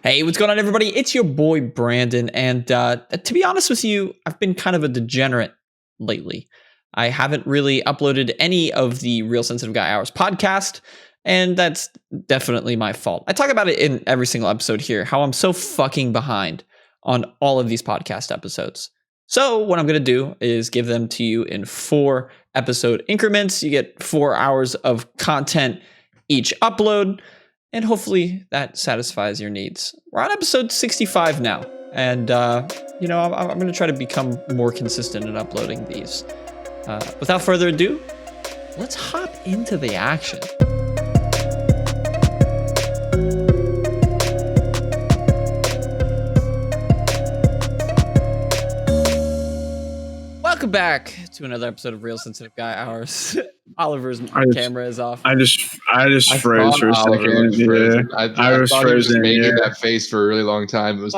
Hey, what's going on, everybody? It's your boy Brandon, and to be honest with you, I've been kind of a degenerate lately. I haven't really uploaded any of the Real Sensitive Guy Hours podcast, and that's definitely my fault. I talk about it in every single episode here, how I'm so fucking behind on all of these podcast episodes. So what I'm going to do is give them to you in 4 episode increments. You get 4 hours of content each upload. And hopefully that satisfies your needs. We're on episode 65 now. And, I'm going to try to become more consistent in uploading these. Without further ado, let's hop into the action. Welcome back to another episode of Real Sensitive Guy Hours. Oliver's camera is off. I just froze for a second. Yeah. I was thought frozen. He was making that face for a really long time. It was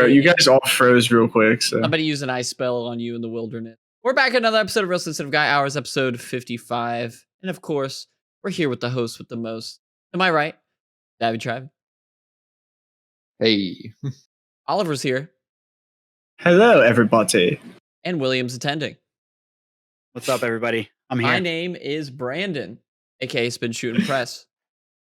you guys all froze real quick. So somebody used an ice spell on you in the wilderness. We're back at another episode of Real Sensitive Guy Hours, episode 55. And of course, we're here with the host with the most. Am I right? David Trav. Hey. Oliver's here. Hello, everybody. And William's attending. What's up, everybody? I'm here. My name is Brandon, aka SpinShootImpress.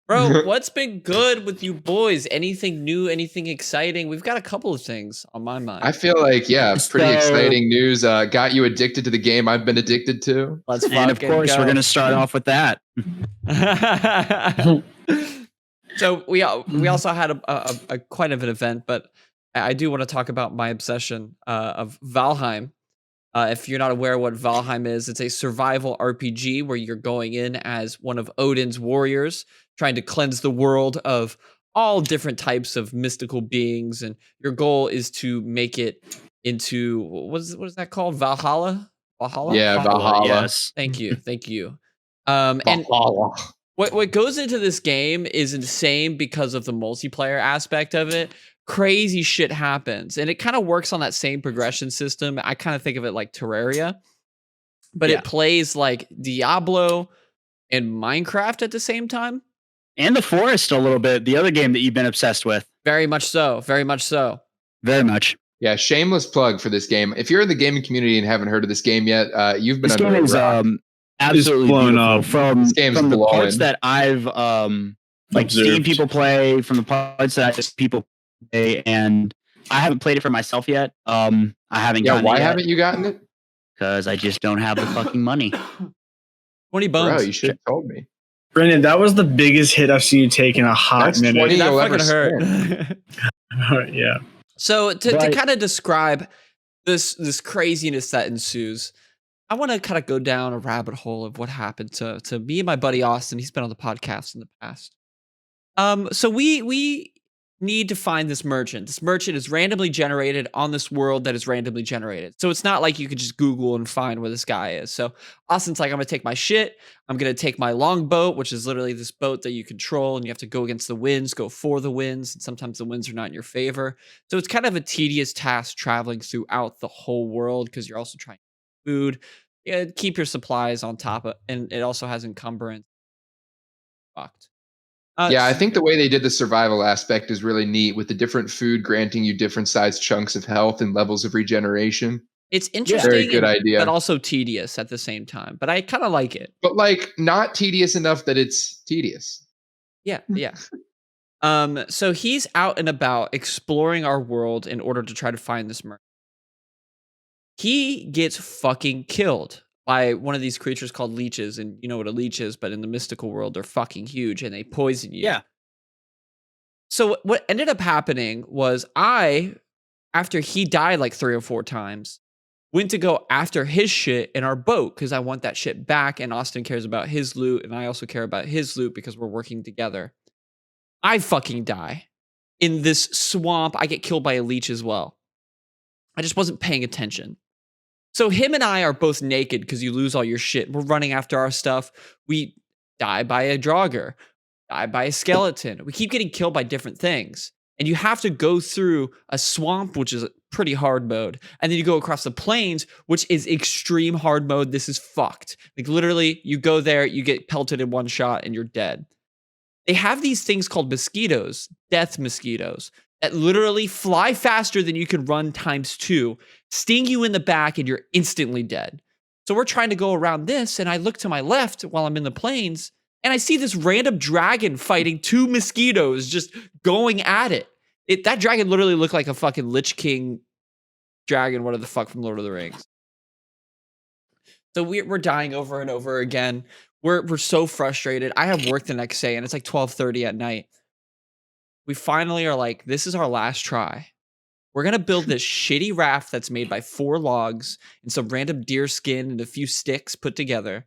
Bro, what's been good with you boys? Anything new? Anything exciting? We've got a couple of things on my mind. I feel like, pretty exciting news. Got you addicted to the game I've been addicted to. And of course, we're going to start off with that. So we also had a quite of an event, but I do want to talk about my obsession of Valheim. If you're not aware what Valheim is, it's a survival RPG where you're going in as one of Odin's warriors, trying to cleanse the world of all different types of mystical beings, and your goal is to make it into what is that called? Valhalla? Valhalla? Yeah, Valhalla. Yes. Thank you. And what goes into this game is insane because of the multiplayer aspect of it. Crazy shit happens, and it kind of works on that same progression system. I kind of think of it like Terraria, but it plays like Diablo and Minecraft at the same time. And The Forest a little bit, the other game that you've been obsessed with. Very much so. Very much. Yeah, shameless plug for this game. If you're in the gaming community and haven't heard of this game yet, you've been under a rock. Absolutely blown up. From the parts that I've seen people play, from the parts that people play, and I haven't played it for myself yet. I haven't gotten it. Why haven't you gotten it? Because I just don't have the fucking money. 20 bones. Bro, you should have told me. Brandon, that was the biggest hit I've seen you take in a hot minute. 20 That you'll fucking ever hurt. Yeah. So to kind of describe this craziness that ensues, I want to kind of go down a rabbit hole of what happened to me and my buddy Austin. He's been on the podcast in the past. So we need to find this merchant. This merchant is randomly generated on this world that is randomly generated. So it's not like you could just Google and find where this guy is. So Austin's like, I'm going to take my shit. I'm going to take my longboat, which is literally this boat that you control, and you have to go against the winds, go for the winds. And sometimes the winds are not in your favor. So it's kind of a tedious task traveling throughout the whole world because you're also trying to get food. Yeah, keep your supplies on top of, and it also has encumbrance. Fucked. I think the way they did the survival aspect is really neat, with the different food granting you different sized chunks of health and levels of regeneration. It's interesting, very good idea, but also tedious at the same time. But I kind of like it. But not tedious enough that it's tedious. Yeah. So he's out and about exploring our world in order to try to find this merchant. He gets fucking killed by one of these creatures called leeches, and you know what a leech is, but in the mystical world, they're fucking huge and they poison you. Yeah. So what ended up happening was after he died like 3 or 4 times, went to go after his shit in our boat because I want that shit back, and Austin cares about his loot, and I also care about his loot because we're working together. I fucking die. In this swamp, I get killed by a leech as well. I just wasn't paying attention. So him and I are both naked because you lose all your shit. We're running after our stuff. We die by a draugr, die by a skeleton. We keep getting killed by different things. And you have to go through a swamp, which is a pretty hard mode. And then you go across the plains, which is extreme hard mode. This is fucked. Like literally, you go there, you get pelted in one shot, and you're dead. They have these things called mosquitoes, death mosquitoes, that literally fly faster than you can run ×2, sting you in the back, and you're instantly dead. So we're trying to go around this, and I look to my left while I'm in the plains, and I see this random dragon fighting 2 mosquitoes just going at it. That dragon literally looked like a fucking Lich King dragon, whatever the fuck, from Lord of the Rings. So we're dying over and over again. We're so frustrated. I have work the next day, and it's like 12:30 at night. We finally are like, this is our last try. We're going to build this shitty raft that's made by 4 logs and some random deer skin and a few sticks put together.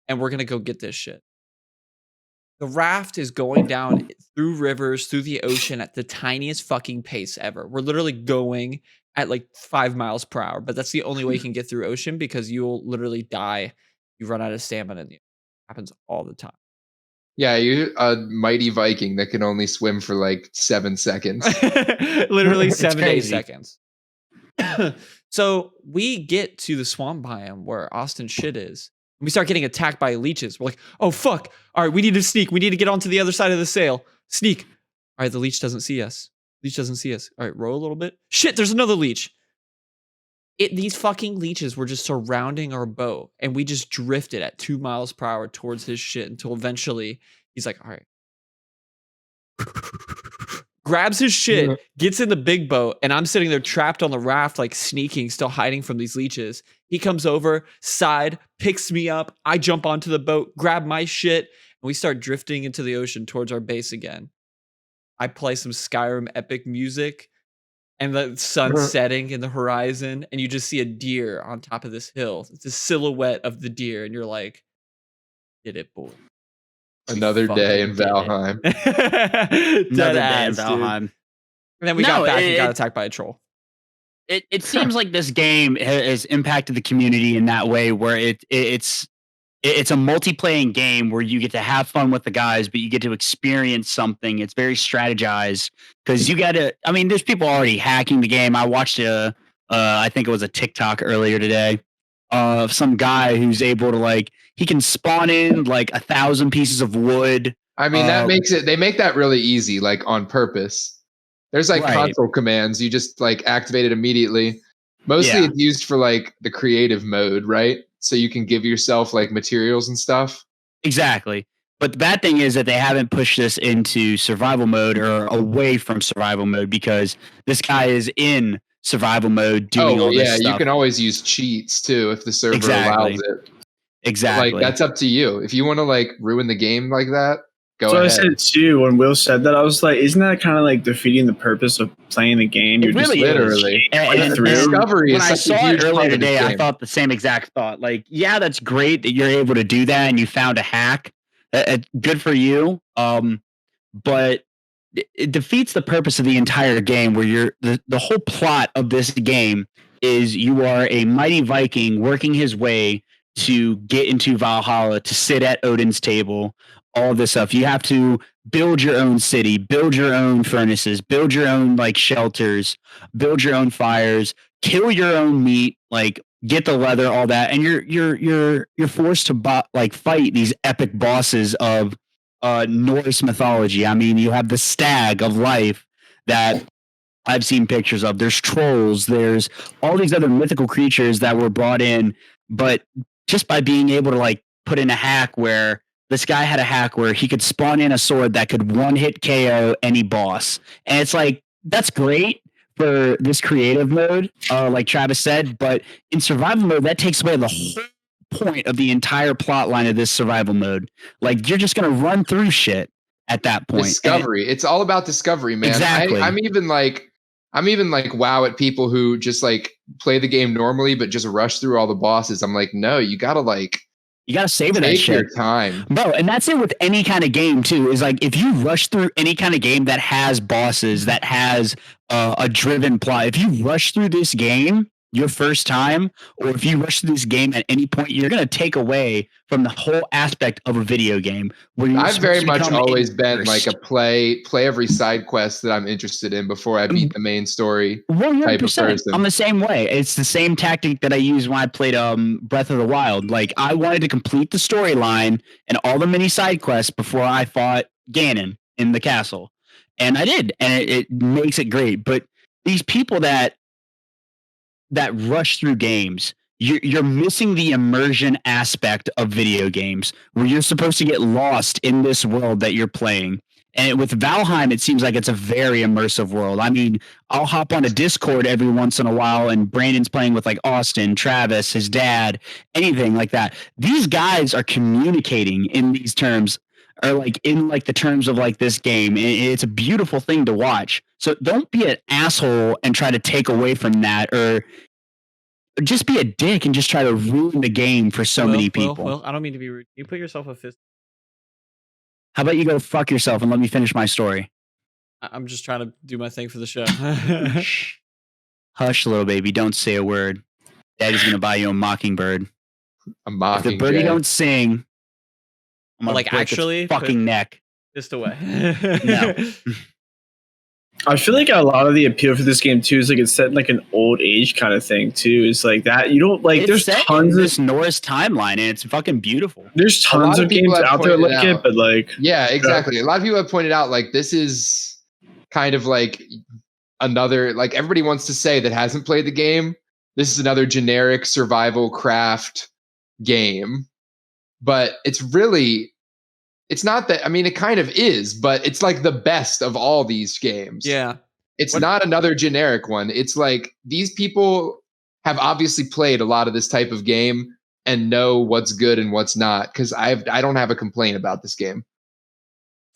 And we're going to go get this shit. The raft is going down through rivers, through the ocean at the tiniest fucking pace ever. We're literally going at like 5 miles per hour, but that's the only way you can get through ocean because you'll literally die. You run out of stamina. It happens all the time. Yeah, you're a mighty Viking that can only swim for like 7 seconds. Literally 7 to 8 seconds. So we get to the swamp biome where Austin's shit is. And we start getting attacked by leeches. We're like, oh, fuck. All right, we need to sneak. We need to get onto the other side of the sail. Sneak. All right, the leech doesn't see us. Leech doesn't see us. All right, row a little bit. Shit, there's another leech. These fucking leeches were just surrounding our boat, and we just drifted at 2 miles per hour towards his shit until eventually he's like, all right. Grabs his shit, gets in the big boat, and I'm sitting there trapped on the raft, like sneaking, still hiding from these leeches. He comes over, side, picks me up. I jump onto the boat, grab my shit, and we start drifting into the ocean towards our base again. I play some Skyrim epic music. And the sun's setting in the horizon, and you just see a deer on top of this hill. It's a silhouette of the deer, and you're like, did it, boy. Another day in Valheim. Another day in Valheim. And then we got back and got attacked by a troll. It seems like this game has impacted the community in that way, where it's a multiplayer game where you get to have fun with the guys, but you get to experience something. It's very strategized because you got to. I mean, there's people already hacking the game. I watched I think it was a TikTok earlier today of some guy who's able to he can spawn in 1,000 pieces of wood. I mean, that makes it. They make that really easy, on purpose. There's console commands you just activate it immediately. Mostly it's used for the creative mode, right? So you can give yourself materials and stuff. Exactly. But the bad thing is that they haven't pushed this into survival mode or away from survival mode because this guy is in survival mode doing all this stuff. You can always use cheats too if the server allows it. Exactly. That's up to you. If you want to ruin the game like that, go ahead. So I said too, when Will said that, I was like, isn't that kind of defeating the purpose of playing the game? You're really just literally and discovery. When I saw it earlier today, I thought the same exact thought. That's great that you're able to do that and you found a hack. Good for you. But it defeats the purpose of the entire game where the whole plot of this game is you are a mighty Viking working his way to get into Valhalla, to sit at Odin's table, all this stuff. You have to build your own city, build your own furnaces, build your own shelters, build your own fires, kill your own meat, get the leather, all that. And you're forced to fight these epic bosses of Norse mythology. I mean, you have the stag of life that I've seen pictures of. There's trolls, there's all these other mythical creatures that were brought in, but just by being able to put in a hack where this guy had a hack where he could spawn in a sword that could one-hit KO any boss. And it's that's great for this creative mode, like Travis said, but in survival mode, that takes away the whole point of the entire plot line of this survival mode. You're just going to run through shit at that point. Discovery. It's all about discovery, man. Exactly. I'm even wow at people who just play the game normally, but just rush through all the bosses. I'm no, you gotta savor that shit. Take your time. Bro, and that's it with any kind of game too, is if you rush through any kind of game that has bosses, that has a driven plot, if you rush through this game your first time, or if you rush through this game at any point, you're going to take away from the whole aspect of a video game. Where I've very much always been a play every side quest that I'm interested in before I beat the main story. 100%. Type of person. I'm the same way. It's the same tactic that I used when I played Breath of the Wild. I wanted to complete the storyline and all the mini side quests before I fought Ganon in the castle. And I did, and it makes it great. But these people that rush through games, you're missing the immersion aspect of video games, where you're supposed to get lost in this world that you're playing. And with Valheim, it seems like it's a very immersive world. I mean, I'll hop on a Discord every once in a while, and Brandon's playing with like Austin, Travis, his dad, anything like that. These guys are communicating in these terms, or like in like the terms of like this game. It's a beautiful thing to watch. So don't be an asshole and try to take away from that, or just be a dick and just try to ruin the game for so many people. Well, I don't mean to be rude. You put yourself a fist. How about you go fuck yourself and let me finish my story? I'm just trying to do my thing for the show. Hush, little baby. Don't say a word. Daddy's going to buy you a mockingbird. A mockingbird. If the birdie don't sing, I'm going to break actually its fucking neck. Just away. No. I feel like a lot of the appeal for this game too is like it's set in like an old age kind of thing too. It's like that you don't like. It's there's tons of this Norse timeline, and it's fucking beautiful. There's tons of games out there like it, but like yeah, exactly. A lot of people have pointed out like this is kind of like another, like everybody wants to say that hasn't played the game, this is another generic survival craft game, but it's not that. I mean, it kind of is, but it's like the best of all these games. Yeah. It's not another generic one. It's like these people have obviously played a lot of this type of game and know what's good and what's not, because I don't have a complaint about this game.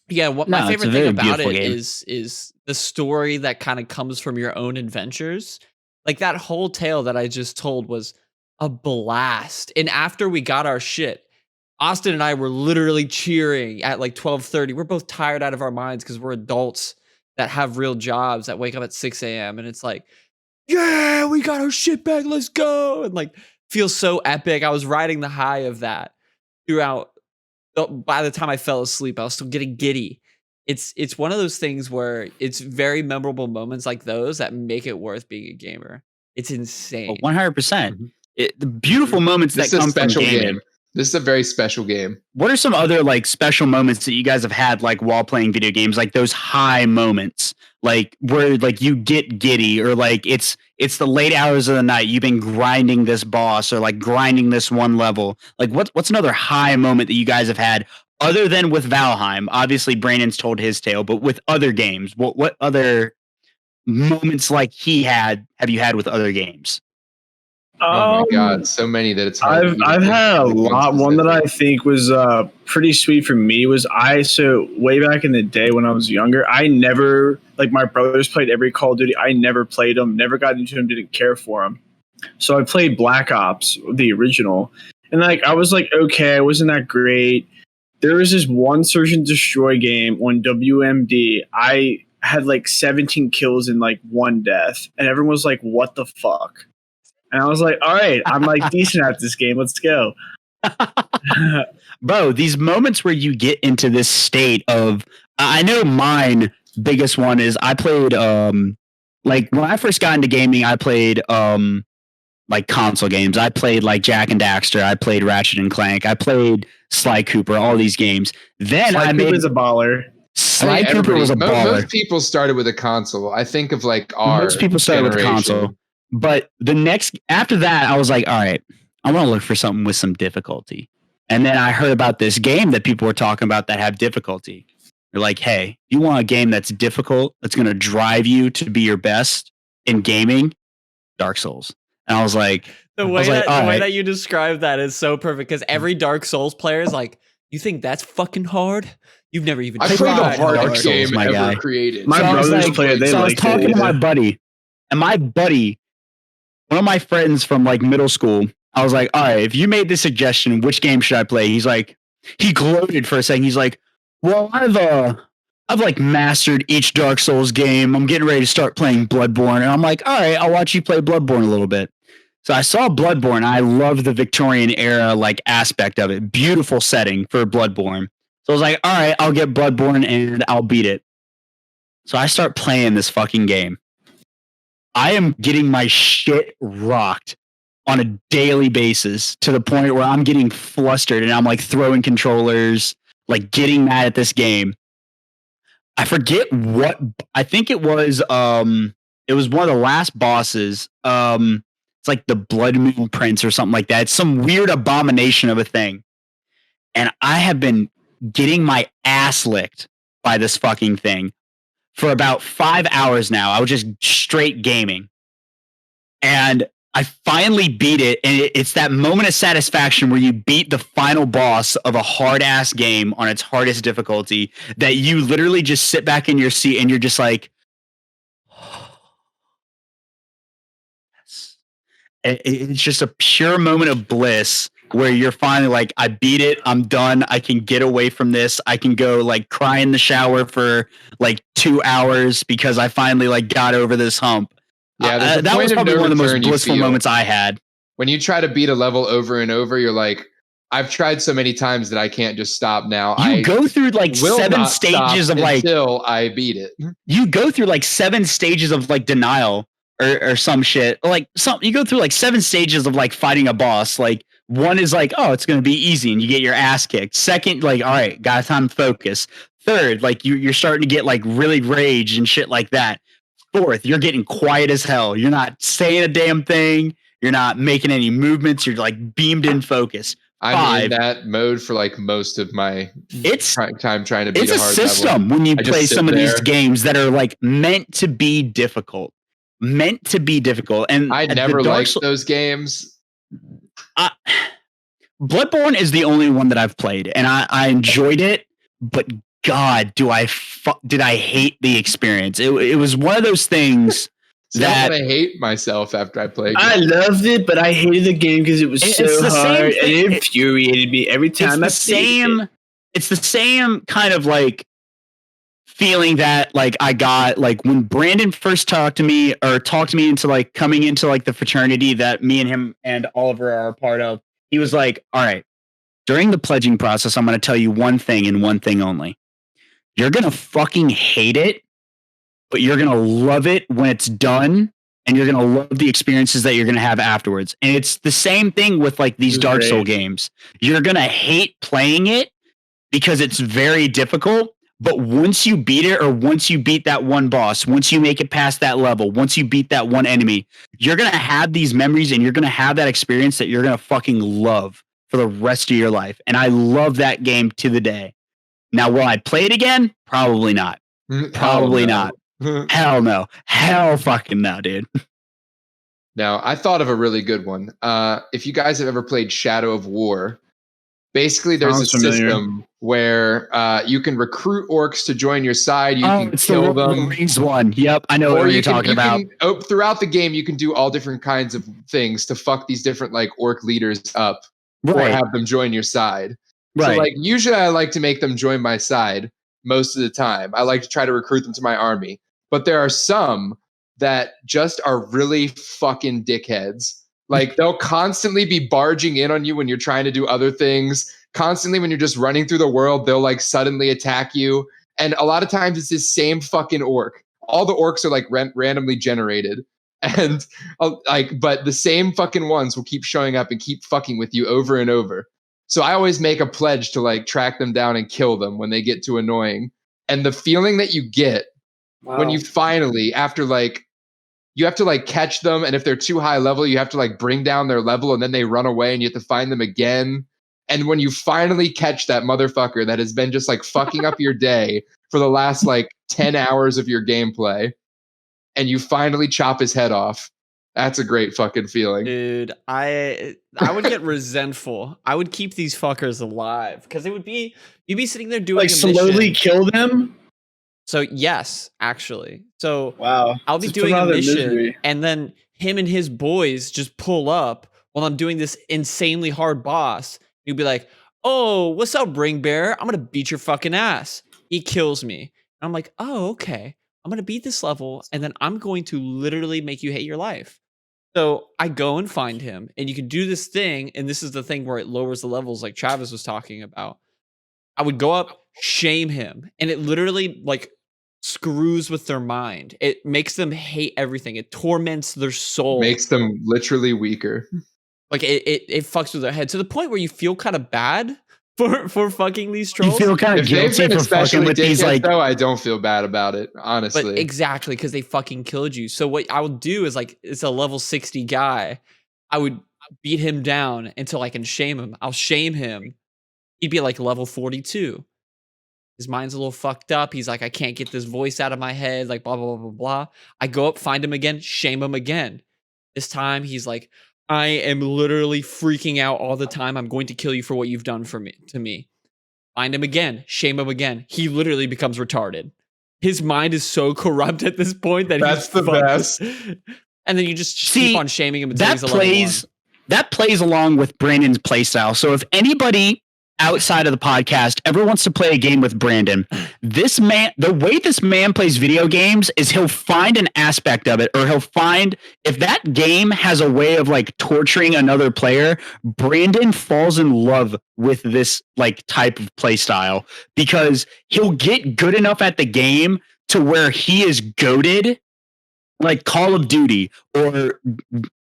Yeah, my favorite thing about it is the story that kind of comes from your own adventures. Like that whole tale that I just told was a blast. And after we got our shit, Austin and I were literally cheering at like 12:30. We're both tired out of our minds because we're adults that have real jobs that wake up at 6 a.m. And it's like, yeah, we got our shit back. Let's go. And like, feels so epic. I was riding the high of that throughout. By the time I fell asleep, I was still getting giddy. It's one of those things where it's very memorable moments like those that make it worth being a gamer. It's insane. 100%. The beautiful moments that come from gaming. This is a very special game. What are some other like special moments that you guys have had like while playing video games? Like those high moments, like where like you get giddy, or like it's the late hours of the night. You've been grinding this boss or like grinding this one level. Like what's another high moment that you guys have had other than with Valheim? Obviously, Brandon's told his tale, but with other games, what other moments like he had have you had with other games? Oh my god, so many that it's hard. I've had a lot. One that I think was pretty sweet for me was so way back in the day when I was younger, I never, like, my brothers played every Call of Duty. I never played them, never got into them, didn't care for them. So I played Black Ops, the original, and like I was like, okay, it wasn't that great. There was this one Search and Destroy game on WMD. I had like 17 kills and like one death, and everyone was like, what the fuck? And I was like, all right, I'm like decent at this game. Let's go. Bro, these moments where you get into this state of, I know mine biggest one is I played, like when I first got into gaming, I played like console games. I played like Jak and Daxter. I played Ratchet and Clank. I played Sly Cooper, all these games. Then Sly Cooper's a baller. Sly Cooper was a baller. Most people started with a console. I think of like most people started with a console. But after that, I was like, all right, I want to look for something with some difficulty. And then I heard about this game that people were talking about that have difficulty. They're like, hey, you want a game that's difficult, that's going to drive you to be your best in gaming? Dark Souls. And I was like, the way that you describe that is so perfect, because every Dark Souls player is like, you think that's fucking hard? You've never even tried. I played the hardest game ever created. My brothers played it. So I was talking to my buddy, and my buddy, one of my friends from like middle school, I was like, all right, if you made this suggestion, which game should I play? He's like, he gloated for a second. He's like, well, I've like mastered each Dark Souls game. I'm getting ready to start playing Bloodborne. And I'm like, all right, I'll watch you play Bloodborne a little bit. So I saw Bloodborne. I love the Victorian era like aspect of it. Beautiful setting for Bloodborne. So I was like, all right, I'll get Bloodborne and I'll beat it. So I start playing this fucking game. I am getting my shit rocked on a daily basis to the point where I'm getting flustered and I'm like throwing controllers, like getting mad at this game. I forget what, I think it was one of the last bosses. It's like the Blood Moon Prince or something like that. It's some weird abomination of a thing. And I have been getting my ass licked by this fucking thing for about 5 hours now. I was just straight gaming. And I finally beat it. And it's that moment of satisfaction where you beat the final boss of a hard ass game on its hardest difficulty, that you literally just sit back in your seat and you're just like, it's just a pure moment of bliss where you're finally like, I beat it. I'm done. I can get away from this. I can go like cry in the shower for like 2 hours because I finally like got over this hump. Yeah, that was probably one of the most blissful moments I had. When you try to beat a level over and over, you're like, I've tried so many times that I can't just stop now. You go through like 7 stages of like until I beat it. You go through like 7 stages of like denial or some shit. Like you go through like 7 stages of like fighting a boss. Like one is like, oh, it's gonna be easy and you get your ass kicked. Second, like, all right, got time to focus. Third, like you're starting to get like really rage and shit like that. Fourth, you're getting quiet as hell. You're not saying a damn thing. You're not making any movements. You're like beamed in focus. I'm in that mode for like most of my time trying to beat it's a hard system level. When you play some of these games that are like meant to be difficult. And I never liked those games. Bloodborne is the only one that I've played, and I enjoyed it, but God, did I hate the experience. It was one of those things that I hate myself after I played. I loved it, but I hated the game because it was so hard and it infuriated me every time. It's the same kind of like feeling that like I got like when Brandyn first talked me into like coming into like the fraternity that me and him and Oliver are a part of. He was like, all right, during the pledging process, I'm going to tell you one thing and one thing only. You're going to fucking hate it, but you're going to love it when it's done, and you're going to love the experiences that you're going to have afterwards. And it's the same thing with like these Dark Souls games. You're going to hate playing it because it's very difficult, but once you beat it, or once you beat that one boss, once you make it past that level, once you beat that one enemy, you're going to have these memories and you're going to have that experience that you're going to fucking love for the rest of your life. And I love that game to the day. Now, will I play it again? Probably not. Probably not. Hell no. Hell fucking no, dude. Now, I thought of a really good one. If you guys have ever played Shadow of War, basically there's a system where you can recruit orcs to join your side. You can kill them. It's one. Yep, I know what you're talking about. Throughout the game, you can do all different kinds of things to fuck these different like orc leaders up, or have them join your side. Right. So like usually I like to make them join my side most of the time. I like to try to recruit them to my army. But there are some that just are really fucking dickheads. Like they'll constantly be barging in on you when you're trying to do other things. Constantly when you're just running through the world, they'll like suddenly attack you. And a lot of times it's this same fucking orc. All the orcs are like randomly generated. And but the same fucking ones will keep showing up and keep fucking with you over and over. So I always make a pledge to like track them down and kill them when they get too annoying. And the feeling that you get when you finally, after like, you have to like catch them. And if they're too high level, you have to like bring down their level and then they run away and you have to find them again. And when you finally catch that motherfucker that has been just like fucking up your day for the last like 10 hours of your gameplay, and you finally chop his head off, that's a great fucking feeling. Dude, I would get resentful. I would keep these fuckers alive because you'd be sitting there doing like slowly kill them. So yes, actually. So wow, I'll be doing a mission, and then him and his boys just pull up while I'm doing this insanely hard boss. He'll be like, "Oh, what's up, Ring Bear? I'm gonna beat your fucking ass." He kills me. And I'm like, "Oh, okay. I'm gonna beat this level, and then I'm going to literally make you hate your life." So I go and find him, and you can do this thing, and this is the thing where it lowers the levels, like Travis was talking about. I would go up, shame him, and it literally like screws with their mind. It makes them hate everything. It torments their soul. Makes them literally weaker. Like it fucks with their head to the point where you feel kind of bad, for fucking these trolls. You feel kind of guilty for fucking with these, like. Though I don't feel bad about it, honestly. But exactly, because they fucking killed you. So what I would do is like, it's a level 60 guy. I would beat him down until I can shame him. I'll shame him. He'd be like level 42. His mind's a little fucked up. He's like, I can't get this voice out of my head. Like blah blah blah blah blah. I go up, find him again, shame him again. This time he's like, I am literally freaking out all the time. I'm going to kill you for what you've done to me. Find him again, shame him again. He literally becomes retarded. His mind is so corrupt at this point that that's the best. And then you just keep on shaming him. Until that plays along with Brandon's playstyle. So if anybody outside of the podcast ever wants to play a game with Brandon, the way this man plays video games is he'll find an aspect of it, or he'll find if that game has a way of like torturing another player, Brandon falls in love with this like type of play style because he'll get good enough at the game to where he is goated, like Call of Duty or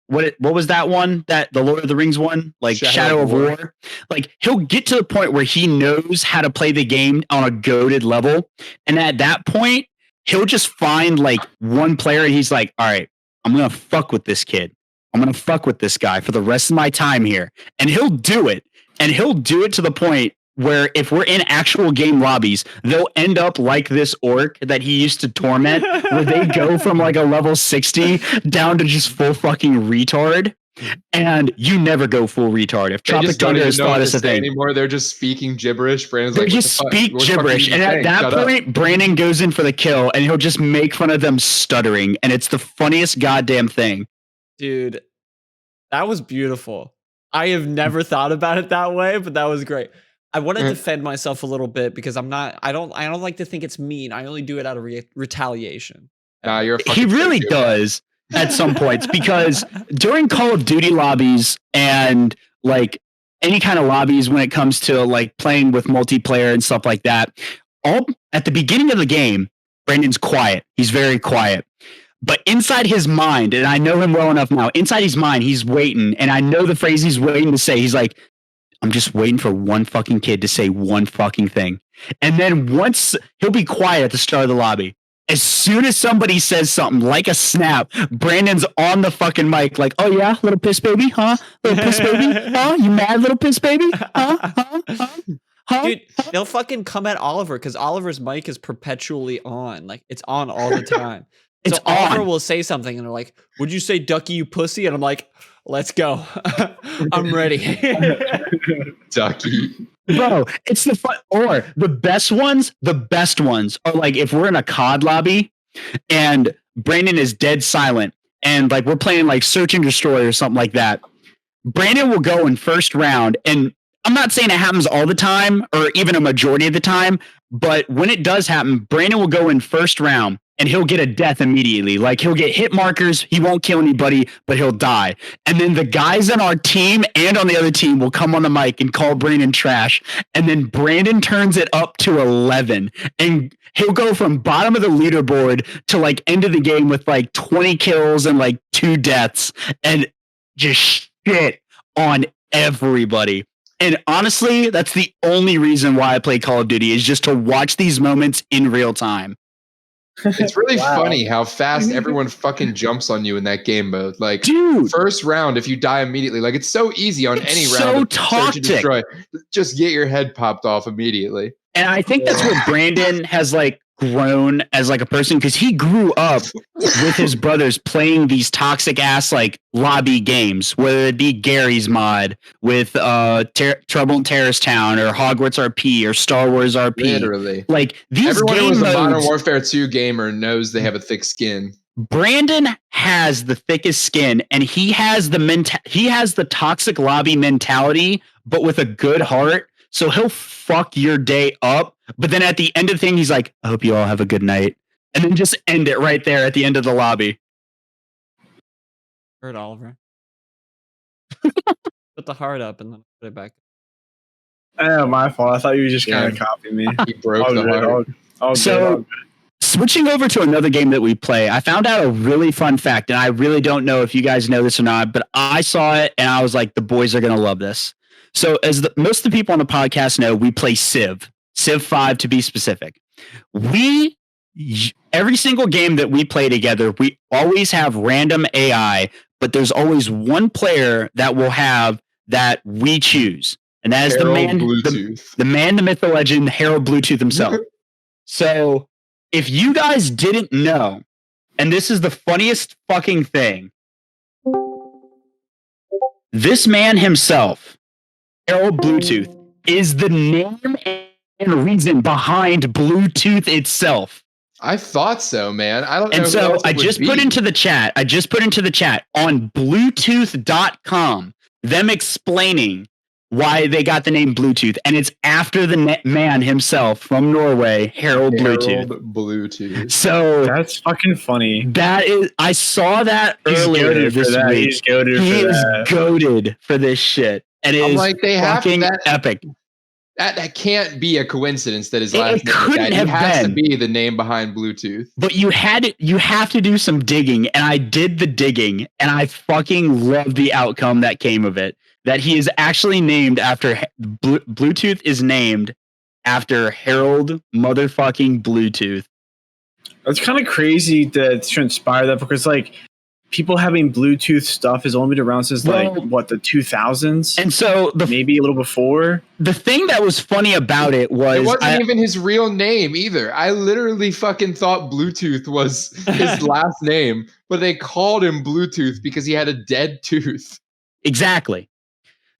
what was that one, that the Lord of the Rings one, like Shadow of War? Like he'll get to the point where he knows how to play the game on a goated level. And at that point, he'll just find like one player and he's like, all right, I'm going to fuck with this kid. I'm going to fuck with this guy for the rest of my time here. And he'll do it. And he'll do it to the point where if we're in actual game lobbies, they'll end up like this orc that he used to torment, where they go from like a level 60 down to just full fucking retard. And you never go full retard. If Tropic Thunder is thought as a thing anymore, they're just speaking gibberish. Brandon's like, just speak gibberish. And at that point, Brandon goes in for the kill and he'll just make fun of them stuttering. And it's the funniest goddamn thing. Dude, that was beautiful. I have never thought about it that way, but that was great. I want to defend myself a little bit because I don't like to think it's mean. I only do it out of retaliation. Nah, he really does at some points, because during Call of Duty lobbies and like any kind of lobbies when it comes to like playing with multiplayer and stuff like that, all at the beginning of the game, Brandon's quiet. He's very quiet. But inside his mind, and I know him well enough now, inside his mind, he's waiting. And I know the phrase he's waiting to say. He's like, I'm just waiting for one fucking kid to say one fucking thing. And then once he'll be quiet at the start of the lobby. As soon as somebody says something like a snap, Brandon's on the fucking mic like, oh yeah, little piss baby, huh? Little piss baby, huh? You mad, little piss baby? Huh? Dude, they'll fucking come at Oliver because Oliver's mic is perpetually on. Like, it's on all the time. It's so Oliver will say something and they're like, would you say ducky, you pussy? And I'm like, let's go. I'm ready. Ducky. Bro, it's the fun. Or the best ones are like if we're in a COD lobby and Brandon is dead silent and like we're playing like Search and Destroy or something like that. Brandon will go in first round, and I'm not saying it happens all the time or even a majority of the time, but when it does happen, Brandon will go in first round and he'll get a death immediately. Like he'll get hit markers. He won't kill anybody, but he'll die. And then the guys on our team and on the other team will come on the mic and call Brandon trash. And then Brandon turns it up to 11 and he'll go from bottom of the leaderboard to like end of the game with like 20 kills and like 2 deaths and just shit on everybody. And honestly, that's the only reason why I play Call of Duty, is just to watch these moments in real time. It's really funny how fast everyone fucking jumps on you in that game mode. Like, dude, first round, if you die immediately, like it's so easy on any round. So toxic. Just get your head popped off immediately. And I think that's where Brandon has like grown as like a person, because he grew up with his brothers playing these toxic ass like lobby games, whether it be Gary's mod with Trouble in Terrorist Town or Hogwarts RP or Star Wars RP. Literally, like these everyone game who was modes, a Modern Warfare 2 gamer knows they have a thick skin. Brandon has the thickest skin, and he has the toxic lobby mentality, but with a good heart. So he'll fuck your day up, but then at the end of the thing, he's like, I hope you all have a good night. And then just end it right there at the end of the lobby. Heard Oliver. Put the heart up and then put it back. Oh, my fault. I thought you were just kind of copying me. He broke the heart. So, switching over to another game that we play, I found out a really fun fact, and I really don't know if you guys know this or not, but I saw it and I was like, the boys are going to love this. So as most of the people on the podcast know, we play Civ 5 to be specific. Every single game that we play together, we always have random AI, but there's always one player that will have that we choose. And that is the man, the myth, the legend, Harold Bluetooth himself. So if you guys didn't know, and this is the funniest fucking thing, this man himself, Harold Bluetooth, is the name and reason behind Bluetooth itself. I thought so, man. I don't know. And so I just put into the chat on Bluetooth.com, them explaining why they got the name Bluetooth. And it's after the man himself from Norway, Harold Bluetooth. So that's fucking funny. I saw that earlier this week. He is goated for this shit. And it is like, they fucking have epic. That can't be a coincidence that his last name couldn't have has to be the name behind Bluetooth. But you have to do some digging, and I did the digging, and I fucking love the outcome that came of it. That he is actually named after Bluetooth is named after Harold motherfucking Bluetooth. It's kind of crazy to inspire that, because like people having Bluetooth stuff has only been around since the 2000s, and so maybe a little before. The thing that was funny about it wasn't even his real name either. I literally fucking thought Bluetooth was his last name, but they called him Bluetooth because he had a dead tooth. Exactly.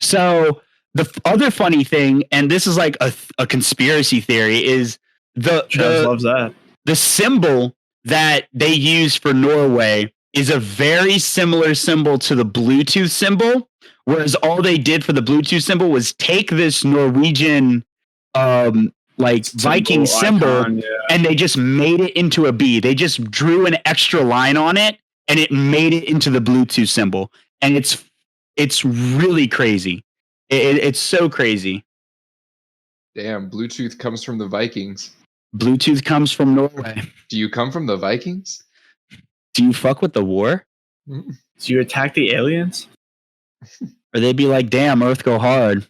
So the other funny thing, and this is like a conspiracy theory, is loves that the symbol that they use for Norway is a very similar symbol to the Bluetooth symbol, whereas all they did for the Bluetooth symbol was take this Norwegian Viking symbol and they just made it into a B. They just drew an extra line on it and it made it into the Bluetooth symbol. And it's really crazy. It's so crazy. Damn, Bluetooth comes from the Vikings. Bluetooth comes from Norway. Do you come from the Vikings? Do you fuck with the war? Do you attack the aliens? Or they'd be like, damn, Earth go hard.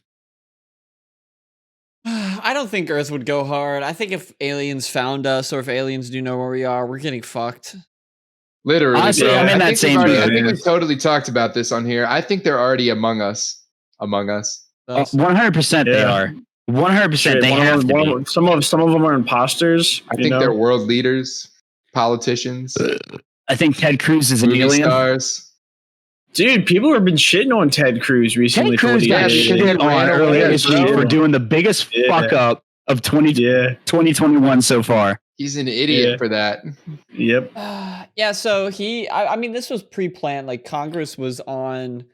I don't think Earth would go hard. I think if aliens found us, or if aliens do know where we are, we're getting fucked. Literally. Honestly, I'm in that same boat. I think we've totally talked about this on here. I think they're already among us. 100% they are. 100% they have to be. Some of them are imposters. I think they're world leaders, politicians. I think Ted Cruz is an alien. Stars. Dude, people have been shitting on Ted Cruz recently. Ted Cruz got shitted on earlier this week for doing the biggest fuck up of 2021 so far. He's an idiot for that. Yep. So I mean, this was pre-planned. Like, Congress was on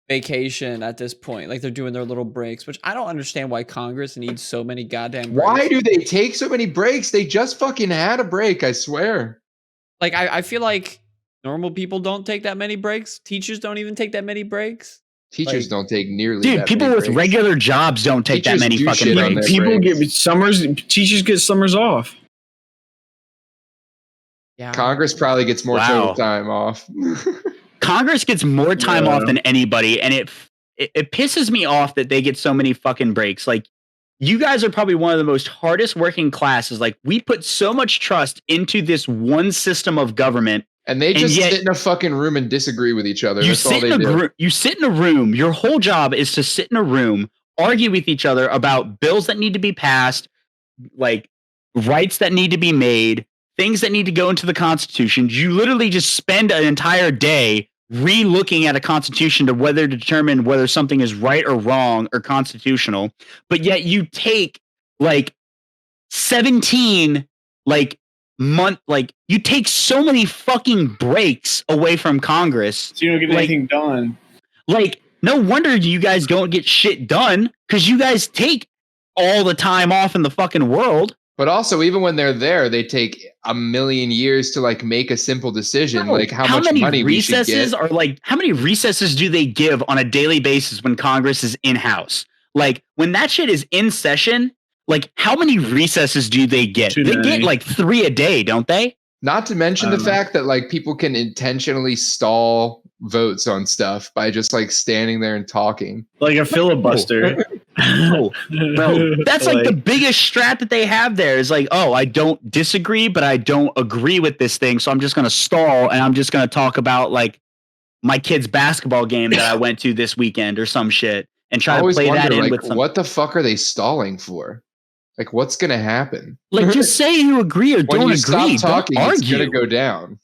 vacation at this point. Like, they're doing their little breaks, which I don't understand why Congress needs so many goddamn breaks. Why do they take so many breaks? They just fucking had a break, I swear. Like, I feel like normal people don't take that many breaks. Teachers don't even take that many breaks. Teachers don't take nearly that people many with breaks. regular jobs don't take that many fucking breaks. People get summers. Teachers get summers off. Yeah. Congress probably gets more total time off. Congress gets more time off than anybody, and it pisses me off that they get so many fucking breaks. Like, you guys are probably one of the most hardest working classes. Like, we put so much trust into this one system of government. And they just sit in a fucking room and disagree with each other. That's all they do. You sit in a room. Your whole job is to sit in a room, argue with each other about bills that need to be passed, like rights that need to be made, things that need to go into the Constitution. You literally just spend an entire day re-looking at a constitution to determine whether something is right or wrong or constitutional, but yet you take like 17 you take so many fucking breaks away from Congress. So you don't get anything done. Like, no wonder you guys don't get shit done, because you guys take all the time off in the fucking world. But also, even when they're there, they take a million years to like make a simple decision, like how much money we should get. How many recesses do they give on a daily basis when Congress is in-house? Like, when that shit is in session, like, how many recesses do they get? They get like 3 a day, don't they? Not to mention the fact that like people can intentionally stall votes on stuff by just like standing there and talking. Like a filibuster. No. That's like the biggest strat that they have there is like, oh, I don't disagree, but I don't agree with this thing. So I'm just going to stall and I'm just going to talk about like my kid's basketball game that I went to this weekend or some shit and try to play that in like, with some. What the fuck are they stalling for? Like, what's going to happen? Like, just say you agree or don't agree. Stop talking, don't argue. It's going to go down.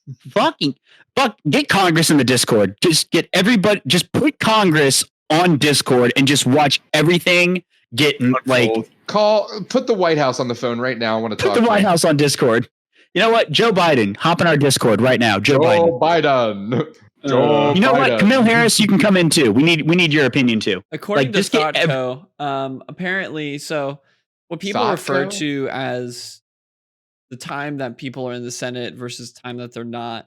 Get Congress in the Discord. Just get everybody. Just put Congress on Discord and just watch everything get like. Put the White House on the phone right now. I want to talk. Put the White House on Discord. You know what? Joe Biden, hop in our Discord right now. Joe Biden. You know what? Camille Harris, you can come in too. We need your opinion too. According to Thoughtco, apparently, so what people refer to as the time that people are in the Senate versus time that they're not,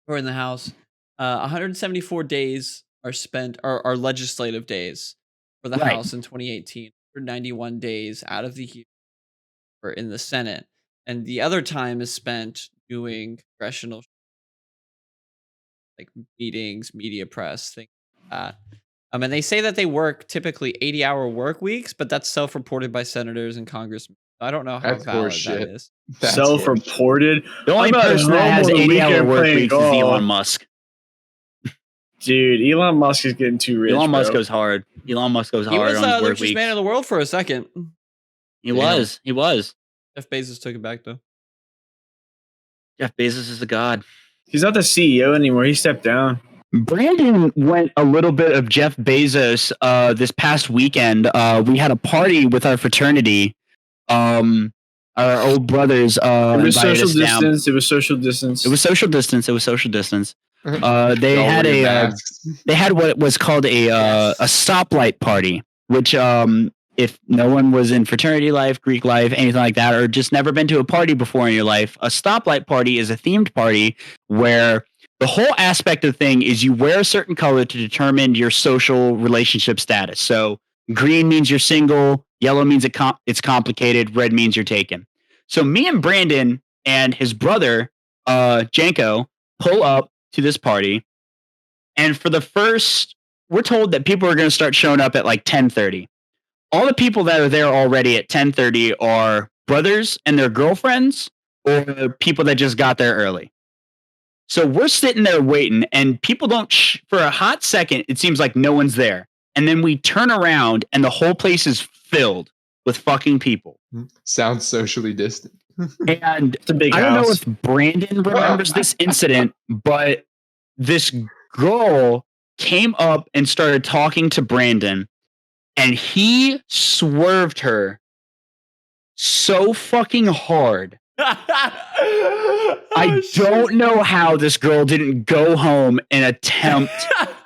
or in the House, 174 days are spent, are legislative days for the House in 2018. 191 days out of the year are in the Senate, and the other time is spent doing congressional, like meetings, media press, things like that. And they say that they work typically 80-hour work weeks, but that's self-reported by senators and congressmen. I don't know how valid that is. Self-reported? The only person that has 80-hour work weeks is Elon Musk. Dude, Elon Musk is getting too rich. Elon Musk goes hard. He was the richest man in the world for a second. He was. Jeff Bezos took it back, though. Jeff Bezos is a god. He's not the CEO anymore. He stepped down. Brandon went a little bit of Jeff Bezos this past weekend. We had a party with our fraternity. Our old brothers it was social distance. It was social distance. They had what was called a stoplight party, which if no one was in fraternity life, Greek life, anything like that, or just never been to a party before in your life, a stoplight party is a themed party where the whole aspect of the thing is you wear a certain color to determine your social relationship status. So green means you're single, yellow means it's complicated, red means you're taken. So me and Brandon and his brother, Janko, pull up to this party. And for the first, we're told that people are going to start showing up at like 10:30. All the people that are there already at 10:30 are brothers and their girlfriends or people that just got there early. So we're sitting there waiting and people don't, for a hot second, it seems like no one's there. And then we turn around and the whole place is filled with fucking people. Sounds socially distant. And I don't know if Brandon remembers this incident, but this girl came up and started talking to Brandon and he swerved her so fucking hard. I don't know how this girl didn't go home and attempt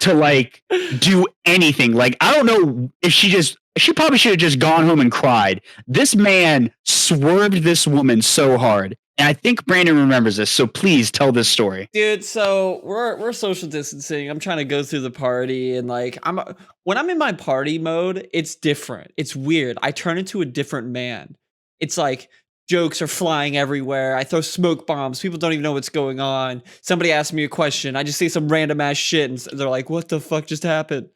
to like do anything. Like, I don't know if she probably should have just gone home and cried. This man swerved this woman so hard. And I think Brandon remembers this. So please tell this story. Dude, so we're social distancing. I'm trying to go through the party and like when I'm in my party mode, it's different. It's weird. I turn into a different man. It's like jokes are flying everywhere. I throw smoke bombs. People don't even know what's going on. Somebody asks me a question. I just say some random ass shit and they're like, what the fuck just happened?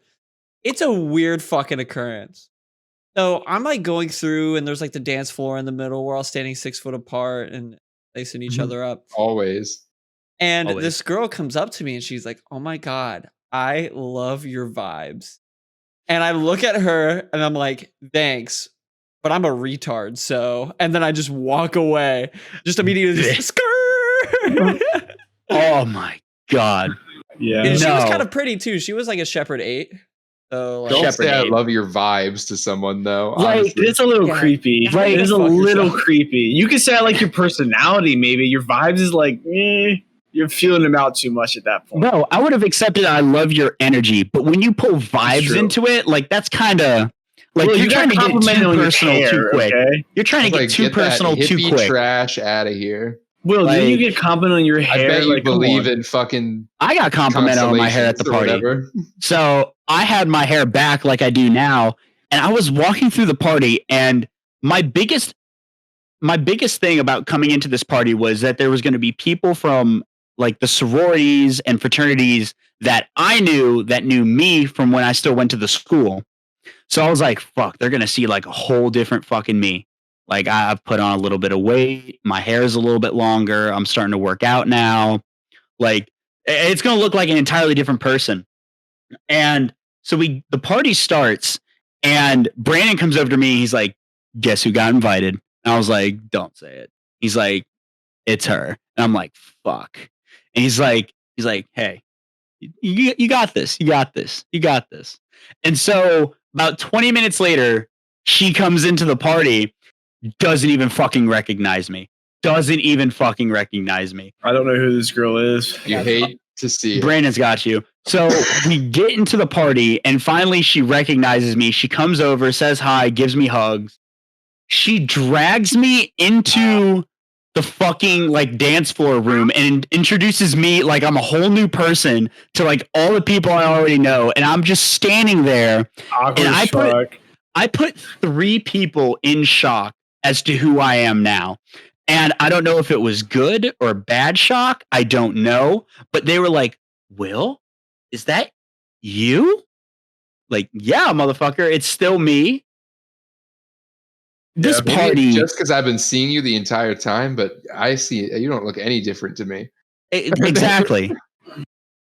It's a weird fucking occurrence. So I'm like going through and there's like the dance floor in the middle. We're all standing 6 foot apart and lacing each other up. Always. And this girl comes up to me and she's like, oh my God, I love your vibes. And I look at her and I'm like, thanks. But I'm a retard, so, and then I just walk away, just immediately just Oh my God. Yeah. And she was kind of pretty too. She was like a Shepherd 8. So like, don't say I love your vibes to someone though. Like, it's a little creepy. Right. It's a little creepy. You could say I like your personality, maybe. Your vibes is like, you're feeling them out too much at that point. No, I would have accepted I love your energy, but when you pull vibes into it, like that's kind of like you're trying to get too personal too quick. Okay? You're trying to get too personal too quick. Trash out of here. Will, didn't you get complimented on your hair? I bet you believe in fucking. I got complimented on my hair at the party. So I had my hair back like I do now, and I was walking through the party, and my biggest my biggest thing about coming into this party was that there was going to be people from like the sororities and fraternities that I knew that knew me from when I still went to the school. So I was like, fuck, they're going to see like a whole different fucking me. Like I've put on a little bit of weight. My hair is a little bit longer. I'm starting to work out now. Like it's going to look like an entirely different person. And so the party starts and Brandon comes over to me. He's like, guess who got invited? And I was like, don't say it. He's like, it's her. And I'm like, fuck. And he's like, hey, you got this. You got this. You got this. And so about 20 minutes later, she comes into the party, doesn't even fucking recognize me. Doesn't even fucking recognize me. I don't know who this girl is. You hate to see it. Brandon's got you. So we get into the party and finally she recognizes me. She comes over, says hi, gives me hugs. She drags me into the fucking like dance floor room and introduces me like I'm a whole new person to like all the people I already know. And I'm just standing there. Awkward and shock. I put 3 people in shock as to who I am now. And I don't know if it was good or bad shock. I don't know. But they were like, Will, is that you? Like, yeah, motherfucker, it's still me. This party, just because I've been seeing you the entire time, but I see you don't look any different to me. Exactly.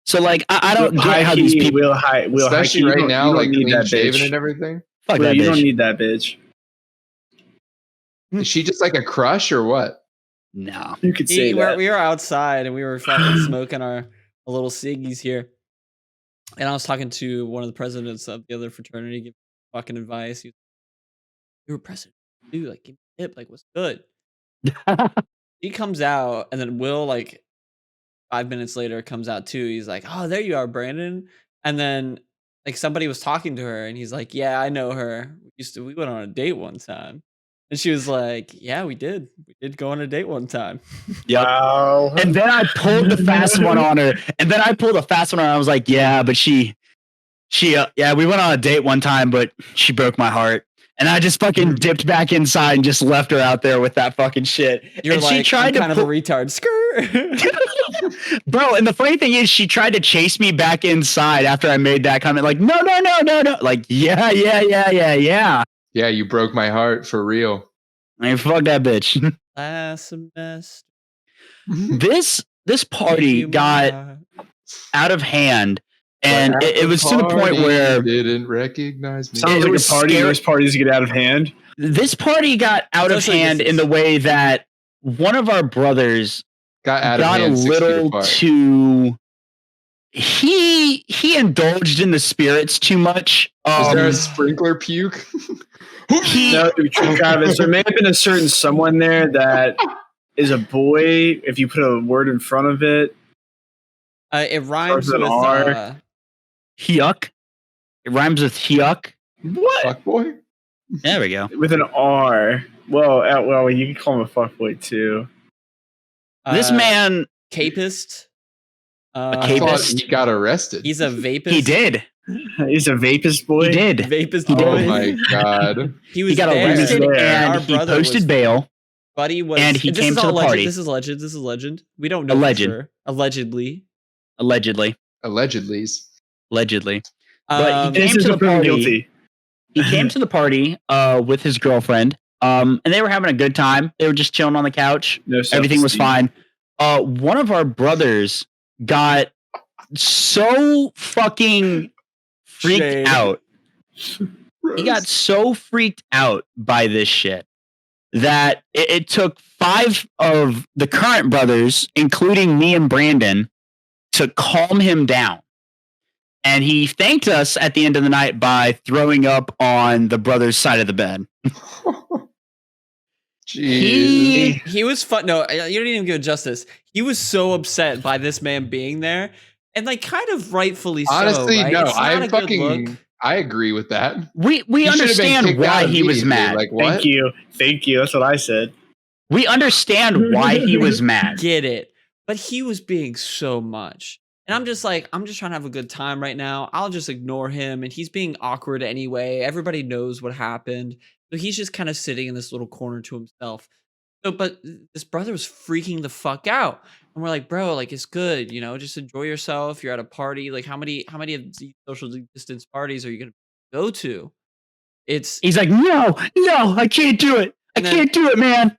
So like, I don't get how these people, will especially right now, like clean shaven and everything. Fuck that you bitch. Don't need that bitch. Is she just like a crush or what? No, you could say that. We were outside and we were fucking smoking our little ciggies here, and I was talking to one of the presidents of the other fraternity, giving fucking advice. You were president, dude. Like, give me a tip. Like, what's good? He comes out, and then Will, like 5 minutes later, comes out too. He's like, "Oh, there you are, Brandon." And then like somebody was talking to her, and he's like, "Yeah, I know her. We went on a date one time." And she was like, "Yeah, we did. We did go on a date one time." Yep. Wow. And then I pulled the fast one on her. And I was like, yeah, but she, yeah, we went on a date one time, but she broke my heart. And I just fucking dipped back inside and just left her out there with that fucking shit. You're and like, she tried I'm kind of a retard. Bro, and the funny thing is she tried to chase me back inside after I made that comment. Like, no. Like, yeah. Yeah, you broke my heart for real. I mean, fuck that bitch. Last semester. This party got out of hand, and it was to the point where didn't recognize me. Sounds like a party. Most parties get out of hand. This party got out of hand in the way that one of our brothers got a little too. He indulged in the spirits too much. Was there a sprinkler puke? No, Travis, there may have been a certain someone there that is a boy. If you put a word in front of it, it rhymes with R. Hyuk. It rhymes with Hyuk. What? Fuckboy? There we go. With an R. Well, you can call him a fuckboy too. This man, capist. A capist. I thought he got arrested. He's a vapist. He did. He's a vapist boy. He did. Vapist boy. boy. Oh my god. He got arrested and he posted bail. Buddy was, and he came to the party. This is legend. We don't know Alleged. for sure. Allegedly. But he came to the party. Guilty. He came to the party with his girlfriend. And they were having a good time. They were just chilling on the couch. Everything was fine. One of our brothers got so fucking freaked out. He got so freaked out by this shit that it took 5 of the current brothers, including me and Brandon, to calm him down. And he thanked us at the end of the night by throwing up on the brother's side of the bed. Jeez. He was fun. No, you don't even give it justice. He was so upset by this man being there, and like kind of rightfully so. Honestly, right? no, I agree with that. We understand why he was mad. Like, what? Thank you. That's what I said. We understand why he was mad. Get it, but he was being so much. And I'm just trying to have a good time right now. I'll just ignore him. And he's being awkward anyway. Everybody knows what happened. So he's just kind of sitting in this little corner to himself. So, but this brother was freaking the fuck out. And we're like, bro, like it's good, just enjoy yourself. You're at a party. Like how many of these social distance parties are you gonna go to? He's like, no, I can't do it. I can't do it, man.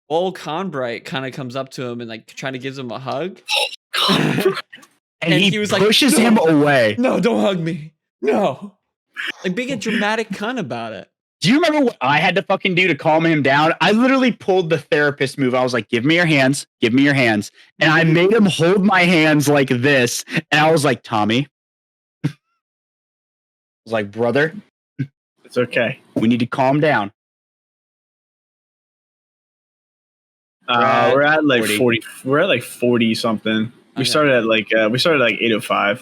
Old Conbright kind of comes up to him and like trying to gives him a hug. and he was pushes like, him away. No, don't hug me. No. Like being a dramatic cunt about it. Do you remember what I had to fucking do to calm him down? I literally pulled the therapist move. I was like, give me your hands. Give me your hands. And I made him hold my hands like this. And I was like, Tommy. I was like, brother. It's okay. We need to calm down. We're at like 40. We're at like 40 something. We started at like 8:05.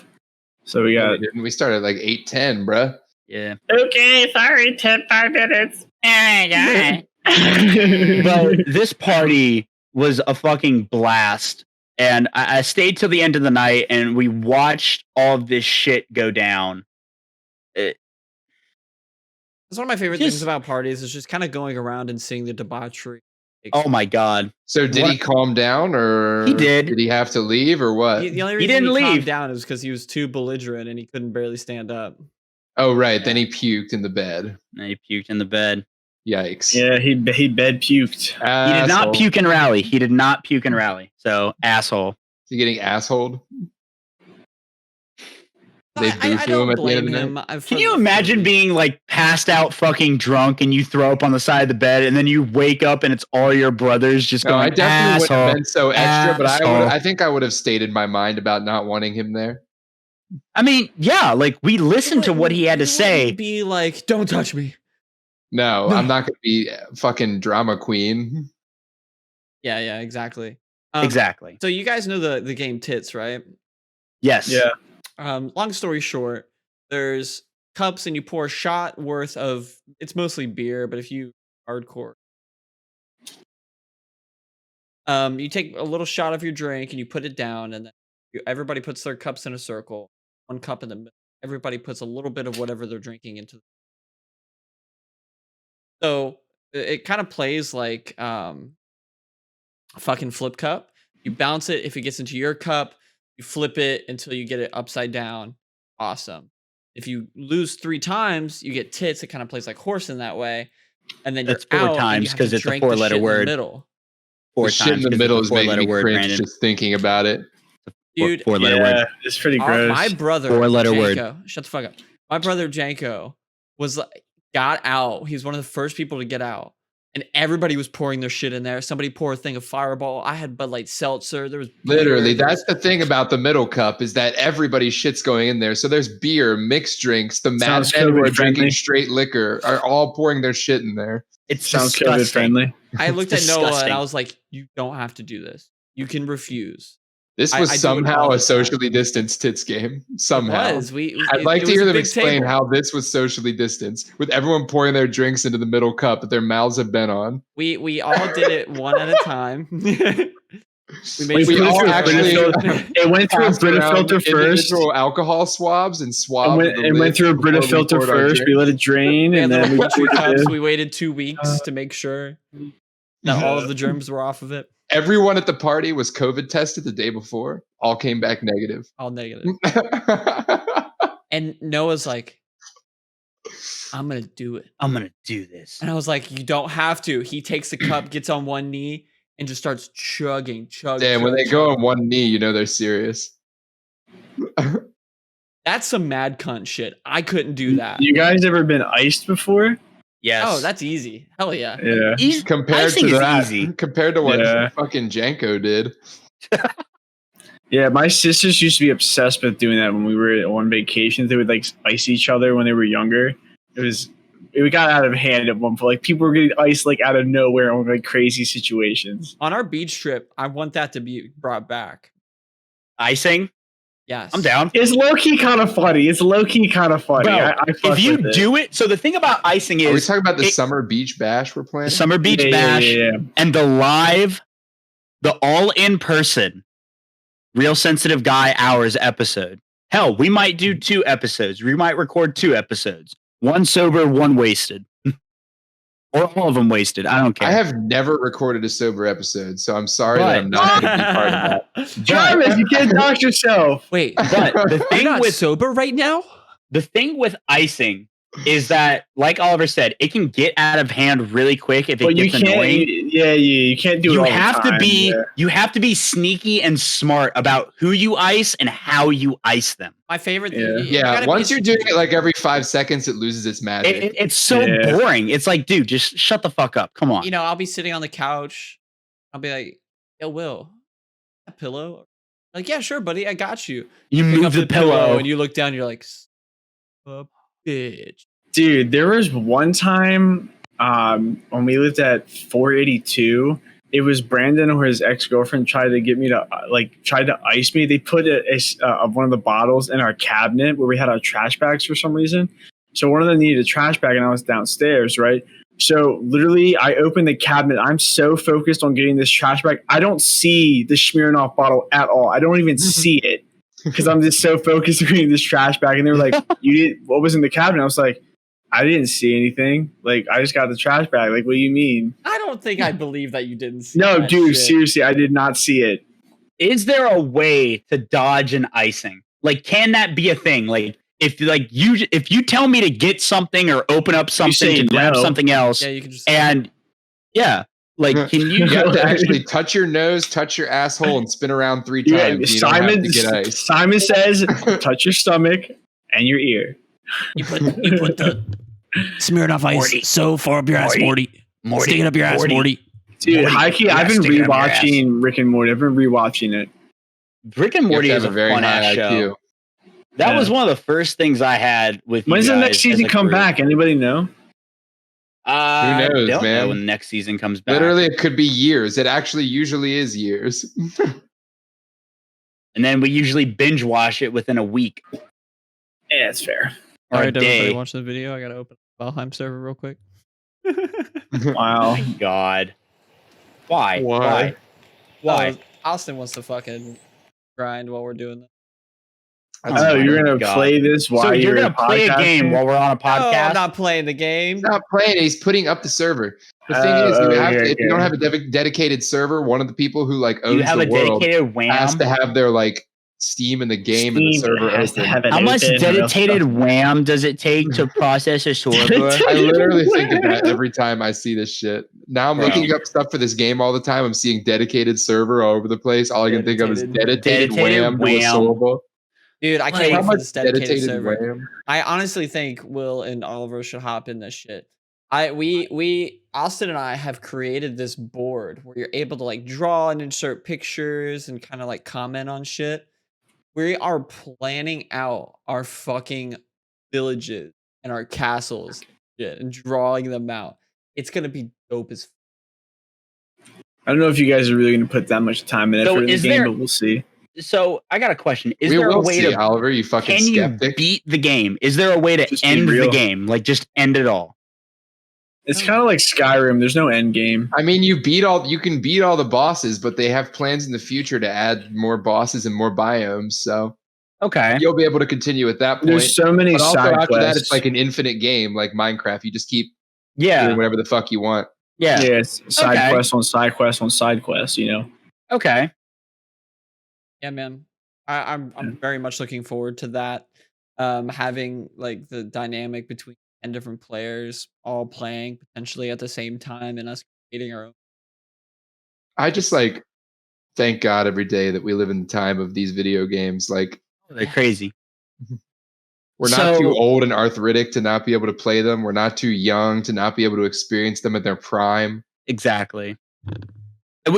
So we got. We started at like 8:10, bruh. Yeah. Okay, sorry, 5 minutes. But this party was a fucking blast. And I stayed till the end of the night and we watched all of this shit go down. It's one of my favorite things about parties is just kind of going around and seeing the debauchery. Oh my God. So did he calm down or he did. Did he have to leave or what? The only reason he calmed down is because he was too belligerent and he couldn't barely stand up. Oh, right. Yeah. Then he puked in the bed. Yikes. Yeah, he bed puked. Asshole. He did not puke and rally. So, asshole. Is he getting assholed? I don't blame him. Can you imagine being like passed out fucking drunk and you throw up on the side of the bed and then you wake up and it's all your brothers just going, I definitely wouldn't have been so extra, but I think I would have stated my mind about not wanting him there. I mean, yeah, like we listened to what he had to say. Be like, don't touch me. No, I'm not going to be fucking drama queen. Yeah, exactly. Exactly. So you guys know the game Tits, right? Yes. Yeah. Long story short, there's cups and you pour a shot worth of, it's mostly beer, but if you hardcore, you take a little shot of your drink and you put it down and then everybody puts their cups in a circle, one cup in the middle. Everybody puts a little bit of whatever they're drinking into. So it kind of plays like a fucking flip cup. You bounce it. If it gets into your cup, you flip it until you get it upside down. Awesome. If you lose 3 times, you get tits. It kind of plays like horse in that way. And then that's 4 times because it's a 4-letter word. 4 times. Shit in the middle is making me cringe Brandyn. Just thinking about it. Dude, 4-letter word. It's pretty gross. My brother, 4-letter word. Shut the fuck up. My brother Janko got out. He was one of the first people to get out. And everybody was pouring their shit in there. Somebody poured a thing of Fireball. I had Bud Light Seltzer. There was literally that's the thing about the middle cup is that everybody's shit's going in there. So there's beer, mixed drinks. The mad men who are drinking straight liquor are all pouring their shit in there. It sounds COVID friendly. I looked at Noah and I was like, "You don't have to do this. You can refuse." This was somehow a socially distanced tits game. Somehow. I'd like to hear them explain how this was socially distanced with everyone pouring their drinks into the middle cup that their mouths have been on. We all did it one at a time. It went through a Brita filter first. Individual alcohol swabs and swabbed. It went through a Brita filter first. We let it drain, and then we waited 2 weeks to make sure that all of the germs were off of it. Everyone at the party was COVID tested the day before. All came back negative. All negative. And Noah's like, I'm going to do it. I'm going to do this. And I was like, you don't have to. He takes the cup, gets on one knee, and just starts chugging. Damn, when they go on one knee, you know they're serious. That's some mad cunt shit. I couldn't do that. You guys ever been iced before? Yes. Oh, that's easy. Hell yeah. Yeah. Compared to that, compared to what fucking Janko did. Yeah, my sisters used to be obsessed with doing that when we were on vacations. They would like ice each other when they were younger. It got out of hand at one point. Like people were getting iced like out of nowhere on like crazy situations. On our beach trip, I want that to be brought back. Icing? Yes. I'm down. It's low-key kind of funny. Bro, if you do it, so the thing about icing is... Are we talking about the summer beach bash we're planning? The summer beach bash and the all-in-person Real Sensitive Guy Hours episode. Hell, we might do 2 episodes. We might record 2 episodes. 1 sober, 1 wasted. or all of them wasted. I don't care. I have never recorded a sober episode, so I'm sorry that I'm not going to be part of that. Jarvis, you can't dox yourself. Wait, but the you're thing not with sober right now? the thing with icing is that, like Oliver said, it can get out of hand really quick if it gets annoying. You can't do it all the time. You have to be sneaky and smart about who you ice and how you ice them. My favorite thing. Yeah, once you're doing it like every 5 seconds, it loses its magic. It's so boring. It's like, dude, just shut the fuck up. Come on. You know, I'll be sitting on the couch. I'll be like, yo, Will, a pillow? Like, yeah, sure, buddy. I got you. You move the pillow and you look down. You're like, bitch. Dude, there was one time when we lived at 482. It was Brandon or his ex-girlfriend tried to get me to tried to ice me. They put one of the bottles in our cabinet where we had our trash bags for some reason. So one of them needed a trash bag and I was downstairs, right? So literally I opened the cabinet. I'm so focused on getting this trash bag. I don't see the Smirnoff bottle at all. I don't even see it because I'm just so focused on getting this trash bag. And they were like, what was in the cabinet? I was like, I didn't see anything. Like, I just got the trash bag. Like, what do you mean? I don't think I believe that you didn't see No, that dude, shit. seriously, I did not see it. Is there a way to dodge an icing? Like, can that be a thing? Like, if you tell me to get something or open up something to grab something else, you can just can you? You have to actually touch your nose, touch your asshole, and spin around 3 times. Simon says, touch your stomach and your ear. You put the Smirnoff Ice Morty. so far up your ass, Morty. Stick it up your ass, Morty. Dude, high-key, I've been rewatching Rick and Morty. I've been rewatching it. Rick and Morty is a very fun-ass show. That was one of the first things I had with When's the next season come back? Anybody know? Who knows, don't man? know when the next season comes back. Literally, it could be years. It actually usually is years. And then we usually binge watch it within a week. Yeah, that's fair. All right, everybody watch the video. I gotta open the Valheim server real quick. Wow. Oh my God. Why? Austin wants to fucking grind while we're doing this. Oh, you're gonna play this while you're gonna play a game while we're on a podcast? No, I'm not playing the game. He's not playing. He's putting up the server. The thing is, if you don't have a dedicated server, one of the people who owns the world dedicated WAM? has to have their Steam in the game and the server open. How much dedicated WAM does it take to process a server? I literally think of that every time I see this shit. Now I'm looking up stuff for this game all the time. I'm seeing dedicated server all over the place. All I can think of is dedicated WAM. Dude, I can't wait for this dedicated server. WAM. I honestly think Will and Oliver should hop in this shit. Austin and I have created this board where you're able to draw and insert pictures and kind of comment on shit. We are planning out our fucking villages and our castles and drawing them out. It's gonna be dope as. I don't know if you guys are really gonna put that much time and effort in the game, but we'll see. So I got a question: Is there a way to Oliver? You fucking skeptic. Can you beat the game? Is there a way to end the game? Just end it all? It's kind of like Skyrim. There's no end game. I mean, you can beat all the bosses, but they have plans in the future to add more bosses and more biomes. So okay, you'll be able to continue at that point. There's so many but also side after quests. that, it's like an infinite game, like Minecraft. You just keep doing whatever the fuck you want. Yeah, it's side quest on side quest on side quest. Okay. Yeah, man. I'm very much looking forward to that. Having the dynamic between 10 different players all playing potentially at the same time and us creating our own. I just thank God every day that we live in the time of these video games. They're crazy. We're not too old and arthritic to not be able to play them. We're not too young to not be able to experience them at their prime. Exactly.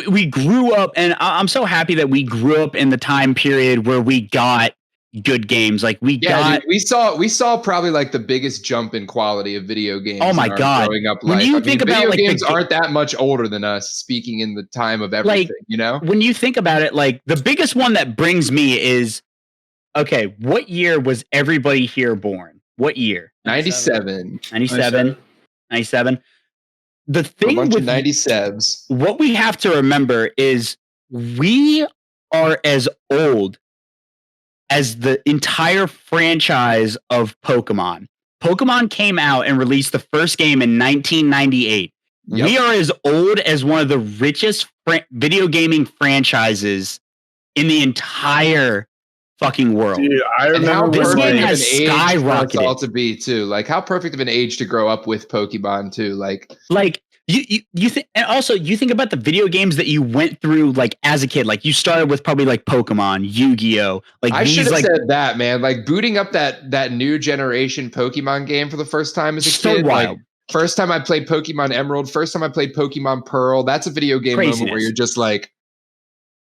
We grew up, and I'm so happy that we grew up in the time period where we got good games. Dude, we saw probably the biggest jump in quality of video games. Oh my God! Growing up, when you think about video games aren't that much older than us. Speaking in the time of everything, when you think about it, the biggest one that brings me is, okay, what year was everybody here born? What year? 97. 97. The thing with 97s, what we have to remember is we are as old as the entire franchise of Pokemon. Pokemon came out and released the first game in 1998. Yep. We are as old as one of the richest video gaming franchises in the entire fucking world. Dude, I remember this game has skyrocketed. All to be too. Like how perfect of an age to grow up with Pokemon too. Like you think, and also you think about the video games that you went through like as a kid. Like you started with probably like Pokemon, Yu-Gi-Oh. Like I should have said that, man. Like booting up that new generation Pokemon game for the first time as a kid. Wild. Like, first time I played Pokemon Emerald. First time I played Pokemon Pearl. That's a video game moment where you're just like.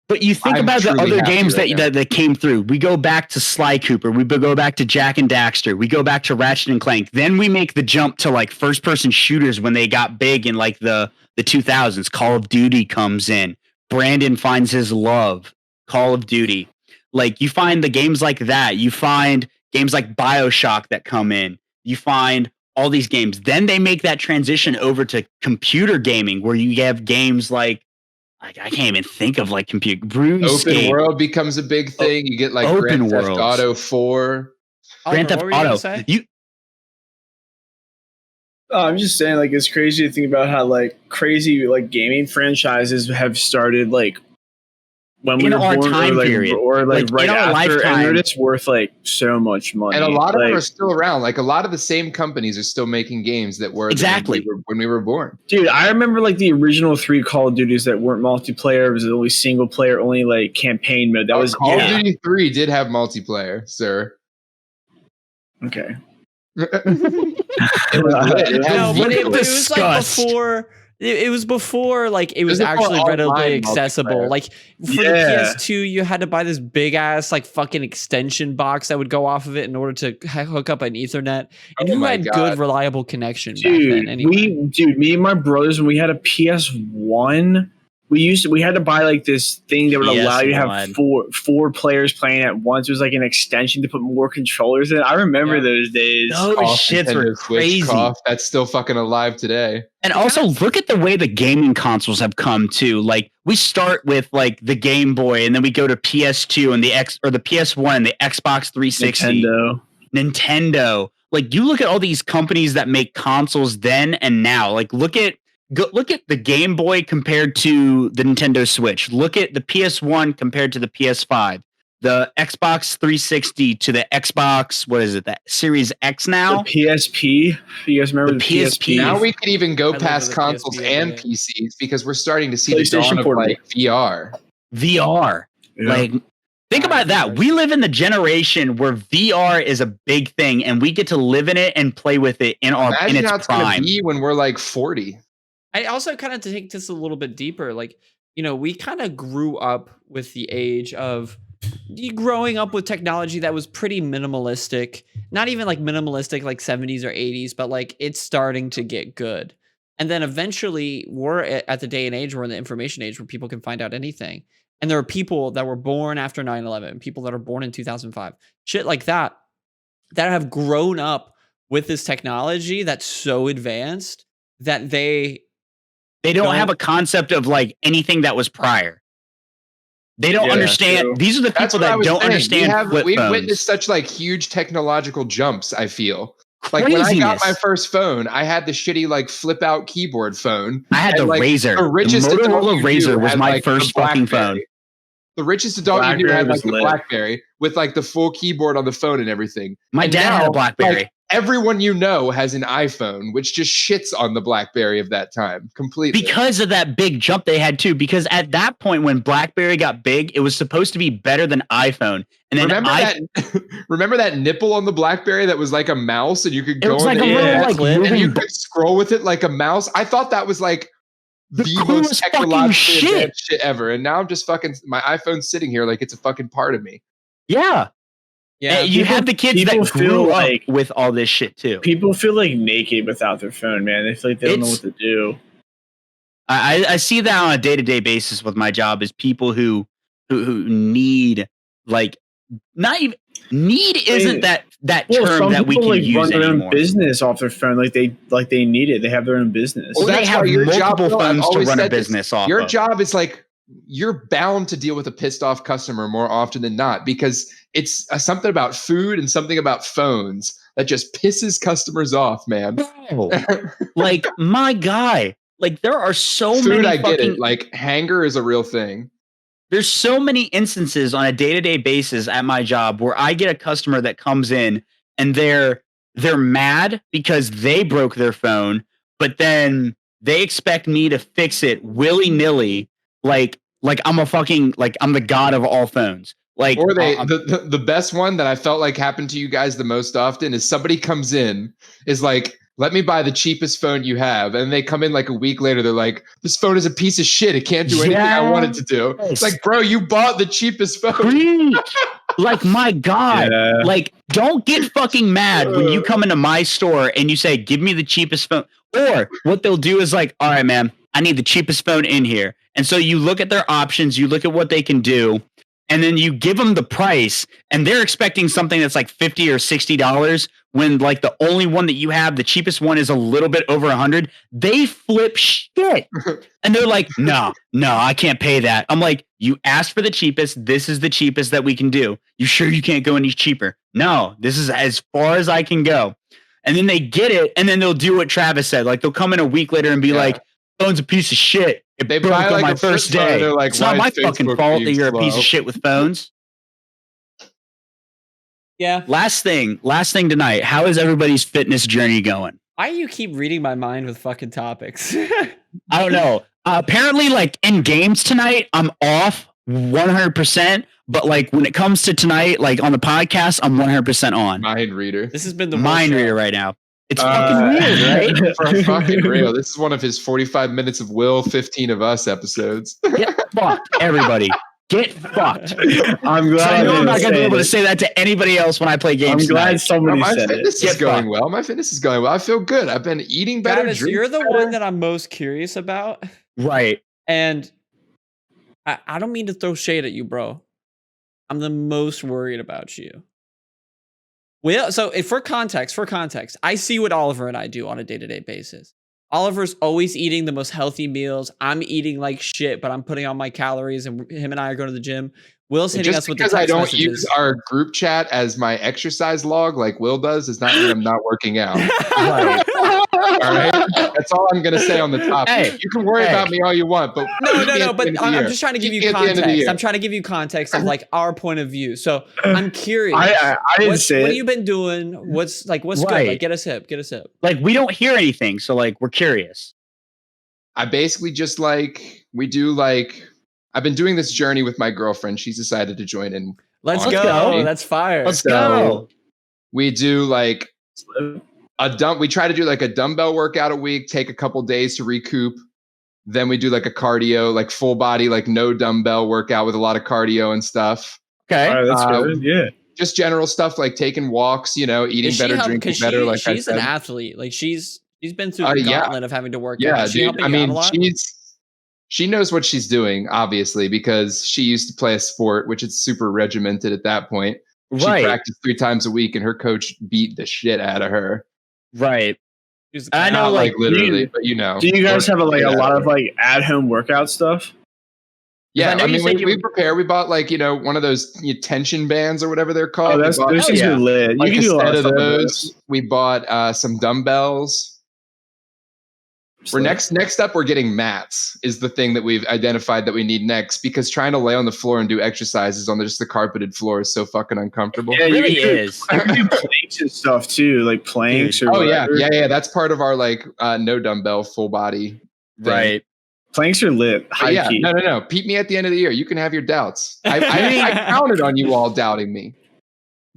But you think about the other games that came through. We go back to Sly Cooper. We go back to Jak and Daxter. We go back to Ratchet and Clank. Then we make the jump to like first person shooters when they got big in like the 2000s. Call of Duty comes in. Brandyn finds his love. Call of Duty. Like you find the games like that. You find games like BioShock that come in. You find all these games. Then they make that transition over to computer gaming where you have games like I can't even think of like computer. Open world becomes a big thing. You get like Grand Theft Auto 4. Grand Theft Auto. I'm just saying, like, it's crazy to think about how like crazy like gaming franchises have started like when we were born, or like right after, and they're just worth like so much money. And a lot of them are still around. Like a lot of the same companies are still making games that were when we were born. Dude, I remember like the original 3 Call of Duties that weren't multiplayer. It was only single player, only like campaign mode. That was Call of Duty 3 did have multiplayer, sir. Okay. It was like before. It was before, like, it was actually readily accessible. Like, for the PS2, you had to buy this big-ass, like, fucking extension box that would go off of it in order to hook up an Ethernet. And who had good, reliable connection back then anyway? Me and my brothers, when we had a PS1, we had to buy, like, this thing that would allow you to have four players playing at once. It was, like, an extension to put more controllers in. I remember those days. Those shits were crazy. That's still fucking alive today. And also, look at the way the gaming consoles have come too. Like we start with like the Game Boy, and then we go to PS2 and the PS1 and the Xbox 360. Nintendo. Like you look at all these companies that make consoles then and now. Like look at the Game Boy compared to the Nintendo Switch. Look at the PS1 compared to the PS5. The Xbox 360 to the Xbox, what is it? That Series X now? The PSP. You guys remember the PSP? Now we could even go past consoles and PCs because we're starting to see the dawn of like VR. VR. Yeah. Like, think about that. We live in the generation where VR is a big thing, and we get to live in it and play with it in its prime. Imagine how it's going to be when we're like 40. I also kind of take this a little bit deeper. Like, you know, we kind of grew up with the age of growing up with technology that was pretty minimalistic, not even like minimalistic like 70s or 80s, but like it's starting to get good. And then eventually we're at the day and age, we're in the information age where people can find out anything. And there are people that were born after 9/11, people that are born in 2005, shit like that have grown up with this technology that's so advanced that they don't have a concept of like anything that was prior. They don't understand. True. These are the people that don't understand. We've witnessed such like huge technological jumps. I feel like when I got my first phone, I had the shitty like flip out keyboard phone. I had the Razr. The Motorola Razr was my first fucking phone. The richest adult you knew had like the BlackBerry with like the full keyboard on the phone and everything. My dad had a BlackBerry. Like, everyone you know has an iPhone, which just shits on the BlackBerry of that time completely. Because of that big jump they had too. Because at that point when BlackBerry got big, it was supposed to be better than iPhone. And then remember that nipple on the BlackBerry that was like a mouse and you could go on and you could scroll with it like a mouse. I thought that was like the most technologically advanced shit ever. And now I'm just fucking my iPhone's sitting here like it's a fucking part of me. Yeah. Yeah, you have the kids that grew up with all this shit too. People feel like naked without their phone, man. They feel like they don't know what to do. I see that on a day-to-day basis with my job is people who need like not even need isn't that term that we can like use run their anymore. Own business off their phone like they need it. They have their own business. Well, they have multiple phones to run a business off. Your job is like you're bound to deal with a pissed off customer more often than not, because it's something about food and something about phones that just pisses customers off, man. Bro, like my guy, like there are so food, many I get it. Like hanger is a real thing. There's so many instances on a day-to-day basis at my job where I get a customer that comes in and they're mad because they broke their phone, but then they expect me to fix it willy-nilly, like I'm I'm the god of all phones. Like, or the best one that I felt like happened to you guys the most often is somebody comes in, is like, let me buy the cheapest phone you have. And they come in like a week later, they're like, this phone is a piece of shit. It can't do anything I want it to do. It's like, bro, you bought the cheapest phone. Like, my God. Yeah. Like, don't get fucking mad when you come into my store and you say, give me the cheapest phone. Or what they'll do is like, all right, man, I need the cheapest phone in here. And so you look at their options, you look at what they can do, and then you give them the price, and they're expecting something that's like $50 or $60 when like the only one that you have, the cheapest one, is a little bit over 100. They flip shit. And they're like, no, I can't pay that. I'm like, you asked for the cheapest. This is the cheapest that we can do. You sure you can't go any cheaper? No, this is as far as I can go. And then they get it, and then they'll do what Travis said. Like, they'll come in a week later and be like, phone's a piece of shit. They broke on my first day. Like, it's not my fucking fault that you're a piece of shit with phones. Yeah. Last thing tonight. How is everybody's fitness journey going? Why do you keep reading my mind with fucking topics? I don't know. Apparently, like in games tonight, I'm off 100%. But like when it comes to tonight, like on the podcast, I'm 100% on. Mind reader. This has been the mind reader right now. It's fucking weird, right? For fucking real. This is one of his 45 minutes of Will, 15 of us episodes. Get fucked, everybody. Get fucked. I'm glad. So I know I'm not going to be able to say that to anybody else when I play games. I'm glad somebody said it. My fitness is going well. My fitness is going well. I feel good. I've been eating better. Travis, you're the one that I'm most curious about. Right. And I don't mean to throw shade at you, bro. I'm the most worried about you. Well, so if for context, I see what Oliver and I do on a day-to-day basis. Oliver's always eating the most healthy meals. I'm eating like shit, but I'm putting on my calories, and him and I are going to the gym. Will's hitting us with the text messages. Just because I don't use our group chat as my exercise log like Will does does not mean I'm not working out. Right. All right? That's all I'm going to say on the topic. Hey, you can worry about me all you want, but no, but I'm just trying to give you context. I'm trying to give you context of like our point of view. So I'm curious. I didn't say what have you been doing? What's good? Like, get us hip. Like, we don't hear anything, so like we're curious. I basically just like I've been doing this journey with my girlfriend. She's decided to join in. Let's go. That's fire. Let's go. We do like we try to do like a dumbbell workout a week, take a couple days to recoup. Then we do like a cardio, like full body, like no dumbbell workout with a lot of cardio and stuff. Okay. All right, that's good. Yeah. Just general stuff like taking walks, eating better, drinking better. Like she's an athlete. Like she's been through the gauntlet of having to work out. Yeah, dude. I mean, she knows what she's doing, obviously, because she used to play a sport, which is super regimented at that point. She practiced 3 times a week, and her coach beat the shit out of her. Right. I know, like literally, but Do you guys have a lot of like at-home workout stuff? Yeah, I mean, we prepare. We bought like one of those tension bands or whatever they're called. Oh, those things are lit. You can do a lot of those. We bought some dumbbells. We're next up. We're getting mats is the thing that we've identified that we need next, because trying to lay on the floor and do exercises on just the carpeted floor is so fucking uncomfortable. Yeah, it really is. You can do planks and stuff too, like planks. Or whatever. Yeah. That's part of our like no dumbbell full body thing. Right. Planks are lit. High key. No. Peep me at the end of the year. You can have your doubts. I counted on you all doubting me.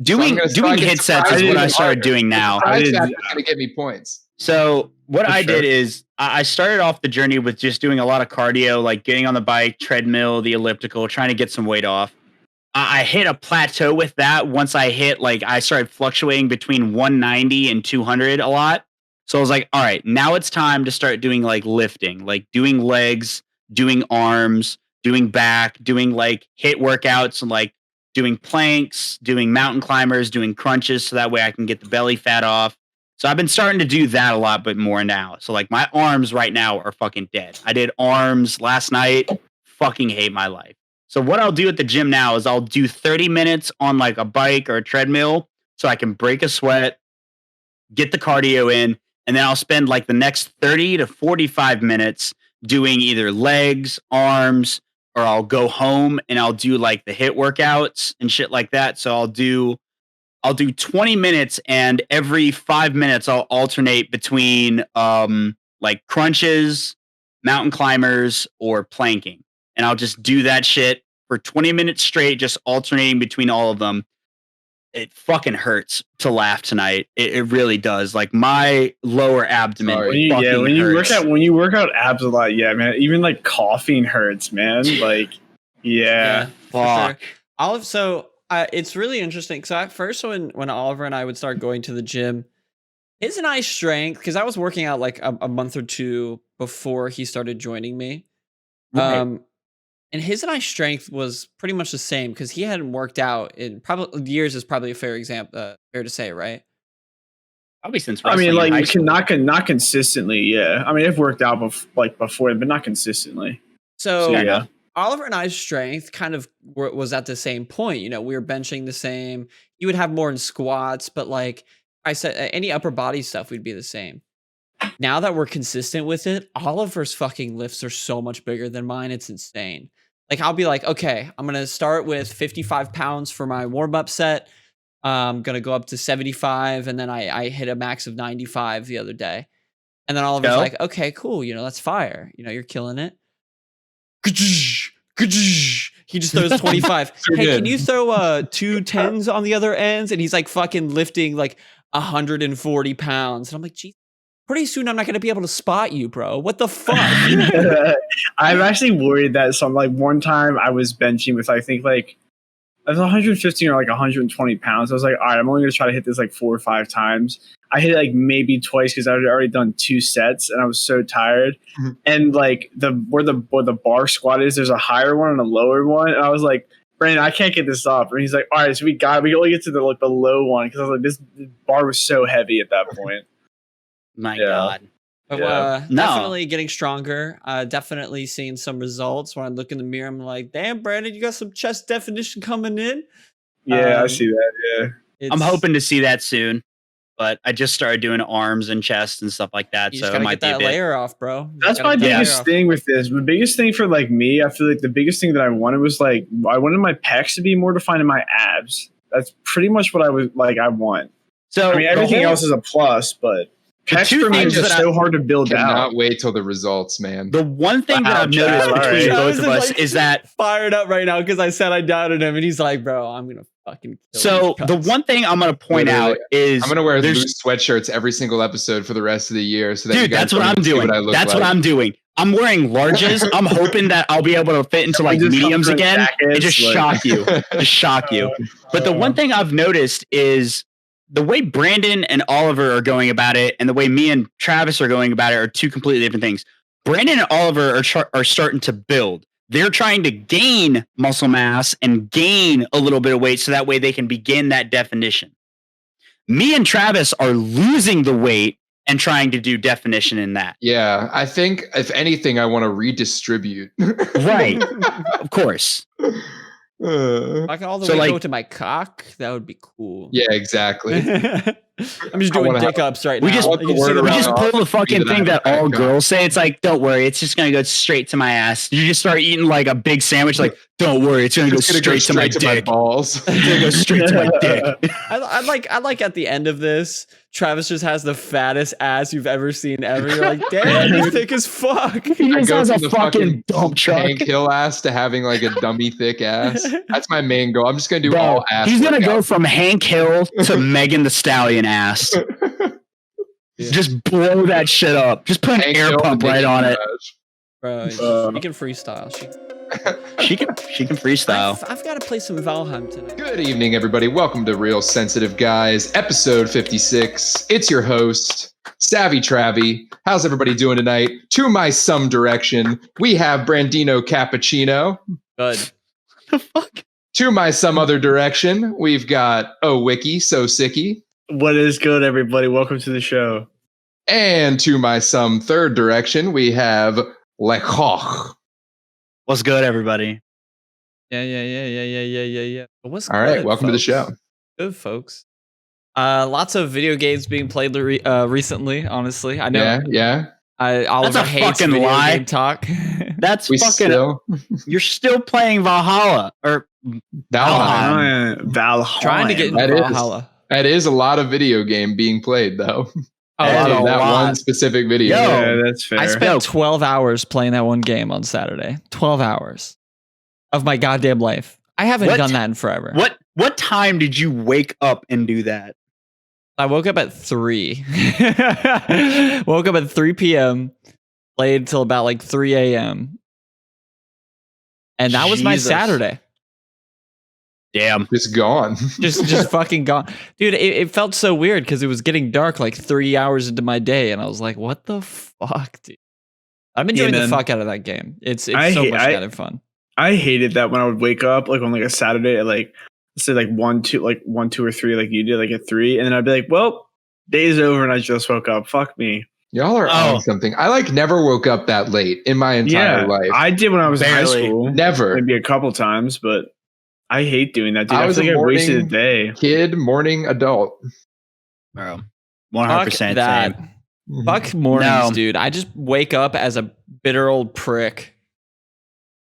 Doing hit sets is what I started doing now. That's going to get me points. So what I did is I started off the journey with just doing a lot of cardio, like getting on the bike, treadmill, the elliptical, trying to get some weight off. I hit a plateau with that once I started fluctuating between 190 and 200 a lot. So I was like, all right, now it's time to start doing like lifting, like doing legs, doing arms, doing back, doing like hit workouts, and like doing planks, doing mountain climbers, doing crunches. So that way I can get the belly fat off. So I've been starting to do that a lot, but more now. So like my arms right now are fucking dead. I did arms last night, fucking hate my life. So what I'll do at the gym now is I'll do 30 minutes on like a bike or a treadmill so I can break a sweat, get the cardio in, and then I'll spend like the next 30 to 45 minutes doing either legs, arms, or I'll go home and I'll do like the HIIT workouts and shit like that. So I'll do 20 minutes, and every 5 minutes I'll alternate between like crunches, mountain climbers, or planking. And I'll just do that shit for 20 minutes straight, just alternating between all of them. It fucking hurts to laugh tonight. It really does. Like my lower abdomen. When you work out abs a lot, yeah, man. Even like coughing hurts, man. Like, yeah. Fuck. Sure. Olive. So it's really interesting. So at first, when Oliver and I would start going to the gym, his and I's strength, because I was working out like a month or two before he started joining me. Right. And his and I's strength was pretty much the same because he hadn't worked out in probably years is probably a fair to say, right? Probably since wrestling. I mean, like not consistently, yeah. I mean, I've worked out before, but not consistently. So yeah. Oliver and I's strength kind of was at the same point. You know, we were benching the same. You would have more in squats, but like I said, any upper body stuff would be the same. Now that we're consistent with it, Oliver's fucking lifts are so much bigger than mine. It's insane. Like I'll be like, okay, I'm going to start with 55 pounds for my warm-up set. I'm going to go up to 75. And then I hit a max of 95 the other day. And then Oliver's like, okay, cool. You know, that's fire. You know, you're killing it. He just throws 25. Hey, can you throw 2 10s on the other ends? And he's like fucking lifting like 140 pounds. And I'm like, geez. Pretty soon, I'm not going to be able to spot you, bro. What the fuck? I'm actually worried that one time I was benching with, I think, like, I was 115 or like 120 pounds. I was like, all right, I'm only going to try to hit this like 4 or 5 times. I hit it like maybe twice because I had already done 2 sets and I was so tired. Mm-hmm. And like where the bar squat is, there's a higher one and a lower one. And I was like, Brandon, I can't get this up. And he's like, all right, so we only get to the low one because I was like, this bar was so heavy at that point. My God. But definitely getting stronger. Definitely seeing some results. When I look in the mirror, I'm like, damn, Brandon, you got some chest definition coming in. Yeah, I see that. Yeah. I'm hoping to see that soon. But I just started doing arms and chest and stuff like that. You so just gotta get that layer off, bro. That's my biggest thing with this. The biggest thing for like me, I feel like the biggest thing that I wanted was like, I wanted my pecs to be more defined in my abs. That's pretty much what I was like, I want. So I mean, everything else is a plus, but pecs for me is just so hard to build out. Cannot wait till the results, man. The one thing that I've noticed between both of us is that fired up right now because I said I doubted him, and he's like, "Bro, I'm gonna fucking." So the one thing I'm gonna point out is I'm gonna wear loose sweatshirts every single episode for the rest of the year. So that dude, that's what I'm doing. That's what I'm doing. I'm wearing larges. I'm hoping that I'll be able to fit into like mediums again and just shock you. Just shock you. But the one thing I've noticed is the way Brandon and Oliver are going about it and the way me and Travis are going about it are 2 completely different things. Brandon and Oliver are starting to build. They're trying to gain muscle mass and gain a little bit of weight so that way they can begin that definition. Me and Travis are losing the weight and trying to do definition in that. Yeah, I think if anything, I want to redistribute. Right. Of course. I can all the way go to my cock. That would be cool. Yeah, exactly. I'm just doing dick ups right now. We just pull the fucking thing that all girls say. It's like, don't worry, it's just gonna go straight to my ass. You just start eating like a big sandwich, like, don't worry, it's gonna go straight to my dick. Balls. It's gonna go straight to my dick. I like at the end of this, Travis just has the fattest ass you've ever seen ever. You're like, damn, he's thick as fuck. He just has a fucking dump truck. Hank Hill ass to having like a dummy thick ass. That's my main goal. I'm just gonna do all ass. He's gonna go from Hank Hill to Megan Thee Stallion ass. Yeah. Just blow that shit up. Just put an air pump right on it. Bro, she can freestyle. She can freestyle. I've got to play some Valheim tonight. Good evening, everybody. Welcome to Real Sensitive Guys, episode 56. It's your host, Savvy Travy. How's everybody doing tonight? To my some direction, we have Brandino Cappuccino. Good. The fuck? To my some other direction, we've got Wiki So Sicky. What is good, everybody? Welcome to the show. And to my some third direction, we have Lechoch. What's good, everybody? Yeah. What's all right? Welcome to the show. Good, folks. Lots of video games being played recently. Honestly, I know. Yeah. Oliver That's a hates fucking video lie. game talk. That's fucking. You're still playing Valhalla or Valhalla. Trying to get into Valhalla. That is a lot of video game being played, though. Oh, that one specific video. Yeah, that's fair. I spent 12 hours playing that one game on Saturday. 12 hours of my goddamn life. I haven't done that in forever. What time did you wake up and do that? I woke up at 3. Woke up at 3 p.m. Played till about like 3 a.m. And that was my Saturday. Damn. Just gone. just fucking gone. Dude, it felt so weird because it was getting dark like 3 hours into my day. And I was like, what the fuck, dude? I'm enjoying the fuck out of that game. It's so much kind fun. I hated that when I would wake up like on like a Saturday at like, let's say like 1, 2 or 3 like you did, like at 3. And then I'd be like, well, day's over and I just woke up. Fuck me. Y'all are on something. I like never woke up that late in my entire life. I did when I was in high school. Never. Maybe a couple times, but I hate doing that, dude. I was like a I wasted a day. Kid, morning adult. Bro, 100% that. same. Fuck mornings, dude. I just wake up as a bitter old prick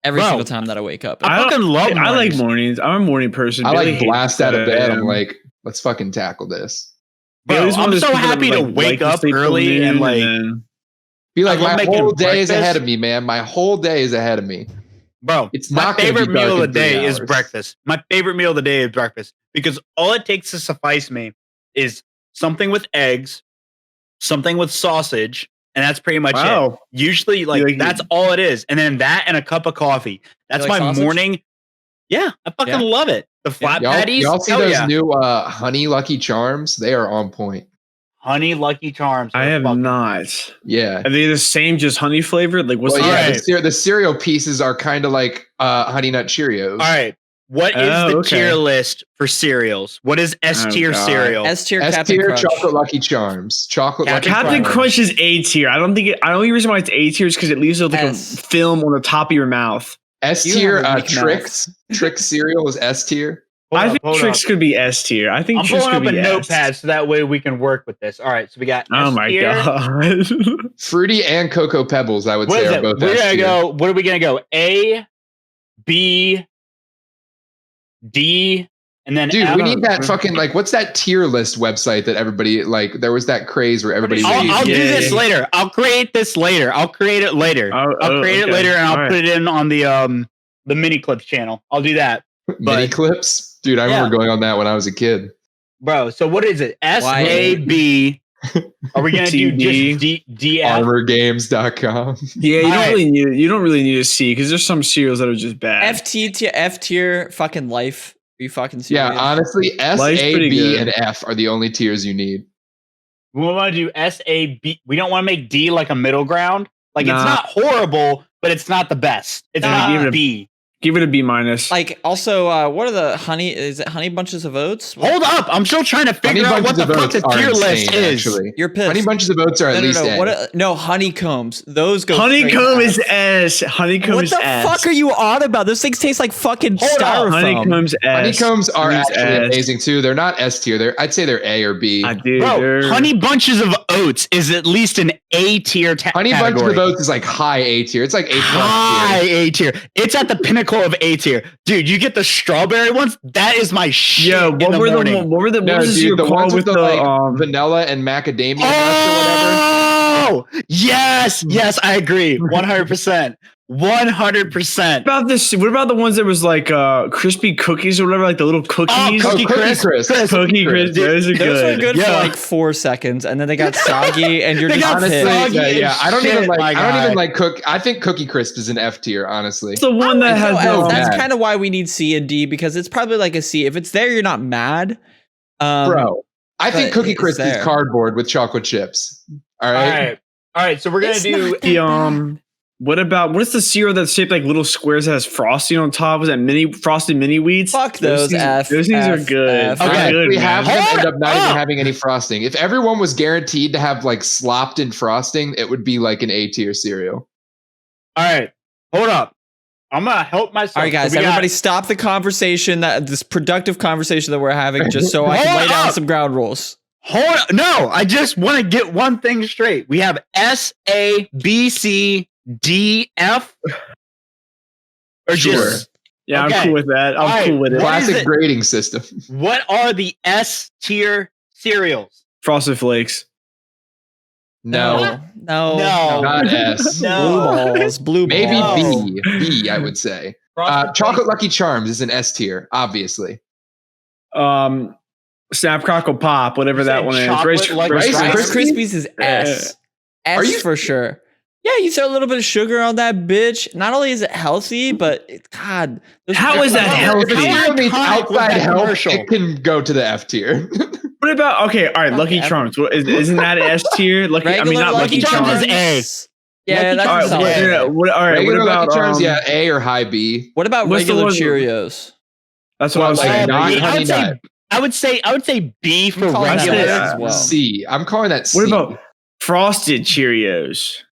every single time that I wake up. I fucking love mornings. I like mornings. I'm a morning person. I like blast out of bed. I'm like, let's fucking tackle this. Bro, I'm so happy to wake up early and like be like, my whole day is ahead of me, man. My whole day is ahead of me. Bro, it's my favorite meal of the day is breakfast. My favorite meal of the day is breakfast because all it takes to suffice me is something with eggs, something with sausage, and that's pretty much it. Usually, like that's all it is. And then that and a cup of coffee. That's my morning. Yeah, I fucking love it. The flat patties. Y'all see those new honey Lucky Charms? They are on point. Honey Lucky Charms. I have not. Yeah. Are they the same, just honey flavored? Like what's the cereal pieces are kind of like Honey Nut Cheerios. All right. What is the tier list for cereals? What is S tier cereal? S tier chocolate Lucky Charms. Captain Crunch is A tier. I don't think the only reason why it's A tier is because it leaves like a film on the top of your mouth. S tier Trix cereal is S tier. I think Trix could be S tier. I think I'm pulling up a notepad so that way we can work with this. All right, so we got oh my god, Fruity and Cocoa Pebbles. I would say are both. We're gonna go. What are we gonna go? A, B, D, and then dude, F. we need that fucking like what's that tier list website that everybody like? There was that craze where everybody. I'll do this later. I'll create this later. I'll create it later. I'll create it later, and I'll put it in on the mini clips channel. I'll do that. Mini clips. Dude, I remember going on that when I was a kid. Bro, so what is it? S-A-B. Are we going to do just D-F? Armorgames.com. Yeah, you don't really need to see because there's some cereals that are just bad. F tier fucking life. Are you fucking serious? Yeah, honestly, S, A, B, and F are the only tiers you need. We want to do S, A, B. We don't want to make D like a middle ground. Like it's not horrible, but it's not the best. It's not B. Give it a B minus. Like, also, what are the honey? Is it honey bunches of oats? Hold up! I'm still trying to figure out what the fuck the tier list is. Actually. You're pissed. Honey bunches of oats are at least A. No, honeycombs. Those go. Honeycomb is S. Honeycomb is S. What the fuck are you on about? Those things taste like fucking styrofoam. Honeycomb's S. Honeycombs are actually amazing too. They're not S tier. I'd say they're A or B. Bro, honey bunches of oats is at least an A tier Honey bunches of oats is like high A tier. It's like A+. High A tier. It's at the pinnacle of A tier. Dude, you get the strawberry ones? That is my shit. Yeah, what was the ones with the like vanilla and macadamia nuts or whatever? Yes, I agree. 100%. 100%. What about the ones that was like crispy cookies or whatever, like the little cookies? Cookie Crisp. Cookie Crisp. Those are good. Those were good for like 4 seconds, and then they got soggy, and you're just pissed. Yeah, I don't even like cook. I think Cookie Crisp is an F tier, honestly. It's the one that has that's kind of why we need C and D, because it's probably like a C. If it's there, you're not mad. Bro, I think Cookie Crisp is cardboard with chocolate chips. All right. So we're gonna do the what's the cereal that's shaped like little squares that has frosting on top? Was that frosted mini wheats? Fuck those. Those things are good. Okay, we have them end up not even having any frosting. If everyone was guaranteed to have like slopped in frosting, it would be like an A tier cereal. All right, hold up. I'm gonna help myself. All right, guys, everybody stop the conversation, this productive conversation that we're having, just so I can lay down some ground rules. Hold on. No, I just want to get one thing straight. We have S, A, B, C, D, F. Or just yeah, okay. I'm cool with that. I'm cool with it. Classic grading system. What are the S tier cereals? Frosted Flakes. No, not S. No. Blue balls. Maybe B, I would say. Chocolate Lucky Charms is an S tier, obviously. Snap Crackle Pop, whatever that one is. Rice Krispies is S. S for sure. Yeah, you throw a little bit of sugar on that bitch. Not only is it healthy, but how is that healthy? If outside help, it can go to the F tier. What about all right, Lucky Charms? Isn't that S tier? Lucky Charms is A. Yeah, that's all right. What about Lucky Charms? Yeah, A or high B. What about regular Cheerios? That's what I was saying. Honey Nut. I would say B for regular as well. C. I'm calling that C. What about Frosted Cheerios?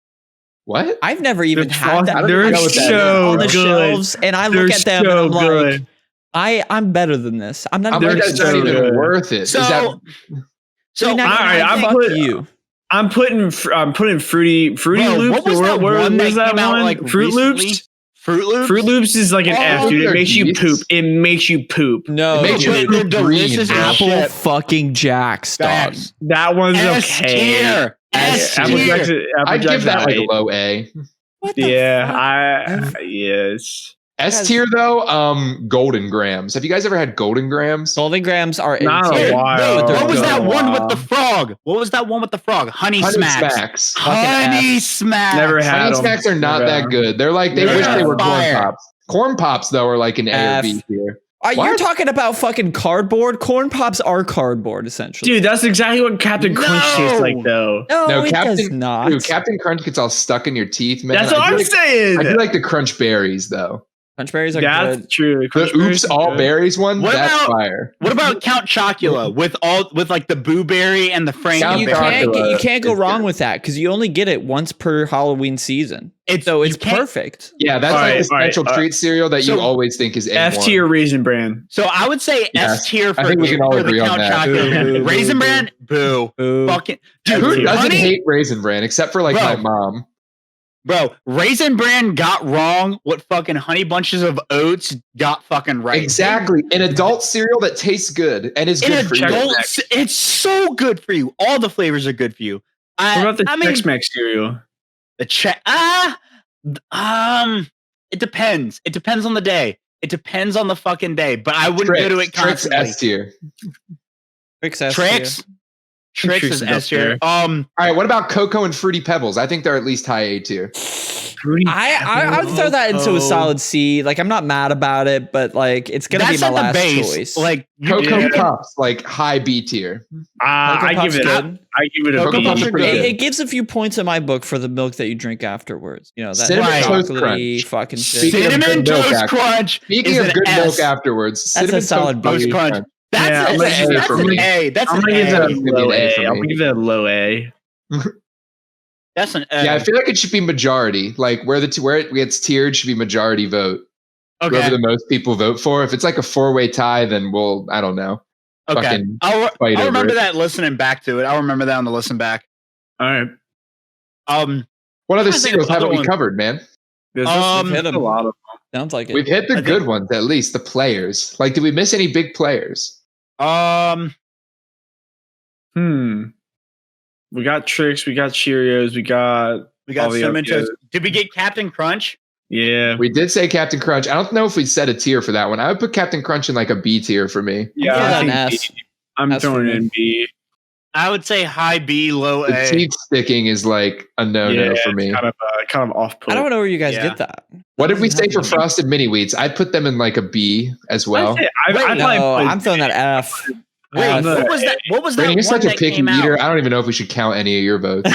What? I've never even had that. They're so on the good. shelves, and I look at them and I'm like, I'm better than this. I'm not. That's not even worth it. So all right, I'm putting Fruity Loops. What was that one? Like Fruit Loops. Fruit Loops is like an F, dude. It makes you poop. It makes you poop. No, they're delicious. Apple fucking Jacks, dog. That one's okay. I'd give that like a low A. Yes. S tier though, Golden Grams. Have you guys ever had Golden Grams? Golden Grams are not a while. What was that one with the frog? Honey Smacks. Honey Smacks. Never had Honey Smacks are not that good. They're like, they wish they were Corn Pops. Corn Pops though are like an A or B tier. You're talking about fucking cardboard? Corn Pops are cardboard, essentially. Dude, that's exactly what Captain Crunch tastes like, though. No, it does not. Dude, Captain Crunch gets all stuck in your teeth, man. That's what I'm saying. I do like the Crunch Berries, though. Crunch Berries are good. That's true. The Oops All Berries one, that's fire. What about Count Chocula with like the Boo Berry and the Frank? You can't go wrong with that because you only get it once per Halloween season. It's perfect. Yeah, that's like the special treat cereal that you always think is A1. F tier Raisin Bran. So I would say S tier for I think we can all agree on that. Raisin Bran, boo. Fucking dude, who doesn't hate Raisin Bran except for like my mom? Bro, Raisin Bran got wrong what fucking Honey Bunches of Oats got fucking right. Exactly. An adult cereal that tastes good and is good for you. It's so good for you. All the flavors are good for you. What about the Chex-Mix cereal? It depends. It depends on the day. It depends on the fucking day. But I wouldn't go to it constantly. Trix S tier. Trix is S tier. All right, what about Cocoa and Fruity Pebbles? I think they're at least high A tier. I would throw that into a solid C. Like, I'm not mad about it, but like, it's gonna be my last choice. Like Cocoa Puffs, like high B tier. I give it a B. It gives a few points in my book for the milk that you drink afterwards. You know, that Cinnamon Toast Crunch. Fucking shit. Cinnamon Toast Crunch. Speaking of good milk afterwards, that's a solid B. Crunch. That's an A. That's an A. I'm gonna give it a low A. That's an A. Yeah, I feel like it should be majority. Like where it gets tiered should be majority vote. Okay. Whoever the most people vote for. If it's like a 4-way tie, then I don't know. Okay. I'll remember that listening back to it. I'll remember that on the listen back. All right. What other cereals haven't we covered, man? We've hit a lot of them. Sounds like it. We've hit the good ones, at least the players. Like, did we miss any big players? We got Trix, we got Cheerios, we got Cinnamon Toast. Did we get Captain Crunch? Yeah. We did say Captain Crunch. I don't know if we set a tier for that one. I would put Captain Crunch in like a B tier for me. Yeah, I'm throwing it in B. I would say high B, low A. The teeth sticking is like a no for me. Kind of off-put. I don't know where you guys get that. What did we say for Frosted Mini Wheats? I'd put them in like a B as well. I'm throwing that F. Wait, what was that? What was that? You're such a picky eater. I don't even know if we should count any of your votes.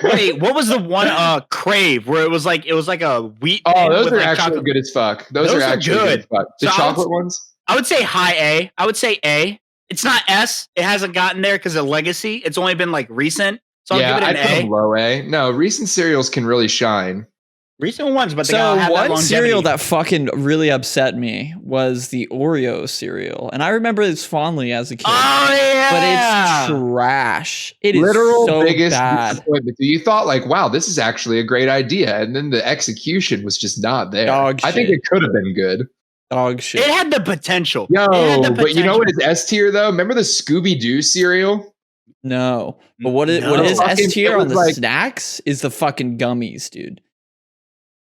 Wait, what was the one? Crave, where it was like a wheat. Oh, those are actually good as fuck. Those are actually good as fuck. The chocolate ones. I would say high A. I would say A. It's not S. It hasn't gotten there because of legacy. It's only been like recent. So I'll give it an A. I'd put low A. No, recent cereals can really shine. Recent ones, but they So gotta have that one longevity. cereal that fucking really upset me was the Oreo cereal, and I remember this fondly as a kid. Oh yeah, but it's trash. It is Literal so biggest bad. disappointment. You thought like, wow, this is actually a great idea, and then the execution was just not there. Dog I think shit. it could have been good. Dog shit. It had the potential. But you know what is S tier though? Remember the Scooby Doo cereal? No, but what is S tier on the snacks is the fucking gummies, dude.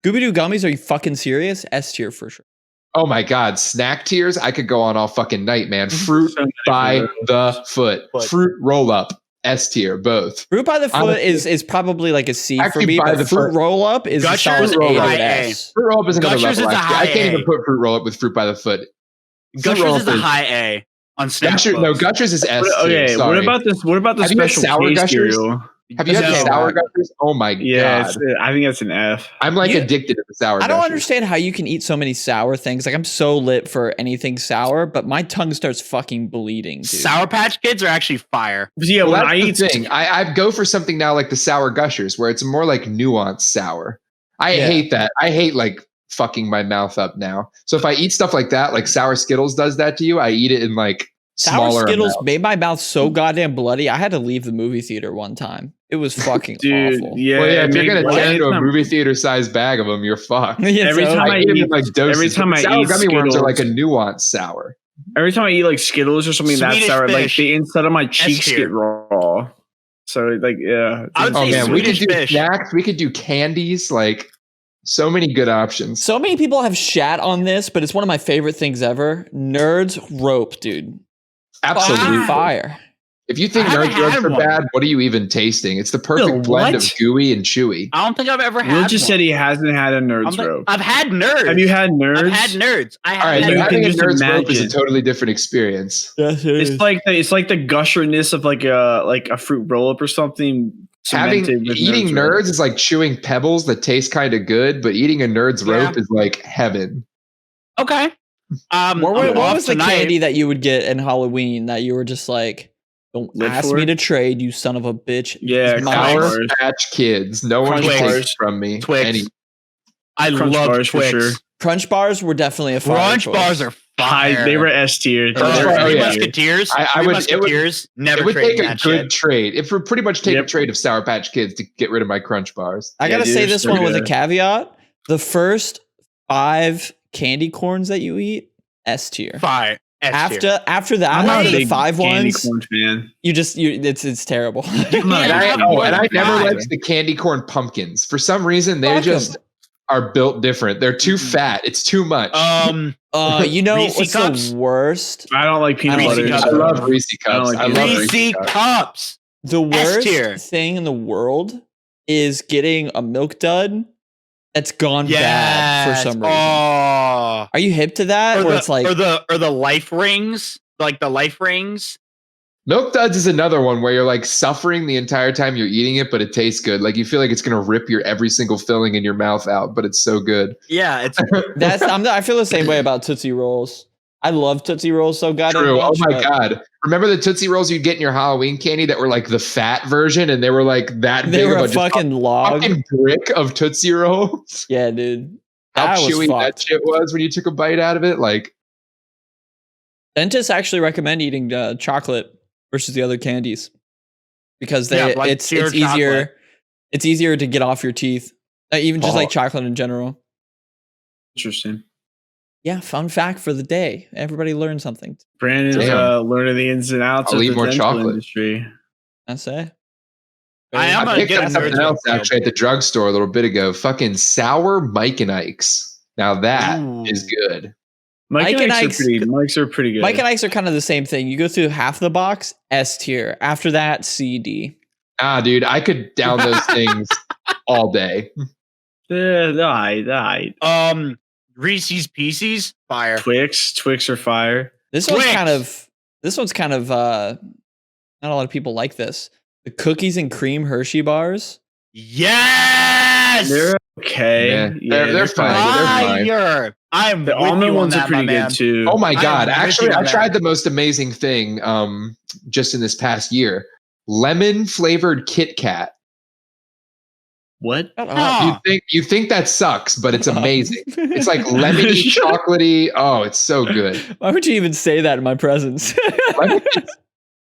Scooby-Doo gummies, are you fucking serious? S tier for sure. Oh my god, snack tiers! I could go on all fucking night, man. Fruit by the foot, fruit roll up, S tier, both. Fruit by the foot is probably like a C for me, but fruit roll up is a solid A to S. Fruit roll up is another level. I can't even put fruit roll up with fruit by the foot. Gushers is a high A on snacks. No, Gushers is S tier. Okay, what about this? What about the special sour Gushers? cereal? Have you had the sour Gushers? Oh my god! I think that's an F. I'm like addicted to the sour. I don't understand how you can eat so many sour things. Like I'm so lit for anything sour, but my tongue starts fucking bleeding. Dude. Sour Patch Kids are actually fire. Yeah, well, when that's I eat thing. I go for something now like the sour Gushers, where it's more like nuanced sour. I hate that. I hate like fucking my mouth up now. So if I eat stuff like that, like sour Skittles does that to you, I eat it in like sour Skittles amounts. made my mouth so goddamn bloody. I had to leave the movie theater one time. It was fucking awful. Yeah, well, if you're gonna turn into a movie theater sized bag of them, you're fucked. Every time I eat like doses. Every time I eat gummy worms are like a nuanced sour. Every time I eat like Skittles or something that's sour, like the inside of my cheeks get raw. So like I would say man, we could do fish. snacks, we could do candies, like so many good options. So many people have shat on this, but it's one of my favorite things ever. Nerds rope, dude. Absolutely fire. If you think Nerds ropes are bad, what are you even tasting? It's the perfect blend of gooey and chewy. I don't think I've ever had Will just said he hasn't had a Nerds rope. I've had Nerds. Have you had Nerds? I've had Nerds. All right, having a Nerds rope is a totally different experience. Yes, it's like the gusherness of like a fruit roll up or something. Eating Nerds is like chewing pebbles that taste kind of good, but eating a Nerds rope is like heaven. Okay. What was the candy that you would get in Halloween that you were just like, don't ask me to trade, you son of a bitch? Yeah, Sour Patch Kids. No one takes from me. Twix. I love Twix. For sure. Crunch bars were definitely a fire Crunch bars are fire. They were S tier. Musketeers. Musketeers. Never would take a good shit. trade. It would pretty much take a trade of Sour Patch Kids to get rid of my Crunch bars. I gotta say this one with a caveat. The first 5 candy corns that you eat, S tier. Fire. After that, I'm not a big 5 candy ones, corn fan. it's terrible. And I never liked the candy corn pumpkins. For some reason, they just are built different. They're too fat. It's too much. You know what's the worst? I don't like peanut butter. I love Reese cups. I love Reese cups. The worst thing in the world is getting a milk dud that's gone bad for some reason. Are you hip to that? Or it's like the life rings, like the life rings. Milk duds is another one where you're like suffering the entire time you're eating it, but it tastes good. Like you feel like it's gonna rip your every single filling in your mouth out, but it's so good. Yeah, it's I feel the same way about Tootsie Rolls. I love Tootsie Rolls so goddamn True. much. Oh my god! Remember the Tootsie Rolls you'd get in your Halloween candy that were like the fat version, and they were like that. They big were of a fucking log, fucking brick of Tootsie Rolls. Yeah, dude. How chewy that shit was when you took a bite out of it. Like, dentists actually recommend eating chocolate versus the other candies because it's easier. Chocolate. It's easier to get off your teeth, even just like chocolate in general. Interesting. Yeah, fun fact for the day. Everybody learned something. Brandon's learning the ins and outs of the dental industry. That's it. I picked up something else actually at the drugstore a little bit ago. Fucking sour Mike and Ike's. Now that is good. Mike and Ike's are pretty good. Mike and Ike's are kind of the same thing. You go through half the box, S tier. After that, C, D. Dude, I could down those things all day. Reese's Pieces, fire. Twix are fire. This one's kind of not a lot of people like this. The cookies and cream Hershey bars. Yes, they're okay. Yeah, they're fine. They're fine. The almond ones are pretty good too. Oh my god! Actually, I tried the most amazing thing just in this past year: lemon flavored Kit Kat. What? You think that sucks, but it's amazing. It's like lemony, chocolatey. Oh, it's so good. Why would you even say that in my presence?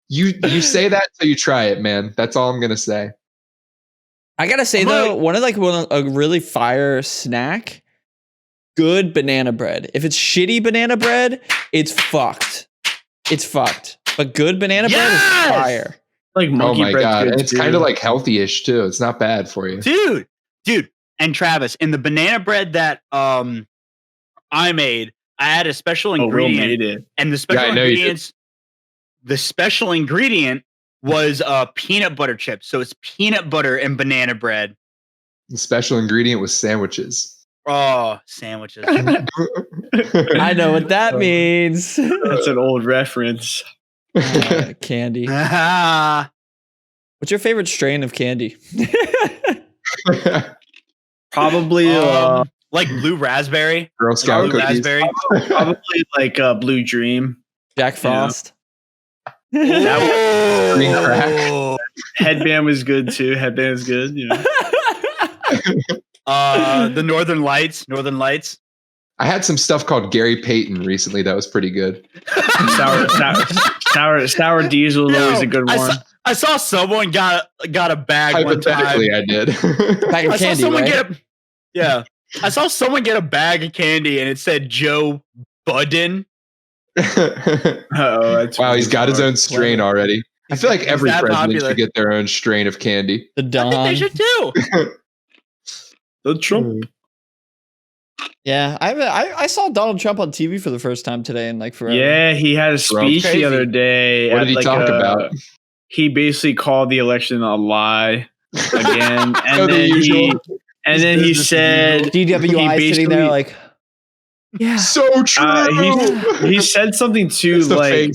You say that so you try it, man. That's all I'm gonna say. I gotta say though, one of a really fire snack, good banana bread. If it's shitty banana bread, it's fucked. It's fucked. But good banana bread is fire. Like monkey bread. God. And it's kind of like healthy-ish too. It's not bad for you. Dude. And Travis, in the banana bread that I made, I had a special ingredient. Will made it. And the special ingredients, the special ingredient was peanut butter chips. So it's peanut butter and banana bread. The special ingredient was sandwiches. Oh, sandwiches. I know what that means. That's an old reference. Candy. What's your favorite strain of candy? Probably like blue raspberry. Girl Scout cookies. Raspberry. Probably like Blue Dream. Jack Frost. That was crack. Headband was good too. Headband was good. Yeah. The Northern Lights. I had some stuff called Gary Payton recently that was pretty good. Sour diesel is always a good one. I saw someone got a bag one time. Hypothetically, I did. Bag of candy, right? I saw someone get a bag of candy and it said Joe Budden. Wow, he's got his own strain already. I feel like every president should get their own strain of candy. The Don. I think they should too. The Trump. Yeah, I saw Donald Trump on TV for the first time today in like forever. Yeah, he had a speech the other day. What did he talk about? He basically called the election a lie again, and then he said DWI sitting there like, yeah, so true. He said something too like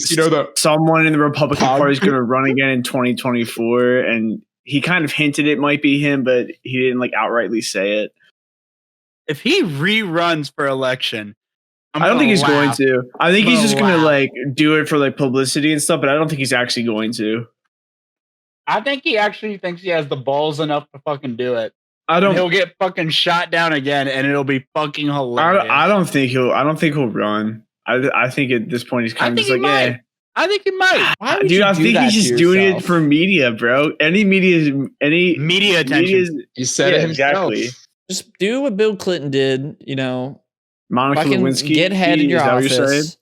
someone in the Republican Party is going to run again in 2024, and he kind of hinted it might be him, but he didn't like outrightly say it. If he reruns for election, I don't think he's going to. I think he's just going to like do it for like publicity and stuff, but I don't think he's actually going to. I think he actually thinks he has the balls enough to fucking do it. He'll get fucking shot down again, and it'll be fucking hilarious. I don't think he'll run. I think at this point he's kind of just like, yeah. I think he might. Dude, I think he's just doing it for media, bro. Any media attention. He said it himself. Exactly. Just do what Bill Clinton did, Monica Lewinsky. Get head in your office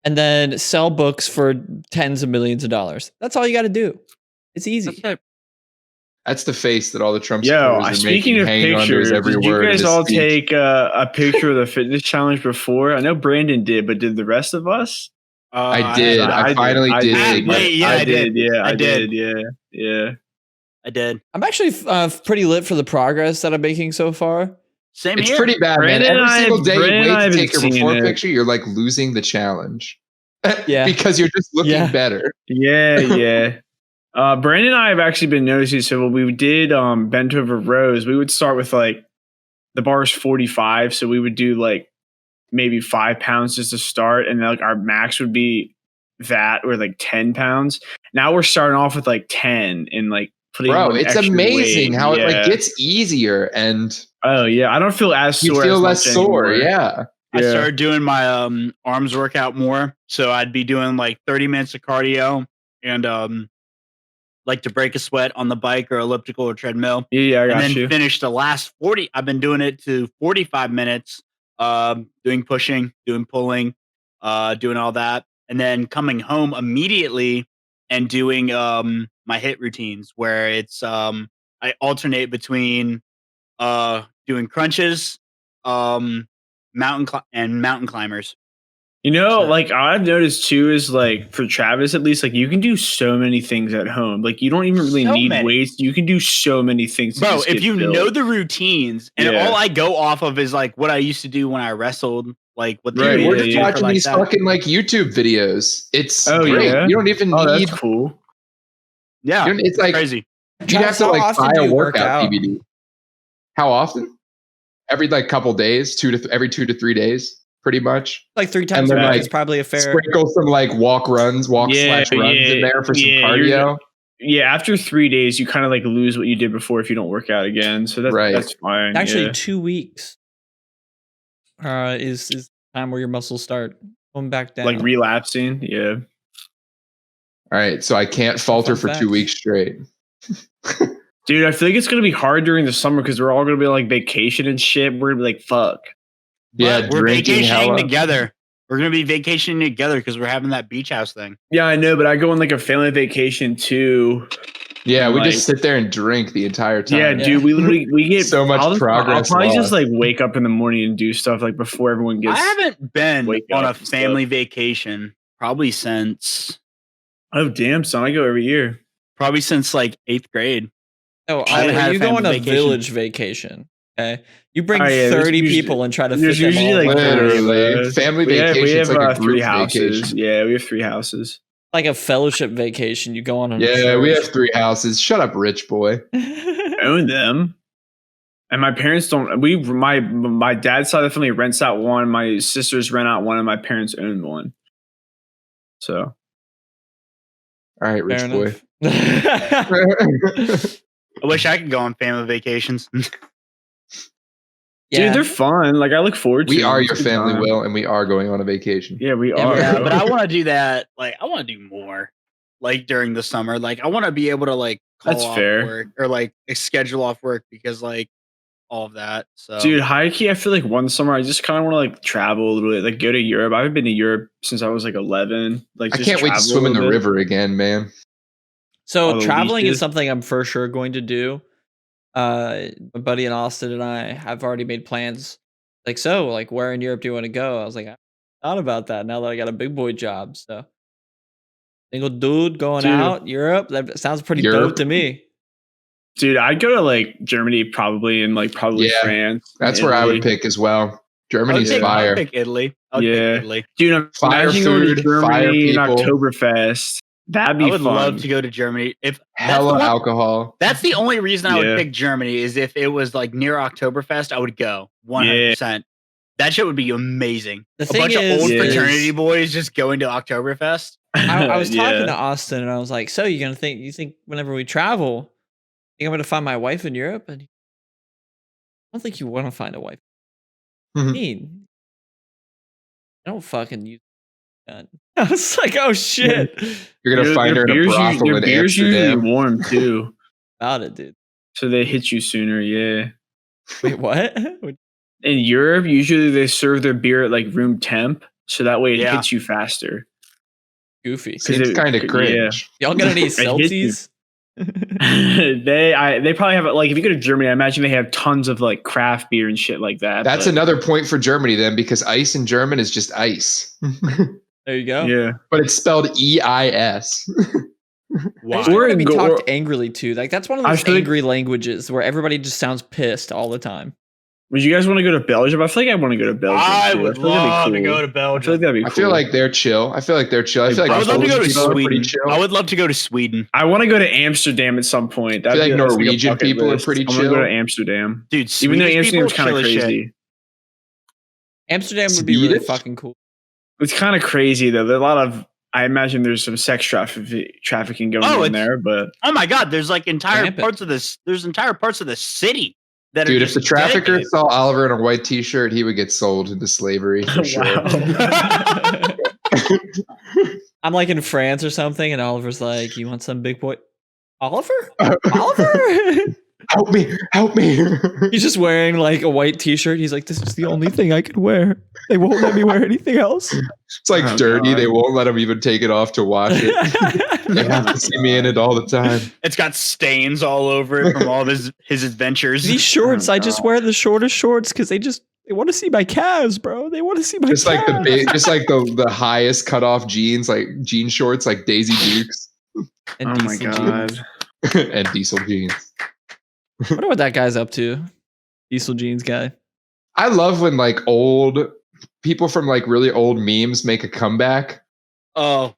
and then sell books for tens of millions of dollars. That's all you got to do. It's easy. That's the face that all the Trump supporters are speaking of pictures, did you guys all take a picture of the fitness challenge before? I know Brandon did, but did the rest of us? I did. I finally did. I did. Yeah. I did. I'm actually pretty lit for the progress that I'm making so far. Same it's here. Pretty bad, Brandon, man. Every single day you wait to take your before picture, you're like losing the challenge. Yeah. Because you're just looking better. Yeah. Brandon and I have actually been noticing. So when we did bent over rows, we would start with like the bar is 45. So we would do like maybe 5 pounds just to start. And then like our max would be that or like 10 pounds. Now we're starting off with like 10 and like putting it's amazing how it like gets easier and I don't feel as sore. You feel less sore, yeah. I started doing my arms workout more. So I'd be doing like 30 minutes of cardio and like to break a sweat on the bike or elliptical or treadmill. Yeah, I got and then you. Finish the last 40. I've been doing it to 45 minutes, doing pushing, doing pulling, doing all that. And then coming home immediately and doing my HIIT routines where it's I alternate between doing crunches, mountain climbers. Like I've noticed too is like for Travis at least, like you can do so many things at home. Like you don't even really need weights. You can do so many things. Bro, if you know the routines, and all I go off of is like what I used to do when I wrestled. Like what we're just watching these fucking like YouTube videos. It's great. Yeah. You don't even need. That's cool. Yeah, it's like crazy. You have to like buy a workout DVD. How often? Every like couple days, every 2 to 3 days. Pretty much like 3 times a week is probably a fair sprinkle some like walk/runs in there for some cardio. after 3 days, you kind of like lose what you did before if you don't work out again. So that's fine. Actually, 2 weeks is the time where your muscles start going back down. Like relapsing. Yeah. All right. So I can't falter for 2 weeks straight. Dude, I feel like it's going to be hard during the summer because we're all going to be like vacation and shit. We're going to be like, fuck. Yeah, we're vacationing together. We're going to be vacationing together because we're having that beach house thing. Yeah, I know, but I go on like a family vacation too. Yeah, we just sit there and drink the entire time. Yeah, dude, we get so much progress. I'll probably just like wake up in the morning and do stuff like before everyone gets. I haven't been on a family vacation probably since. Oh damn, son! I go every year. Probably since like 8th grade. Oh, you go on a village vacation. Okay, you bring 30 people and try to fit them all. Like literally family vacation. We have like 3 houses. Vacation. Yeah, we have 3 houses. Like a fellowship vacation, you go on. Yeah, we have 3 houses. Shut up, rich boy. Own them. And my parents don't. My dad's side of the family rents out one. My sisters rent out one, and my parents own one. So, all right, rich boy. I wish I could go on family vacations. Dude, they're fun. Like I look forward to. We are your family, Will, and we are going on a vacation. Yeah, we are. Yeah, but I want to do that. Like, I want to do more. Like during the summer, like I want to be able to like call off work or like schedule off work because like all of that. So, dude, high key, I feel like one summer I just kind of want to like travel a little bit, like go to Europe. I haven't been to Europe since I was like 11. Like, I can't wait to swim in the river again, man. So traveling is something I'm for sure going to do. My buddy in Austin and I have already made plans. Like, where in Europe do you want to go? I was like, I thought about that now that I got a big boy job. So, single dude going out Europe. That sounds pretty dope to me. Dude, I'd go to like Germany probably and like probably France. That's where I would pick as well. Germany's fire. I'd pick Italy. Dude, I'm fire food, fire people. Oktoberfest. That'd be fun. I would love to go to Germany. If hella alcohol. That's the only reason I would pick Germany is if it was like near Oktoberfest, I would go 100%. That shit would be amazing. A bunch of old fraternity boys just going to Oktoberfest. I was talking to Austin and I was like, so you think whenever we travel, you think I'm going to find my wife in Europe? And I don't think you want to find a wife. Mm-hmm. I mean, I don't fucking use gun. I was like, oh shit. You're going to find her in a brothel in beer's Amsterdam. Usually warm too. About it, dude. So they hit you sooner, yeah. Wait, what? In Europe, usually they serve their beer at like room temp, so that way it hits you faster. Goofy. Seems kind of cringe. Y'all got any Celtics? They probably have like if you go to Germany, I imagine they have tons of like craft beer and shit like that. That's another point for Germany then, because ice in German is just ice. There you go. Yeah, but it's spelled EIS. Why? We're gonna be talked angrily too. Like that's one of those angry languages where everybody just sounds pissed all the time. Would you guys want to go to Belgium? I feel like I want to go to Belgium. I would love to go to Belgium. I feel like that'd be cool. I feel like they're chill. I feel like I would love to go to Sweden. I would love to go to Sweden. I want to go to Amsterdam at some point. I feel like Norwegian people are pretty chill. I want to go to Amsterdam. Dude, even though Amsterdam's kind of crazy. Amsterdam would be really fucking cool. It's kind of crazy though. There's a lot of. I imagine there's some sex trafficking going on there, but oh my god, there's like entire parts of this. There's entire parts of the city. Dude, if the trafficker saw Oliver in a white t-shirt, he would get sold into slavery for sure. I'm like in France or something, and Oliver's like, "You want some big boy, Oliver? Oliver, help me!" He's just wearing like a white t-shirt. He's like, "This is the only thing I can wear. They won't let me wear anything else." It's like dirty. God. They won't let him even take it off to wash it. They have to see me in it all the time. It's got stains all over it from all of his adventures. These shorts, I just wear the shortest shorts because they want to see my calves, bro. They want to see my calves. Like the highest cut off jeans, like jean shorts, like Daisy Dukes. And oh my god. And Diesel jeans. I wonder what that guy's up to. Diesel jeans guy. I love when like old people from like really old memes make a comeback. Oh.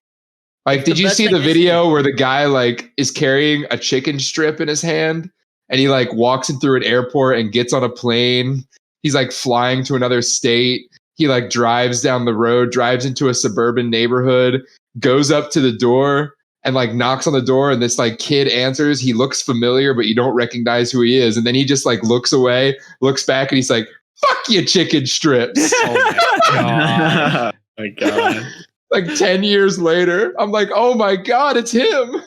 Like, did you see the video where the guy like is carrying a chicken strip in his hand and he like walks in through an airport and gets on a plane? He's like flying to another state. He like drives down the road, drives into a suburban neighborhood, goes up to the door, and like knocks on the door, and this like kid answers. He looks familiar, but you don't recognize who he is. And then he just like looks away, looks back, and he's like, "Fuck you, chicken strips." Oh my god. My God. Like 10 years later, I'm like, oh my God, it's him.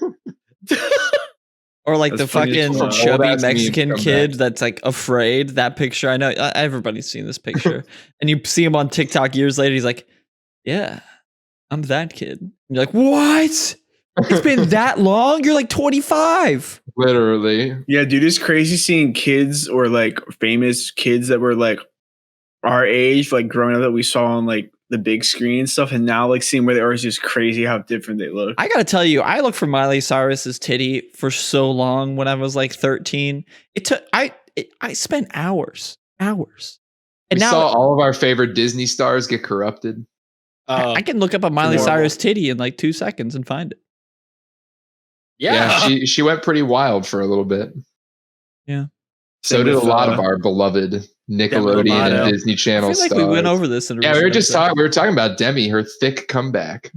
Or like That's the funny as fucking well. chubby Old-ass meme Mexican come kid back. that's like afraid. That picture, I know everybody's seen this picture. And you see him on TikTok years later. He's like, "Yeah, I'm that kid." And you're like, "What? It's been that long? You're like 25." Literally. Yeah, dude, it's crazy seeing kids or like famous kids that were like our age, like growing up, that we saw on like the big screen and stuff, and now like seeing where they are is just crazy how different they look. I gotta tell you, I looked for Miley Cyrus's titty for so long when I was like 13. It took I spent hours. And We now saw all of our favorite Disney stars get corrupted. I can look up a Miley normal. Cyrus titty in like 2 seconds and find it. Yeah. She went pretty wild for a little bit. Yeah. So Same did a with, lot of our beloved Nickelodeon Lovato. and Disney I Channel feel like stars. we went over this in a Yeah, we were recent just episode. talking about Demi, her thick comeback.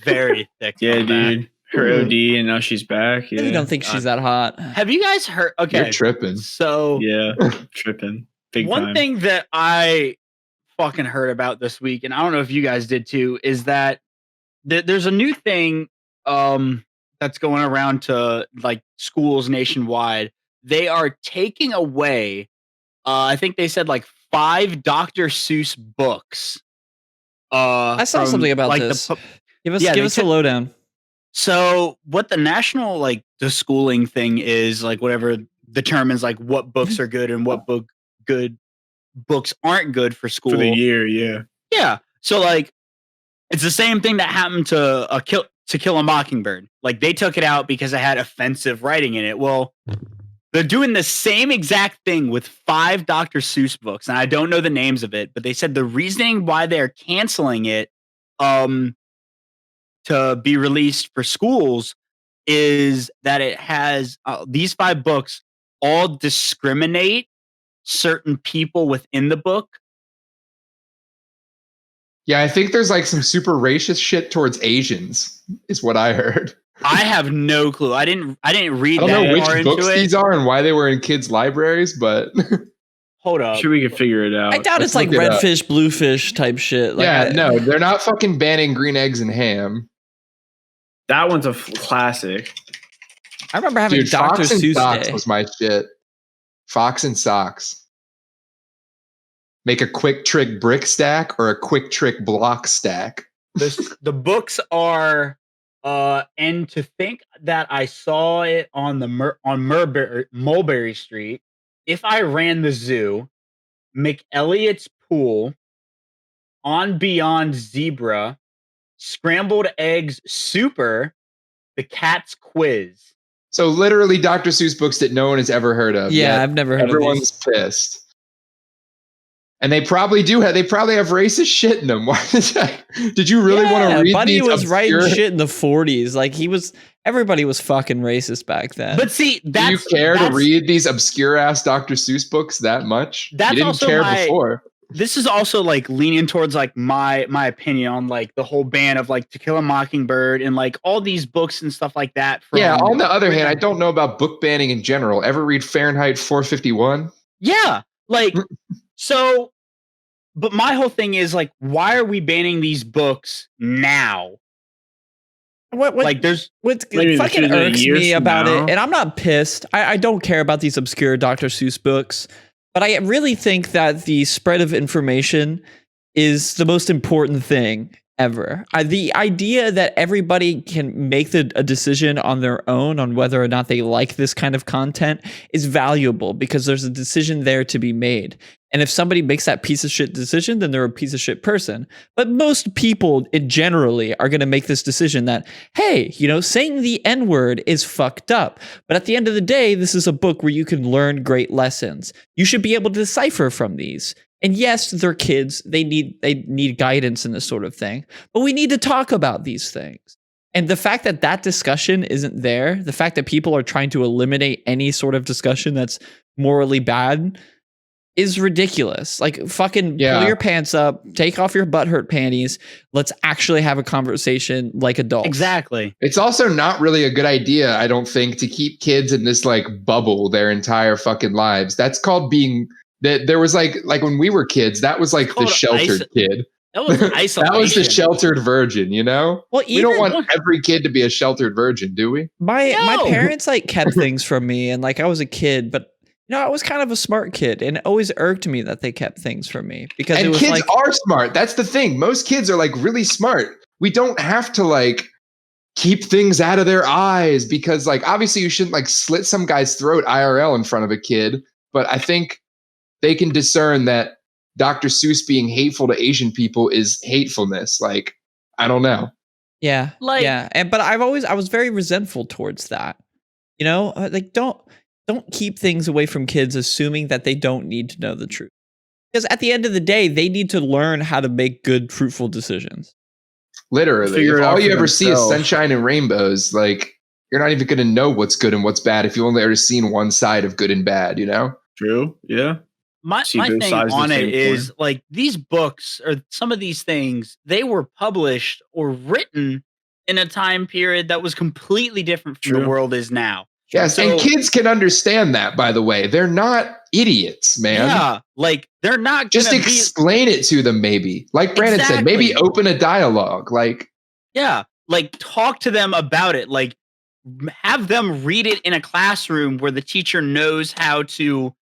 Very thick. Yeah, comeback. dude. Her OD and now she's back. I Yeah. really don't think she's that hot. Have you guys heard? Okay. You're tripping. So Yeah, tripping. Big one time. thing that I fucking heard about this week, and I don't know if you guys did too, is that there's a new thing that's going around to like schools nationwide. They are taking away, I think they said like 5 Dr. Seuss books. I saw from, something about like, this. Give yeah, they us a took- lowdown. So what the national like the schooling thing is, like whatever determines like what books are good and what good books aren't good for school. For the year, yeah. Yeah. So like it's the same thing that happened to Kill a Mockingbird. Like they took it out because it had offensive writing in it. Well, they're doing the same exact thing with 5 Dr. Seuss books, and I don't know the names of it, but they said the reasoning why they're canceling it to be released for schools is that it has these 5 books all discriminate certain people within the book. Yeah, I think there's like some super racist shit towards Asians, is what I heard. I have no clue. I didn't read I don't that know far which books into these it. are and why they were in kids' libraries, but Hold I'm up. sure we could figure it out. I doubt let's it's like look it up. redfish, bluefish type shit. Like, yeah, no, they're not fucking banning green eggs and ham. That one's a classic. I remember having Dude, Dr. Fox and Seuss Socks Day. was my shit. Fox and Socks. Make a quick trick brick stack or a quick trick block stack. The books are and to think that I saw it on the Mulberry Street. If I ran the zoo, McElliot's Pool, On Beyond Zebra, Scrambled Eggs Super, The Cat's Quiz. So literally Dr. Seuss books that no one has ever heard of. Yeah, yet I've never heard of everyone's these. pissed. And they probably have racist shit in them. Why is that? Did you really want to read Buddy these was writing obscure- shit in the 40s. Like everybody was fucking racist back then. But see, Do you care to read these obscure ass Dr. Seuss books that much? That's You didn't also care my- before. This is also like leaning towards like my opinion on like the whole ban of like To Kill a Mockingbird and like all these books and stuff like that. Yeah, on the other hand, I don't know about book banning in general. Ever read Fahrenheit 451? Yeah, like so. But my whole thing is like, why are we banning these books now? what Like, there's what Maybe they fucking should've done it irks years me from about now. it, and I'm not pissed. I don't care about these obscure Dr. Seuss books, but I really think that the spread of information is the most important thing ever. The idea that everybody can make a decision on their own on whether or not they like this kind of content is valuable because there's a decision there to be made. And if somebody makes that piece of shit decision, then they're a piece of shit person. But most people generally are going to make this decision that, hey, saying the N-word is fucked up. But at the end of the day, this is a book where you can learn great lessons. You should be able to decipher from these. And yes, they're kids. They need guidance in this sort of thing. But we need to talk about these things. And the fact that discussion isn't there, the fact that people are trying to eliminate any sort of discussion that's morally bad, is ridiculous. Like, fucking pull your pants up, take off your butthurt panties. Let's actually have a conversation like adults. Exactly. It's also not really a good idea, I don't think, to keep kids in this like bubble their entire fucking lives. That's called being that. There was like when we were kids, that was like the sheltered kid. That was isolation. That was the sheltered virgin, you know? Well, we don't want every kid to be a sheltered virgin, do we? My parents like kept things from me, and like I was a kid, but you know, I was kind of a smart kid, and it always irked me that they kept things from me because and it was kids like, are smart. That's the thing. Most kids are like really smart. We don't have to like keep things out of their eyes because like obviously you shouldn't like slit some guy's throat IRL in front of a kid, but I think they can discern that Dr. Seuss being hateful to Asian people is hatefulness. Like, I don't know. Yeah. Like, yeah. But I was very resentful towards that. You know, like don't keep things away from kids, assuming that they don't need to know the truth. Because at the end of the day, they need to learn how to make good, fruitful decisions. Literally. If all you ever see is sunshine and rainbows, like you're not even going to know what's good and what's bad if you only ever seen one side of good and bad, you know? True. Yeah. My thing on it is like these books or some of these things, they were published or written in a time period that was completely different from the world is now. Yes, so, and kids can understand that, by the way. They're not idiots, man. Yeah, like they're not just explain it to them, maybe. Like Brandon said, maybe open a dialogue. Like, yeah, like talk to them about it. Like have them read it in a classroom where the teacher knows how to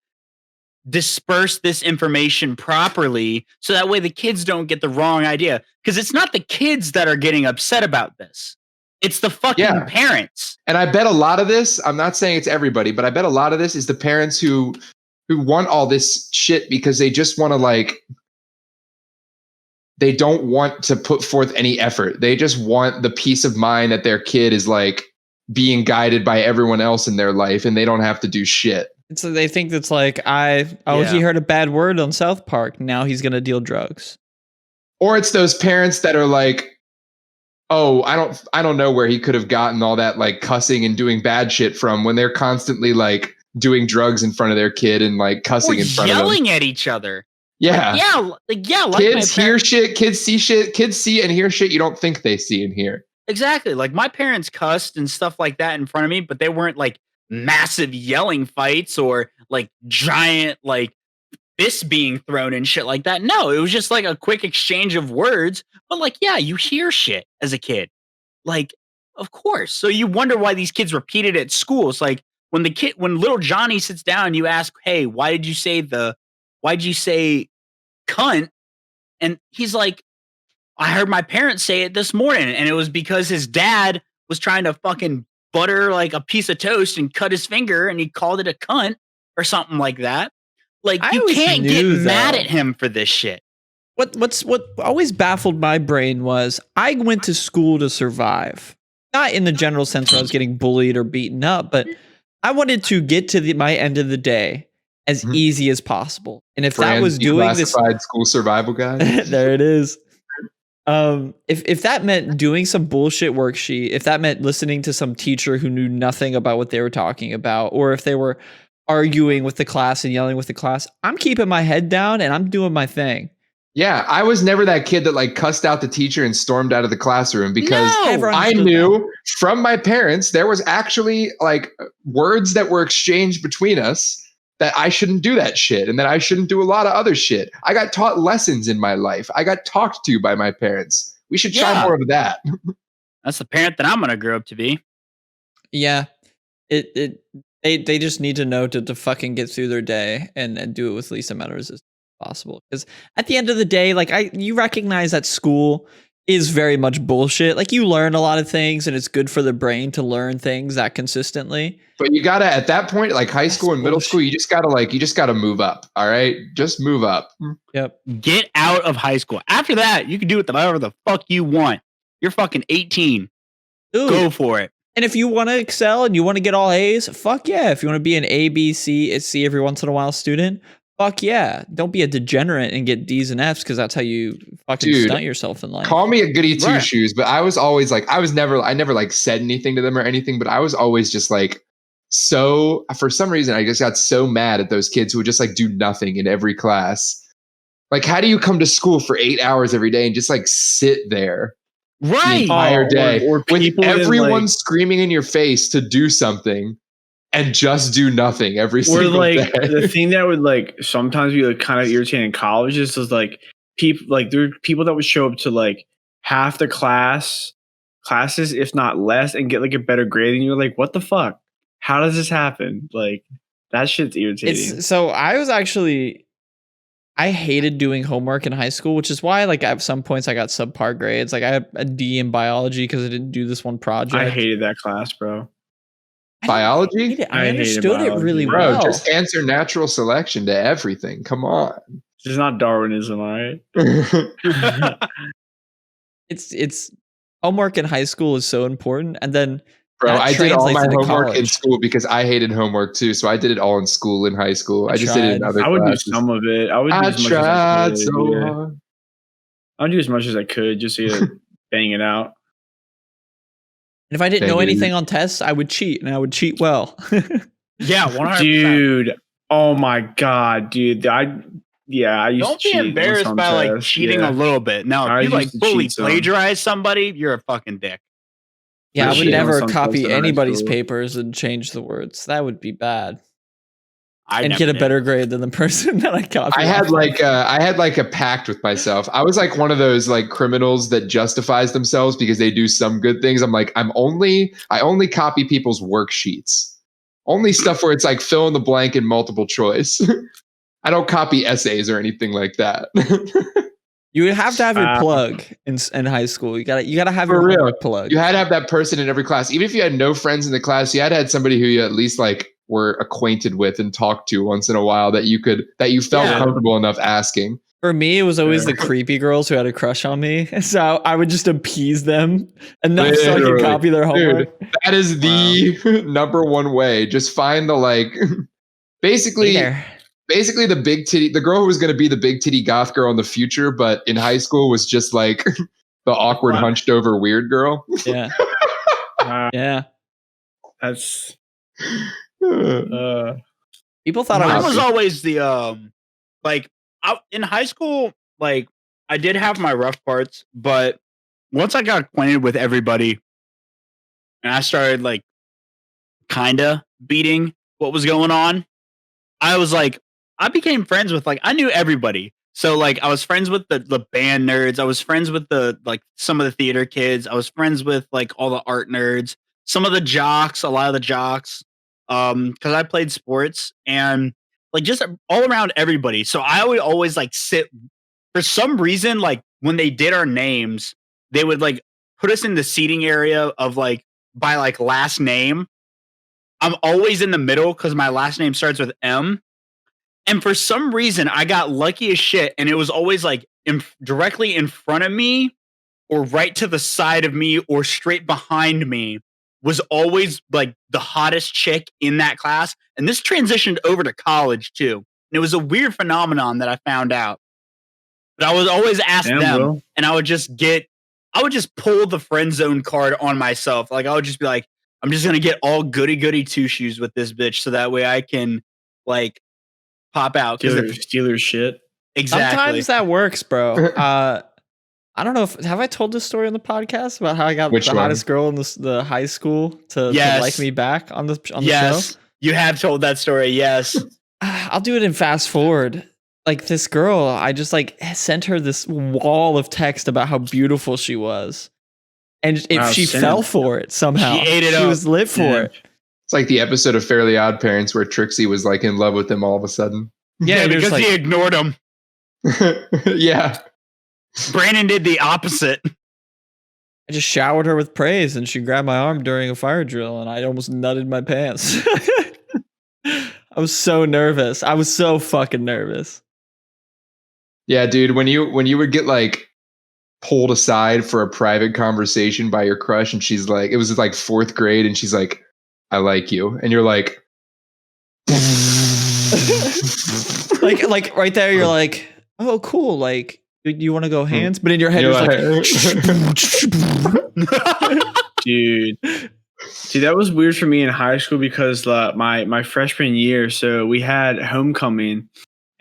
disperse this information properly so that way the kids don't get the wrong idea, because it's not the kids that are getting upset about this, it's the fucking parents. And I bet a lot of this, I'm not saying it's everybody, but I bet a lot of this is the parents who want all this shit because they just want to like, they don't want to put forth any effort. They just want the peace of mind that their kid is like being guided by everyone else in their life and they don't have to do shit. So they think that's like, he heard a bad word on South Park. Now he's going to deal drugs. Or it's those parents that are like, oh, I don't know where he could have gotten all that like cussing and doing bad shit from, when they're constantly like doing drugs in front of their kid and like cussing in front of them. Yelling at each other. Yeah. Like, kids hear shit, kids see shit, kids see and hear shit you don't think they see and hear. Exactly. Like my parents cussed and stuff like that in front of me, but they weren't like massive yelling fights or like giant like fists being thrown and shit like that. No, it was just like a quick exchange of words. But like, yeah, you hear shit as a kid. Like, of course. So you wonder why these kids repeat it at school. It's like when little Johnny sits down, you ask, hey, why'd you say cunt? And he's like, I heard my parents say it this morning. And it was because his dad was trying to fucking butter like a piece of toast and cut his finger and he called it a cunt or something like that. Like, you can't get mad at him for this shit. What always baffled my brain was I went to school to survive. Not in the general sense where I was getting bullied or beaten up, but I wanted to get to my end of the day as easy as possible. And if that was doing this school survival guide, there it is. If that meant doing some bullshit worksheet, if that meant listening to some teacher who knew nothing about what they were talking about, or if they were arguing with the class and yelling with the class, I'm keeping my head down and I'm doing my thing. Yeah, I was never that kid that like cussed out the teacher and stormed out of the classroom because I knew from my parents there was actually like words that were exchanged between us that I shouldn't do that shit and that I shouldn't do a lot of other shit. I got taught lessons in my life. I got talked to by my parents. We should try more of that. That's the parent that I'm going to grow up to be. Yeah. They just need to know to fucking get through their day and do it with least amount of resistance possible. Because at the end of the day, like you recognize that school is very much bullshit. Like you learn a lot of things and it's good for the brain to learn things that consistently. But you gotta, at that point, like high school and middle school, you just gotta move up. All right. Just move up. Yep. Get out of high school. After that, you can do whatever the fuck you want. You're fucking 18. Dude. Go for it. And if you want to excel and you want to get all A's, fuck yeah. If you want to be an A, B, C every once in a while student, fuck yeah. Don't be a degenerate and get D's and F's because that's how you fucking stunt yourself in life. Call me a goody two shoes, but I was always like, I never like said anything to them or anything, but I was always just like so for some reason I just got so mad at those kids who would just like do nothing in every class. Like, how do you come to school for 8 hours every day and just like sit there the entire day or with everyone screaming in your face to do something and just do nothing every single day? The thing that would like sometimes be like kind of irritating in college is like people like there are people that would show up to like half the classes, if not less, and get like a better grade, and you're like, what the fuck? How does this happen? Like, that shit's irritating. I hated doing homework in high school, which is why, like, at some points I got subpar grades. Like, I had a D in biology because I didn't do this one project. I hated that class, bro. Biology? I understood it really well. Bro, just answer natural selection to everything. Come on. This is not Darwinism, all right? It's homework in high school is so important, and then bro, I did all my homework in school because I hated homework too. So I did it all in school, in high school. I just did it in other classes. I would do some of it. I would do as much as I could. Hard. I would do as much as I could just to bang it out. And if I didn't know anything on tests, I would cheat, and I would cheat well. Yeah, 100%. Dude, oh my god, dude. I used Don't to be embarrassed by like cheating a little bit. Now, if you like fully plagiarize somebody, you're a fucking dick. Yeah, I would never copy anybody's papers and change the words. That would be bad. And get a better grade than the person that I copied. I had like a pact with myself. I was like one of those like criminals that justifies themselves because they do some good things. I'm like, I only copy people's worksheets. Only stuff where it's like fill in the blank and multiple choice. I don't copy essays or anything like that. You would have to have your plug in high school. You gotta have your real plug. You had to have that person in every class. Even if you had no friends in the class, you had to have somebody who you at least like were acquainted with and talked to once in a while that you felt comfortable enough asking. For me, it was always the creepy girls who had a crush on me. So I would just appease them enough so I could copy their homework. Dude, that is the number one way. Just find the like basically the big titty, the girl who was going to be the big titty goth girl in the future, but in high school was just like the awkward hunched over weird girl. Yeah. Yeah. That's people thought I was always the in high school, like I did have my rough parts, but once I got acquainted with everybody and I started like kinda beating what was going on, I was like, I became friends with I knew everybody. So like I was friends with the band nerds. I was friends with some of the theater kids. I was friends with like all the art nerds, some of the jocks, a lot of the jocks. Because I played sports and like just all around everybody. So I would always like sit for some reason, like when they did our names, they would like put us in the seating area of like by like last name. I'm always in the middle because my last name starts with M. And for some reason, I got lucky as shit. And it was always like directly in front of me or right to the side of me or straight behind me was always like the hottest chick in that class. And this transitioned over to college too. And it was a weird phenomenon that I found out. But I was always asked them and I would just pull the friend zone card on myself. Like I would just be like, I'm just going to get all goody two shoes with this bitch. So that way I can like pop out. Steelers shit. Exactly. Sometimes that works, bro. I don't know have I told this story on the podcast about how I got hottest girl in the high school to like me back on the show? You have told that story. Yes. I'll do it in fast forward. Like this girl, I just like sent her this wall of text about how beautiful she was. And if she fell for it somehow, she ate it up. She was lit for it. It's like the episode of Fairly Odd Parents where Trixie was like in love with him all of a sudden. Yeah, because he ignored him. Yeah. Brandon did the opposite. I just showered her with praise and she grabbed my arm during a fire drill and I almost nutted my pants. I was so nervous. I was so fucking nervous. Yeah, dude, when you would get like pulled aside for a private conversation by your crush and she's like, it was like 4th grade and she's like, I like you. And you're like, like right there, you're like, oh, cool. Like, you want to go hands? But in your head, you're like, dude, See, that was weird for me in high school because my freshman year, so we had homecoming,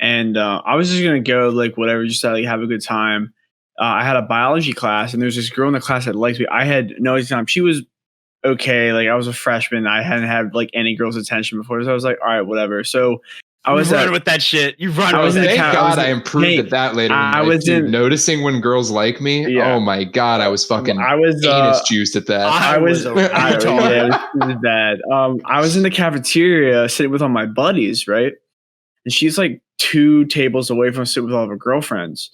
and I was just gonna go like whatever, just to like have a good time. I had a biology class, and there was this girl in the class that liked me. I had no time. She was okay. Like I was a freshman. I hadn't had like any girl's attention before, so I was like, all right, whatever. So I was running with that shit. You run. Thank God I improved at that later. I was noticing when girls like me. Yeah. Oh my God, I was fucking. I was anus juiced at that. It was bad. I was in the cafeteria sitting with all my buddies, right? And she's like 2 tables away from sitting with all of her girlfriends.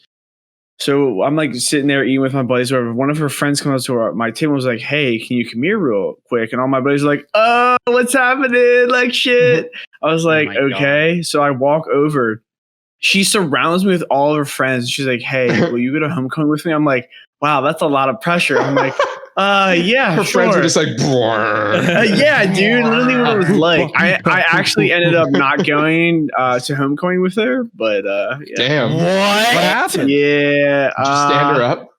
So I'm like sitting there eating with my buddies. Whatever. One of her friends comes to my table and was like, "Hey, can you come here real quick?" And all my buddies are like, "Oh, what's happening?" Like shit. I was like, "Okay." God. So I walk over. She surrounds me with all of her friends. She's like, "Hey, will you go to homecoming with me?" I'm like, "Wow, that's a lot of pressure." I'm like, yeah, her friends were just like, yeah, dude, literally what it was like. I actually ended up not going to homecoming with her, but yeah. Damn, what happened? Yeah, did you stand her up?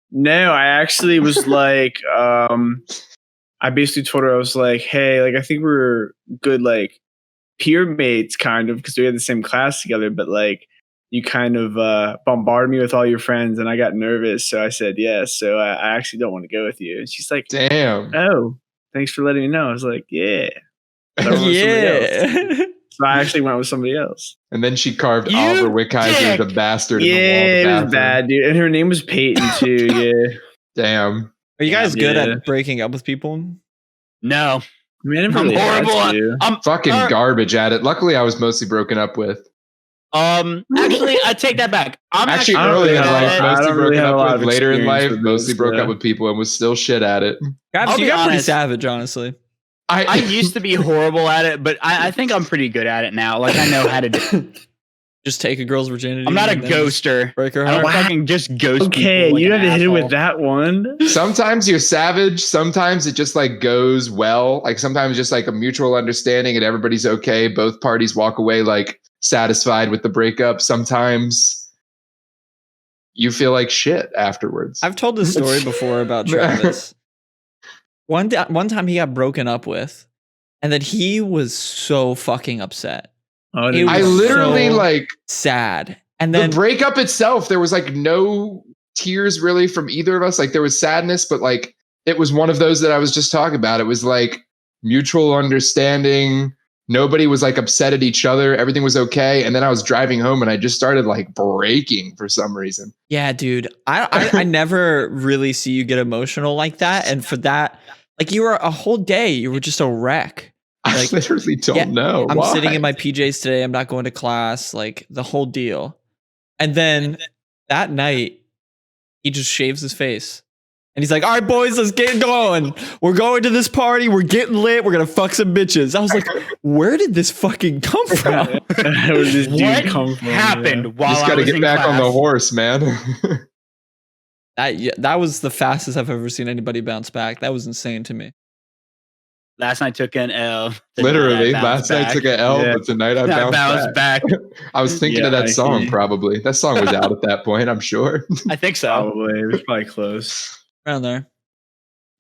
No, I actually was like, I basically told her, I was like, hey, like I think we're good, like peer mates, kind of, because we had the same class together, but like. You kind of bombarded me with all your friends, and I got nervous, so I said yes. So I actually don't want to go with you. And she's like, "Damn, oh, thanks for letting me know." I was like, "Yeah, yeah." So I actually went with somebody else. And then she carved Oliver Wickheiser, the bastard. Yeah, in the wall, it was bad, dude. And her name was Peyton too. Yeah. Damn. Are you guys good at breaking up with people? No. Man, I'm horrible. I'm fucking garbage at it. Luckily, I was mostly broken up with. Actually, I take that back. I'm actually early in life, mostly broken up with. Later in life, mostly broke up with people and was still shit at it. Travis, you got pretty savage, honestly. I used to be horrible at it, but I think I'm pretty good at it now. Like I know how to do it. Just take a girl's virginity. I'm not a ghoster. Break her heart. I don't fucking just ghost. Okay, like you have to hit it with that one. Sometimes you're savage. Sometimes it just like goes well. Like sometimes just like a mutual understanding and everybody's okay. Both parties walk away like satisfied with the breakup. Sometimes you feel like shit afterwards. I've told this story before about Travis. One time he got broken up with, and then he was so fucking upset. Oh, I literally like sad. And then the breakup itself, there was like no tears really from either of us. Like there was sadness, but like it was one of those that I was just talking about. It was like mutual understanding. Nobody was like upset at each other. Everything was okay. And then I was driving home and I just started like breaking for some reason. Yeah, dude. I never really see you get emotional like that. And for that, like you were a whole day, you were just a wreck. Like, I literally don't know. I'm sitting in my PJs today. I'm not going to class, like the whole deal. And then that night, he just shaves his face. And he's like, all right, boys, let's get going. We're going to this party. We're getting lit. We're going to fuck some bitches. I was like, where did this fucking come from? Where did this dude come from? Happened while I was in class. You just got to get back on the horse, man. That was the fastest I've ever seen anybody bounce back. That was insane to me. Last night took an L. Literally, last night took an L, but tonight I bounced back. I was thinking of that song, probably. That song was out at that point, I'm sure. I think so. Probably. It was probably close. Around there.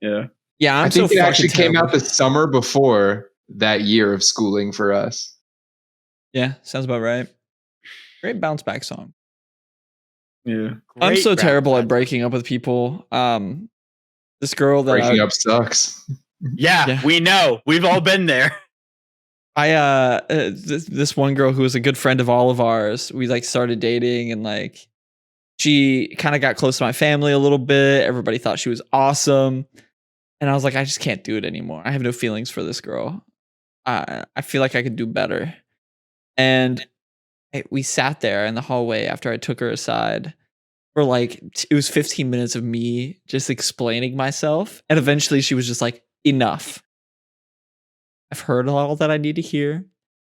Yeah. Yeah, I think it actually came out the summer before that year of schooling for us. Yeah, sounds about right. Great bounce back song. Yeah. I'm so terrible at breaking up with people. This girl that breaking up sucks. Yeah, we know. We've all been there. This one girl who was a good friend of all of ours, we like started dating and like she kind of got close to my family a little bit. Everybody thought she was awesome. And I was like, I just can't do it anymore. I have no feelings for this girl. I feel like I could do better. And we sat there in the hallway after I took her aside for like, it was 15 minutes of me just explaining myself. And eventually she was just like, enough. I've heard all that I need to hear.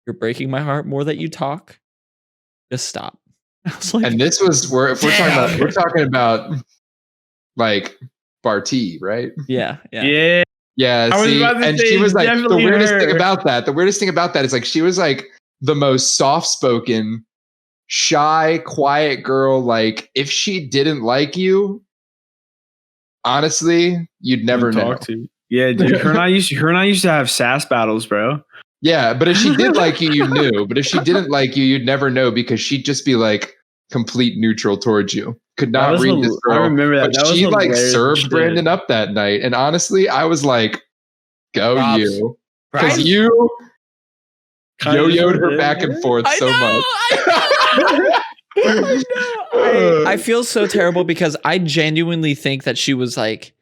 You're breaking my heart more that you talk. Just stop. I was like, and this was we're talking about like Barty, right? Yeah. See, and she was like the weirdest thing about that. The weirdest thing about that is like she was like the most soft-spoken, shy, quiet girl. Like if she didn't like you, honestly, you'd never know. Yeah, dude. Her and I used to have sass battles, bro. Yeah, but if she did like you, you knew. But if she didn't like you, you'd never know because she'd just be like complete neutral towards you. Could not read this girl. I remember that. But she like served Brandon up that night, and honestly, I was like, "Go Props. You," because you yo-yoed her back and forth so much. I feel so terrible because I genuinely think that she was like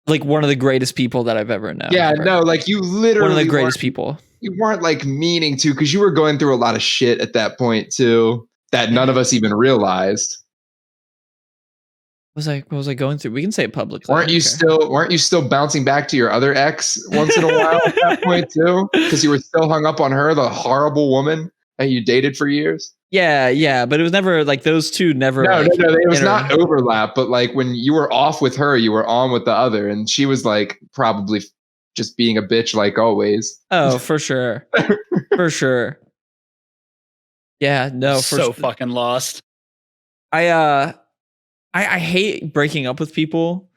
one of the greatest people that I've ever known. Yeah, no, like you literally one of the greatest people. You weren't like meaning to because you were going through a lot of shit at that point too that none of us even realized. What was I going through? We can say it publicly. Weren't you still bouncing back to your other ex once in a while at that point too? Because you were still hung up on her, the horrible woman that you dated for years. Yeah, but it was never like those two never. No, it was not overlap, but like when you were off with her, you were on with the other, and she was like probably just being a bitch like always. Oh, for sure, for sure. Yeah, no, so fucking lost. I hate breaking up with people,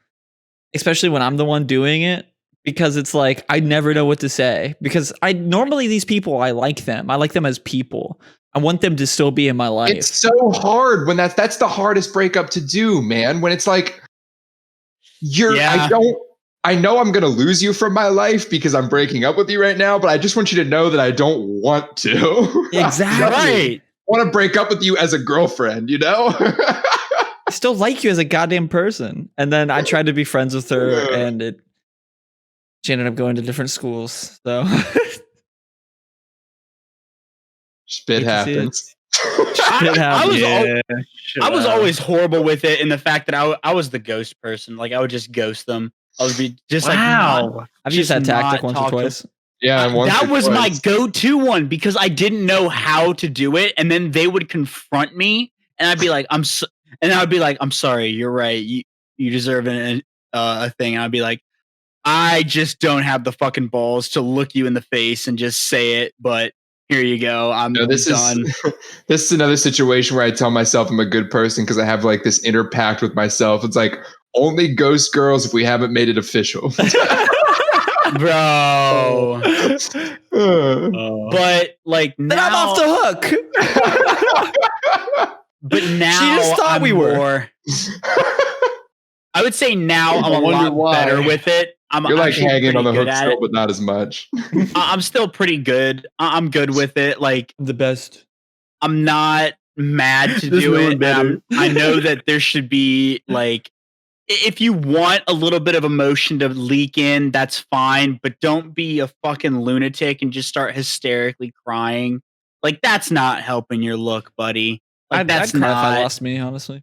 especially when I'm the one doing it, because it's like I never know what to say. Because normally these people, I like them as people. I want them to still be in my life. It's so hard when that's the hardest breakup to do, man. When it's like I know I'm going to lose you from my life because I'm breaking up with you right now, but I just want you to know that I don't want to. Exactly. Right. I want to break up with you as a girlfriend, you know? I still like you as a goddamn person. And then I tried to be friends with her and she ended up going to different schools. So Shit happens. I was always horrible with it in the fact that I was the ghost person. Like I would just ghost them. I would be just I've used that tactic once or twice. Yeah, that was my go-to one because I didn't know how to do it, and then they would confront me, and I'd be like, I'm sorry, you're right. You deserve a thing. And I'd be like, I just don't have the fucking balls to look you in the face and just say it, but here you go. I'm done. This is another situation where I tell myself I'm a good person because I have like this inner pact with myself. It's like only ghost girls if we haven't made it official. Bro. But like now then I'm off the hook. But now she just thought we were. I would say now I'm a lot better with it. You're like hanging on the hook still, but not as much. I'm still pretty good. I'm good with it. Like the best. I'm not mad to do it. I know that there should be like, if you want a little bit of emotion to leak in, that's fine. But don't be a fucking lunatic and just start hysterically crying. Like that's not helping your look, buddy. Like that's not. If I lost me, honestly.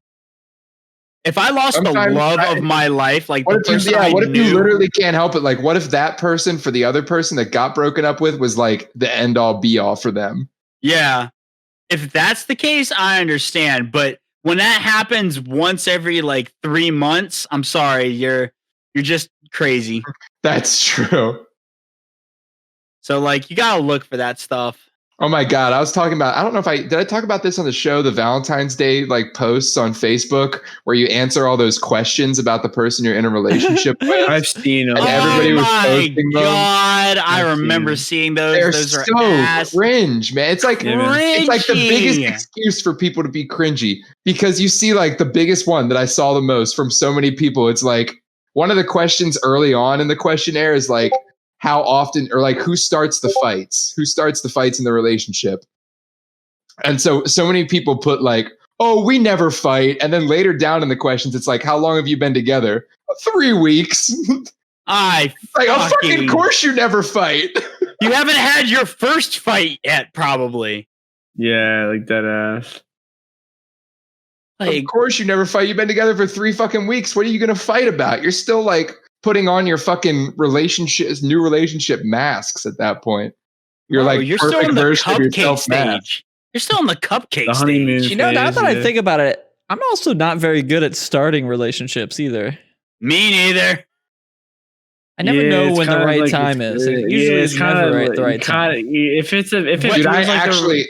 If I lost the love of my life, like what if you literally can't help it? Like, what if that person for the other person that got broken up with was like the end all be all for them? Yeah. If that's the case, I understand. But when that happens once every like 3 months, I'm sorry, you're just crazy. That's true. So like you gotta look for that stuff. Oh my God. I was talking about, I don't know if did I talk about this on the show, the Valentine's Day like posts on Facebook where you answer all those questions about the person you're in a relationship with? I've seen them. And everybody was posting them. Oh my God. I remember seeing those. They're those are so cringe, man. It's like, it's like the biggest excuse for people to be cringy because you see like the biggest one that I saw the most from so many people. It's like one of the questions early on in the questionnaire is like, how often or like who starts the fights in the relationship. And so many people put like, oh, we never fight. And then later down in the questions, it's like, how long have you been together? 3 weeks. Like, oh, fucking course you never fight. You haven't had your first fight yet, probably. Yeah, like that ass. Like, of course you never fight. You've been together for 3 fucking weeks. What are you going to fight about? You're still like putting on your fucking new relationship masks at that point. You're still in the cupcake stage. You're still in the cupcake stage. You know, now that I think about it, I'm also not very good at starting relationships either. Me neither. I never know when the right time is. It usually is never the right time.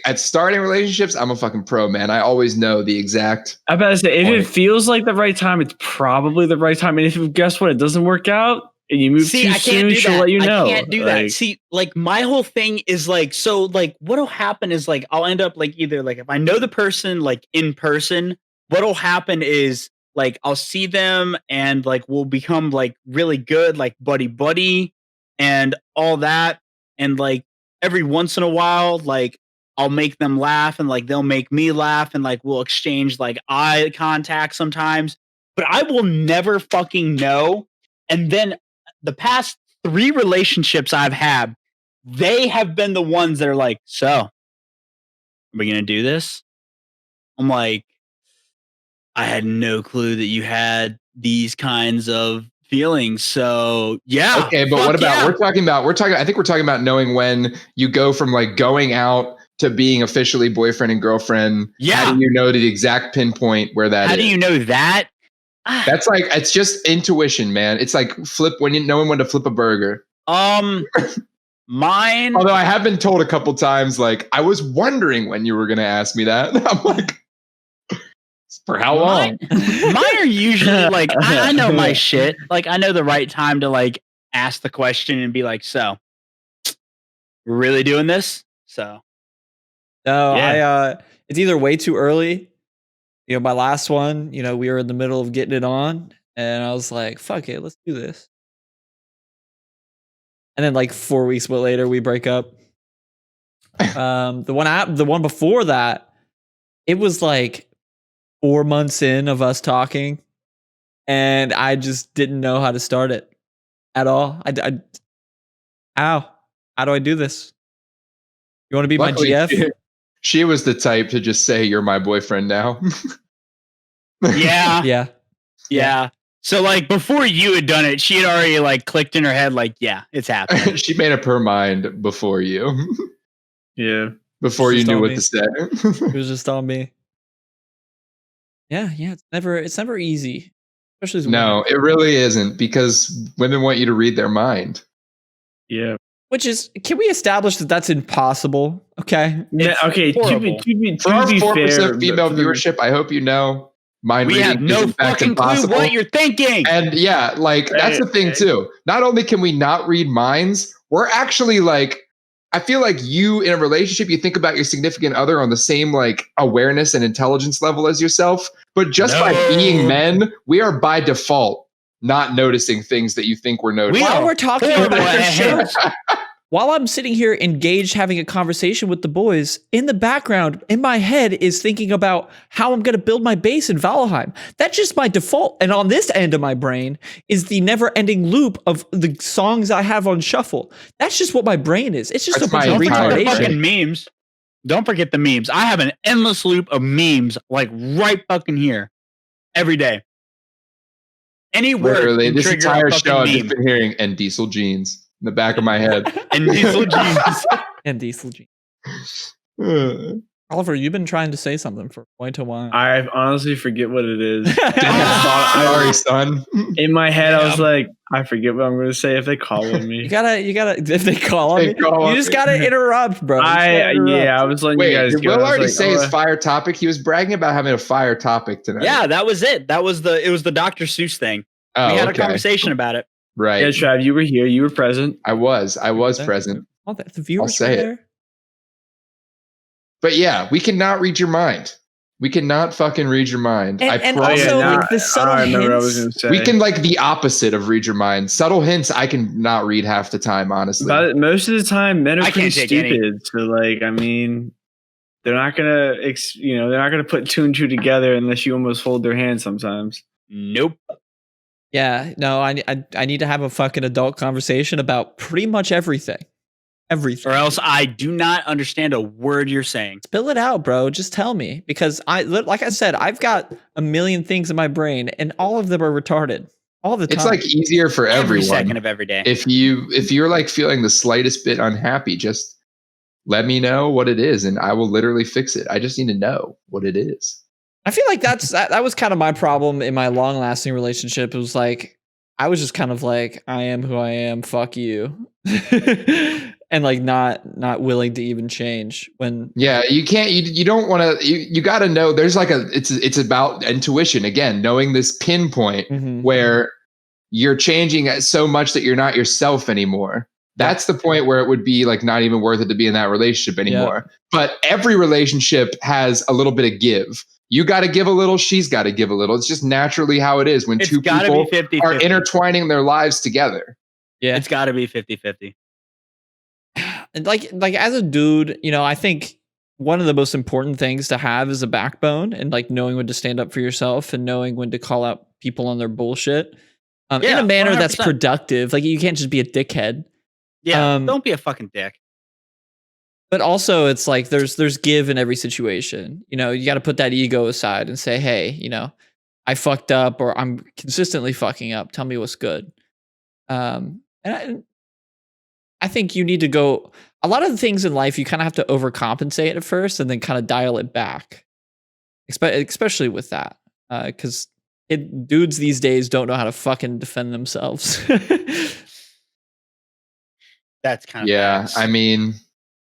At starting relationships, I'm a fucking pro, man. I always know the exact. I'm about to say, if it feels like the right time, it's probably the right time. And if guess what, it doesn't work out, and you move too soon, she'll let you know. I can't do that. See, like my whole thing is like, so like what'll happen is like I'll end up like either like if I know the person like in person, what'll happen is like I'll see them and like we'll become like really good, like buddy and all that. And like every once in a while, like I'll make them laugh and like they'll make me laugh and like we'll exchange like eye contact sometimes. But I will never fucking know. And then the past 3 relationships I've had, they have been the ones that are like, so, are we going to do this? I'm like, I had no clue that you had these kinds of feelings. So, yeah. Okay, but what about, I think we're talking about knowing when you go from like going out to being officially boyfriend and girlfriend. Yeah. How do you know the exact pinpoint where that is? How do you know that? That's like, it's just intuition, man. It's like knowing when to flip a burger. Mine. Although I have been told a couple times, like, I was wondering when you were going to ask me that. I'm like, for how long? Mine are usually like, I know my shit. Like, I know the right time to like ask the question and be like, so, we're really doing this? So. No, yeah. It's either way too early. You know, my last one, you know, we were in the middle of getting it on, and I was like, fuck it, let's do this. And then like 4 weeks later, we break up. The one before that, it was like 4 months in of us talking, and I just didn't know how to start it at all. How do I do this? You want to be Luckily, my GF? She was the type to just say, "You're my boyfriend now." Yeah. So like before you had done it, she had already like clicked in her head, like, yeah, it's happening. She made up her mind before you. Yeah. Before you knew what to say. It was just on me. Yeah. It's never easy. Especially as no, it really isn't, because women want you to read their mind. Yeah. Which is, can we establish that that's impossible? Okay. Okay. To be For our 4% fair, female viewership, I hope you know, mind we reading have no is in fact fucking impossible. clue what you're thinking. And yeah, like that's the thing too. Not only can we not read minds, we're actually like, I feel like you in a relationship, you think about your significant other on the same like awareness and intelligence level as yourself. But just by being men, we are by default not noticing things that you think we're noticing. While we're talking about the show, while I'm sitting here engaged having a conversation with the boys, in the background, in my head is thinking about how I'm going to build my base in Valheim. That's just my default. And on this end of my brain is the never-ending loop of the songs I have on shuffle. That's just what my brain is. It's just a bunch of retardation. Memes. Don't forget the memes. I have an endless loop of memes, like right fucking here, every day. Any word. Literally, this entire show I've just been hearing, and diesel jeans in the back of my head. And diesel jeans. And diesel jeans. Oliver, you've been trying to say something for quite a while. I honestly forget what it is. Sorry, son. In my head, I was like, I forget what I'm going to say if they call on me. You gotta. If they call on me, you just gotta interrupt, bro. I was letting you guys go. Will already say his fire topic. He was bragging about having a fire topic tonight. Yeah, that was it. It was the Dr. Seuss thing. We had a conversation about it. Right. Yeah, Trav, you were here. You were present. I was present. All that the viewers I'll say were there. it. But yeah, we cannot read your mind. We cannot fucking read your mind. And also, like the subtle hints. We can like the opposite of read your mind. Subtle hints, I can not read half the time, honestly. But most of the time, men are pretty stupid. So, like, I mean, they're not gonna, they're not gonna put 2 and 2 together unless you almost hold their hand sometimes. Nope. Yeah, no, I need to have a fucking adult conversation about pretty much everything. Everything. Or else I do not understand a word you're saying. Spill it out, bro. Just tell me. Because like I said, I've got a million things in my brain and all of them are retarded. All the time. It's like easier for everyone. Every second of every day. If you're like feeling the slightest bit unhappy, just let me know what it is and I will literally fix it. I just need to know what it is. I feel like that was kind of my problem in my long lasting relationship. It was like, I was just kind of like, I am who I am. Fuck you. And like not willing to even change when. Yeah, you can't, you don't want to, you got to know there's like it's about intuition again, knowing this pinpoint where you're changing so much that you're not yourself anymore. That's the point where it would be like not even worth it to be in that relationship anymore. Yeah. But every relationship has a little bit of give. You got to give a little, she's got to give a little. It's just naturally how it is when two people are intertwining their lives together. Yeah. It's got to be 50-50. And like as a dude, you know, I think one of the most important things to have is a backbone and like knowing when to stand up for yourself and knowing when to call out people on their bullshit in a manner 100%. That's productive. Like you can't just be a dickhead. Yeah, don't be a fucking dick. But also it's like there's give in every situation. You know, you got to put that ego aside and say, hey, you know, I fucked up or I'm consistently fucking up. Tell me what's good. And I think you need to go. A lot of the things in life you kind of have to overcompensate at first and then kind of dial it back, especially with that, because dudes these days don't know how to fucking defend themselves. That's kind of nice. I mean,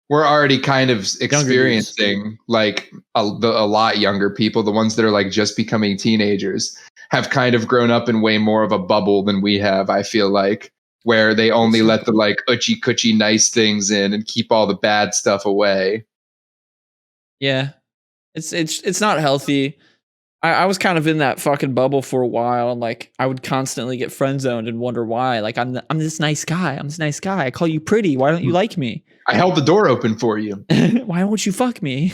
we're already kind of experiencing like a lot younger people, the ones that are like just becoming teenagers, have kind of grown up in way more of a bubble than we have. I feel like. Where they only let the like uchi coochie nice things in and keep all the bad stuff away. Yeah, it's not healthy. I was kind of in that fucking bubble for a while, and like I would constantly get friend zoned and wonder why. Like I'm this nice guy. I'm this nice guy. I call you pretty. Why don't you like me? I held the door open for you. Why won't you fuck me?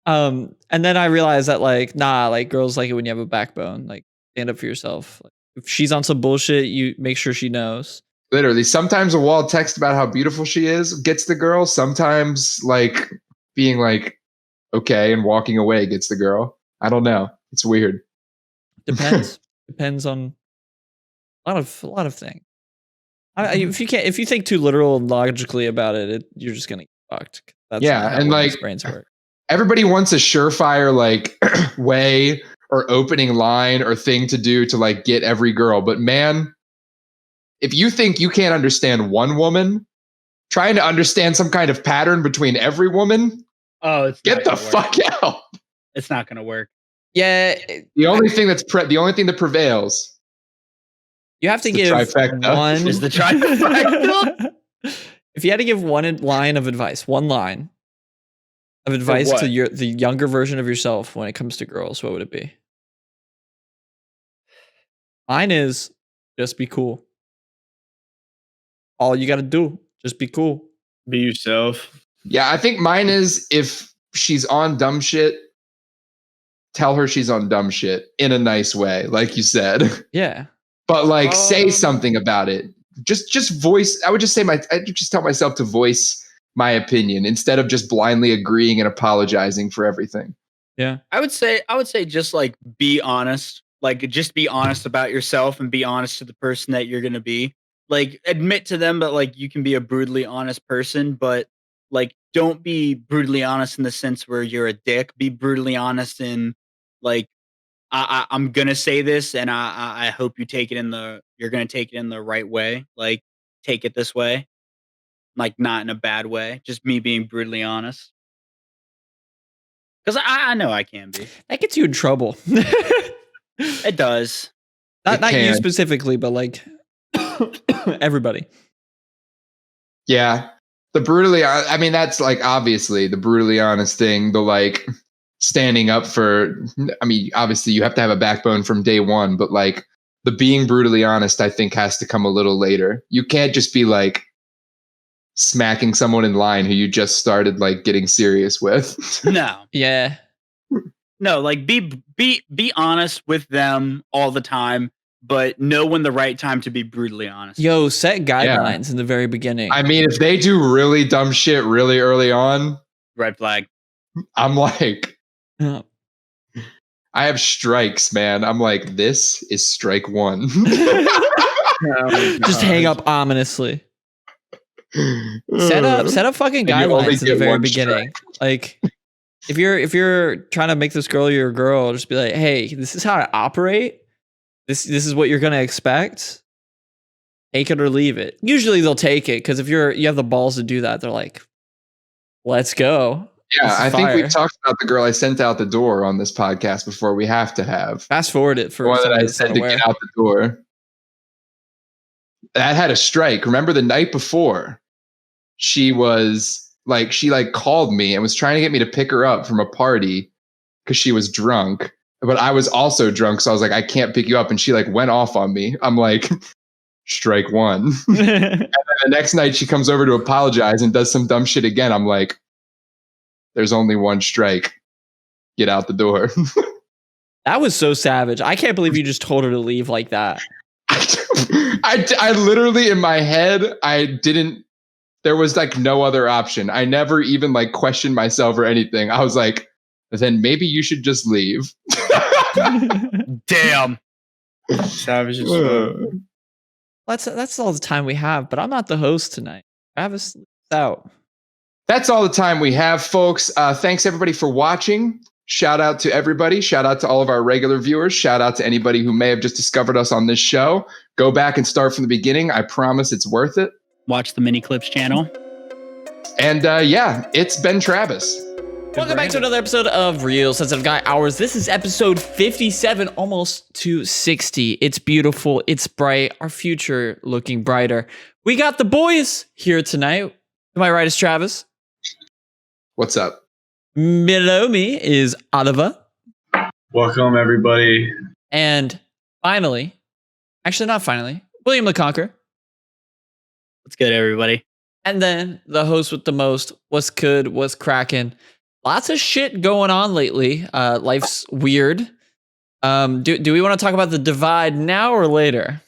And then I realized that like nah, like girls like it when you have a backbone. Like stand up for yourself. Like, if she's on some bullshit, you make sure she knows. Literally, sometimes a wall text about how beautiful she is gets the girl. Sometimes, like, being like, okay, and walking away gets the girl. I don't know. It's weird. Depends. Depends on a lot of things. If you think too literal and logically about it, you're just gonna get fucked. That's and like brains work. Everybody wants a surefire like way or opening line or thing to do to like get every girl. But man, if you think you can't understand one woman, trying to understand some kind of pattern between every woman, get the fuck out. It's not going to work. Yeah. The only thing that prevails. You have to give one. Is the trifecta. If you had to give one line of advice to the younger version of yourself when it comes to girls, what would it be? Mine is just be cool. All you got to do, just be cool. Be yourself. Yeah, I think mine is if she's on dumb shit, tell her she's on dumb shit in a nice way, like you said. Yeah. But like say something about it. Just voice. I would just tell myself to voice my opinion instead of just blindly agreeing and apologizing for everything. Yeah. I would say just like be honest. Like just be honest about yourself and be honest to the person that you're going to be. Like admit to them that like you can be a brutally honest person, but like don't be brutally honest in the sense where you're a dick. Be brutally honest in like I'm going to say this and I hope you take it you're going to take it in the right way. Like take it this way. Like not in a bad way, just me being brutally honest. Because I know I can be. That gets you in trouble. It does. Not you specifically, but like everybody. Yeah. I mean, that's like obviously the brutally honest thing, the like standing up for, I mean, obviously you have to have a backbone from day one, but like the being brutally honest, I think has to come a little later. You can't just be like smacking someone in line who you just started like getting serious with. No. Yeah. No, like be honest with them all the time, but know when the right time to be brutally honest. Yo, set guidelines in the very beginning. I mean, if they do really dumb shit really early on, red flag. I'm like, I have strikes, man. I'm like, this is strike one. Just hang up ominously. Set up fucking guidelines in the very beginning. Like if you're trying to make this girl your girl, just be like, hey, this is how I operate. This is what you're gonna expect. Take it or leave it. Usually they'll take it because if you have the balls to do that, they're like, let's go. Yeah, I think we talked about the girl I sent out the door on this podcast before. We have to have. Fast forward it for the one that I said to get out the door. That had a strike. Remember the night before, she called me and was trying to get me to pick her up from a party because she was drunk. But I was also drunk, so I was like, I can't pick you up. And she went off on me. I'm like, strike one. And then the next night she comes over to apologize and does some dumb shit again. I'm like, there's only one strike. Get out the door. That was so savage. I can't believe you just told her to leave like that. I literally, in my head, there was no other option. I never even questioned myself or anything. I was like, then maybe you should just leave. Damn. Savage. That's all the time we have, but I'm not the host tonight. Travis, out. That's all the time we have, folks. Thanks everybody for watching. Shout out to everybody. Shout out to all of our regular viewers. Shout out to anybody who may have just discovered us on this show. Go back and start from the beginning. I promise it's worth it. Watch the Mini Clips channel. And it's been Travis. Welcome back to another episode of Real Sensitive Guy Hours. This is episode 57, almost to 60. It's beautiful. It's bright. Our future looking brighter. We got the boys here tonight. To my right is Travis. What's up? Below me is Oliver. Welcome, everybody. And finally, actually not finally, William LeConquer. What's good, everybody? And then the host with the most. What's good? What's cracking? Lots of shit going on lately. Life's weird. Do we want to talk about the divide now or later?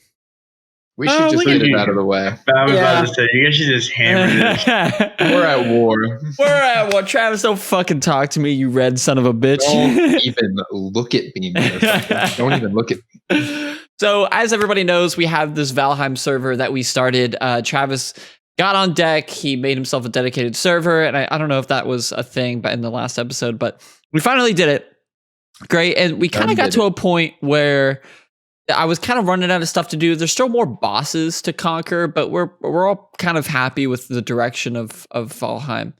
We should just get it out of the way. I was about to say, you guys should just hammer it. We're at war. We're at war. Travis, don't fucking talk to me, you red son of a bitch. Don't even look at me, motherfucker. Don't even look at me. So, as everybody knows, we have this Valheim server that we started. Travis got on deck. He made himself a dedicated server. And I don't know if that was a thing but in the last episode, but we finally did it. Great. And we kind of got to a point where I was kind of running out of stuff to do. There's still more bosses to conquer, but we're all kind of happy with the direction of Valheim.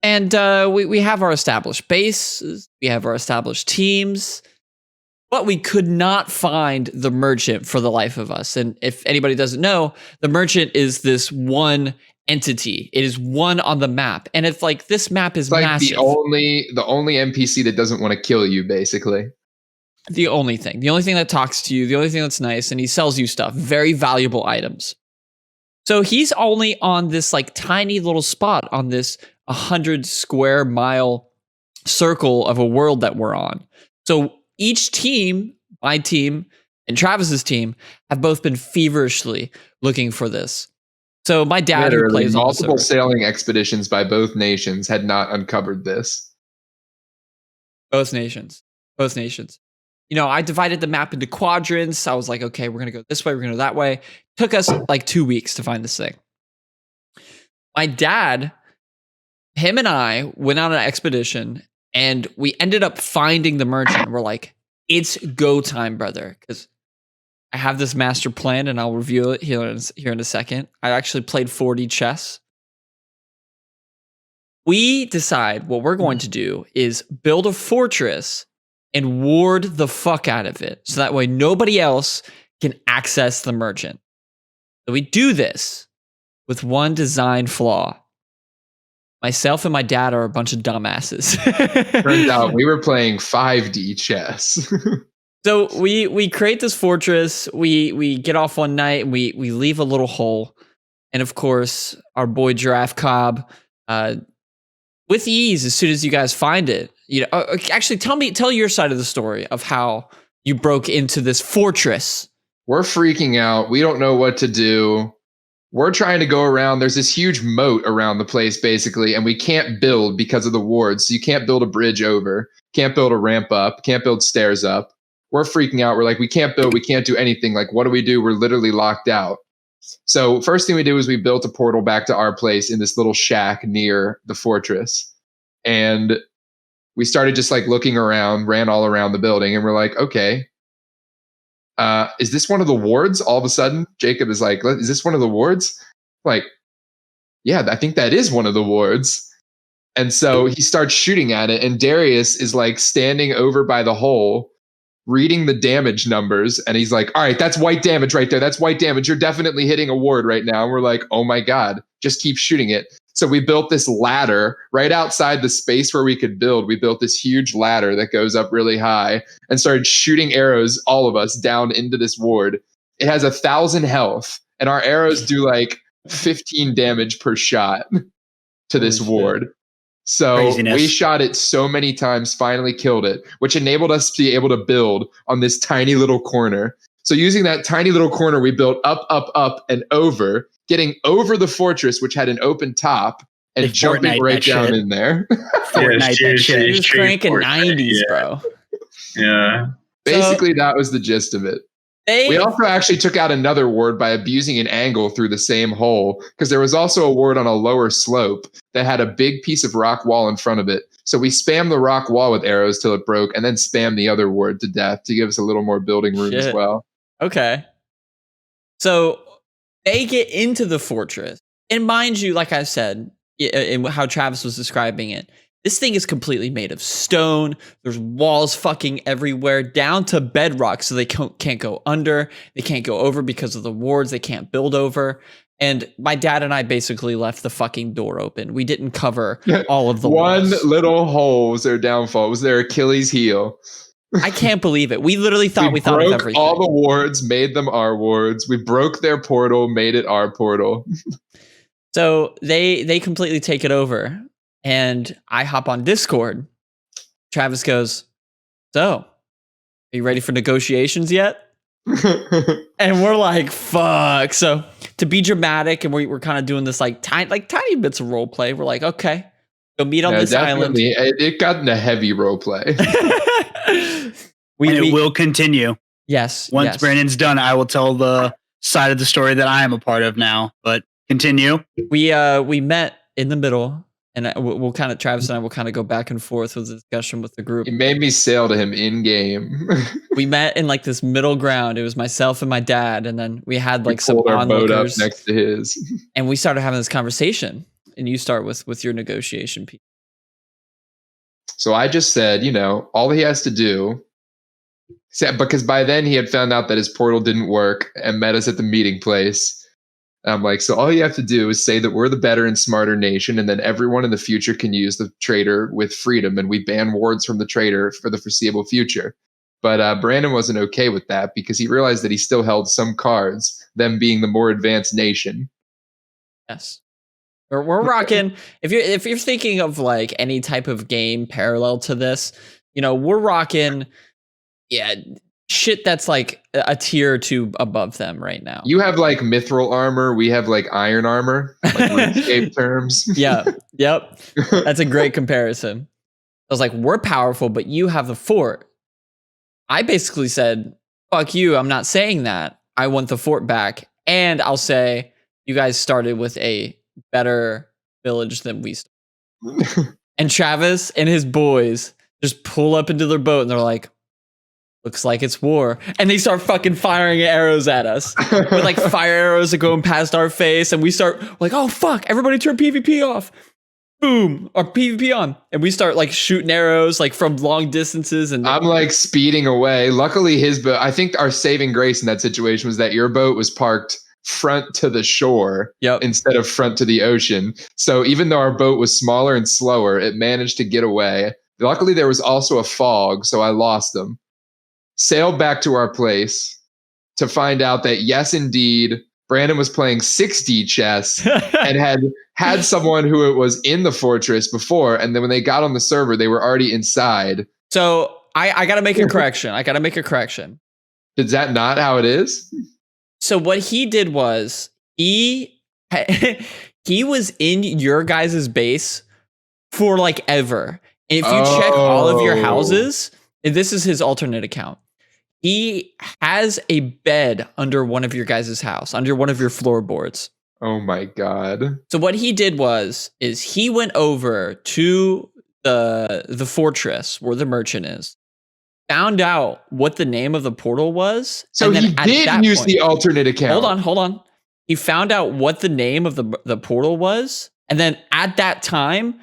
We have our established bases. We have our established teams. But we could not find the merchant for the life of us. And if anybody doesn't know, the merchant is this one entity. It is one on the map. And it's this map is massive. The only NPC that doesn't want to kill you, basically. The only thing that talks to you, the only thing that's nice, and he sells you stuff, very valuable items. So he's only on this tiny little spot on this 100 square mile circle of a world that we're on. So each team, my team and Travis's team, have both been feverishly looking for this. So my dad, who plays multiple sailing expeditions by both nations, had not uncovered this. Both nations. I divided the map into quadrants. I was like, okay, we're going to go this way. We're going to go that way. Took us 2 weeks to find this thing. My dad, him and I went on an expedition and we ended up finding the merchant. We're like, it's go time, brother. Because I have this master plan and I'll reveal it here in a second. I actually played 4D chess. We decide what we're going to do is build a fortress and ward the fuck out of it. So that way nobody else can access the merchant. So we do this with one design flaw. Myself and my dad are a bunch of dumbasses. Turns out we were playing 5D chess. So we create this fortress. We get off one night and we leave a little hole. And of course, our boy Giraffe Cobb, with ease, as soon as you guys find it, actually tell your side of the story of how you broke into this fortress. We're freaking out. We don't know what to do. We're trying to go around. There's this huge moat around the place, basically, and we can't build because of the wards. So you can't build a bridge over, can't build a ramp up, can't build stairs up. We're freaking out. We're like, we can't build, we can't do anything. What do we do? We're literally locked out. So first thing we do is we built a portal back to our place in this little shack near the fortress. And we started just looking around, ran all around the building, and we're like, okay, is this one of the wards? All of a sudden, Jacob is like, is this one of the wards? Yeah, I think that is one of the wards. And so he starts shooting at it, and Darius is like standing over by the hole, reading the damage numbers, and he's like, all right, that's white damage right there. That's white damage. You're definitely hitting a ward right now. And we're like, oh my God, just keep shooting it. So we built this ladder right outside the space where we could build. We built this huge ladder that goes up really high and started shooting arrows, all of us, down into this ward. It has 1,000 health, and our arrows do like 15 damage per shot to this ward. So Craziness. We shot it so many times, finally killed it, which enabled us to be able to build on this tiny little corner. So using that tiny little corner, we built up, and over, getting over the fortress, which had an open top, and They jumping Fortnite right that down shit. in there. Fortnite that shit. He was cranking 90s, bro. Yeah. Basically, that was the gist of it. We also actually took out another ward by abusing an angle through the same hole, because there was also a ward on a lower slope that had a big piece of rock wall in front of it. So we spammed the rock wall with arrows till it broke, and then spammed the other ward to death to give us a little more building room as well. Okay. So they get into the fortress. And mind you, like I said, in how Travis was describing it, this thing is completely made of stone. There's walls fucking everywhere, down to bedrock, so they can't go under. They can't go over because of the wards. They can't build over. And my dad and I basically left the fucking door open. We didn't cover all of the One walls. little hole was their downfall. It was their Achilles heel. I can't believe it. We literally thought we thought of broke everything. all the wards, made them our wards. We broke their portal, made it our portal. So they completely take it over. And I hop on Discord. Travis goes, so, are you ready for negotiations yet? And we're like, fuck. So to be dramatic, and we're kind of doing this like tiny bits of role play. We're like, okay, go meet on this island. It got into heavy role play. It will continue. Yes. Once Brandon's done, I will tell the side of the story that I am a part of now. But continue. We met in the middle. And we'll kind of, Travis and I will kind of go back and forth with the discussion with the group. He made me sail to him in game. We met in like this middle ground. It was myself and my dad, and then we had like some our boat up onlookers next to his. And we started having this conversation. And you start with your negotiation piece. So I just said, all he has to do, because by then he had found out that his portal didn't work and met us at the meeting place. I'm like, so all you have to do is say that we're the better and smarter nation, and then everyone in the future can use the trader with freedom, and we ban wards from the trader for the foreseeable future. But Brandon wasn't okay with that because he realized that he still held some cards, them being the more advanced nation. Yes. We're rocking. If you're thinking of like any type of game parallel to this, we're rocking, shit that's like a tier or two above them right now. You have like mithril armor. We have like iron armor, like RuneScape terms. Yeah. Yep. That's a great comparison. I was like, we're powerful, but you have the fort. I basically said, fuck you. I'm not saying that. I want the fort back. And I'll say you guys started with a better village than we started. And Travis and his boys just pull up into their boat and they're like, looks like it's war. And they start fucking firing arrows at us. With like fire arrows are going past our face. And we start like, oh fuck, everybody turn PvP off. Boom, or PvP on. And we start like shooting arrows like from long distances. And I'm like speeding away. Luckily his boat, I think our saving grace in that situation was that your boat was parked front to the shore instead of front to the ocean. So even though our boat was smaller and slower, it managed to get away. Luckily there was also a fog, so I lost them. Sailed back to our place to find out that, yes, indeed, Brandon was playing 6D chess and had someone who was in the fortress before. And then when they got on the server, they were already inside. So I got to make a correction. Is that not how it is? So what he did was he was in your guys' base for like ever. And if you check all of your houses, and this is his alternate account, he has a bed under one of your guys' house, under one of your floorboards. Oh my God. So what he did is he went over to the fortress where the merchant is, found out what the name of the portal was. So and then he did use the alternate account. Hold on. He found out what the name of the portal was. And then at that time,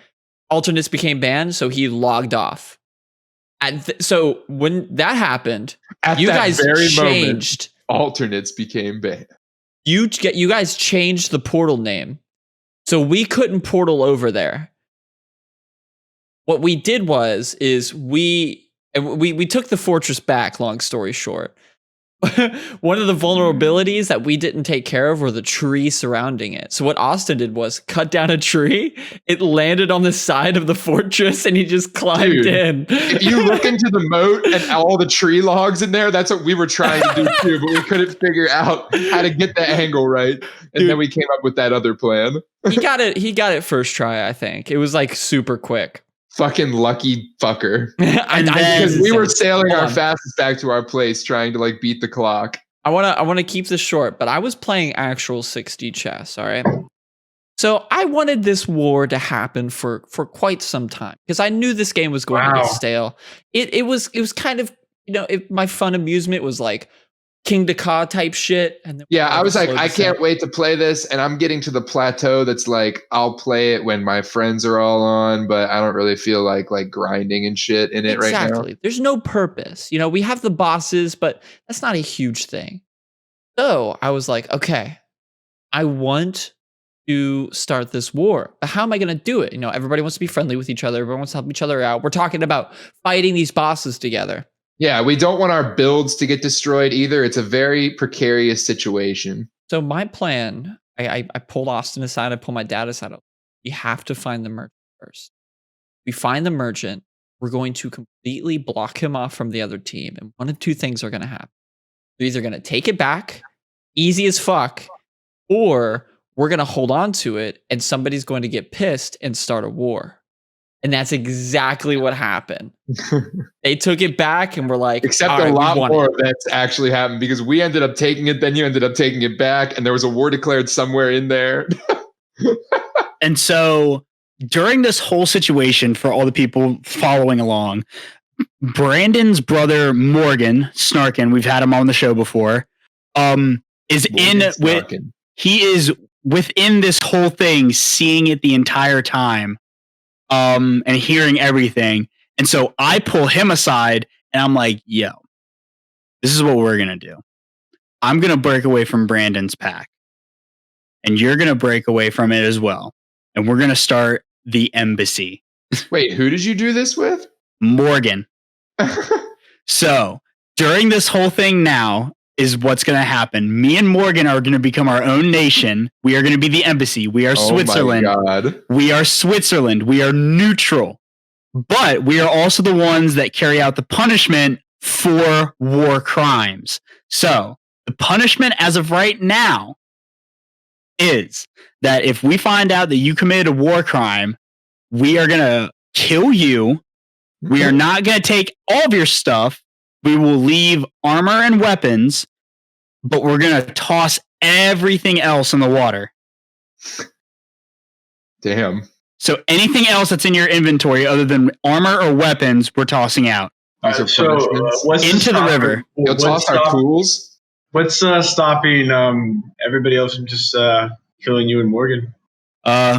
alternates became banned, so he logged off. And so when that happened, you guys changed. Alternates became banned. You guys changed the portal name, so we couldn't portal over there. What we did is we took the fortress back. Long story short, one of the vulnerabilities that we didn't take care of were the tree surrounding it. So what Austin did was cut down a tree. It landed on the side of the fortress, and he just climbed in. If you look into the moat and all the tree logs in there, that's what we were trying to do too, but we couldn't figure out how to get the angle right. And then we came up with that other plan. He got it first try, I think. It was like super quick. Fucking lucky fucker. Because we were sailing our fastest back to our place, trying to like beat the clock. I wanna keep this short, but I was playing actual 6D chess. All right. So I wanted this war to happen for quite some time because I knew this game was going to get stale. It was kind of, my fun amusement was like King Dakar type shit. And then I was like, I can't wait to play this. And I'm getting to the plateau that's like, I'll play it when my friends are all on, but I don't really feel like grinding and shit in it right now. Exactly. There's no purpose. We have the bosses, but that's not a huge thing. So I was like, okay, I want to start this war, but how am I going to do it? Everybody wants to be friendly with each other. Everyone wants to help each other out. We're talking about fighting these bosses together. Yeah, we don't want our builds to get destroyed either. It's a very precarious situation. So my plan, I pulled Austin aside. I pulled my dad aside. We have to find the merchant first. We find the merchant. We're going to completely block him off from the other team. And one of two things are going to happen. They're either going to take it back, easy as fuck, or we're going to hold on to it and somebody's going to get pissed and start a war. And that's exactly what happened. They took it back and were like, except a lot more of that's actually happened because we ended up taking it, then you ended up taking it back, and there was a war declared somewhere in there. And so during this whole situation, for all the people following along, Brandon's brother Morgan Snarkin, we've had him on the show before, is within this whole thing, seeing it the entire time. And hearing everything. And so I pull him aside and I'm like, yo, this is what we're going to do. I'm going to break away from Brandon's pack and you're going to break away from it as well. And we're going to start the embassy. Wait, who did you do this with? Morgan. So during this whole thing now is what's going to happen. Me and Morgan are going to become our own nation. We are going to be the embassy. We are Switzerland. My God. We are Switzerland. We are neutral. But we are also the ones that carry out the punishment for war crimes. So the punishment as of right now is that if we find out that you committed a war crime, we are going to kill you. We are not going to take all of your stuff. We will leave armor and weapons, but we're going to toss everything else in the water. Damn. So anything else that's in your inventory other than armor or weapons, we're tossing out. What's into the river. You'll toss our tools? What's stopping everybody else from just killing you and Morgan?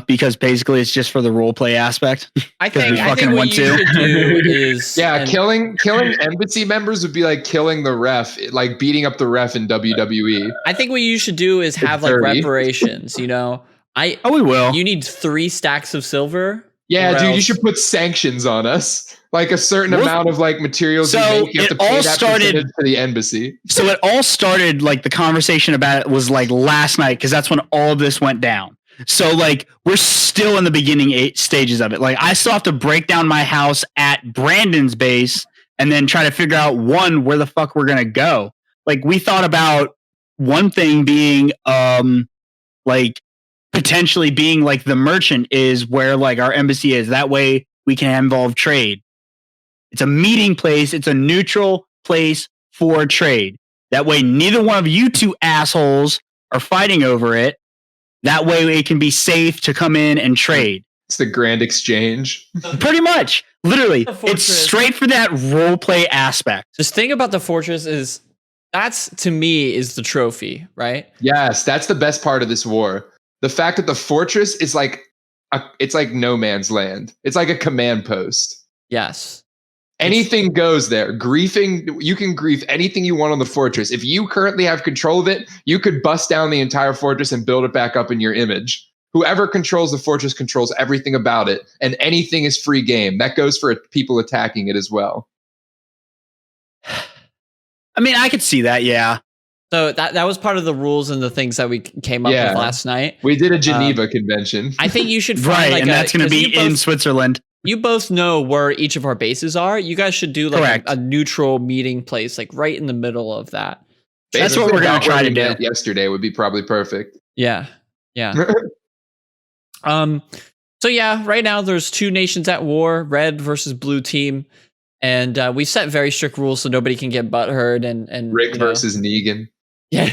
Because basically it's just for the role play aspect. I think what you should do is killing embassy members would be like killing the ref, like beating up the ref in WWE. I think what you should do is have like reparations. We will. You need 3 stacks of silver. Yeah, dude, you should put sanctions on us, like a certain amount of like materials. So you make, you have to pay that percentage to the embassy. So it all started like the conversation about it was like last night because that's when all of this went down. So like we're still in the beginning stages of it. Like I still have to break down my house at Brandon's base and then try to figure out where the fuck we're gonna go. Like we thought about one thing being like potentially being like the merchant is where like our embassy is. That way we can involve trade. It's a meeting place. It's a neutral place for trade. That way neither one of you two assholes are fighting over it. That way it can be safe to come in and trade. It's the grand exchange. Pretty much. Literally. It's straight for that role play aspect. This thing about the fortress is that's to me is the trophy, right? Yes, that's the best part of this war. The fact that the fortress is like it's like no man's land. It's like a command post. Yes. Anything goes there. Griefing, you can grief anything you want on the fortress. If you currently have control of it, you could bust down the entire fortress and build it back up in your image. Whoever controls the fortress controls everything about it, and anything is free game. That goes for people attacking it as well. I mean, I could see that, yeah. So that was part of the rules and the things that we came up with last night. We did a Geneva convention. I think you should find and that's going to be in Switzerland. You both know where each of our bases are. You guys should do like a neutral meeting place, like right in the middle of that. That's what we're going to try to do. Yesterday would be probably perfect. Yeah. So yeah, right now there's 2 nations at war, red versus blue team. And we set very strict rules so nobody can get butthurt and Rick versus Negan. Yeah.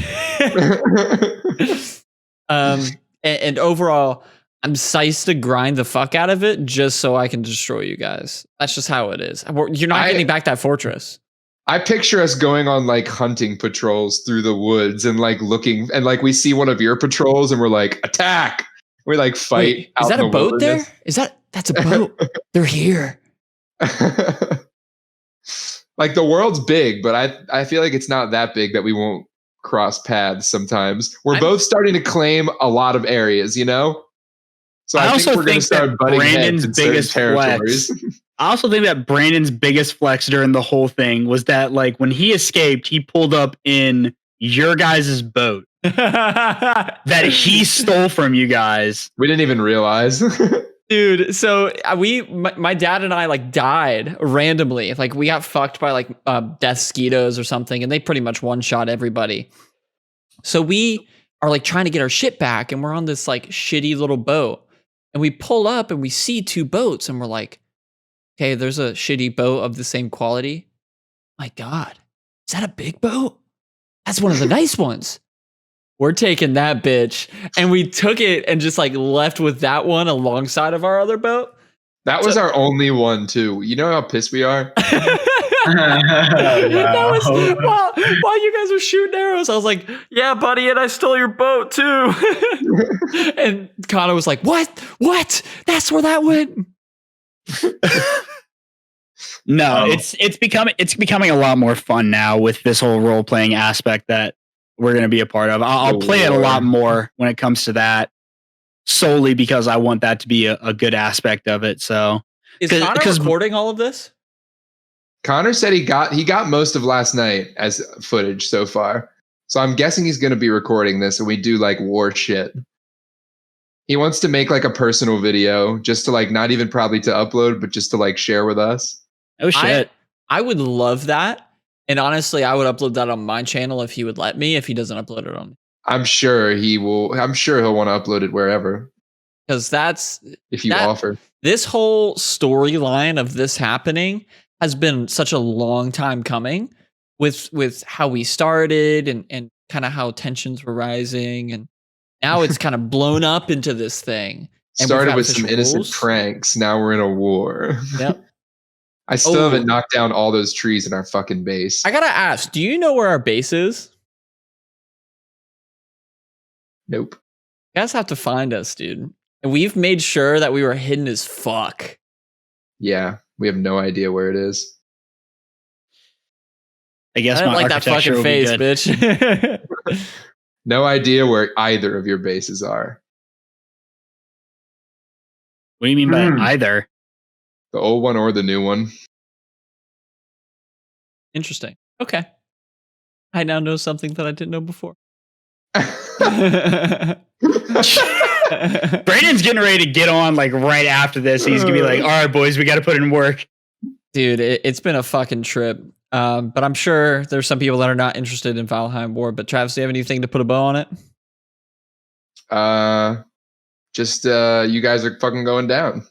And overall, I'm sized to grind the fuck out of it just so I can destroy you guys. That's just how it is. You're not getting back that fortress. I picture us going on like hunting patrols through the woods and like looking, and like we see one of your patrols and we're like, attack. We like fight. Wait, is that a boat there? That's a boat? They're here. Like the world's big, but I feel like it's not that big that we won't cross paths sometimes. We're both starting to claim a lot of areas, you know? So I think we're going to start butting heads in biggest territories. I also think that Brandon's biggest flex during the whole thing was that like when he escaped, he pulled up in your guys' boat that he stole from you guys. We didn't even realize. Dude, so my dad and I like died randomly. Like we got fucked by like death skeetos or something, and they pretty much one-shot everybody. So we are like trying to get our shit back, and we're on this like shitty little boat. And we pull up and we see 2 boats, and we're like, okay, there's a shitty boat of the same quality. My God, is that a big boat? That's one of the nice ones. We're taking that bitch. And we took it and just like left with that one alongside of our other boat. That was our only one too. You know how pissed we are? That was while you guys were shooting arrows, I was like, yeah, buddy, and I stole your boat too. And Connor was like, what? That's where that went. No, it's becoming a lot more fun now with this whole role-playing aspect that we're going to be a part of. I'll play it a lot more when it comes to that, solely because I want that to be a good aspect of it. So is Connor recording all of this? Connor said he got most of last night as footage so far. So I'm guessing he's going to be recording this and we do like war shit. He wants to make like a personal video just to like, not even probably to upload, but just to like share with us. Oh shit. I would love that. And honestly, I would upload that on my channel if he would let me, if he doesn't upload it on. I'm sure he will. I'm sure he'll want to upload it wherever. Because if you offer. This whole storyline of this happening has been such a long time coming with how we started and kind of how tensions were rising. And now it's kind of blown up into this thing. And started with some innocent pranks. Now we're in a war. Yep. I still haven't knocked down all those trees in our fucking base. I gotta ask, do you know where our base is? Nope. You guys have to find us, dude. And we've made sure that we were hidden as fuck. Yeah, we have no idea where it is. I guess I don't like that fucking face, bitch. No idea where either of your bases are. What do you mean by either? The old one or the new one. Interesting. Okay. I now know something that I didn't know before. Brandon's getting ready to get on like right after this. He's gonna be like, all right, boys, we got to put in work. Dude, it's been a fucking trip. But I'm sure there's some people that are not interested in Valheim War. But Travis, do you have anything to put a bow on it? Just you guys are fucking going down.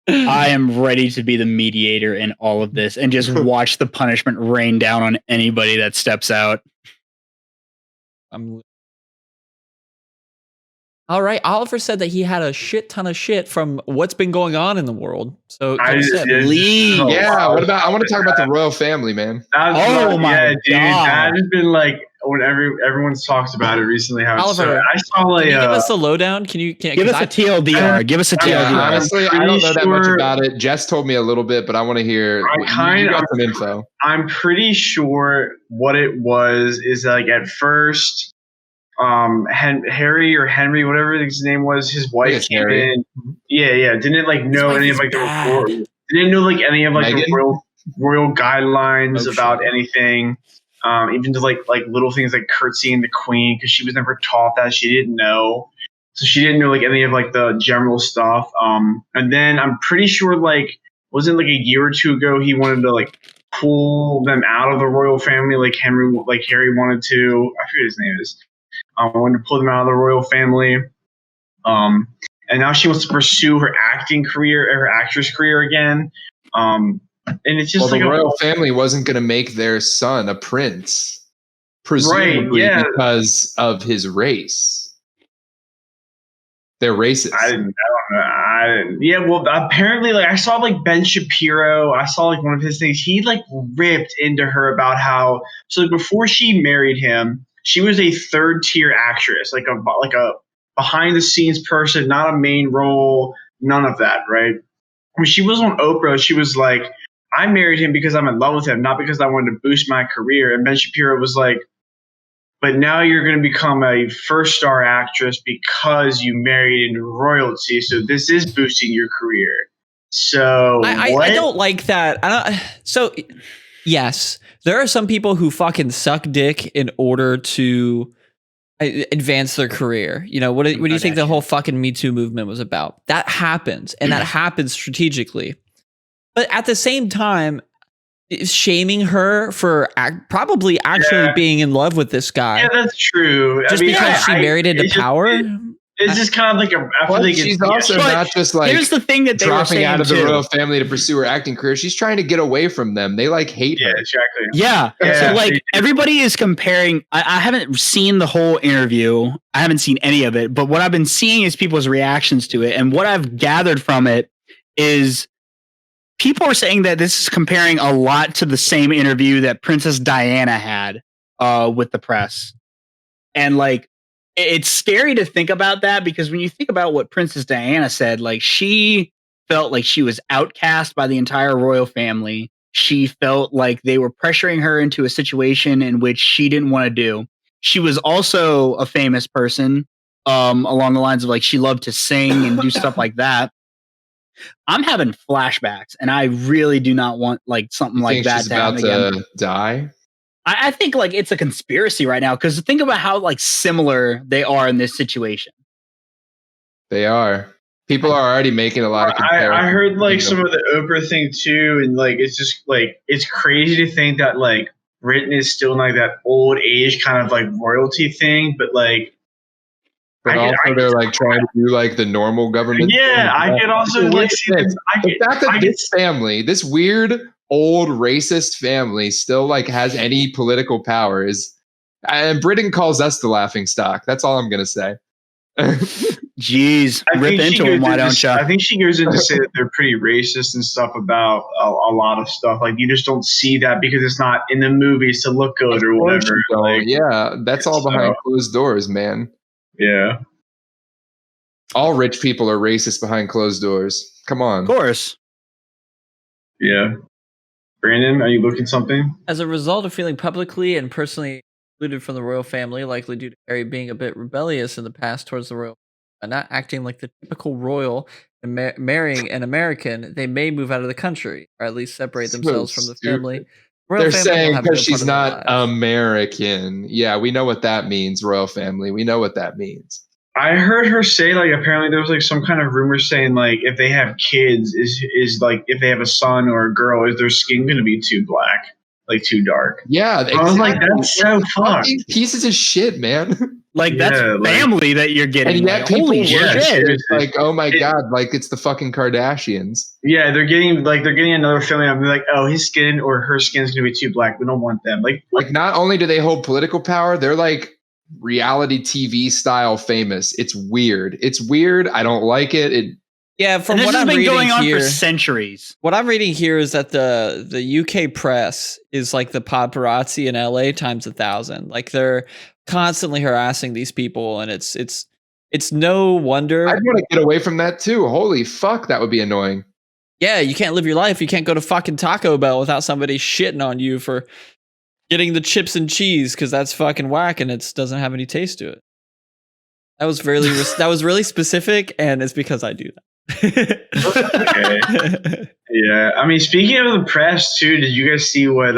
I am ready to be the mediator in all of this and just watch the punishment rain down on anybody that steps out. I'm All right. Oliver said that he had a shit ton of shit from what's been going on in the world. So what about? I want to talk about the royal family, man. My God. Dude, that has been like when everyone's talked about it recently. How Oliver, I saw like, can you give us the lowdown? Can you give us a TLDR? Give us a TLDR. Yeah, honestly, I don't know that much about it. Jess told me a little bit, but I want to hear. You got some info. I'm pretty sure what it was is like at first. Harry or Henry, whatever his name was, his wife came in. Yeah. Didn't like know any of like didn't know like any of like Meghan? The royal guidelines about anything. Even just like little things like curtsying the queen because she was never taught that. She didn't know, so she didn't know like any of like the general stuff. And then I'm pretty sure like wasn't like a year or two ago he wanted to like pull them out of the royal family like Harry wanted to. I forget his name is. Wanted to pull them out of the royal family. And now she wants to pursue her acting career, her actress career again. And it's just the royal family wasn't going to make their son a prince, presumably because of his race. They're racist. I don't know. Yeah, well, apparently, like I saw like Ben Shapiro. I saw like one of his things. He like ripped into her about how like, before she married him. She was a third-tier actress, like a behind-the-scenes person, not a main role, none of that, right? When she was on Oprah, she was like, I married him because I'm in love with him, not because I wanted to boost my career. And Ben Shapiro was like, but now you're going to become a first-star actress because you married into royalty, so this is boosting your career. So I don't like that. Yes. There are some people who fucking suck dick in order to advance their career. You know, what do you think the whole fucking Me Too movement was about? That happens, and that happens strategically. But at the same time, shaming her for probably actually being in love with this guy. Yeah, that's true. Just because she married into power. It's just kind of like she's also not just like here's the thing that they dropping out of the royal family to pursue her acting career. She's trying to get away from them. They like hate her. Exactly. Yeah. So like everybody is comparing. I haven't seen the whole interview. I haven't seen any of it. But what I've been seeing is people's reactions to it, and what I've gathered from it is people are saying that this is comparing a lot to the same interview that Princess Diana had with the press, and like. It's scary to think about that because when you think about what Princess Diana said, like she felt like she was outcast by the entire royal family. She felt like they were pressuring her into a situation in which she didn't want to do. She was also a famous person along the lines of like she loved to sing and do stuff like that. I'm having flashbacks and I really do not want like something like that to happen again. She's about to die? I think like it's a conspiracy right now because think about how like similar they are in this situation. They are. People are already making a lot of comparisons. I heard like some of the Oprah thing too, and like it's just like it's crazy to think that like Britain is still in like that old age kind of like royalty thing, but like. But they're like trying to do like the normal government. Yeah, I could also like see the fact that this family, this weird. Old racist family still like has any political power and Britain calls us the laughing stock. That's all I'm gonna say. Jeez, rip into them, why don't you? I think she goes in to say that they're pretty racist and stuff about a lot of stuff. Like you just don't see that because it's not in the movies to look good or whatever. Like, yeah, that's all behind closed doors, man. Yeah. All rich people are racist behind closed doors. Come on. Of course. Yeah. Brandon, are you looking something? As a result of feeling publicly and personally excluded from the royal family, likely due to Harry being a bit rebellious in the past towards the royal and not acting like the typical royal and marrying an American, they may move out of the country or at least separate themselves from the family. They're saying because she's not American. Yeah, we know what that means, royal family. We know what that means. I heard her say like apparently there was like some kind of rumor saying like if they have kids is like if they have a son or a girl is their skin going to be too black, like too dark. Yeah, exactly. I was like that's so fucked. Pieces of shit, man. Like that's family that you're getting. And yet like, people holy shit! It's like oh my god, like it's the fucking Kardashians. Yeah, they're getting another family. I'm like oh his skin or her skin is going to be too black. We don't want them. Like not only do they hold political power, they're like reality TV style famous. It's weird. I don't like it. Yeah, from what I'm reading going on here, for centuries. What I'm reading here is that the UK press is like the paparazzi in LA times 1,000. Like they're constantly harassing these people, and it's no wonder. I'd want to get away from that too. Holy fuck, that would be annoying. Yeah, you can't live your life. You can't go to fucking Taco Bell without somebody shitting on you for getting the chips and cheese because that's fucking whack and it doesn't have any taste to it. That was really specific, and it's because I do that. Okay. Yeah, I mean, speaking of the press too, did you guys see what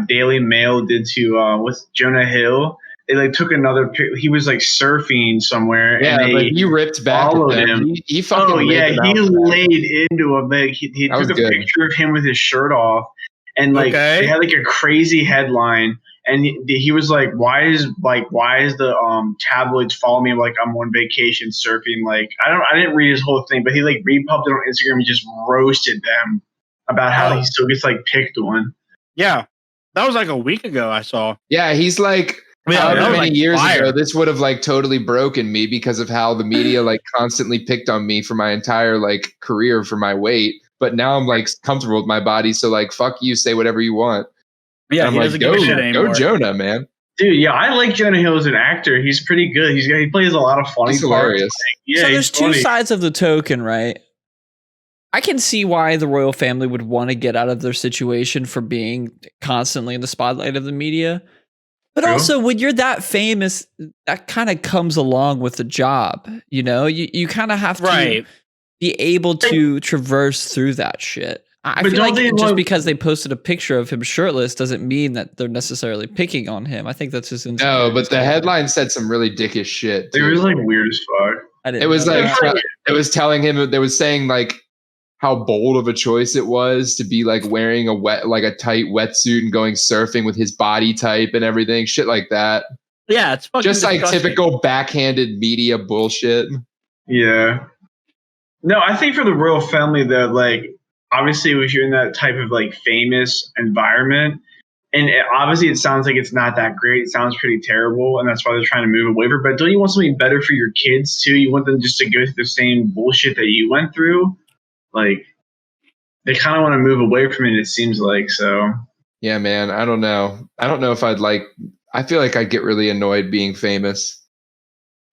Daily Mail did to what's Jonah Hill? They like took another he was like surfing somewhere, yeah, and he ripped back followed at him. He fucking he laid into him. Like, he took a picture of him with his shirt off, and like they had like a crazy headline. And he was like, why is the tabloids following me like I'm on vacation surfing? Like I didn't read his whole thing, but he like repubbed it on Instagram and just roasted them about how he still gets like picked on. Yeah, that was like a week ago. I saw. Yeah, he's like, however many years ago, this would have like totally broken me because of how the media like constantly picked on me for my entire like career for my weight. But now I'm like comfortable with my body, so like fuck you, say whatever you want. Yeah, he doesn't give a shit anymore. Go Jonah, man. Dude, yeah, I like Jonah Hill as an actor. He's pretty good. He plays a lot of funny He's hilarious. Parts. Yeah, so there's two sides of the token, right? I can see why the royal family would want to get out of their situation for being constantly in the spotlight of the media. But also, when you're that famous, that kind of comes along with the job. You know, you kind of have to be able to traverse through that shit. I feel like just because they posted a picture of him shirtless doesn't mean that they're necessarily picking on him. I think that's just no. But the headline said some really dickish shit. It was like weird as fuck. It was like it was telling him. They was saying like how bold of a choice it was to be like wearing a tight wetsuit and going surfing with his body type and everything, shit like that. Yeah, it's fucking just disgusting. Like typical backhanded media bullshit. Yeah. No, I think for the royal family though, like. Obviously, if you're in that type of like famous environment, and obviously it sounds like it's not that great. It sounds pretty terrible, and that's why they're trying to move away from it. But don't you want something better for your kids too? You want them just to go through the same bullshit that you went through? Like, they kind of want to move away from it, it seems like. So yeah, man, I don't know if I'd like. I feel like I'd get really annoyed being famous.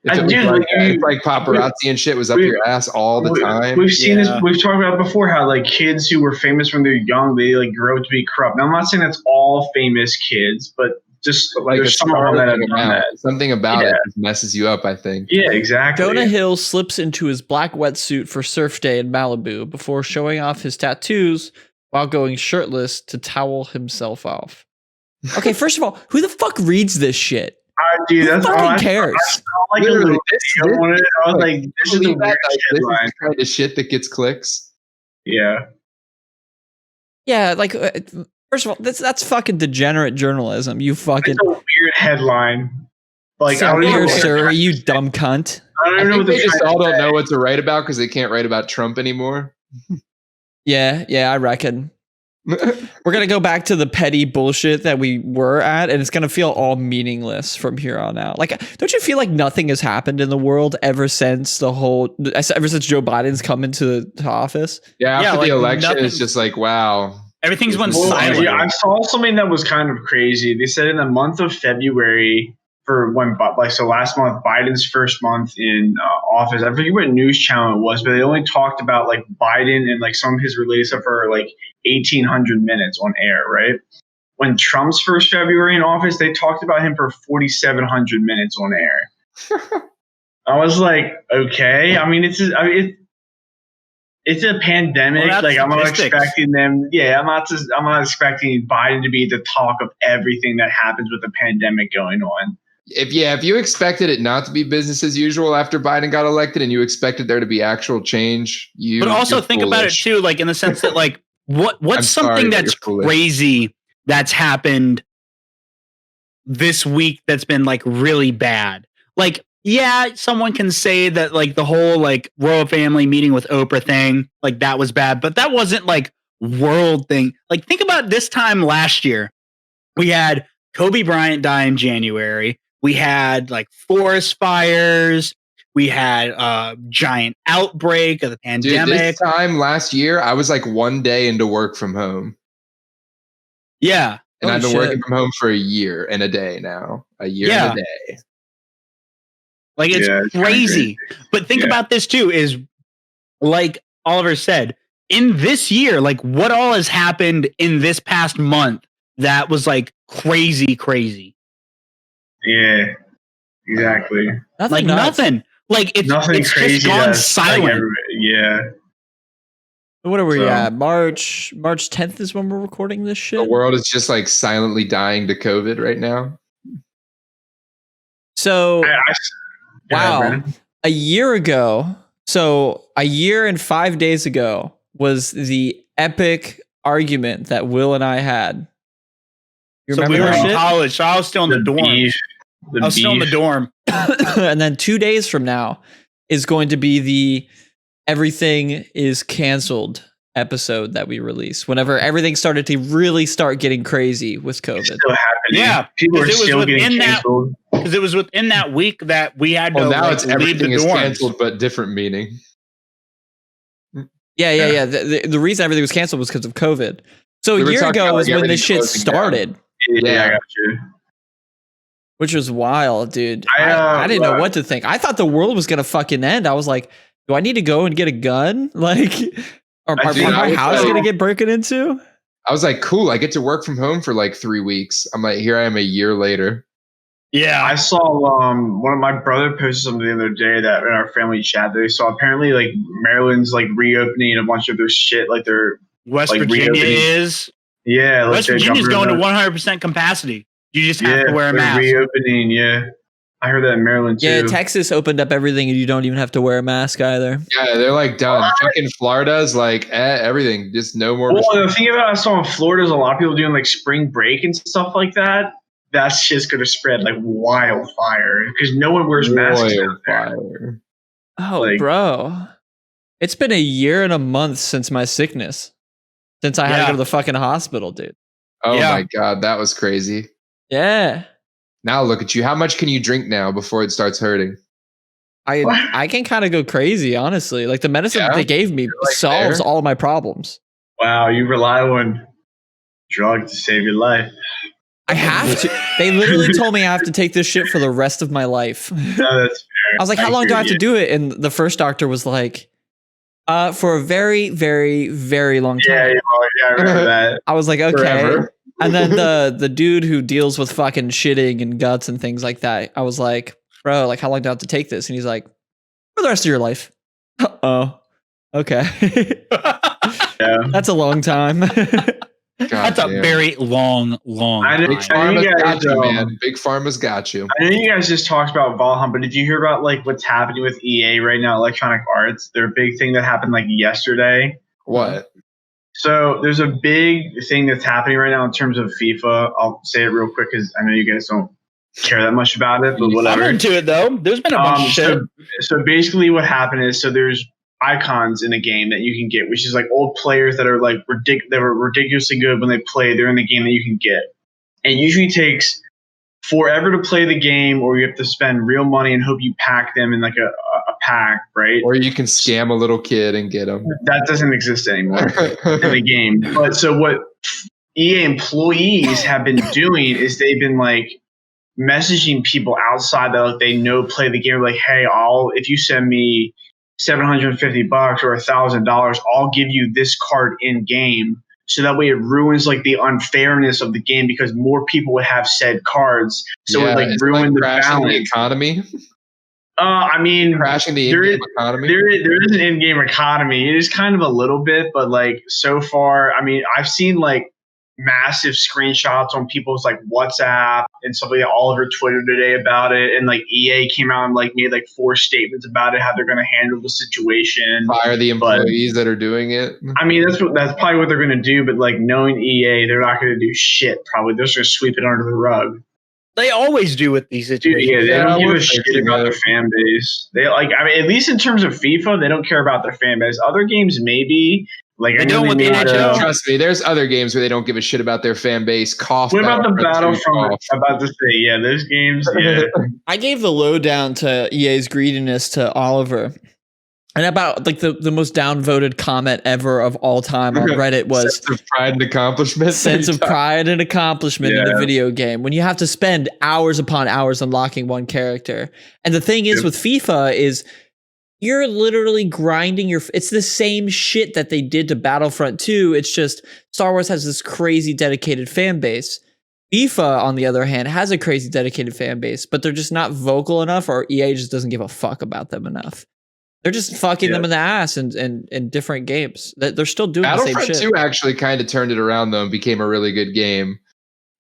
If like paparazzi and shit was up your ass all the time. We've seen this. We've talked about it before how like kids who were famous when they're young, they like grow up to be corrupt. Now I'm not saying that's all famous kids, but just like there's some of them that have done that. Something about it messes you up, I think. Yeah, exactly. Jonah Hill slips into his black wetsuit for surf day in Malibu before showing off his tattoos while going shirtless to towel himself off. Okay, first of all, who the fuck reads this shit? Dude, who fucking cares? I was like, this is the kind of shit that gets clicks. Yeah. Yeah, like first of all, that's fucking degenerate journalism. You fucking. It's a weird headline. Like, sir, you dumb cunt. I don't know. They just all don't know what to write about because they can't write about Trump anymore. Yeah, I reckon. We're going to go back to the petty bullshit that we were at, and it's going to feel all meaningless from here on out. Like, don't you feel like nothing has happened in the world ever since Joe Biden's come into the office? Yeah, after the election, it's just like, wow. Everything's went silent. Yeah, I saw something that was kind of crazy. They said in the month of February, last month, Biden's first month in office. I forget what news channel it was, but they only talked about like Biden and like some of his related stuff for like 1,800 minutes on air, right? When Trump's first February in office, they talked about him for 4,700 minutes on air. I was like, okay. I mean, it's a pandemic. Well, like I'm not expecting them. Yeah, I'm not expecting Biden to be the talk of everything that happens with the pandemic going on. If you expected it not to be business as usual after Biden got elected, and you expected there to be actual change, but also think about it too, like in the sense that like what's something that's crazy that's happened this week that's been like really bad. Like, yeah, someone can say that like the whole like royal family meeting with Oprah thing, like that was bad, but that wasn't like world thing. Like think about this time last year, we had Kobe Bryant die in January. We had like forest fires. We had giant outbreak of the pandemic. Dude, this time last year, I was like 1 day into work from home. Yeah. And I've been working from home for a year and a day now. A year and a day. Like, it's crazy. But think about this too, is like Oliver said, in this year, like what all has happened in this past month that was like crazy. Yeah, exactly. Nothing. Like it's just gone silent. What are we at? March 10th is when we're recording this shit. The world is just like silently dying to COVID right now. So, wow. A year ago, so a year and 5 days ago was the epic argument that Will and I had. You remember we were in college, so I was still in the dorm. I was still in the dorm. And then 2 days from now is going to be the everything is canceled episode that we release. Whenever everything started to really start getting crazy with COVID. It's still happening. Yeah, people are still getting canceled. Because it was within that week that we had to. Now it's everything is canceled, but different meaning. Yeah. The reason everything was canceled was because of COVID. So a year ago was when this shit started. Yeah, I got you. Which was wild, dude. I didn't know what to think. I thought the world was gonna fucking end. I was like, do I need to go and get a gun? Like, or my house gonna get broken into? I was like, cool. I get to work from home for like 3 weeks. I'm like, here I am a year later. Yeah, I saw one of my brother posted something the other day that in our family chat that they saw apparently like Maryland's like reopening a bunch of their shit, like their West Virginia is. Yeah, West Virginia's going to 100% capacity. You just have to wear a mask. Reopening, yeah. I heard that in Maryland too. Yeah, Texas opened up everything and you don't even have to wear a mask either. Yeah, they're like done. Fucking Florida's like everything. Just no more. Well, the thing about I saw in Florida is a lot of people doing like spring break and stuff like that. That's just going to spread like wildfire because no one wears masks out there. Oh, like, bro. It's been a year and a month since my sickness. Since I had to go to the fucking hospital, dude. Oh my God, that was crazy. Yeah. Now look at you. How much can you drink now before it starts hurting? I can kind of go crazy, honestly. Like the medicine that they gave me solves all of my problems. Wow, you rely on drugs to save your life. I have to. They literally told me I have to take this shit for the rest of my life. No, that's fair. I was like, how long do I have to do it? And the first doctor was like, for a very, very, very long time. Yeah, I remember that. I was like, okay. Forever. And then the dude who deals with fucking shitting and guts and things like that, I was like, bro, like how long do I have to take this? And he's like, for the rest of your life. Oh, okay. That's a long time. That's a very long I know, Big Pharma's got you, man. Big Pharma's got you. I know you guys just talked about Valheim, but did you hear about like what's happening with EA right now, Electronic Arts? Their big thing that happened like yesterday. What? So there's a big thing that's happening right now in terms of FIFA. I'll say it real quick because I know you guys don't care that much about it, but whatever. I'm into it though. There's been a bunch of shit. So basically what happened is, so there's icons in a game that you can get, which is like old players that are like that were ridiculously good when they play. They're in the game that you can get. And usually takes forever to play the game, or you have to spend real money and hope you pack them in like a pack, right? Or you can scam a little kid and get them. That doesn't exist anymore in the game. But so what EA employees have been doing is they've been like messaging people outside that like they know play the game, like, hey, if you send me $750 or $1,000, I'll give you this card in game. So that way it ruins like the unfairness of the game because more people would have said cards. So it like ruin the balance. The economy. I mean, crashing the in-game economy. There is an in-game economy. It is kind of a little bit, but like so far, I mean, I've seen like massive screenshots on people's like WhatsApp and stuff like that, all over Twitter today about it. And like EA came out and like made like 4 statements about it, how they're going to handle the situation. Fire the employees that are doing it. I mean, that's probably what they're going to do. But like knowing EA, they're not going to do shit. Probably they're just going to sweep it under the rug. They always do with these situations. Dude, yeah, they don't give a shit about their fan base. They like, I mean, at least in terms of FIFA, they don't care about their fan base. Other games, maybe, Like they're doing with the NHL. Trust me, there's other games where they don't give a shit about their fan base. Cough. What about the battle from? About to say, yeah, those games. Yeah, I gave the lowdown to EA's greediness to Oliver, and about like the most downvoted comment ever of all time on Reddit was sense of pride and accomplishment. Sense of pride and accomplishment in a video game when you have to spend hours upon hours unlocking one character. And the thing is with FIFA is, you're literally grinding it's the same shit that they did to Battlefront 2. It's just Star Wars has this crazy dedicated fan base. FIFA, on the other hand, has a crazy dedicated fan base, but they're just not vocal enough, or EA just doesn't give a fuck about them enough. They're just fucking them in the ass in different games. They're still doing the same shit. Battlefront 2 actually kind of turned it around, though, and became a really good game.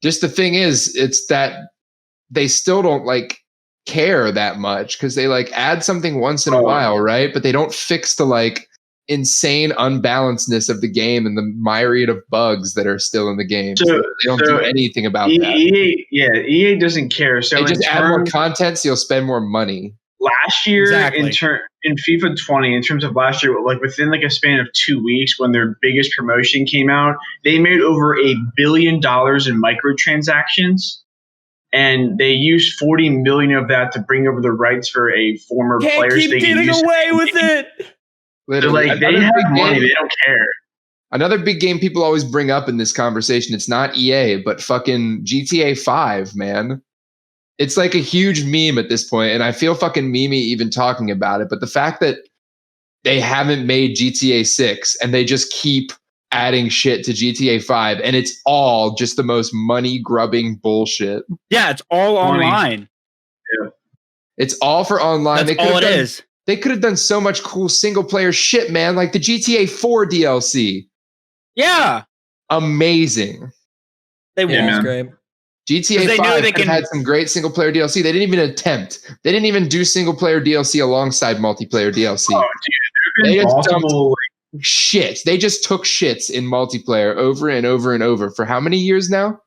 Just the thing is, it's that they still don't, like, care that much because they like add something once in a while, right? But they don't fix the like insane unbalancedness of the game and the myriad of bugs that are still in the game. So they don't do anything about that. EA doesn't care. So they just add more content, so you'll spend more money. Last year, in FIFA 20, in terms of last year, like within like a span of 2 weeks, when their biggest promotion came out, they made over $1 billion in microtransactions. And they used 40 million of that to bring over the rights for a former player. Can't keep getting away with it. Literally, like they have money, they don't care. Another big game people always bring up in this conversation, it's not EA, but fucking GTA 5, man. It's like a huge meme at this point, and I feel fucking memey even talking about it. But the fact that they haven't made GTA 6 and they just keep adding shit to GTA 5, and it's all just the most money grubbing bullshit. Yeah, it's all online. Yeah. It's all for online. That's all it is. They could have done so much cool single player shit, man, like the GTA 4 DLC. Yeah. Amazing. They were great. GTA 5 had some great single player DLC. They didn't even attempt. They didn't even do single player DLC alongside multiplayer DLC. Oh, dude, they just dumped shit. They just took shits in multiplayer over and over and over for how many years now?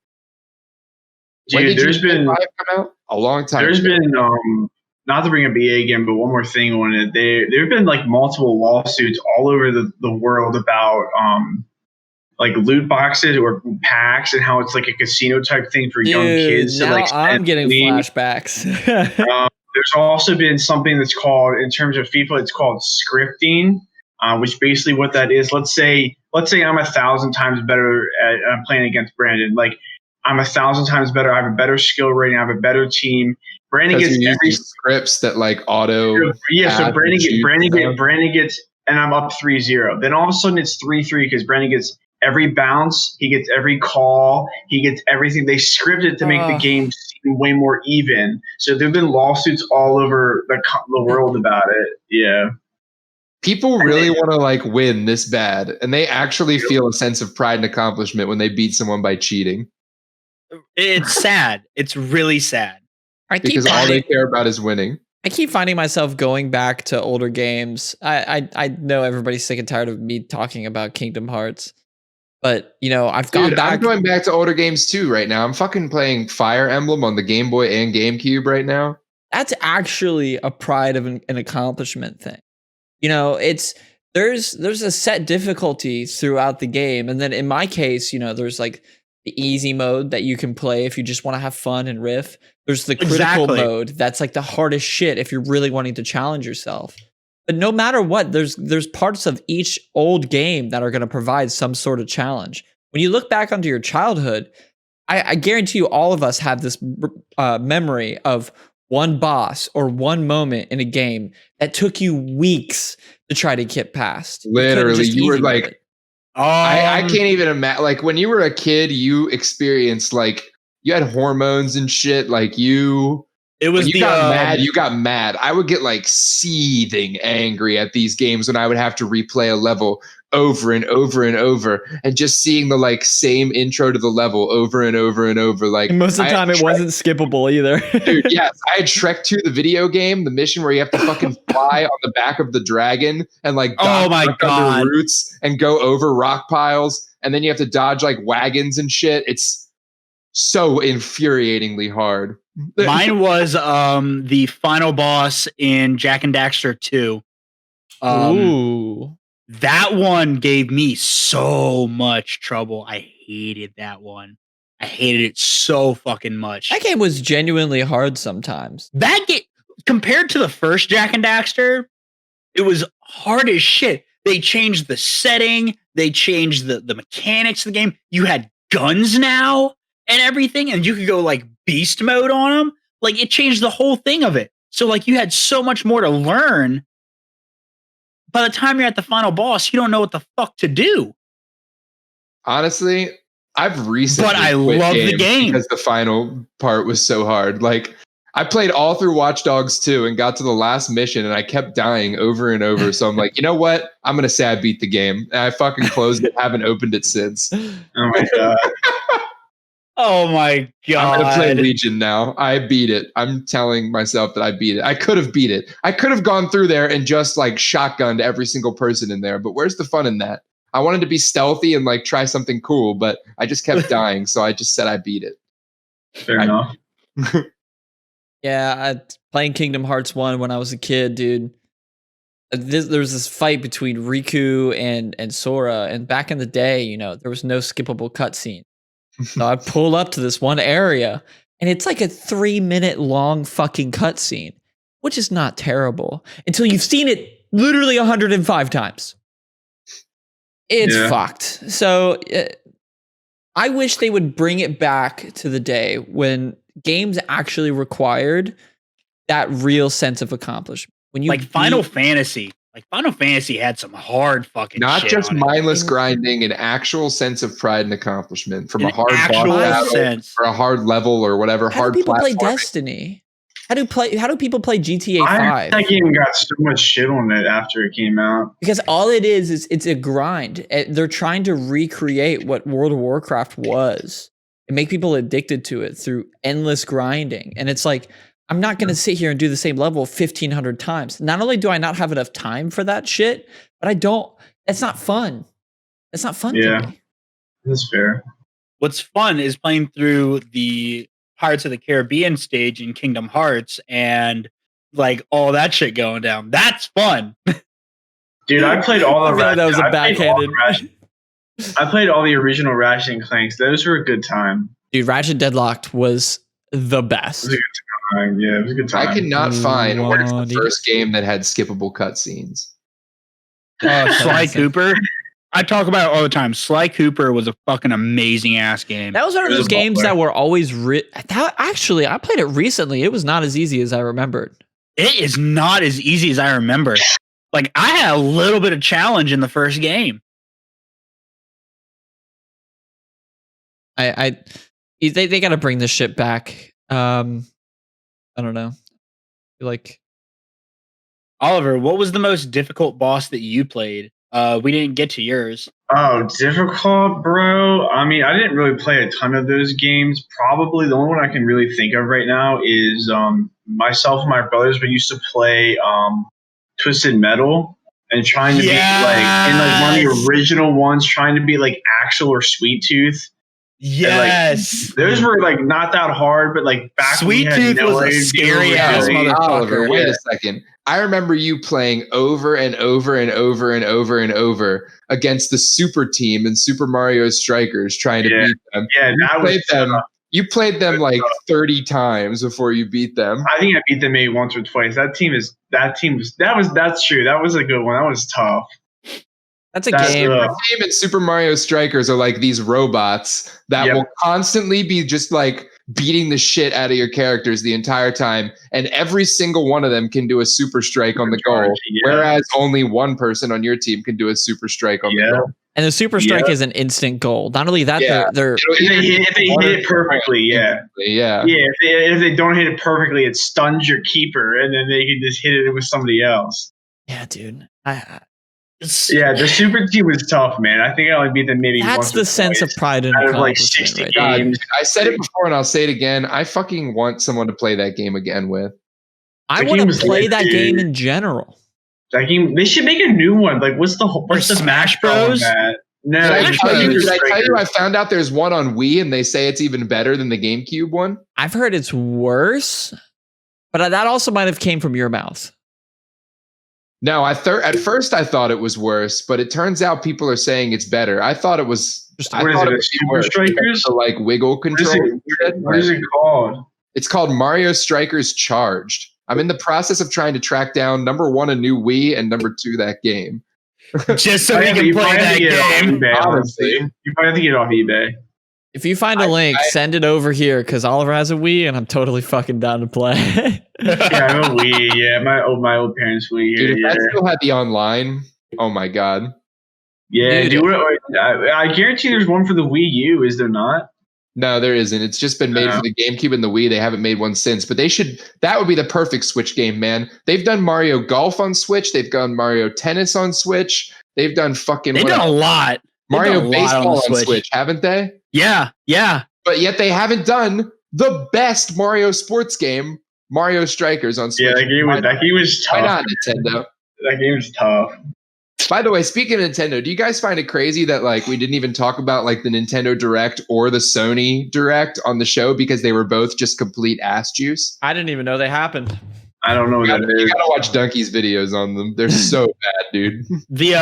Dude, there's been 5 come out? A long time. There's been not to bring up EA again, but one more thing on it. There've been like multiple lawsuits all over the world about like loot boxes or packs and how it's like a casino type thing for young kids. Now to, like, I'm getting flashbacks. There's also been something that's called, in terms of FIFA, it's called scripting. Which basically what that is, let's say I'm 1,000 times better at playing against Brandon. Like I'm 1,000 times better. I have a better skill rating. I have a better team. Brandon gets every scripts that like auto. Yeah, so Brandon gets, and I'm up 3-0. Then all of a sudden it's 3-3 because Brandon gets every bounce, he gets every call, he gets everything. They script it to make the game seem way more even. So there've been lawsuits all over the world about it. Yeah. People really want to like win this bad, and they actually feel a sense of pride and accomplishment when they beat someone by cheating. It's sad. It's really sad. Because all they care about is winning. I keep finding myself going back to older games. I know everybody's sick and tired of me talking about Kingdom Hearts, but you know I'm going back to older games too right now. I'm fucking playing Fire Emblem on the Game Boy and GameCube right now. That's actually a pride of an accomplishment thing. You know, there's a set difficulty throughout the game, and then in my case, you know, there's like the easy mode that you can play if you just want to have fun and riff. There's the critical mode that's like the hardest shit if you're really wanting to challenge yourself. But no matter what, there's parts of each old game that are going to provide some sort of challenge. When you look back onto your childhood, I guarantee you all of us have this memory of one boss or one moment in a game that took you weeks to try to get past. Literally, you were like, I can't even imagine. Like when you were a kid, you experienced like you had hormones and shit. Like you got mad. I would get like seething angry at these games when I would have to replay a level over and over and over, and just seeing the like same intro to the level over and over and over. Like and most of the time, it wasn't skippable either. Dude, yes, I had Shrek 2, the video game, the mission where you have to fucking fly on the back of the dragon and like under roots and go over rock piles, and then you have to dodge like wagons and shit. It's so infuriatingly hard. Mine was the final boss in Jak and Daxter 2. Ooh. That one gave me so much trouble. I hated that one. I hated it so fucking much. That game was genuinely hard sometimes. That game, compared to the first Jak and Daxter, it was hard as shit. They changed the setting. They changed the mechanics of the game. You had guns now and everything, and you could go like beast mode on them. Like, it changed the whole thing of it. So like, you had so much more to learn. By the time you're at the final boss, you don't know what the fuck to do. Honestly, I've recently but I love the game because the final part was so hard. Like, I played all through Watch Dogs 2 and got to the last mission and I kept dying over and over. So I'm like, you know what? I'm going to say I beat the game. And I fucking closed it, haven't opened it since. Oh my God. Oh my God. I'm going to play Legion now. I beat it. I'm telling myself that I beat it. I could have beat it. I could have gone through there and just like shotgunned every single person in there. But where's the fun in that? I wanted to be stealthy and like try something cool, but I just kept dying. So I just said I beat it. Fair enough. Yeah, playing Kingdom Hearts 1 when I was a kid, dude. There was this fight between Riku and Sora, and back in the day, you know, there was no skippable cutscene. So I pull up to this one area, and it's like a 3-minute long fucking cutscene, which is not terrible until you've seen it literally 105 times. It's fucked. So I wish they would bring it back to the day when games actually required that real sense of accomplishment. When you like Final Fantasy. Like Final Fantasy had some hard fucking not shit just on mindless grinding, an actual sense of pride and accomplishment from a hard actual boss sense or a hard level or whatever. How hard do people play platforming. Destiny? How do people play GTA 5? That game got so much shit on it after it came out. Because all it is it's a grind. They're trying to recreate what World of Warcraft was and make people addicted to it through endless grinding. And it's like, I'm not going to sit here and do the same level 1,500 times. Not only do I not have enough time for that shit, but it's not fun. It's not fun to me. That's fair. What's fun is playing through the Pirates of the Caribbean stage in Kingdom Hearts and like all that shit going down. That's fun. Dude, I played all the that was a backhanded. I played all the original Ratchet and Clanks. Those were a good time. Dude, Ratchet Deadlocked was the best. It was a good time. Yeah, it was a good time. I could not find where's the first game that had skippable cutscenes. Sly Cooper. I talk about it all the time. Sly Cooper was a fucking amazing ass game. That was one of those games that were always actually, I played it recently. It was not as easy as I remembered. It is not as easy as I remember. Like, I had a little bit of challenge in the first game. They got to bring this shit back. I don't know. Like, Oliver, what was the most difficult boss that you played? We didn't get to yours. Oh, difficult, bro. I mean, I didn't really play a ton of those games. Probably the only one I can really think of right now is myself and my brothers. We used to play Twisted Metal and trying to be like in like one of the original ones, trying to be like Axel or Sweet Tooth. Yes, like, those were like not that hard, but like back Sweet Tooth was a scary ass motherfucker. Oliver, wait a second. I remember you playing over and over and over and over and over against the super team in Super Mario Strikers, trying to beat them. Yeah, you played them like 30 times before you beat them. I think I beat them maybe once or twice. That's true. That was a good one. That was tough. That's a game. The game and Super Mario Strikers are like these robots that will constantly be just like beating the shit out of your characters the entire time, and every single one of them can do a super strike on the goal, whereas only one person on your team can do a super strike on the goal. And the super strike is an instant goal. Not only that, they're if they hit it perfectly, if they don't hit it perfectly, it stuns your keeper, and then they can just hit it with somebody else. Yeah, dude. The super team was tough, man. I think I only beat them maybe once. That's the sense of pride and accomplishment. Like 60 games. I said it before and I'll say it again. I fucking want someone to play that game again with. I want to play that game in general. That game, they should make a new one. Like, what's the Smash Bros? No, did I tell you I found out there's one on Wii and they say it's even better than the GameCube one? I've heard it's worse, but that also might have came from your mouth. No, at first I thought it was worse, but it turns out people are saying it's better. I thought it was. What is it? Super Strikers? The like wiggle control. What is it called? It's called Mario Strikers Charged. I'm in the process of trying to track down number 1 a new Wii and number 2 that game. Just so we can play that game. Honestly, you probably have to get it off eBay. If you find a link, send it over here because Oliver has a Wii and I'm totally fucking down to play. Yeah, I have a Wii. Yeah, my old parents' Wii. Dude, if I still had the online, oh my god. Yeah, I guarantee there's one for the Wii U. Is there not? No, there isn't. It's just been made for the GameCube and the Wii. They haven't made one since. But they should. That would be the perfect Switch game, man. They've done Mario Golf on Switch. They've done Mario Tennis on Switch. They've done fucking. They've done a lot. Mario Baseball on Switch, haven't they? Yeah. But yet they haven't done the best Mario sports game, Mario Strikers on Switch. Yeah, that game was tough. Why not, Nintendo? That game was tough. By the way, speaking of Nintendo, do you guys find it crazy that like we didn't even talk about like the Nintendo Direct or the Sony Direct on the show because they were both just complete ass juice? I didn't even know they happened. I don't know what that is. You gotta watch Donkey's videos on them. They're so bad, dude. The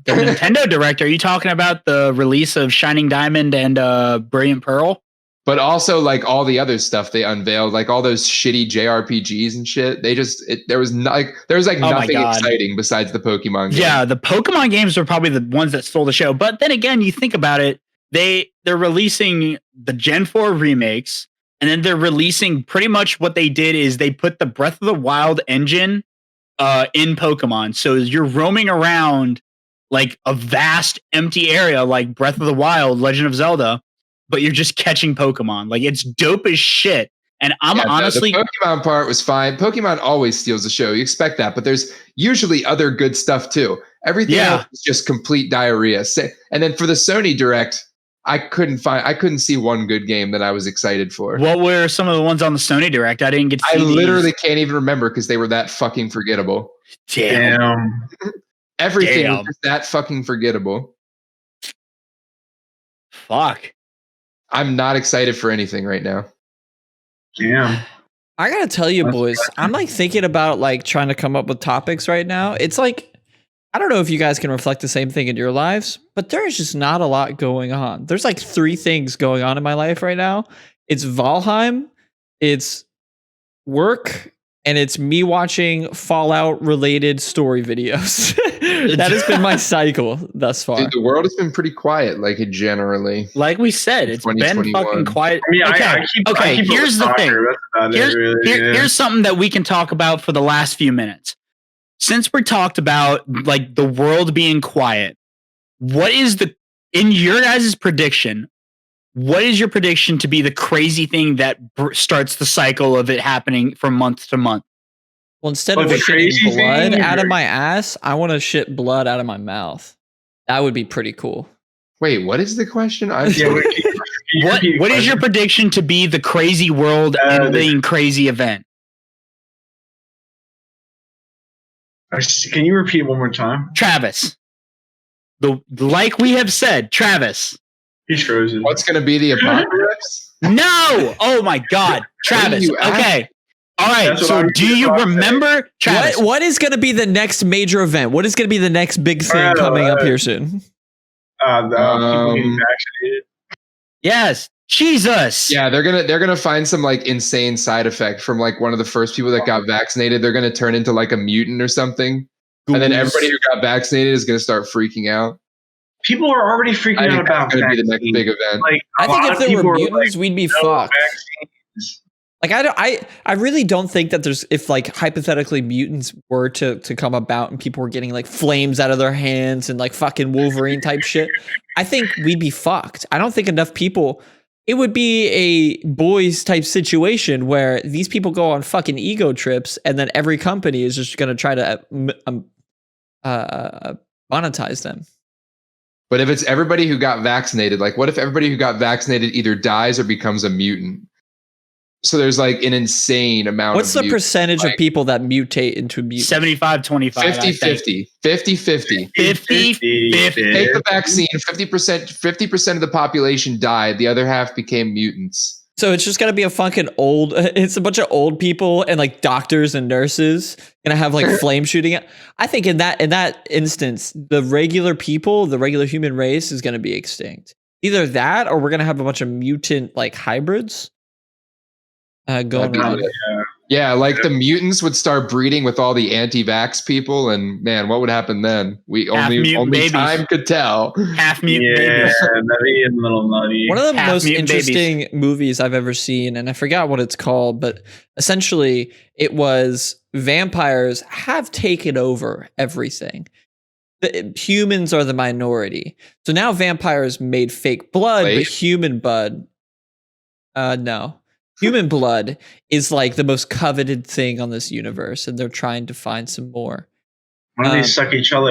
Nintendo Direct, are you talking about the release of Shining Diamond and Brilliant Pearl? But also like all the other stuff they unveiled, like all those shitty JRPGs and shit. There was nothing exciting besides the Pokemon game. Yeah, the Pokemon games are probably the ones that stole the show. But then again, you think about it, they're releasing the Gen 4 remakes, and then they're releasing pretty much what they did is they put the Breath of the Wild engine in Pokemon. So you're roaming around like a vast empty area like Breath of the Wild, Legend of Zelda, but you're just catching Pokemon. Like it's dope as shit. And honestly, the Pokemon part was fine. Pokemon always steals the show. You expect that, but there's usually other good stuff too. Everything else is just complete diarrhea. And then for the Sony Direct, I couldn't see one good game that I was excited for. What were some of the ones on the Sony Direct? I didn't get to see. I literally can't even remember because they were that fucking forgettable. Damn. Everything was just that fucking forgettable. Fuck. I'm not excited for anything right now. Yeah. I gotta tell you, boys, I'm like thinking about like trying to come up with topics right now. It's like, I don't know if you guys can reflect the same thing in your lives, but there's just not a lot going on. There's like 3 things going on in my life right now. It's Valheim, it's work, and it's me watching Fallout related story videos. That has been my cycle thus far. Dude, the world has been pretty quiet, like generally. Like we said, it's been fucking quiet. I mean, I keep here's the thing. Here's something that we can talk about for the last few minutes. Since we talked about like the world being quiet, what is in your guys' prediction? What is your prediction to be the crazy thing that starts the cycle of it happening from month to month? Well, instead of shitting blood out of my ass, I want to shit blood out of my mouth. That would be pretty cool. Wait, what is the question? What is your prediction to be the crazy world ending crazy event? Can you repeat one more time? Travis. Like we have said, Travis. He's frozen. What's going to be the apocalypse? No! Oh my God. Travis. Okay. All right. So do you remember, Travis? What is going to be the next major event? What is going to be the next big thing coming up here soon? People getting vaccinated. Yes. Jesus. Yeah, they're gonna find some like insane side effect from like one of the first people that got vaccinated. They're gonna turn into like a mutant or something, and then everybody who got vaccinated is gonna start freaking out. People are already freaking out about that's gonna be the next big event. Like, I think if there were mutants, we'd be fucked. Like I really don't think that if like hypothetically mutants were to come about and people were getting like flames out of their hands and like fucking Wolverine type shit, I think we'd be fucked. I don't think enough people. It would be a boys type situation where these people go on fucking ego trips and then every company is just going to try to monetize them. But if it's everybody who got vaccinated, like what if everybody who got vaccinated either dies or becomes a mutant? So there's like an insane amount. What's the percentage of people that mutate into mutants? 75-25. 50-50. 50-50. 50-50. Take the vaccine, 50% of the population died. The other half became mutants. So it's just gonna be a fucking old. It's a bunch of old people and like doctors and nurses gonna have like flame shooting. I think in that instance, the regular people, the regular human race, is gonna be extinct. Either that, or we're gonna have a bunch of mutant like hybrids going around. Yeah, like the mutants would start breeding with all the anti-vax people, and man, what would happen then? We only time could tell. Half mutant babies. That'd be a little nutty. One of the most interesting movies I've ever seen, and I forgot what it's called, but essentially it was vampires have taken over everything. The humans are the minority. So now vampires made fake blood, but human blood, no. Human blood is like the most coveted thing on this universe, and they're trying to find some more. Why do they suck each other?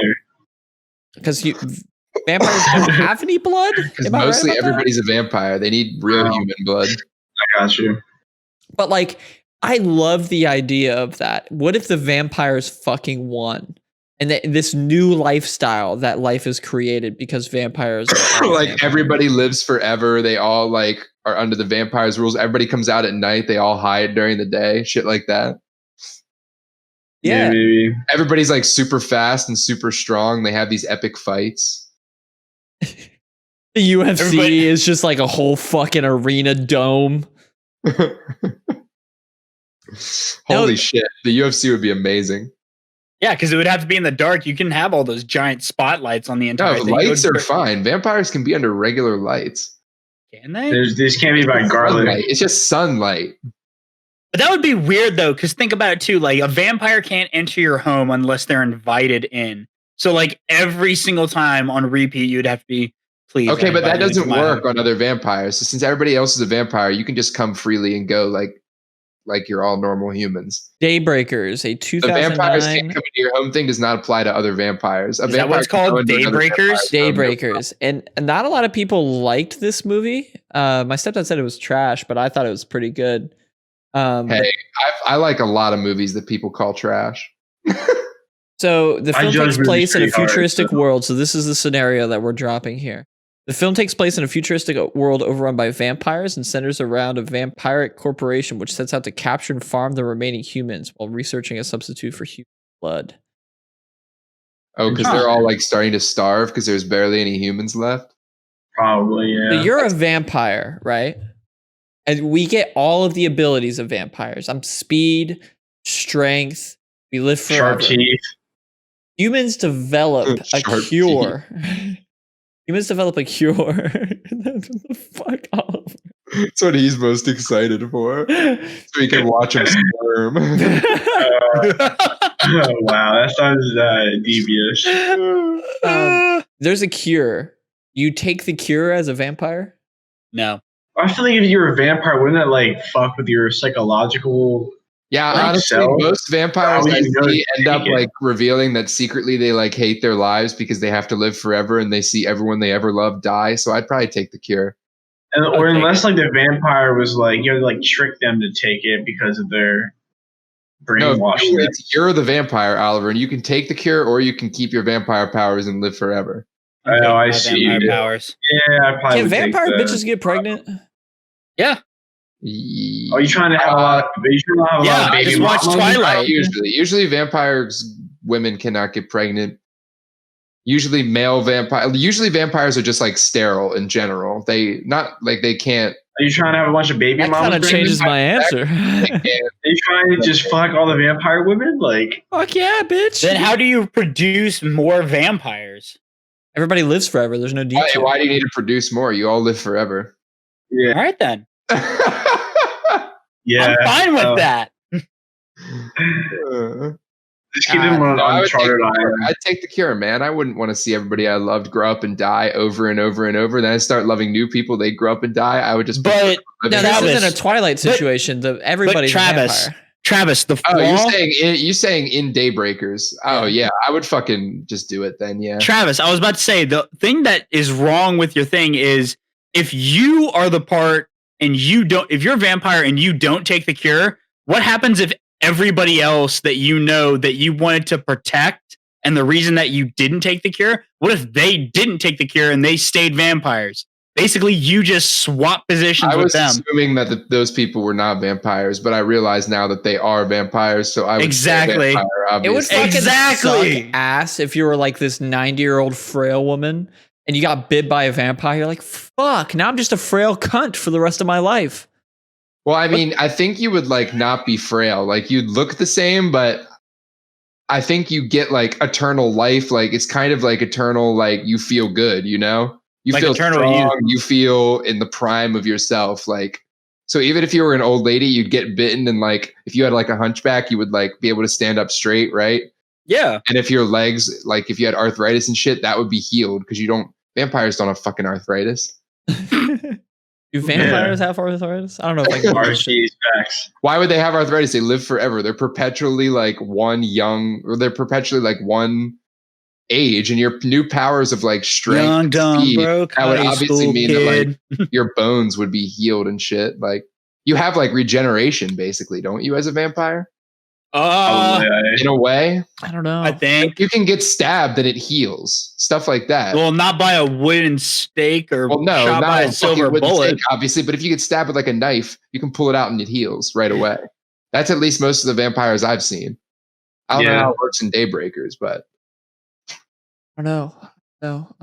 Because vampires don't have any blood? Because mostly everybody's a vampire. They need real human blood. I got you. But like, I love the idea of that. What if the vampires fucking won? And this new lifestyle that life has created because vampires are like vampires. Everybody lives forever. They all like are under the vampires rules. Everybody comes out at night. They all hide during the day. Shit like that. Yeah. Maybe. Everybody's like super fast and super strong. They have these epic fights. The UFC is just like a whole fucking arena dome. Holy shit. The UFC would be amazing. Yeah, because it would have to be in the dark. You can have all those giant spotlights on the entire thing. Lights are fine. Vampires can be under regular lights. Can they? This can't be by garlic. Sunlight. It's just sunlight. But that would be weird, though, because think about it, too. Like, a vampire can't enter your home unless they're invited in. So, like, every single time on repeat, you'd have to be, please. Okay, but that doesn't work on other vampires. So since everybody else is a vampire, you can just come freely and go like you're all normal humans. Daybreakers, a 2009. The vampires can't come into your home thing does not apply to other vampires. Is that what it's called? Daybreakers? Daybreakers. And not a lot of people liked this movie. My stepdad said it was trash, but I thought it was pretty good. Hey, I like a lot of movies that people call trash. So the film takes place in a futuristic world. So this is the scenario that we're dropping here. The film takes place in a futuristic world overrun by vampires and centers around a vampiric corporation which sets out to capture and farm the remaining humans while researching a substitute for human blood. Oh, because they're all like starting to starve because there's barely any humans left? Probably, yeah. So you're a vampire, right? And we get all of the abilities of vampires. I'm speed, strength, we live forever. Sharp teeth. Humans develop a cure. Humans develop a cure. Fuck off. That's what he's most excited for. So he can watch him squirm. Oh, wow, that sounds devious. There's a cure. You take the cure as a vampire? No. I feel like if you're a vampire, wouldn't that like fuck with your psychological? Yeah, honestly, most vampires I see end up like revealing that secretly they like hate their lives because they have to live forever and they see everyone they ever loved die. So I'd probably take the cure. Or unless like the vampire was like, you had to like trick them to take it because of their brainwashing. No, you're the vampire, Oliver, and you can take the cure or you can keep your vampire powers and live forever. Oh, I see. Powers. Yeah, I probably can vampire bitches get pregnant? Yeah. Are you trying to have a lot of baby I just watched Twilight. Usually vampires women cannot get pregnant. Usually vampires are just like sterile in general. They can't. Are you trying to have a bunch of baby mamas? That kind of changes my answer. Are you trying to just fuck all the vampire women? Like, fuck yeah, bitch. Then how do you produce more vampires? Everybody lives forever. There's no detail. Why do you need to produce more? You all live forever. Yeah. All right then. Yeah, I'm fine with that. Just keep them on Uncharted Island. I'd take the cure, man. I wouldn't want to see everybody I loved grow up and die over and over and over. Then I start loving new people. They grow up and die. I would just. But no, this isn't a Twilight situation. Everybody's Travis. a vampire. Travis, the flaw. Oh, you're saying in Daybreakers. Oh yeah, I would fucking just do it then. Yeah. Travis, I was about to say the thing that is wrong with your thing is if you are the part. And if you're a vampire and you don't take the cure, what happens if everybody else that you know that you wanted to protect and the reason that you didn't take the cure, what if they didn't take the cure and they stayed vampires? Basically, you just swap positions with them. I was assuming that those people were not vampires, but I realize now that they are vampires. So I would say vampire, obviously. It would fucking suck ass if you were like this 90-year-old frail woman and you got bit by a vampire. You're like, fuck, now I'm just a frail cunt for the rest of my life. Well, I mean, I think you would like not be frail. Like you'd look the same, but I think you get like eternal life. Like it's kind of like eternal, like you feel good, you know? You like feel strong, you feel in the prime of yourself. Like, so even if you were an old lady, you'd get bitten. And like, if you had like a hunchback, you would like be able to stand up straight, right? Yeah. And if your legs, like if you had arthritis and shit, that would be healed because vampires don't have fucking arthritis. Do vampires have arthritis? I don't know if I can RSGH. Why would they have arthritis? They live forever. They're perpetually like one age, and your new powers of like strength, young, dumb, speed, broke, that would obviously mean kid. that like your bones would be healed and shit. Like you have like regeneration, basically, don't you, as a vampire? In a way, I don't know. I think you can get stabbed and it heals, stuff like that. Well, not by a wooden stake or shot by a silver bullet, stake, obviously. But if you get stabbed with like a knife, you can pull it out and it heals right away. That's at least most of the vampires I've seen. I don't know how it works in Daybreakers, but I don't know. No.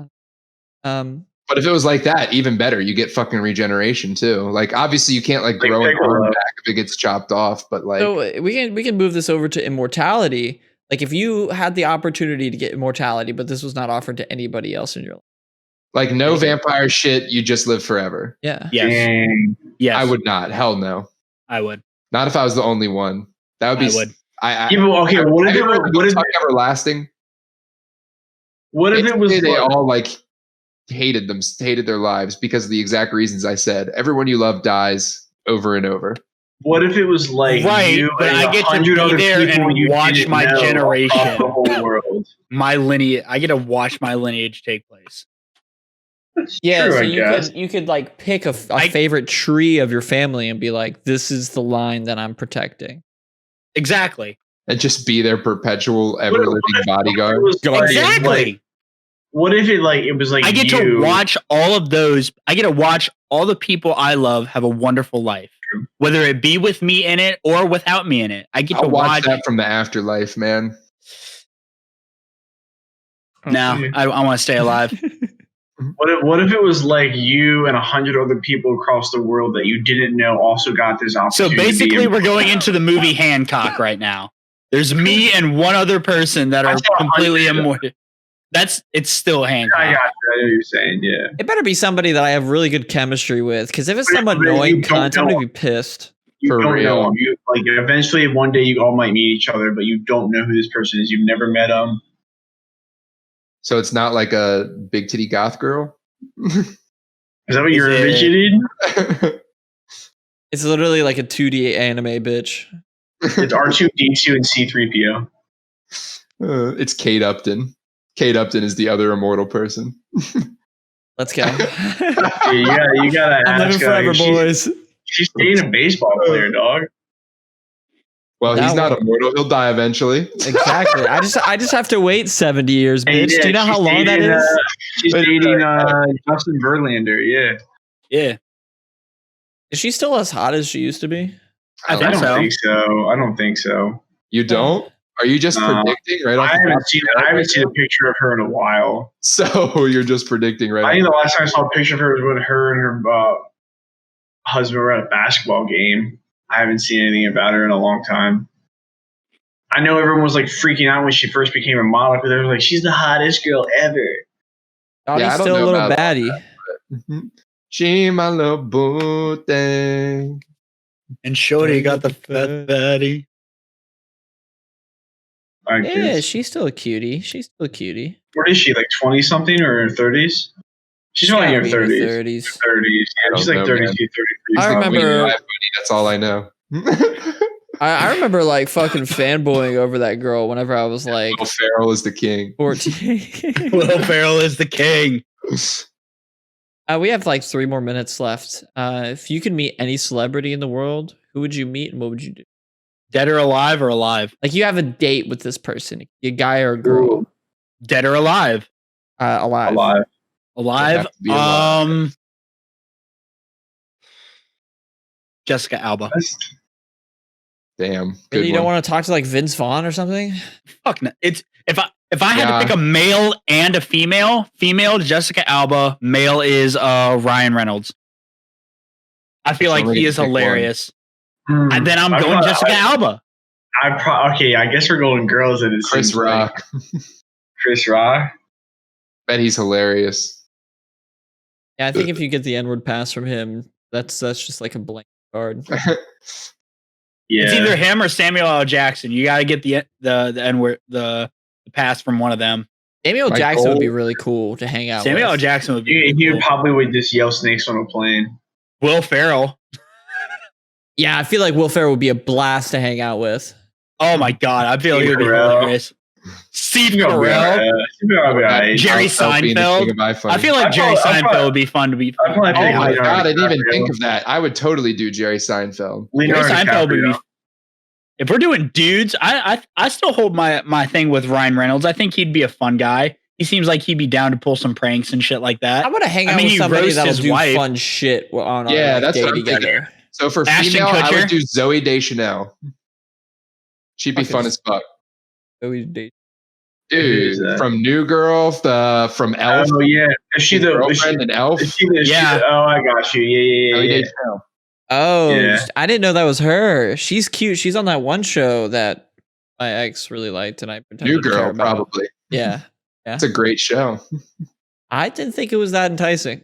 But if it was like that, even better. You get fucking regeneration too. Like obviously you can't like grow an arm back if it gets chopped off, but like so we can move this over to immortality. Like if you had the opportunity to get immortality, but this was not offered to anybody else in your life. Like no vampire shit, you just live forever. Yeah. Yes. Yes. I would not. Hell no. I would. Not if I was the only one. That would be. What if everlasting? What if it was they all like hated their lives because of the exact reasons I said? Everyone you love dies over and over. What if it was like you but I get to be there and watch my generation, the whole world, my lineage. I get to watch my lineage take place. Yeah, true, so you could like pick a favorite tree of your family and be like, this is the line that I'm protecting. Exactly. And just be their perpetual ever living bodyguard. Exactly. What if it was like I get to watch all of those. I get to watch all the people I love have a wonderful life, whether it be with me in it or without me in it. I get to watch that from the afterlife, man. No, I want to stay alive. What if it was like you and 100 other people across the world that you didn't know also got this opportunity? So basically, we're going into the movie Hancock right now. There's me and one other person that are completely immortal. It's still Hancock. I got you. I know what you're saying. Yeah. It better be somebody that I have really good chemistry with, because if it's some annoying cunt, I'm gonna be pissed. You don't know him. You like eventually one day you all might meet each other, but you don't know who this person is. You've never met him. So it's not like a big titty goth girl? Is that what you're envisioning? It's literally like a 2D anime bitch. It's R2D2 and C3PO. It's Kate Upton. Kate Upton is the other immortal person. Let's go. You gotta I'm living forever, boys. She's dating a baseball player, dog. Well, he's not immortal. He'll die eventually. Exactly. I just have to wait 70 years, bitch. Do you know how long that is? She's dating Justin Verlander. Yeah. Yeah. Is she still as hot as she used to be? I don't think so. I don't think so. You don't? Are you just predicting right off? I haven't seen a picture of her in a while. So you're just predicting right? I think the last time I saw a picture of her was when her and her husband were at a basketball game. I haven't seen anything about her in a long time. I know everyone was like freaking out when she first became a model because they were like, she's the hottest girl ever. She's still a little baddie. She my little boo thing. And Shorty got the fat baddie. Yeah, she's still a cutie. What is she, like 20 something or 30s? She's only in her 30s. 30s. Yeah, she's like 32, 33. I remember. That's all I know. I remember like fucking fanboying over that girl whenever I was like. Will Ferrell is the king. 14. Will Ferrell is the king. We have like 3 more minutes left. If you could meet any celebrity in the world, who would you meet and what would you do? Dead or alive or alive? Like you have a date with this person, a guy or a girl. Ooh. Dead or alive? Alive. Alive. Alive. Jessica Alba. Damn. Really, you don't want to talk to like Vince Vaughn or something? Fuck no. It's if I had to pick a male and a female Jessica Alba, male is Ryan Reynolds. I feel like he is hilarious. And then I'm going Jessica Alba. Okay, I guess we're going girls and it's Chris Rock. Chris Rock. Bet he's hilarious. Yeah, I think if you get the N-word pass from him, that's just like a blank card. Yeah. It's either him or Samuel L. Jackson. You got to get the N-word the pass from one of them. Samuel Jackson would be really cool to hang out with. Samuel L. Jackson would be He would probably would just yell snakes on a plane. Will Ferrell. Yeah, I feel like Will Ferrell would be a blast to hang out with. Oh my god, I feel like he would be hilarious. Steve Carell, Jerry Seinfeld. I feel like Jerry Seinfeld would be fun to be. Oh my god, I didn't even think of that. I would totally do Jerry Seinfeld. Jerry Seinfeld would be. If we're doing dudes, I still hold my thing with Ryan Reynolds. I think he'd be a fun guy. He seems like he'd be down to pull some pranks and shit like that. I want to hang out with somebody that'll do fun shit on our that's day what I'm together. thinking. So for female, I would do Zooey Deschanel. She'd be fun as fuck. Zooey Dude, from New Girl, from Elf. Oh yeah, is she the girlfriend in Elf? Yeah. Oh, I got you. Yeah. Oh, yeah. I didn't know that was her. She's cute. She's on that one show that my ex really liked, and I pretended New Girl, probably. Yeah. It's a great show. I didn't think it was that enticing.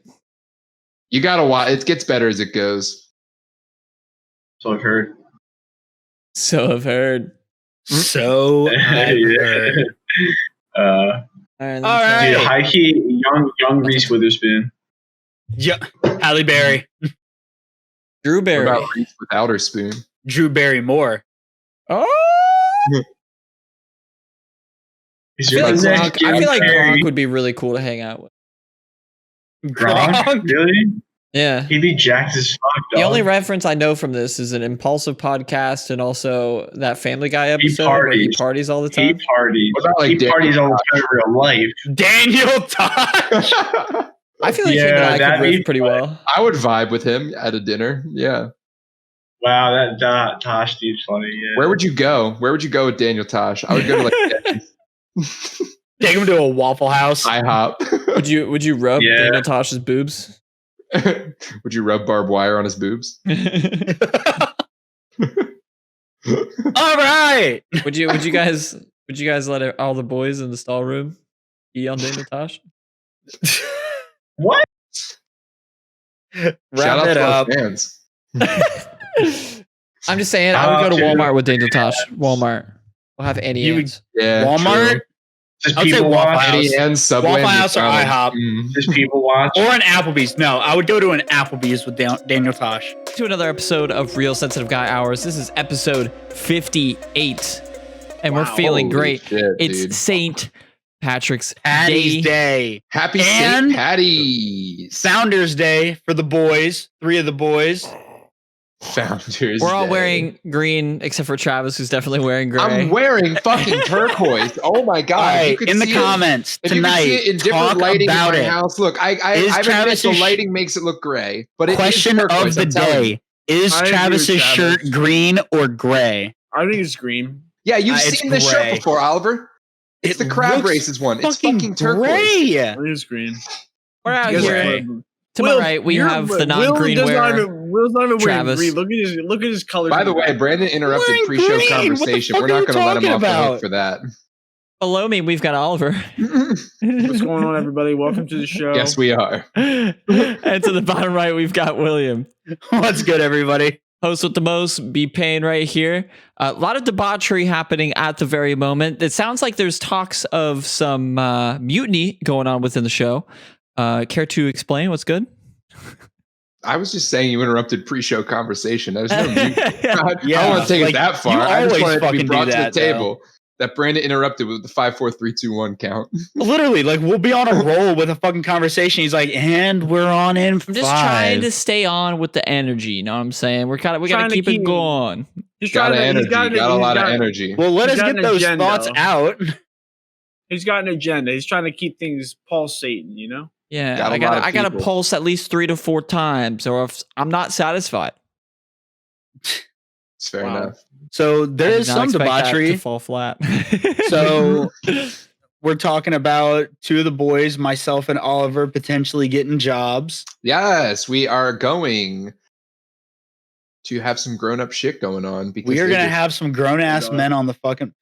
You gotta watch. It gets better as it goes. So I've heard. So I've heard. All right. Dude, high key, young Reese Witherspoon. Yeah, Halle Berry. Drew Barry. What about Reese without her spoon? Drew Barrymore. Oh. I feel like Gronk would be really cool to hang out with. Gronk? Really? Yeah. He'd be jacked as fuck, dog. The only reference I know from this is an Impulsive podcast and also that Family Guy episode where he parties all the time. He parties. What about, he parties all the time in real life. Daniel Tosh. I feel like him and I could riff pretty well. I would vibe with him at a dinner. Yeah. Wow, that Tosh dude's funny. Yeah. Where would you go? Where would you go with Daniel Tosh? I would go to like take him to a Waffle House. IHOP. Would you rub Daniel Tosh's boobs? Would you rub barbed wire on his boobs? All right. Would you guys let all the boys in the stall room pee on Daniel Tosh? What? Shout out to our fans. I'm just saying, I would go to Walmart with Daniel Tosh. Walmart. We'll have Annie Ann's. Yeah, Walmart. True. Just people watch Annie Ann's, Subway, Waffle House or IHOP. Just people watch. Or an Applebee's. No, I would go to an Applebee's with Daniel Tosh. To another episode of Real Sensitive Guy Hours. This is episode 58. And we're feeling great. Shit, it's dude. St. Patrick's Day. Happy St. Patty's. Founders Day for the boys. 3 of the boys. Founders We're all Day. wearing green, except for Travis, who's definitely wearing gray. I'm wearing fucking turquoise. Oh my god! Right, in the comments tonight, you could see it in different lighting in my house. Look, I admit the lighting makes it look gray. But question of the day: is Travis's shirt green or gray? I think it's green. Yeah, you've seen this shirt before, Oliver. It's the Crab Races one. It's fucking turquoise. I think it's green. We're out here. To my right, we have the non-green wearer. Will's not even wearing Travis. green. Look at his colors. By the way, Brandon interrupted pre-show conversation. We're not going to let him off the hook for that. Below me, we've got Oliver. What's going on, everybody? Welcome to the show. Yes, we are. And to the bottom right, we've got William. What's good, everybody? Host with the most, B-Pain right here. A lot of debauchery happening at the very moment. It sounds like there's talks of some mutiny going on within the show. Care to explain what's good? I was just saying you interrupted pre-show conversation. There's no mute. I don't want to take it that far. You I just wanted it to be brought to the that, table that Brandon interrupted with the 5, 4, 3, 2, 1 count. Literally, like we'll be on a roll with a fucking conversation. He's like, and we're on in 5. I'm just trying to stay on with the energy. You know what I'm saying? We gotta keep it going. He's got a lot of energy. Well, let us get those thoughts out. He's got an agenda. He's trying to keep things pulsating, you know? Yeah, I gotta pulse at least 3 to 4 times, or if I'm not satisfied. It's fair enough. So there is some debauchery to fall flat. So we're talking about two of the boys, myself and Oliver, potentially getting jobs. Yes, we are going to have some grown-up shit going on. Because we are going to have some grown-ass men on the fucking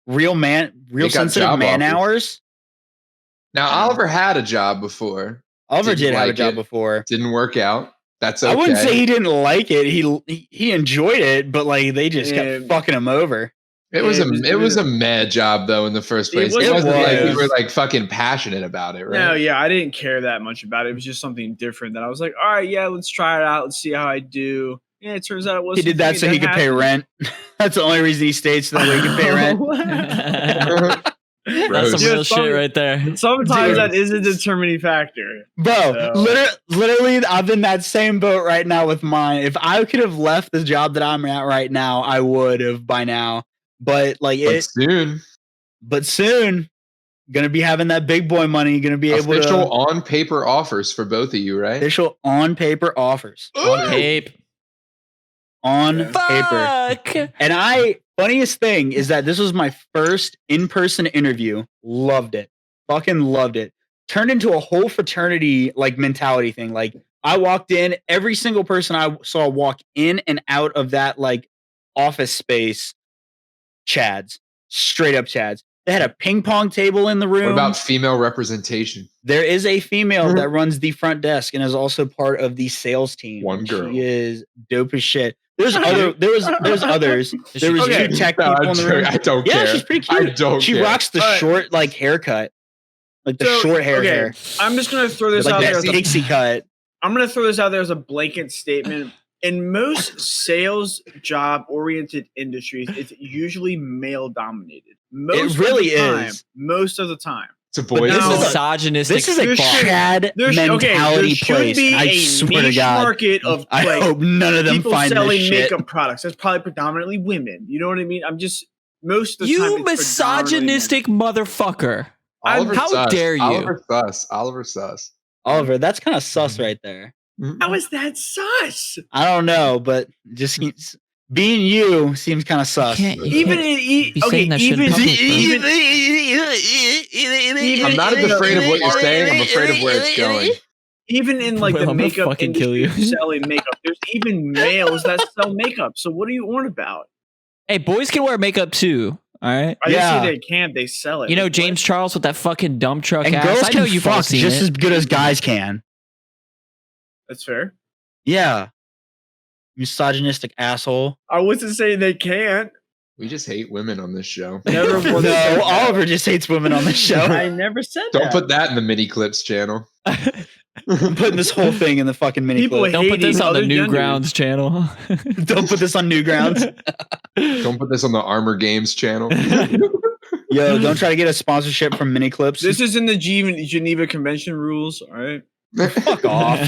real sensitive man hours. Now, Oliver had a job before. Oliver did have a job before. Didn't work out. That's okay. I wouldn't say he didn't like it. He enjoyed it, but like they just kept fucking him over. It was a mad job though in the first place. It wasn't like we were like fucking passionate about it, right? No, yeah, I didn't care that much about it. It was just something different that I was like, all right, yeah, let's try it out. Let's see how I do. Yeah, it turns out it wasn't. He did that so he could pay rent. That's the only reason he stayed, so that way he could pay rent. That's some real shit right there. Sometimes that is a determining factor. Bro, literally, I'm in that same boat right now with mine. If I could have left the job that I'm at right now, I would have by now. But soon, gonna be having that big boy money. Gonna be able to official on paper offers for both of you, right? Official on paper offers. On paper. And funniest thing is that this was my first in-person interview. Loved it. Fucking loved it. Turned into a whole fraternity like mentality thing. Like I walked in, every single person I saw walk in and out of that like office space, Chads. Straight up Chads. They had a ping pong table in the room. What about female representation? There is a female that runs the front desk and is also part of the sales team. One girl. She is dope as shit. There's others. There was two tech people in the room. I don't care. Yeah, she's pretty cute. She rocks the short like haircut. Like the short hair. I'm just gonna throw this out there as a pixie cut. I'm gonna throw this out there as a blanket statement. In most sales job oriented industries, it's usually male dominated. Most of the time. It's a boy. This is misogynistic. This is a Chad mentality place. I swear to God. Market of I hope none of them people find selling this shit. makeup products. That's probably predominantly women. You know what I mean? I'm just most of the time. You misogynistic motherfucker. How dare you? Oliver sus. Oliver, that's kind of sus right there. How is that sus? I don't know, but just being you seems kind of sus. I'm not even afraid of what you're saying. I'm afraid of where it's going. Even in like the makeup industry selling makeup, there's even males that sell makeup. So what are you on about? Hey, boys can wear makeup too. All right. I didn't say they can't. They sell it. You know James Charles with that fucking dump truck and ass. Girls can fuck just as good as guys can. That's fair. Yeah. Misogynistic asshole. I wasn't saying they can't. We just hate women on this show. No, Oliver just hates women on this show. I never said that. Don't put that in the mini clips channel. I'm putting this whole thing in the fucking mini clip. Don't put this on the Newgrounds channel. Don't put this on Newgrounds. Don't put this on the Armor Games channel. Yo, don't try to get a sponsorship from mini clips. This is in the Geneva Convention rules. All right. Fuck off.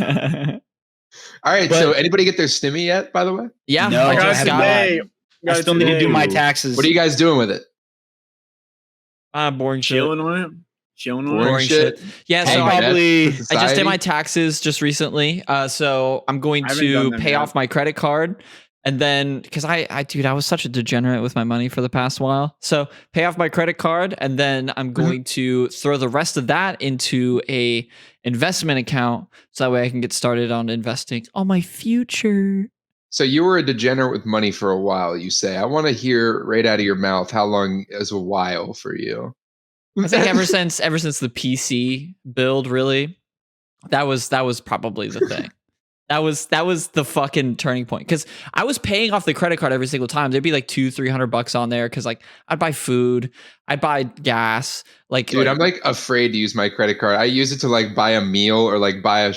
All right. So anybody get their stimmy yet, by the way? Yeah. No, I still need to do my taxes. What are you guys doing with it? Boring shit. Chilling on it. Boring shit. Yeah, so I just did my taxes just recently. So I'm going to pay off my credit card. And then, because I was such a degenerate with my money for the past while. So pay off my credit card, and then I'm going to throw the rest of that into a investment account, so that way I can get started on investing on my future. So you were a degenerate with money for a while, you say. I want to hear right out of your mouth how long is a while for you. I think ever since the PC build, really, that was probably the thing. That was the fucking turning point, because I was paying off the credit card every single time. There'd be like $200-$300 on there, because like I'd buy food, I'd buy gas. Like, dude, I'm like afraid to use my credit card. I use it to like buy a meal or like buy a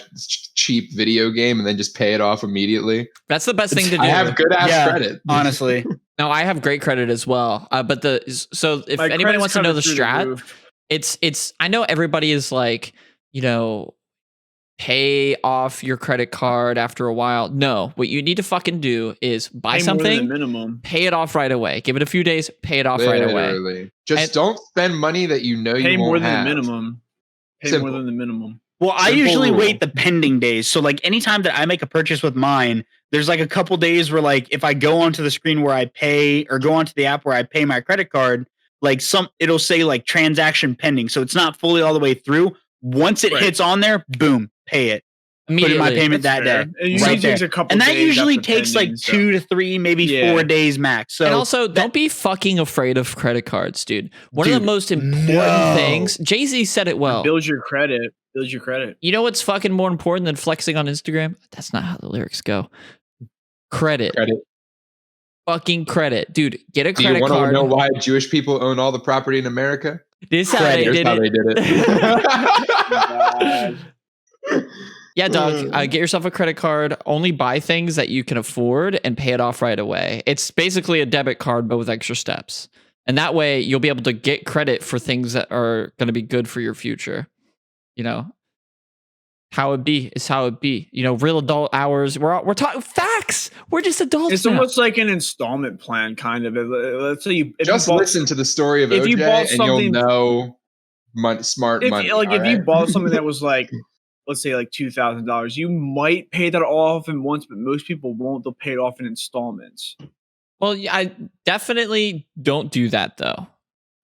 cheap video game and then just pay it off immediately. That's the best thing to do. I have good ass credit, honestly. No, I have great credit as well. But if anybody wants to know the strat, it's I know everybody is like, pay off your credit card after a while. No, what you need to fucking do is buy something, minimum, pay it off right away. Give it a few days, pay it off right away. Just don't spend money that you know you won't have. Pay more than the minimum. Pay more than the minimum. Well, I usually wait the pending days. So like anytime that I make a purchase with mine, there's like a couple days where like if I go onto the screen where I pay or go onto the app where I pay my credit card, like it'll say like transaction pending. So it's not fully all the way through. Once it hits on there, boom, pay it. Put in my payment that day. It usually takes a couple and that days usually after takes pending, like 2 to 3, maybe 4 days max. So and also, don't be fucking afraid of credit cards, dude. One of the most important things, Jay-Z said it well. Build your credit. Build your credit. You know what's fucking more important than flexing on Instagram? That's not how the lyrics go. Credit. Fucking credit. Dude, get a credit card. Do you want to know why Jewish people own all the property in America? This is how they did it. Yeah, Doug, get yourself a credit card. Only buy things that you can afford and pay it off right away. It's basically a debit card, but with extra steps. And that way, you'll be able to get credit for things that are going to be good for your future. You know, how it be is how it be. You know, real adult hours. We're talking facts. We're just adults. It's almost like an installment plan, kind of. Let's say you just listen to the story of OJ, and you'll know smart money. Like if you bought something that was like, let's say like $2,000, you might pay that off in once, but most people won't. They'll pay it off in installments. Well, I definitely don't do that though.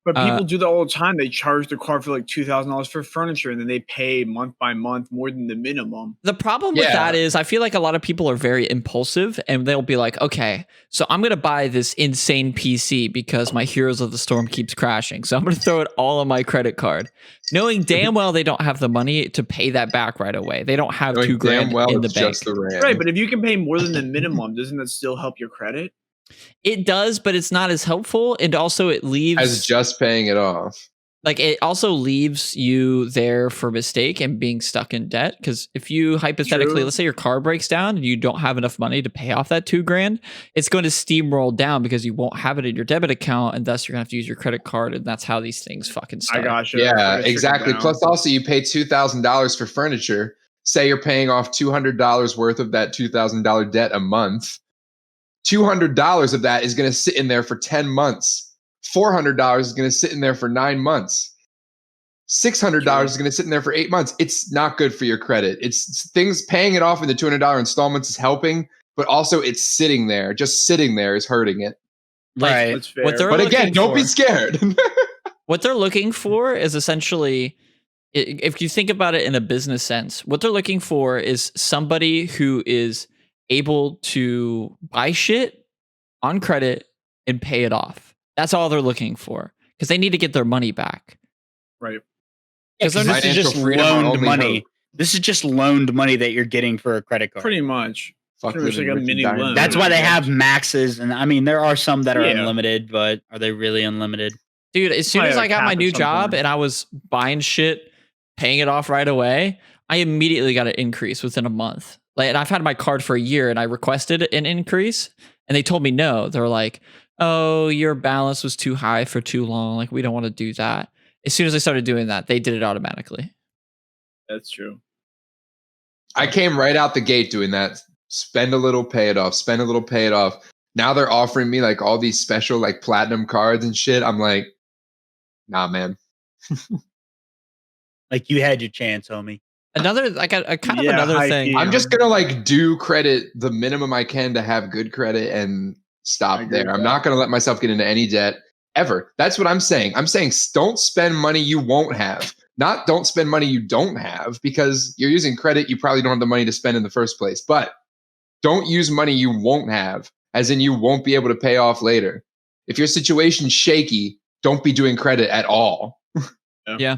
But people do that all the time. They charge their car for like $2,000 for furniture, and then they pay month by month more than the minimum. The problem with that is I feel like a lot of people are very impulsive, and they'll be like, okay, so I'm going to buy this insane PC because my Heroes of the Storm keeps crashing. So I'm going to throw it all on my credit card, knowing damn well they don't have the money to pay that back right away. They don't have $2,000 in the bank. Right, but if you can pay more than the minimum, doesn't that still help your credit? It does, but it's not as helpful. And also it leaves as just paying it off. Like it also leaves you there for mistake and being stuck in debt. Because if you hypothetically, let's say your car breaks down and you don't have enough money to pay off that $2,000, it's going to steamroll down because you won't have it in your debit account, and thus you're gonna have to use your credit card, and that's how these things fucking start. I got you. Yeah, exactly. Plus, also you pay $2,000 for furniture. Say you're paying off $200 worth of that $2,000 debt a month. $200 of that is going to sit in there for 10 months. $400 is going to sit in there for 9 months. $600 is going to sit in there for 8 months. It's not good for your credit. It's things paying it off in the $200 installments is helping, but also it's sitting there. Just sitting there is hurting it. Right. But again, don't be scared. What they're looking for is essentially, if you think about it in a business sense, what they're looking for is somebody who is able to buy shit on credit and pay it off. That's all they're looking for, because they need to get their money back. Right. Because this is just loaned money. This is just loaned money that you're getting for a credit card. Pretty much. Like a mini loan. That's why they have maxes, and I mean there are some that are unlimited, but are they really unlimited? Dude, as soon as I got my new job and I was buying shit, paying it off right away, I immediately got an increase within a month. And I've had my card for a year, and I requested an increase, and they told me no. They're like, "Oh, your balance was too high for too long. Like, we don't want to do that." As soon as I started doing that, they did it automatically. That's true. I came right out the gate doing that. Spend a little, pay it off. Spend a little, pay it off. Now they're offering me like all these special like platinum cards and shit. I'm like, nah, man. Like you had your chance, homie. Another like a kind of another thing. I'm just gonna like do credit the minimum I can to have good credit and stop there. I'm not gonna let myself get into any debt ever. That's what I'm saying. I'm saying don't spend money you won't have. Not don't spend money you don't have, because you're using credit. You probably don't have the money to spend in the first place. But don't use money you won't have, as in you won't be able to pay off later. If your situation's shaky, don't be doing credit at all. Yeah.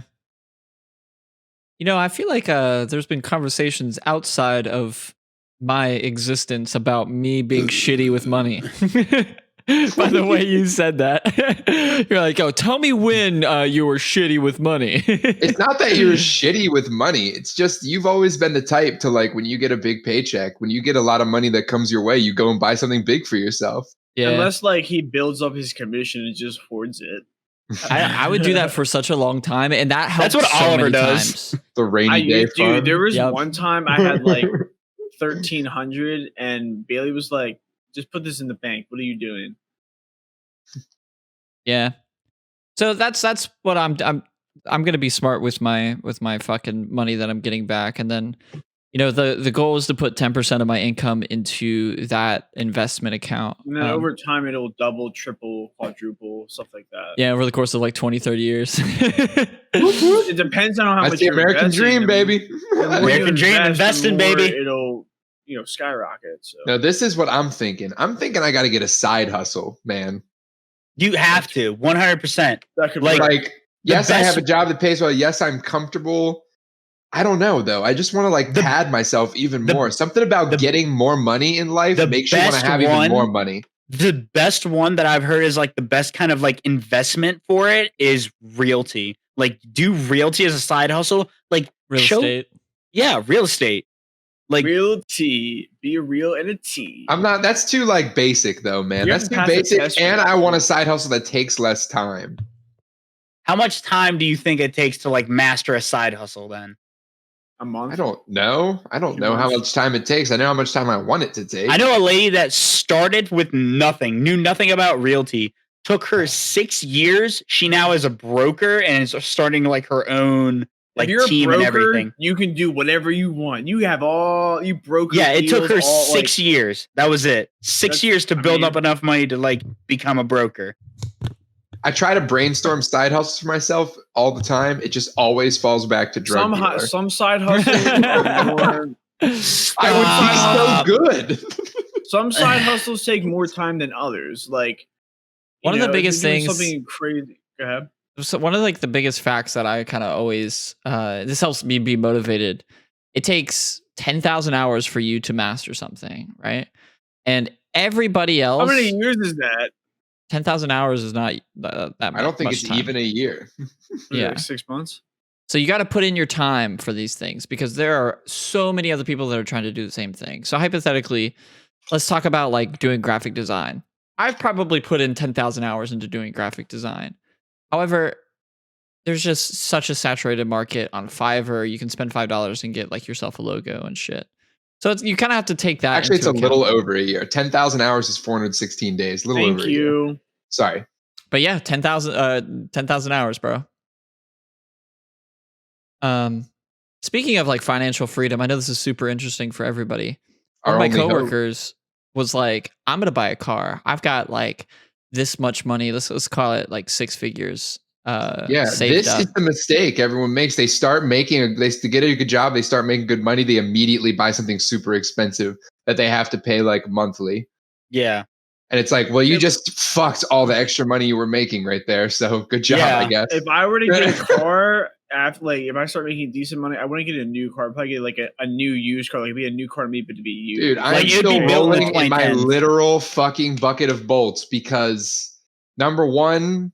You know, I feel like there's been conversations outside of my existence about me being shitty with money. By the way you said that. You're like, oh, tell me when you were shitty with money. It's not that you're shitty with money. It's just you've always been the type to, like, when you get a big paycheck, when you get a lot of money that comes your way, you go and buy something big for yourself. Yeah. Unless like he builds up his commission and just hoards it. I would do that for such a long time, and that helps. That's what so Oliver many does. Times. The rainy day fund. Dude, there was one time I had like 1,300, and Bailey was like, "Just put this in the bank. What are you doing?" Yeah. So that's what I'm gonna be smart with my fucking money that I'm getting back, and then The goal is to put 10% of my income into that investment account. And then over time, it'll double, triple, quadruple, stuff like that. Yeah, over the course of like 20, 30 years. It depends on how much the American dream, baby. American dream, investing, baby. It'll, skyrocket. So. No, this is what I'm thinking. I'm thinking I got to get a side hustle, man. You have to, 100%. Yes, I have a job that pays well. Yes, I'm comfortable. I don't know though. I just want to pad myself even more. Something about getting more money in life makes you want to have even more money. The best one that I've heard is the best kind of investment for it is realty. Do realty as a side hustle. Real estate. Yeah, real estate. Realty, be a real and a T. I'm not. That's too basic though, man. That's too basic. And I want a side hustle that takes less time. How much time do you think it takes to master a side hustle then? A month? I don't know. I don't know how much time it takes. I know how much time I want it to take. I know a lady that started with nothing, knew nothing about realty. Took her 6 years. She now is a broker and is starting her own team and everything. You can do whatever you want. You have you broker. Yeah, it took her 6 years. That was it. 6 years to build up enough money to become a broker. I try to brainstorm side hustles for myself all the time. It just always falls back to drug dealer. Some side hustles are more. I would be so good. Some side hustles take more time than others. One of the biggest things. Something crazy. Go ahead. So one of the biggest facts that I kind of always this helps me be motivated. It takes 10,000 hours for you to master something, right? And everybody else. How many years is that? 10,000 hours is not that much. I don't think it's even a year. Yeah, 6 months. So you got to put in your time for these things because there are so many other people that are trying to do the same thing. So hypothetically, let's talk about doing graphic design. I've probably put in 10,000 hours into doing graphic design. However, there's just such a saturated market on Fiverr. You can spend $5 and get yourself a logo and shit. So you kind of have to take that. Actually, it's a little over a year. 10,000 hours is 416 days. A little over a year. Thank you. Sorry. But yeah, 10,000 hours, bro. Speaking of financial freedom, I know this is super interesting for everybody. One of my coworkers was like, I'm going to buy a car. I've got this much money. Let's call it 6 figures. This is the mistake everyone makes. They start making to get a good job. They start making good money. They immediately buy something super expensive that they have to pay monthly. Yeah. And it's you just fucked all the extra money you were making right there. So good job, I guess. If I were to get a car after if I start making decent money, I wouldn't get a new car. I'd probably get a new used car. It'd be a new car to me, but to be used. Dude, I'm still rolling in my literal fucking bucket of bolts because number one,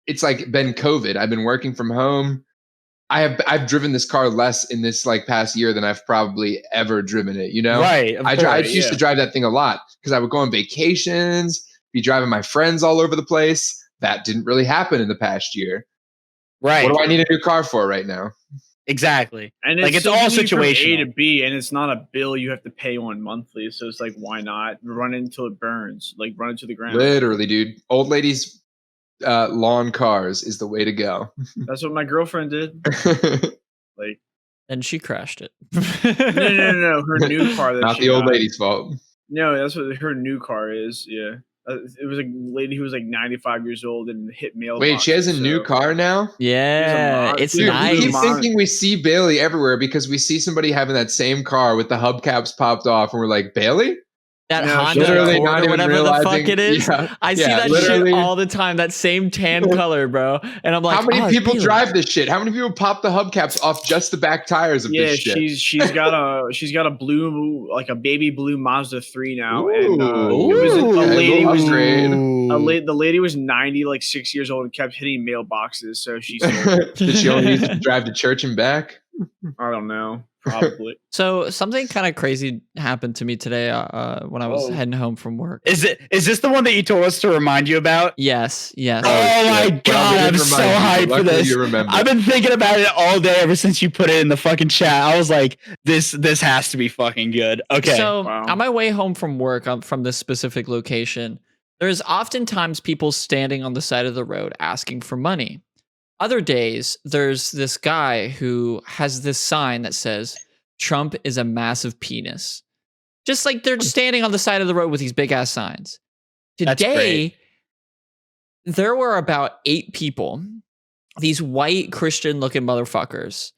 it's been COVID. I've been working from home. I've driven this car less in this past year than I've probably ever driven it. Right? I used to drive that thing a lot because I would go on vacations, be driving my friends all over the place. That didn't really happen in the past year. Right? What do I need a new car for right now? Exactly. And it's all situational. A to B, and it's not a bill you have to pay on monthly. So it's why not run it until it burns? Run it to the ground. Literally, dude. Old ladies. Lawn cars is the way to go. That's what my girlfriend did. And she crashed it. No. Her new car. Not the old lady's fault. No, that's what her new car is. Yeah. It was a lady who was 95 years old and hit mailbox. Wait, she has a new car now? Yeah, it's nice. We keep thinking we see Bailey everywhere because we see somebody having that same car with the hubcaps popped off, and we're like, Bailey? That Honda Accord or whatever the fuck it is. Yeah, I see that shit all the time. That same tan color, bro. And I'm like, how many people drive this shit? How many people pop the hubcaps off just the back tires of this shit? Yeah, she's got a blue, a baby blue Mazda 3 now. Ooh, and the lady was 90, 6 years old, and kept hitting mailboxes. So she said, did she only need to drive to church and back? I don't know. Probably. So something kind of crazy happened to me today when I was heading home from work. Is this the one that you told us to remind you about? Yes. Oh my god, I'm so hyped for this. I've been thinking about it all day ever since you put it in the fucking chat. I was like, this has to be fucking good. Okay. So on my way home from work from this specific location, there's oftentimes people standing on the side of the road asking for money. Other days, there's this guy who has this sign that says, Trump is a massive penis. Just like they're standing on the side of the road with these big ass signs. Today, there were about 8 people, these white Christian looking motherfuckers.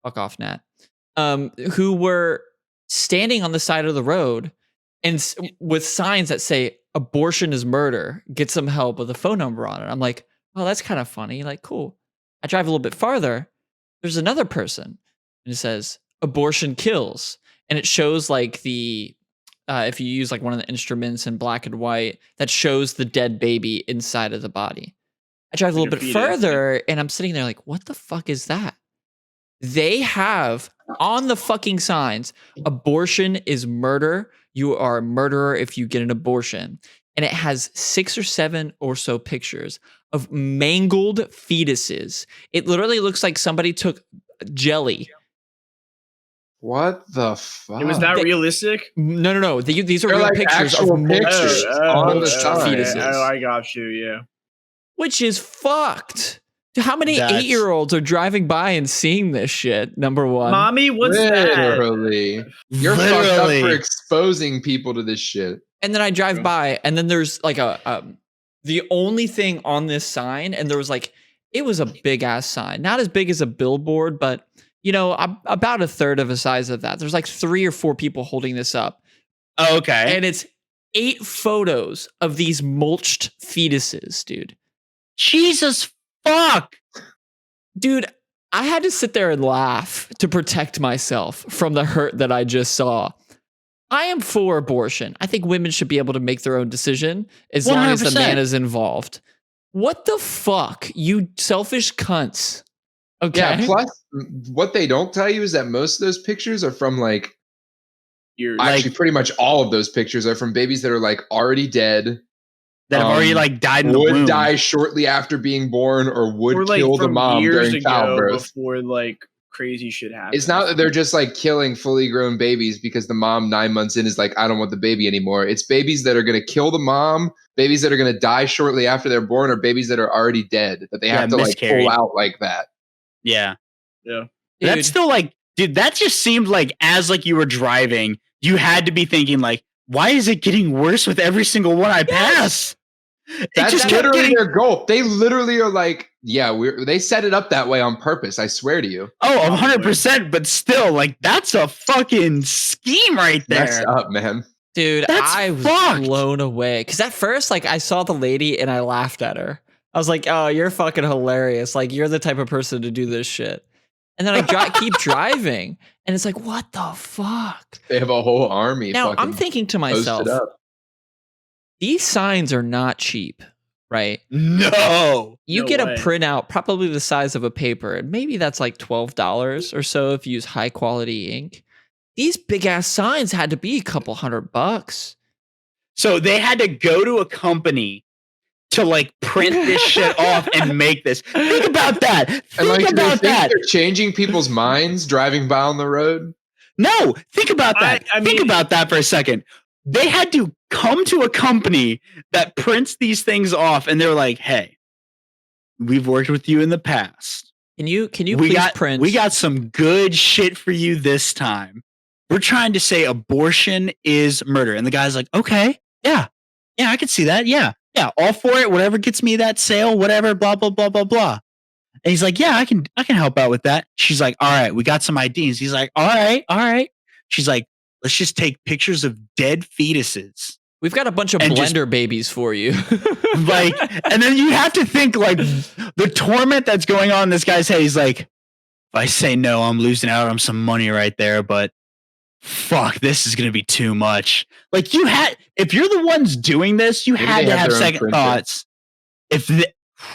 Fuck off, Nat. Who were standing on the side of the road and with signs that say abortion is murder, get some help with a phone number on it. I'm like, oh, that's kind of funny. Like, cool. I drive a little bit farther. There's another person and it says abortion kills. And it shows like the, if you use like one of the instruments in black and white, that shows the dead baby inside of the body. I drive a little bit further and I'm sitting there like, what the fuck is that? They have on the fucking signs, abortion is murder. You are a murderer if you get an abortion. And it has 6 or 7 or so pictures of mangled fetuses. It literally looks like somebody took jelly. What the fuck? Was that realistic? No. These are real like pictures of mulched fetuses. Oh, I got you, yeah. Which is fucked. How many 8-year-olds are driving by and seeing this shit? Number one. Mommy, what's that? You're fucked up for exposing people to this shit. And then I drive by and then there's like the only thing on this sign, and there was like, it was a big ass sign. Not as big as a billboard, but you know, about a third of the size of that. There's like 3 or 4 people holding this up. Oh, okay. And it's 8 photos of these mulched fetuses, dude. Jesus fuck. Dude, I had to sit there and laugh to protect myself from the hurt that I just saw. I am for abortion. I think women should be able to make their own decision as 100%. Long as the man is involved. What the fuck, you selfish cunts. Okay. Yeah, plus what they don't tell you is that most of those pictures are from like pretty much all of those pictures are from babies that are like already dead. That have already like died in the womb. Would die shortly after being born or would kill the mom during childbirth. Before like crazy shit happens. It's not that they're just like killing fully grown babies because the mom 9 months in is like, I don't want the baby anymore. It's babies that are going to kill the mom, babies that are going to die shortly after they're born, or babies that are already dead that they have to like pull out like that. Yeah. Yeah. That's still like, dude, that just seemed like as like you were driving, you had to be thinking like, why is it getting worse with every single one I pass? That's just literally their goal. They literally are like, yeah, they set it up that way on purpose. I swear to you. Oh, 100%. But still, like, that's a fucking scheme right there. That's up, man. Dude, I was blown away. Because at first, like, I saw the lady and I laughed at her. I was like, oh, you're fucking hilarious. Like, you're the type of person to do this shit. And then I keep driving. And it's like, what the fuck? They have a whole army. Now, I'm thinking to myself, these signs are not cheap, right? No. You get a printout probably the size of a paper, and maybe that's like $12 or so if you use high quality ink. These big ass signs had to be a couple $100. So they had to go to a company to like print this shit off and make this. Think about that. Think about that. They're changing people's minds driving by on the road. No, think about that. Think about that for a second. They had to come to a company that prints these things off, and they're like, "Hey, we've worked with you in the past. Can you please print? We got some good shit for you this time. We're trying to say abortion is murder." And the guy's like, "Okay, yeah, I can see that. Yeah, all for it. Whatever gets me that sale, whatever. Blah blah blah blah blah." And he's like, "Yeah, I can help out with that." She's like, "All right, we got some IDs." He's like, all right. She's like, let's just take pictures of dead fetuses. We've got a bunch of blender babies for you. Like, and then you have to think like the torment that's going on in this guy's head. He's like, if I say no, I'm losing out on some money right there, but fuck, this is going to be too much. Like if you're the ones doing this, you had to have second thoughts.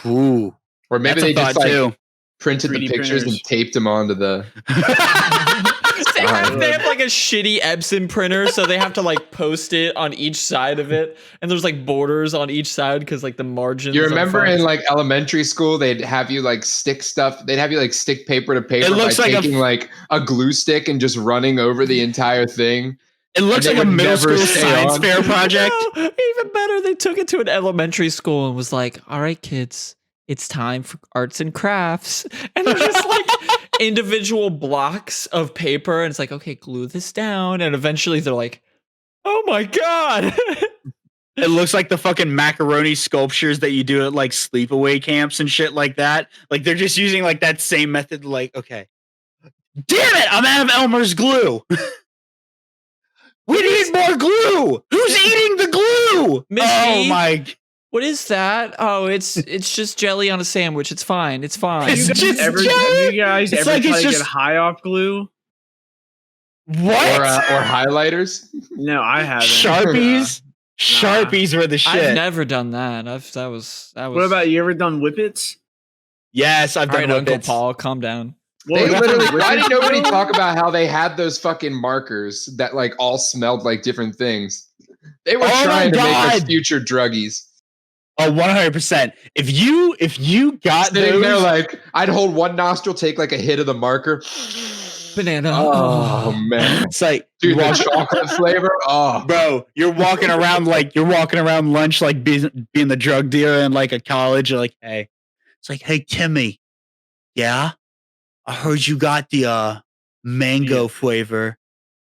Or maybe they just like printed the pictures and taped them onto the... They have like a shitty Epson printer, so they have to like post it on each side of it, and there's like borders on each side because like the margins. You remember in like elementary school, they'd have you like stick stuff. They'd have you like stick paper to paper by taking like a glue stick and just running over the entire thing. It looks like a middle school science fair project. No, even better, they took it to an elementary school and was like, "All right, kids, it's time for arts and crafts," and they're just like. individual blocks of paper, and it's like, okay, glue this down, and eventually they're like, oh my god. It looks like the fucking macaroni sculptures that you do at like sleepaway camps and shit like that. Like they're just using like that same method. Like, okay, damn it, I'm out of Elmer's glue. We need more glue. Who's eating the glue? Oh my! What is that? Oh, it's just jelly on a sandwich. It's fine. It's fine. Have you guys ever tried to get high off glue? What? Or highlighters? No, I haven't. Sharpies. Sharpies were the shit. I've never done that. That was. What about you? Ever done whippets? Yes, I've done Uncle Paul, calm down. They literally. Why did nobody talk about how they had those fucking markers that like all smelled like different things? They were trying to make us future druggies. Oh, 100%. If you got sitting there, like I'd hold one nostril, take like a hit of the marker. Banana. Oh man, it's like, dude, the chocolate flavor. Oh, bro, you're walking around lunch, like being the drug dealer in like a college. You're like, hey, it's like, hey, Timmy, yeah, I heard you got the mango flavor.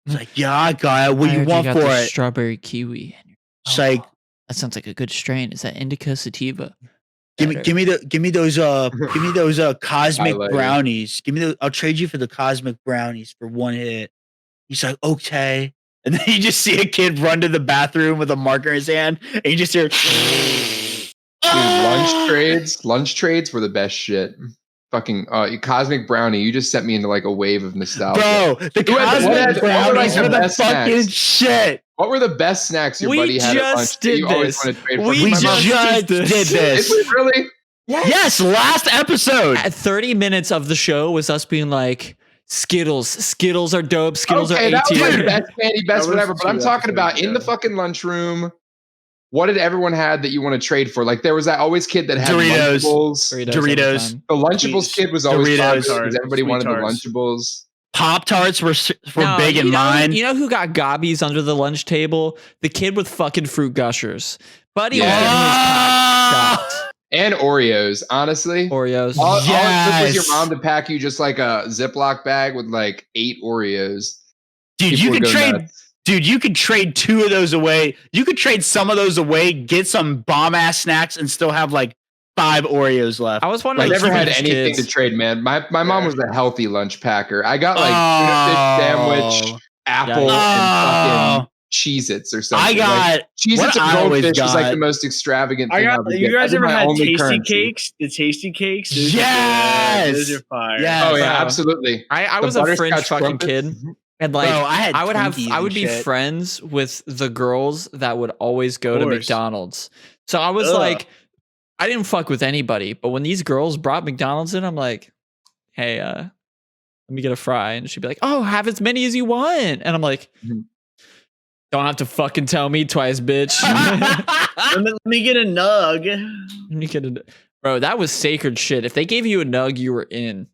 It's like, yeah, I got it. What do you want for it? Strawberry kiwi. It's like, that sounds like a good strain. Is that indica sativa? Give me those cosmic brownies. I'll trade you for the cosmic brownies for one hit. He's like, okay. And then you just see a kid run to the bathroom with a marker in his hand, and you just hear Dude, lunch trades were the best shit. Fucking cosmic brownie, you just sent me into like a wave of nostalgia. Bro, the cosmic brownies were the fucking shit. What were the best snacks your buddy had at lunch that you always wanted to trade for? We just did this. Is it really? Yes, last episode. At 30 minutes of the show was us being like, Skittles. Skittles are dope. Skittles are A-tier. That was like best candy, best whatever. But I'm talking about in the fucking lunchroom. What did everyone had that you want to trade for? Like there was that always kid that had Lunchables. Doritos. The Lunchables kid was always popular because everybody wanted the Lunchables. Pop-Tarts were big in mine. You know who got gobbies under the lunch table? The kid with fucking fruit gushers. Buddy was getting his shot. And Oreos, honestly. Oreos. All it took was your mom to pack you just like a Ziploc bag with like 8 Oreos. Dude, you could trade. Nuts. Dude, you could trade 2 of those away. You could trade some of those away, get some bomb ass snacks, and still have like 5 Oreos left. I was wondering. I never had anything to trade, man. My mom was a healthy lunch packer. I got like tuna fish sandwich, apple, and fucking Cheez-Its or something. I got Cheez-Its and goldfish was like the most extravagant thing. You guys ever had Tasty Cakes? The Tasty Cakes? Yes! Those are fire. Yes. Oh yeah, absolutely. I was a fringe fucking kid. And like, bro, I would be friends with the girls that would always go to McDonald's. So I was like, I didn't fuck with anybody, but when these girls brought McDonald's in, I'm like, hey, let me get a fry. And she'd be like, oh, have as many as you want. And I'm like, don't have to fucking tell me twice, bitch. let me get a nug. Bro, that was sacred shit. If they gave you a nug, you were in.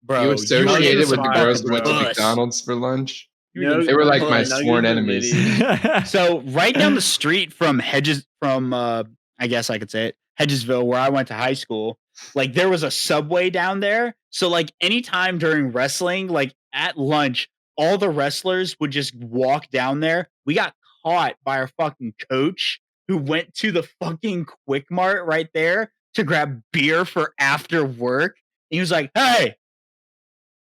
Bro, you associated with the girls who went to McDonald's for lunch. They were like my sworn enemies. So right down the street from I guess I could say it, Hedgesville, where I went to high school, like there was a Subway down there. So like anytime during wrestling, like at lunch, all the wrestlers would just walk down there. We got caught by our fucking coach who went to the fucking Quick Mart right there to grab beer for after work. And he was like, hey,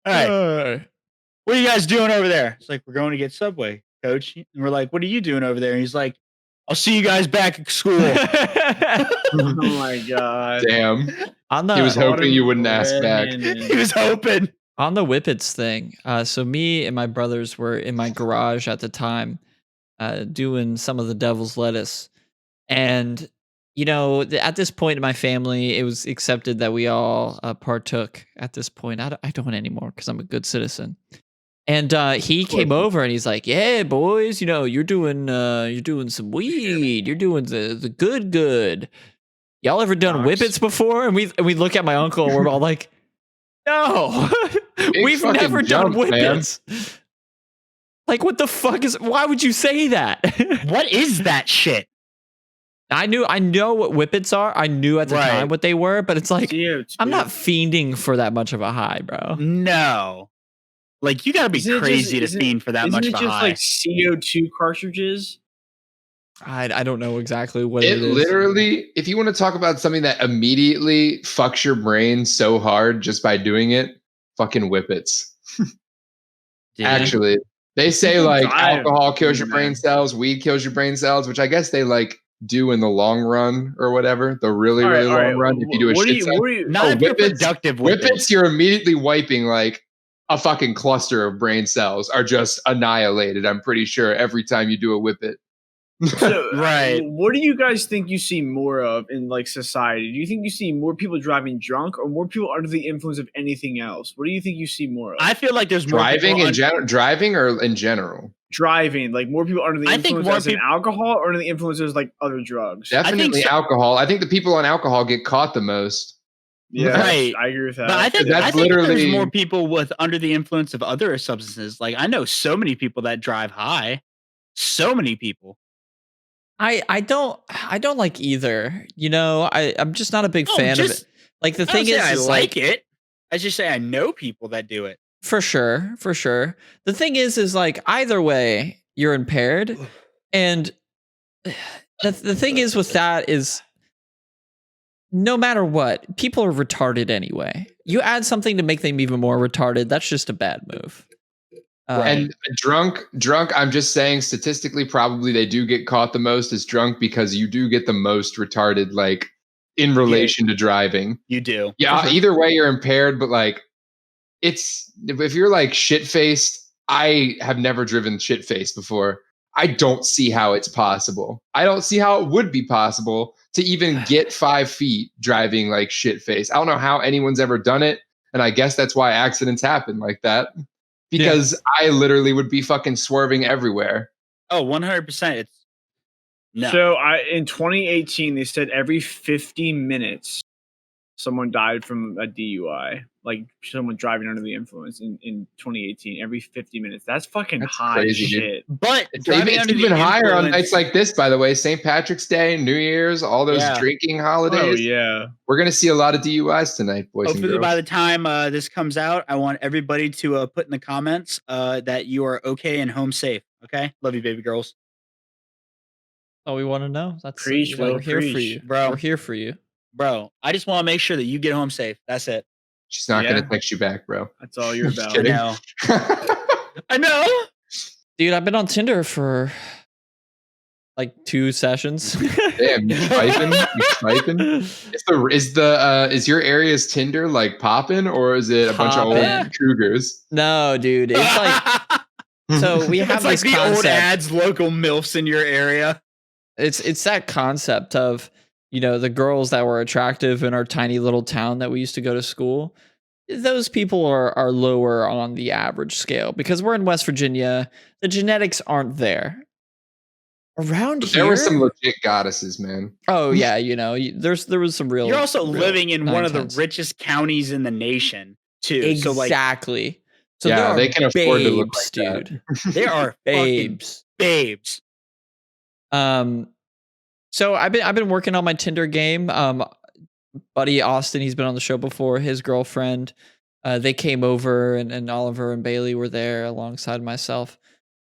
what are you guys doing over there? It's like, we're going to get Subway, coach. And we're like, what are you doing over there? And he's like, I'll see you guys back at school. Oh my God. Damn. He was hoping you wouldn't ask back. He was hoping. On the Whippets thing, so me and my brothers were in my garage at the time doing some of the devil's lettuce. And, you know, at this point in my family, it was accepted that we all partook at this point. I don't anymore because I'm a good citizen. And he came over and he's like, yeah, boys, you know, you're doing some weed. You're doing the good. Y'all ever done Whippets before? And we look at my uncle and we're all like, no, we've never done Whippets. Man. Like, what the fuck why would you say that? What is that shit? I know what whippets are. I knew at the time what they were, but it's like CO2. I'm not fiending for that much of a high, bro. No. Like you gotta be crazy to fiend for that much of a high. Isn't it just like CO2 cartridges? I don't know exactly what it is. Literally, if you want to talk about something that immediately fucks your brain so hard just by doing it, fucking whippets. Actually, they say like alcohol kills your brain cells, weed kills your brain cells, which I guess they like do in the long run or whatever. The really long run. If you do a shit ton. Not if you're productive whippets, you're immediately wiping like a fucking cluster of brain cells are just annihilated. I'm pretty sure every time you do a whippet. So, what do you guys think you see more of in like society? Do you think you see more people driving drunk or more people under the influence of anything else? What do you think you see more of? I feel like there's more driving driving or in general. Driving, like more people under the influence of alcohol or under the influences like other drugs. Definitely alcohol. I think the people on alcohol get caught the most. Yeah, I agree with that. But I think there's more people with under the influence of other substances. Like I know so many people that drive high. So many people. I don't like either. You know, I'm just not a big fan of it. Like the thing is, I like it. I just say I know people that do it. For sure. The thing is like either way, you're impaired. And the thing is with that is no matter what, people are retarded anyway. You add something to make them even more retarded, that's just a bad move. And drunk, I'm just saying statistically, probably they do get caught the most as drunk because you do get the most retarded, like in relation to driving. You do. Yeah. Either way, you're impaired, but like if you're like shit faced, I have never driven shit faced before. I don't see how it's possible. I don't see how it would be possible to even get 5 feet driving like shit faced. I don't know how anyone's ever done it. And I guess that's why accidents happen like that. Because I literally would be fucking swerving everywhere. Oh, 100%. No. So in 2018, they said every 50 minutes, someone died from a DUI. Like someone driving under the influence in 2018, every 50 minutes. That's high crazy, shit. Dude. But it's even higher on nights like this, by the way. St. Patrick's Day, New Year's, all those drinking holidays. Oh, yeah. We're going to see a lot of DUIs tonight, boys Hopefully and girls. By the time this comes out, I want everybody to put in the comments that you are okay and home safe. Okay? Love you, baby girls. Oh, we want to know. That's preach, we're here for you, bro. We're here for you, bro. I just want to make sure that you get home safe. That's it. She's not going to text you back, bro. That's all you're about. I know. I know. Dude, I've been on Tinder for like 2 sessions. Damn, you swiping? Is your area's Tinder like popping, or is it a bunch of old cougars? No, dude. It's like so we have it's this like the concept. Old ads, local MILFs in your area. It's that concept of, you know, the girls that were attractive in our tiny little town that we used to go to school. Those people are lower on the average scale because we're in West Virginia. The genetics aren't there. Around here, there were some legit goddesses, man. Oh yeah, you know, there was some real. You're also living in one of the richest counties in the nation, too. Exactly. So yeah, they can afford to look like dude. There are babes. So I've been working on my Tinder game. Buddy Austin, he's been on the show before. His girlfriend, they came over, and Oliver and Bailey were there alongside myself.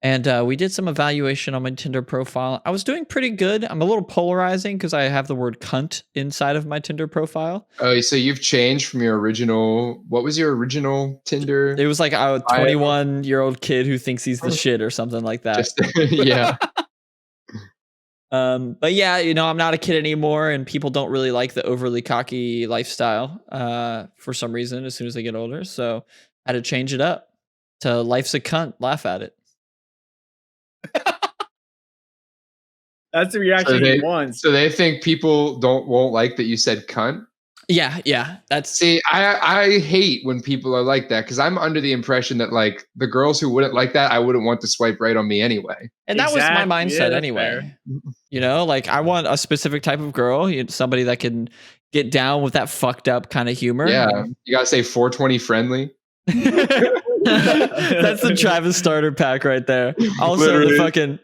And we did some evaluation on my Tinder profile. I was doing pretty good. I'm a little polarizing because I have the word cunt inside of my Tinder profile. Oh, so you've changed from your original. What was your original Tinder? It was like a 21-year-old kid who thinks he's the shit or something like that. Yeah. But yeah, you know, I'm not a kid anymore, and people don't really like the overly cocky lifestyle for some reason as soon as they get older. So I had to change it up to life's a cunt, laugh at it. That's the reaction he wants. So they think people won't like that you said cunt? Yeah. See, I hate when people are like that because I'm under the impression that like the girls who wouldn't like that, I wouldn't want to swipe right on me anyway. And that was my mindset anyway. Fair. You know, like I want a specific type of girl, somebody that can get down with that fucked up kind of humor. Yeah, you gotta say 420 friendly. That's the Travis starter pack right there. Also, the fucking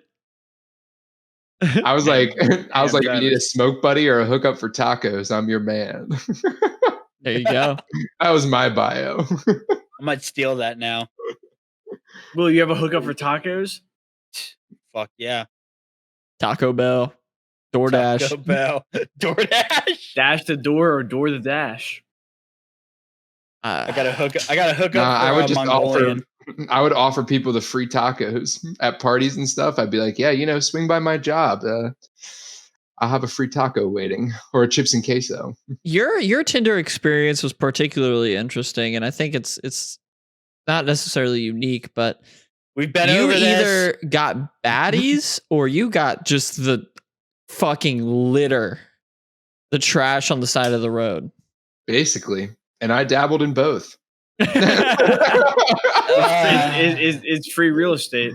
I was like, if you need a smoke buddy or a hookup for tacos, I'm your man. There you go. That was my bio. I might steal that now. Will you have a hookup for tacos? Fuck yeah. Taco Bell, DoorDash. Taco Bell, DoorDash. Dash the door or door the dash. I got to hook up. I would just Mongolian. I would offer people the free tacos at parties and stuff. I'd be like, yeah, swing by my job. I'll have a free taco waiting, or a chips and queso. Your Tinder experience was particularly interesting, and I think it's not necessarily unique, but we've been you over either got baddies or you got just the fucking litter, the trash on the side of the road. Basically, and I dabbled in both. It's free real estate.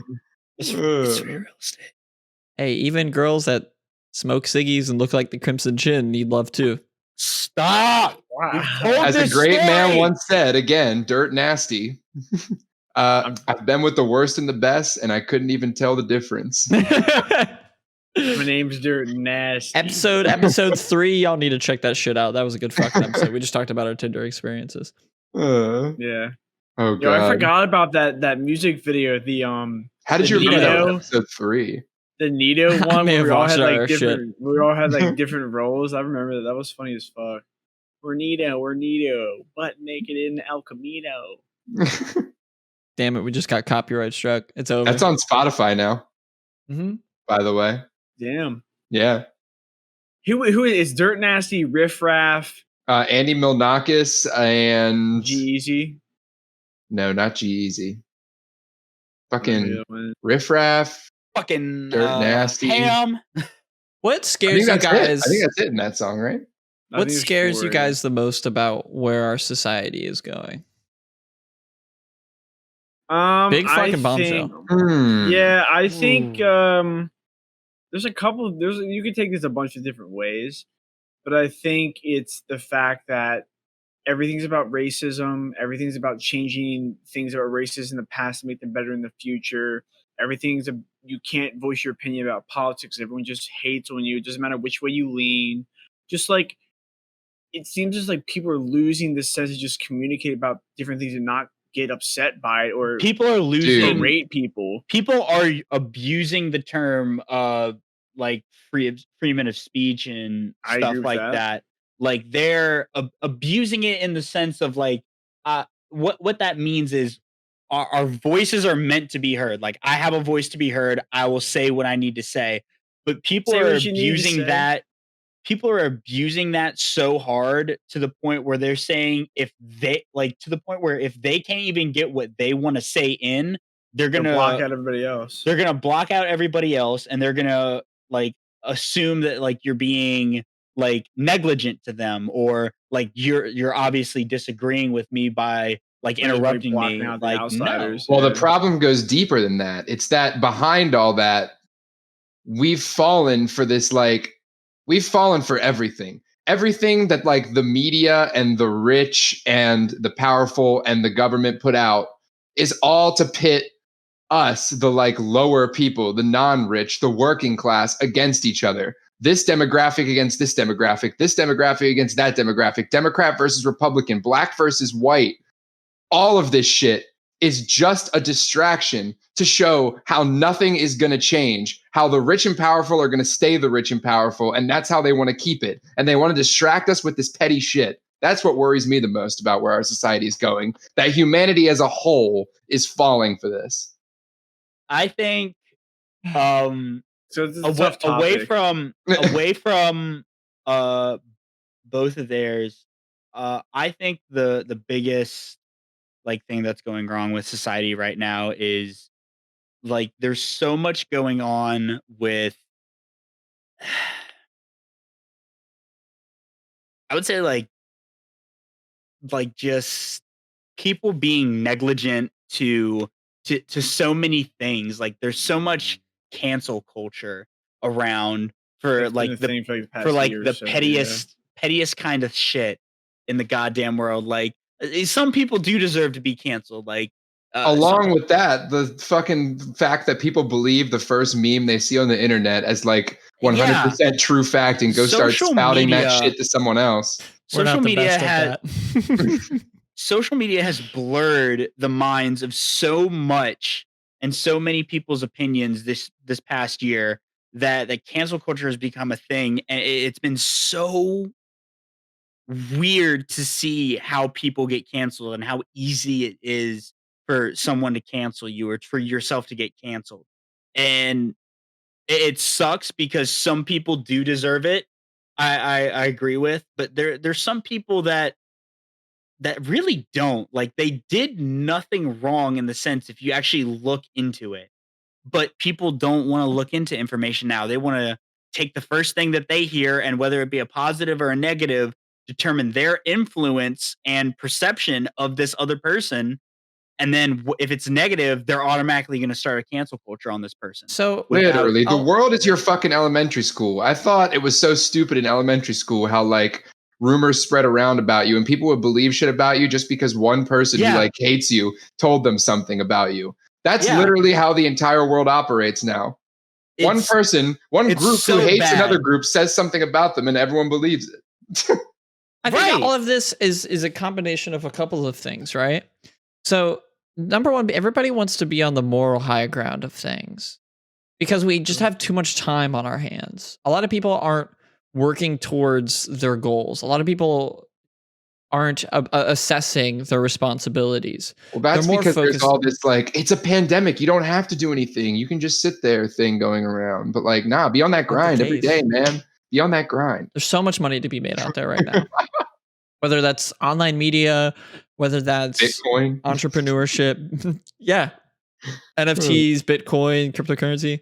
It's free real estate. Hey, even girls that smoke ciggies and look like the Crimson Chin need love too. Stop! Wow. As a great man once said, again, dirt nasty. I've been with the worst and the best, and I couldn't even tell the difference. My name's Dirt Nasty. Episode 3, y'all need to check that shit out. That was a good fucking episode. We just talked about our Tinder experiences. Yeah. Oh god. Yo, I forgot about that music video. The How did you remember that was episode 3? The Nito one where we all had like different. We all had like different roles. I remember that. That was funny as fuck. We're Nito, butt naked in El Camino. Damn it, we just got copyright struck. It's over. That's on Spotify now. Mm-hmm. By the way. Damn. Yeah. Who is Dirt Nasty, Riff Raff? Andy Milonakis and G-Eazy? No, not G-Eazy. Fucking Riff Raff. Fucking Dirt Nasty. Ham. What scares you guys? I think that's it in that song, right? What scares you guys the most about where our society is going? Big fucking bombshell. Yeah, I think there's a couple. You could take this a bunch of different ways, but I think it's the fact that everything's about racism. Everything's about changing things that were racist in the past to make them better in the future. You can't voice your opinion about politics. Everyone just hates on you. It doesn't matter which way you lean. Just like it seems just like people are losing the sense to just communicate about different things and not get upset by it, or people are losing rate people. People are abusing the term like freedom of speech and stuff like that. Like they're abusing it in the sense of like what that means is our voices are meant to be heard. Like I have a voice to be heard. I will say what I need to say. But people are abusing that. People are abusing that so hard to the point where they're saying if they can't even get what they want to say in, they're gonna block out everybody else. They're gonna block out everybody else, and they're gonna like assume that like you're being like negligent to them, or like you're obviously disagreeing with me by like interrupting me. Like outsiders. No. Well, the problem goes deeper than that. It's that behind all that, we've fallen for this like. We've fallen for everything. Everything that like the media and the rich and the powerful and the government put out is all to pit us, the like lower people, the non-rich, the working class against each other. This demographic against this demographic against that demographic, Democrat versus Republican, black versus white. All of this shit is just a distraction to show how nothing is going to change, how the rich and powerful are going to stay the rich and powerful, and that's how they want to keep it. And they want to distract us with this petty shit. That's what worries me the most about where our society is going, that humanity as a whole is falling for this. I think away from both of theirs, I think the biggest like thing that's going wrong with society right now is like there's so much going on with I would say like just people being negligent to so many things. Like there's so much cancel culture around for like the pettiest kind of shit in the goddamn world. Like some people do deserve to be canceled. Like Along with that, the fucking fact that people believe the first meme they see on the internet as like 100% true fact and go start spouting that shit to someone else. Social media has blurred the minds of so much and so many people's opinions this past year that cancel culture has become a thing, and it's been so weird to see how people get canceled and how easy it is for someone to cancel you or for yourself to get canceled. And it sucks because some people do deserve it. I agree with, but there's some people that really don't. Like, they did nothing wrong in the sense if you actually look into it. But people don't want to look into information now. They want to take the first thing that they hear, and whether it be a positive or a negative, determine their influence and perception of this other person. And then if it's negative, they're automatically going to start a cancel culture on this person. So literally, the world is your fucking elementary school. I thought it was so stupid in elementary school how like rumors spread around about you and people would believe shit about you just because one person who like hates you told them something about you. That's literally how the entire world operates now. One person, one group who hates another group says something about them and everyone believes it. I think all of this is a combination of a couple of things, right? So, number one, everybody wants to be on the moral high ground of things because we just have too much time on our hands. A lot of people aren't working towards their goals. A lot of people aren't assessing their responsibilities. Well, that's because there's all this like, it's a pandemic. You don't have to do anything. You can just sit there thing going around. But like, nah, be on that grind every day, man. Be on that grind. There's so much money to be made out there right now. Whether that's online media, whether that's Bitcoin, entrepreneurship, NFTs, Bitcoin, cryptocurrency.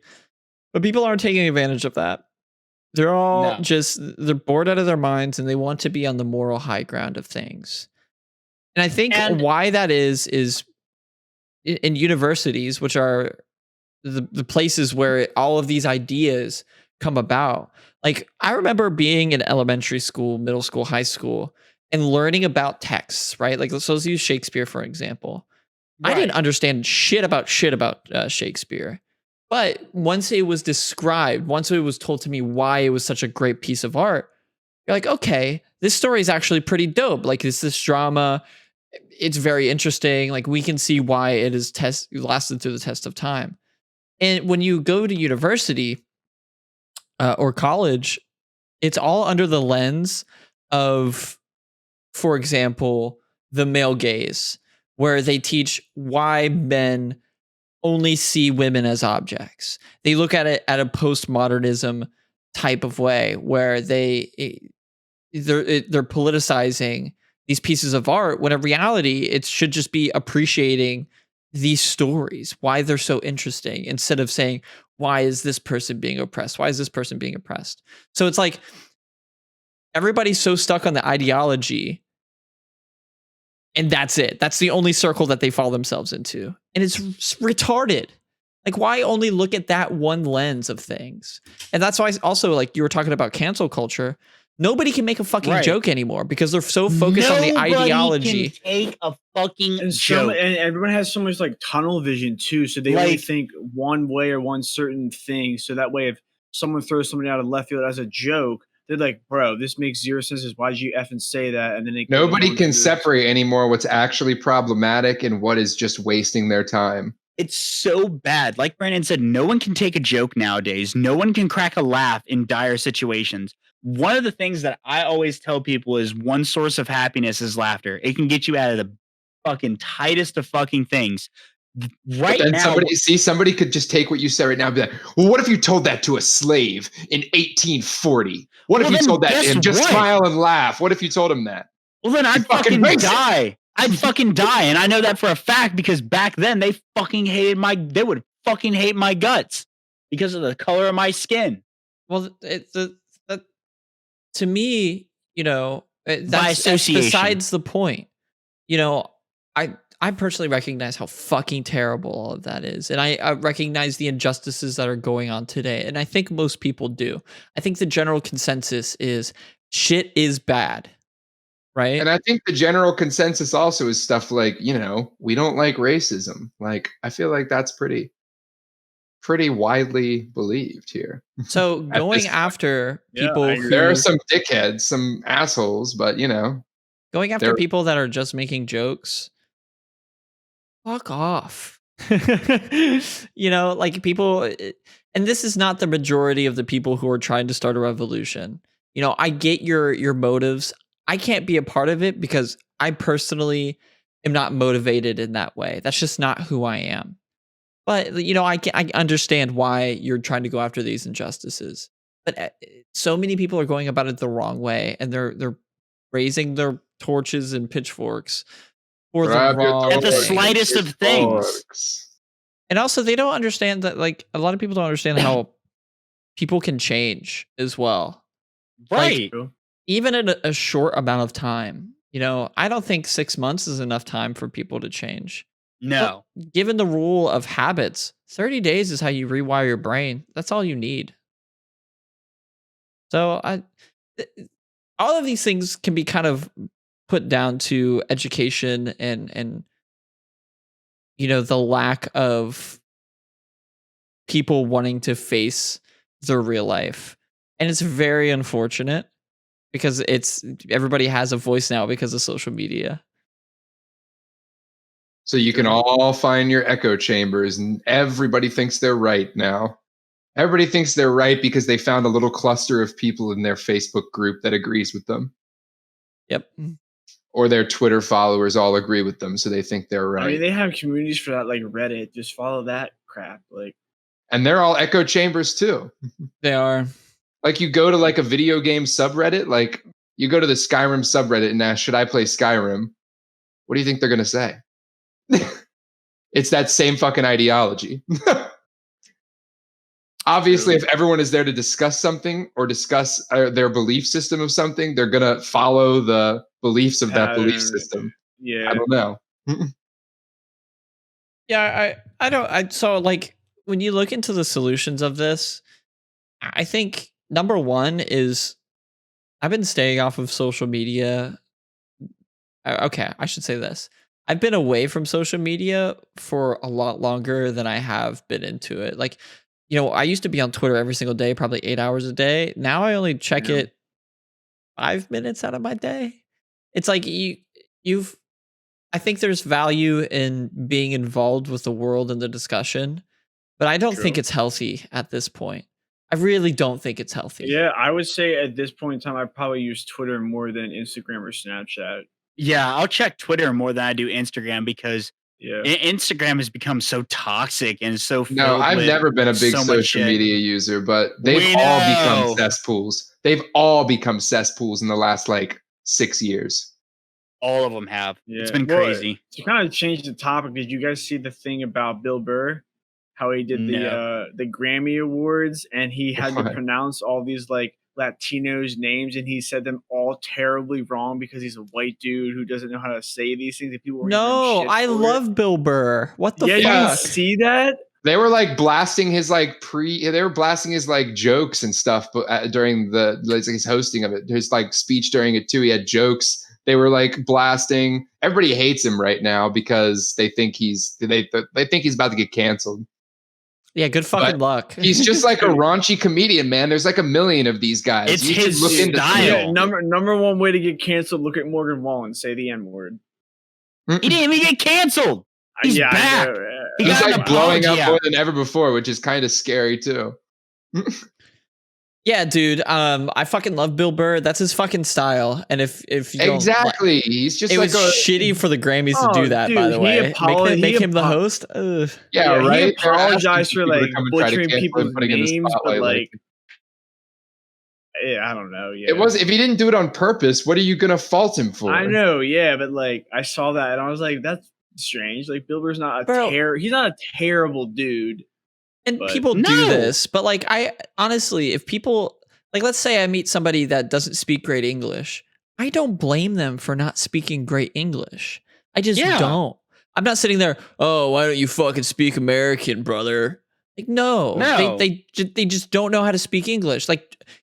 But people aren't taking advantage of that. They're all they're bored out of their minds and they want to be on the moral high ground of things. And I think why that is in universities, which are the places where all of these ideas come about. Like, I remember being in elementary school, middle school, high school, and learning about texts, right? Like, so let's use Shakespeare, for example. Right. I didn't understand shit about Shakespeare. But once it was described, once it was told to me why it was such a great piece of art, you're like, okay, this story is actually pretty dope. Like, it's this drama. It's very interesting. Like, we can see why it has lasted through the test of time. And when you go to university or college, it's all under the lens of, for example, the male gaze, where they teach why men only see women as objects. They look at it at a postmodernism type of way, where they're politicizing these pieces of art, when in reality it should just be appreciating these stories, why they're so interesting, instead of saying, why is this person being oppressed? Why is this person being oppressed? So it's like everybody's so stuck on the ideology, and that's it. That's the only circle that they fall themselves into. And it's retarded. Like, why only look at that one lens of things? And that's why also, like, you were talking about cancel culture. Nobody can make a fucking joke anymore because they're so focused on the ideology. Can take a fucking joke. And everyone has so much like tunnel vision too. So they only think one way or one certain thing. So that way, if someone throws somebody out of left field as a joke, they're like, bro, this makes zero sense. Why did you effing say that? And then nobody can separate anymore what's actually problematic and what is just wasting their time. It's so bad. Like Brandon said, no one can take a joke nowadays. No one can crack a laugh in dire situations. One of the things that I always tell people is one source of happiness is laughter. It can get you out of the fucking tightest of fucking things. Right now, somebody could just take what you said right now and be like, well, what if you told that to a slave in 1840? What if you told that to him? Just smile and laugh. What if you told him that? Well, then I'd fucking die. I'd fucking die. And I know that for a fact because back then they fucking hated they would fucking hate my guts because of the color of my skin. Well, to me, you know, that's besides the point. You know, I personally recognize how fucking terrible all of that is. And I recognize the injustices that are going on today. And I think most people do. I think the general consensus is shit is bad. right? And I think the general consensus also is stuff like, we don't like racism. Like, I feel like that's pretty widely believed here. So going after people who there are some dickheads, some assholes, but going after people that are just making jokes, fuck off. Like people, and this is not the majority of the people who are trying to start a revolution. I get your motives. I can't be a part of it because I personally am not motivated in that way. That's just not who I am. But I understand why you're trying to go after these injustices. But so many people are going about it the wrong way, and they're raising their torches and pitchforks for the wrong at the slightest of things. And also, they don't understand that. Like, a lot of people don't understand how people can change as well. Right. Like, even in a short amount of time. I don't think 6 months is enough time for people to change. No. But given the rule of habits, 30 days is how you rewire your brain. That's all you need. So all of these things can be kind of put down to education and the lack of people wanting to face their real life. And it's very unfortunate because everybody has a voice now because of social media. So you can all find your echo chambers, and everybody thinks they're right now. Everybody thinks they're right because they found a little cluster of people in their Facebook group that agrees with them. Yep. Or their Twitter followers all agree with them, so they think they're right. I mean, they have communities for that, like Reddit. Just follow that crap. And they're all echo chambers too. They are. Like, you go to like a video game subreddit, like you go to the Skyrim subreddit and ask, should I play Skyrim? What do you think they're going to say? It's that same fucking ideology. Obviously, if everyone is there to discuss something or discuss their belief system of something, they're going to follow the beliefs of that belief system. Yeah. I don't know. Yeah, so like when you look into the solutions of this, I think number one is I've been staying off of social media. Okay, I should say this. I've been away from social media for a lot longer than I have been into it. Like, I used to be on Twitter every single day, probably 8 hours a day. Now I only check it 5 minutes out of my day. It's like I think there's value in being involved with the world and the discussion, but I don't think it's healthy at this point. I really don't think it's healthy. Yeah, I would say at this point in time, I probably use Twitter more than Instagram or Snapchat. Yeah, I'll check Twitter more than I do Instagram because Instagram has become so toxic and so filled. No, I've never been a big social media user, but they've all become cesspools. They've all become cesspools in the last 6 years. All of them have. Yeah. It's been crazy. To kind of change the topic, did you guys see the thing about Bill Burr? How he did the Grammy Awards and he had to pronounce all these Latinos names and he said them all terribly wrong because he's a white dude who doesn't know how to say these things. And people were I love Bill Burr. What the fuck? Yeah, you see that? They were blasting his they were blasting his jokes and stuff, but during his hosting of it, his speech during it too, he had jokes. They were blasting. Everybody hates him right now because they think he's about to get canceled. Yeah, good fucking luck. He's just a raunchy comedian, man. There's a million of these guys. It's his style. Number one way to get canceled, look at Morgan Wallen, say the N-word. He didn't even get canceled. He's back. He's blowing up more than ever before, which is kind of scary too. Yeah, dude. I fucking love Bill Burr. That's his fucking style. And if you don't, he's just it was shitty for the Grammys to do that. Dude, by the way, make him the host. Yeah, right. He apologized for butchering people's names, but I don't know. Yeah, it was if he didn't do it on purpose. What are you gonna fault him for? I know. Yeah, but I saw that and I was like, that's strange. Bill Burr's not he's not a terrible dude. And people do this, but I honestly, if people let's say I meet somebody that doesn't speak great English, I don't blame them for not speaking great English. I just don't. I'm not sitting there, oh, why don't you fucking speak American, brother? No. They just don't know how to speak English.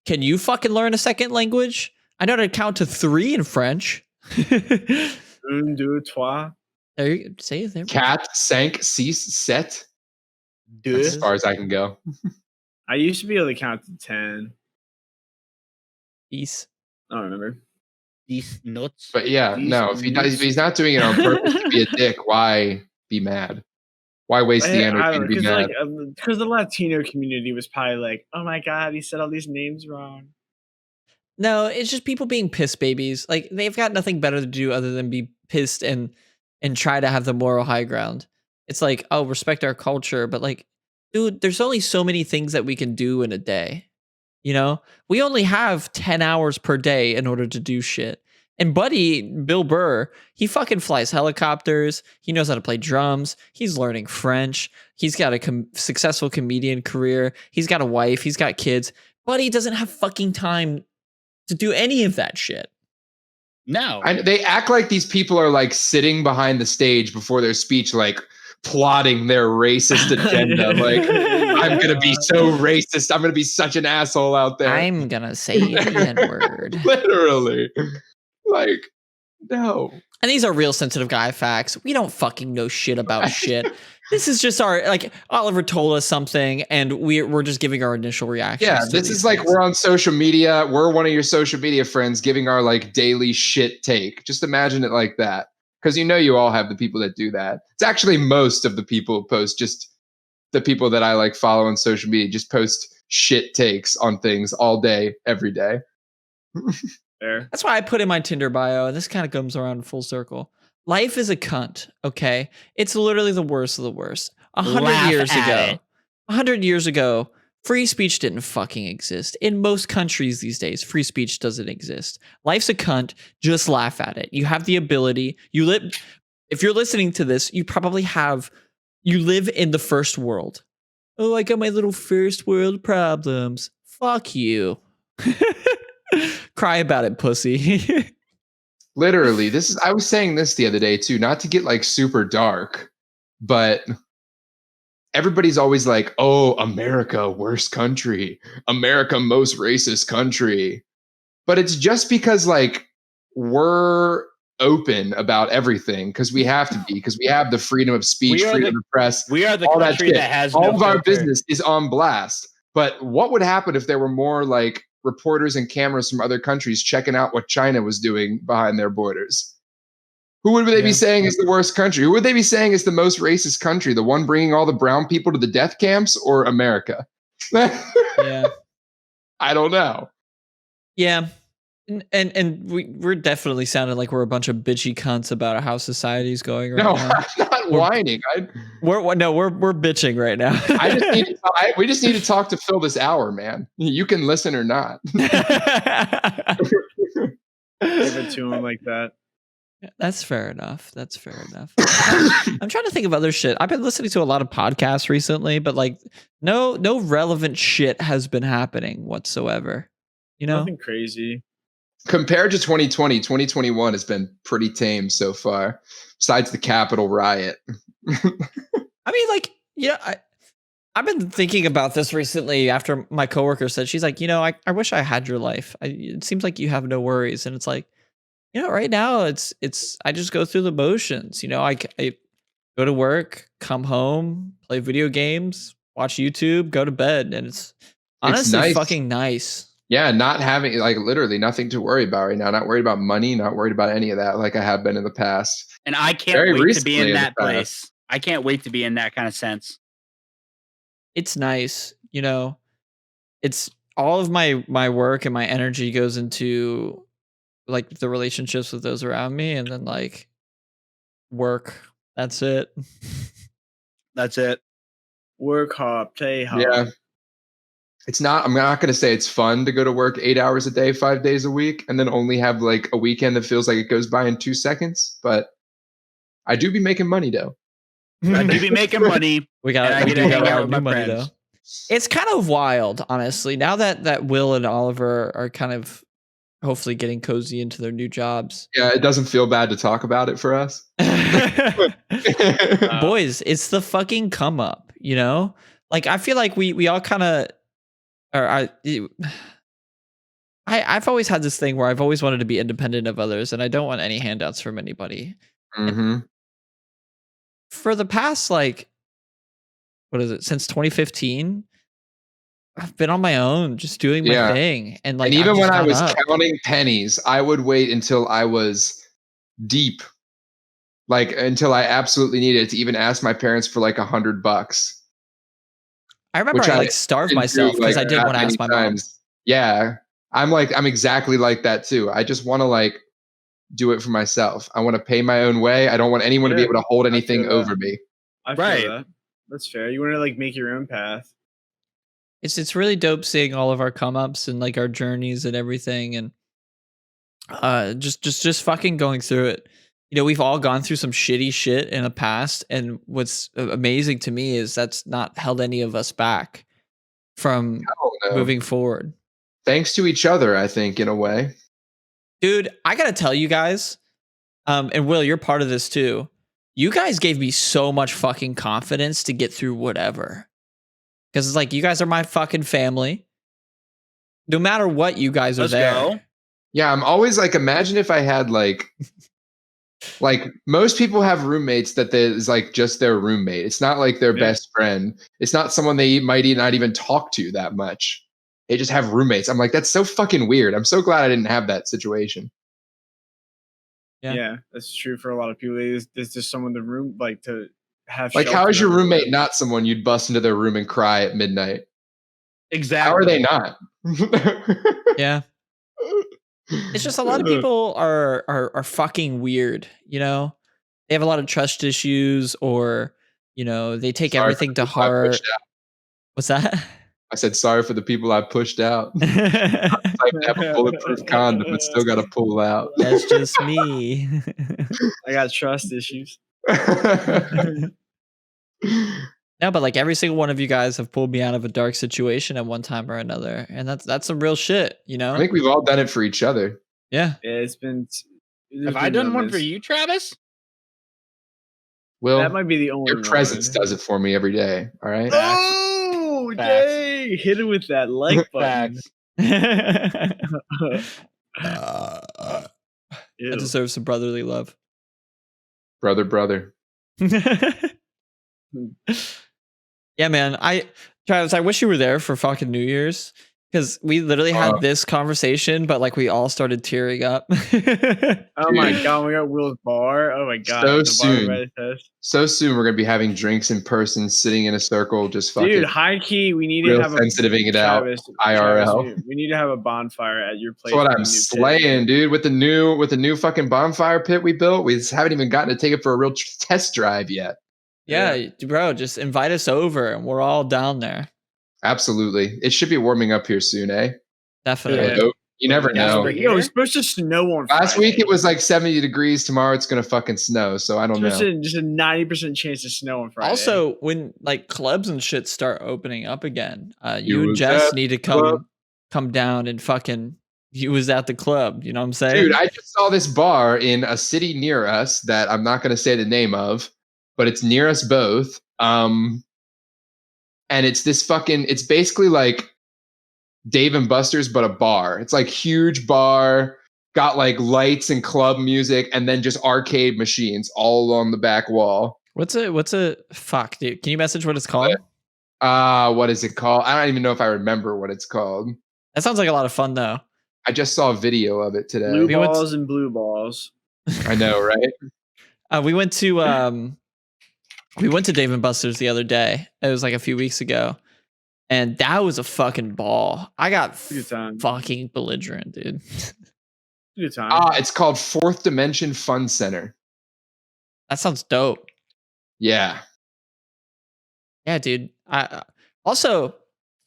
Can you fucking learn a second language? I know how to count to 3 in French. Un, deux, trois. There you say it there. 4, 5, 6, 7. That's as far as I can go. I used to be able to count to 10. Peace. I don't remember. These nuts. But yeah, no, if he's not doing it on purpose to be a dick, why be mad? Why waste the energy to be mad? Because the Latino community was probably like, oh my God, he said all these names wrong. No, it's just people being piss babies. Like, they've got nothing better to do other than be pissed and try to have the moral high ground. It's like, oh, respect our culture. But like, dude, there's only so many things that we can do in a day. You know, we only have 10 hours per day in order to do shit. And buddy, Bill Burr, he fucking flies helicopters. He knows how to play drums. He's learning French. He's got a successful comedian career. He's got a wife. He's got kids. Buddy doesn't have fucking time to do any of that shit. No. They act like these people are like sitting behind the stage before their speech, like plotting their racist agenda. Like, I'm going to be so racist. I'm going to be such an asshole out there. I'm going to say the N-word. Literally. Like, no. And these are real sensitive guy facts. We don't fucking know shit about shit. This is just our, like, Oliver told us something and we're just giving our initial reactions. Yeah, this is like, we're on social media. We're one of your social media friends giving our like daily shit take. Just imagine it like that. Because you all have the people that do that. It's actually most of the people who post, just the people that I like follow on social media, just post shit takes on things all day, every day. Fair. That's why I put in my Tinder bio, and this kind of comes around full circle. Life is a cunt, okay? It's literally the worst of the worst. 100 years ago, free speech didn't fucking exist. In most countries these days, free speech doesn't exist. Life's a cunt. Just laugh at it. You have the ability. If you're listening to this, you live in the first world. Oh, I got my little first world problems. Fuck you. Cry about it, pussy. Literally, I was saying this the other day too, not to get like super dark, but everybody's always like, oh, America, worst country. America, most racist country. But it's just because like we're open about everything because we have to be, because we have the freedom of speech, freedom of press. We are the country that has all of our business is on blast. But what would happen if there were more like reporters and cameras from other countries checking out what China was doing behind their borders? Who would they be saying is the worst country? Who would they be saying is the most racist country? The one bringing all the brown people to the death camps, or America? Yeah. I don't know. Yeah. And we're definitely sounding like we're a bunch of bitchy cunts about how society's going right now. I'm not whining. We're bitching right now. We just need to talk to fill this hour, man. You can listen or not. Give it to him like that. That's fair enough. I'm trying to think of other shit. I've been listening to a lot of podcasts recently, but like no relevant shit has been happening whatsoever. You know? Nothing crazy. Compared to 2020, 2021 has been pretty tame so far, besides the Capitol riot. I mean, like, I've been thinking about this recently after my coworker said, she's like, I wish I had your life. It seems like you have no worries. And it's like, right now it's I just go through the motions. I go to work, come home, play video games, watch YouTube, go to bed. And it's honestly nice. Fucking nice. Yeah, not having like literally nothing to worry about right now. Not worried about money, not worried about any of that like I have been in the past. And I can't wait to be in that place. I can't wait to be in that kind of sense. It's nice, it's all of my work and my energy goes into like the relationships with those around me, and then like work. That's it. That's it. Work hard, play hard. Yeah. I'm not going to say it's fun to go to work 8 hours a day, 5 days a week, and then only have like a weekend that feels like it goes by in 2 seconds. But I do be making money though. I do be making money. We got to hang out with my money though. It's kind of wild, honestly. Now that Will and Oliver are kind of hopefully getting cozy into their new jobs. Yeah, it doesn't feel bad to talk about it for us. Boys, it's the fucking come up, Like I feel like we all kind of I've always had this thing where I've always wanted to be independent of others, and I don't want any handouts from anybody. Mm-hmm. For the past, like, what is it, since 2015, I've been on my own, just doing my thing. And like, even when I was counting pennies, I would wait until I was deep, like until I absolutely needed to even ask my parents for like $100. I remember I like starved myself because I didn't want to ask my mom. Yeah, I'm exactly like that too. I just want to like do it for myself. I want to pay my own way. I don't want anyone to be able to hold anything over me. I feel that. That's fair. You want to like make your own path. It's really dope seeing all of our come ups and like our journeys and everything, and just fucking going through it. You know, we've all gone through some shitty shit in the past, and what's amazing to me is that's not held any of us back from moving forward. Thanks to each other, I think, in a way. Dude, I gotta tell you guys, and Will, you're part of this too. You guys gave me so much fucking confidence to get through whatever. Because it's like, you guys are my fucking family. No matter what, you guys are there. Go. Yeah, I'm always like, imagine if I had like most people have roommates that is like just their roommate. It's not like their best friend. It's not someone they might not even talk to that much. They just have roommates. I'm like, that's so fucking weird. I'm so glad I didn't have that situation. Yeah, that's true for a lot of people. There's just someone in the room like to have. Like, how is your roommate not someone you'd bust into their room and cry at midnight? Exactly. How are they not? Yeah. It's just a lot of people are fucking weird, you know? They have a lot of trust issues, or, you know, they take everything to heart. What's that? I said, sorry for the people I pushed out. I have a bulletproof condom, but still got to pull out. That's just me. I got trust issues. No, but like every single one of you guys have pulled me out of a dark situation at one time or another, and that's some real shit, you know. I think we've all done it for each other. Yeah. It's been. Have I done one for you, Travis? Well, that might be the only. Your presence does it for me every day. All right. Oh, Jay! Hit it with that like button. I deserve some brotherly love. Brother. Yeah, man. Travis, I wish you were there for fucking New Year's, because we literally had this conversation, but like we all started tearing up. Oh my god, we got Will's bar. Oh my god, so soon we're gonna be having drinks in person, sitting in a circle, just fucking. Dude, high key, we need to have sensitiving it out. IRL. We need to have a bonfire at your place. That's what I'm slaying, dude. With the new fucking bonfire pit we built, we haven't even gotten to take it for a real test drive yet. Yeah, bro, just invite us over and we're all down there. Absolutely. It should be warming up here soon, eh? Definitely. Yeah. You never know. Yo, it's supposed to snow on Friday. Last week it was like 70 degrees. Tomorrow it's going to fucking snow. So I don't know. Just a 90% chance to snow on Friday. Also, when like clubs and shit start opening up again, you and Jess need to come down and fucking you was at the club. You know what I'm saying? Dude, I just saw this bar in a city near us that I'm not going to say the name of, but it's near us both. And it's this fucking, it's basically like Dave and Buster's, but a bar. It's like huge bar, got like lights and club music, and then just arcade machines all on the back wall. What's a fuck, dude? Can you message what it's called? What is it called? I don't even know if I remember what it's called. That sounds like a lot of fun though. I just saw a video of it today. Blue balls and blue balls. I know, right? We went to Dave and Buster's the other day. It was like a few weeks ago. And that was a fucking ball. I got fucking belligerent, dude. Good time. It's called Fourth Dimension Fun Center. That sounds dope. Yeah. Yeah, dude. Also,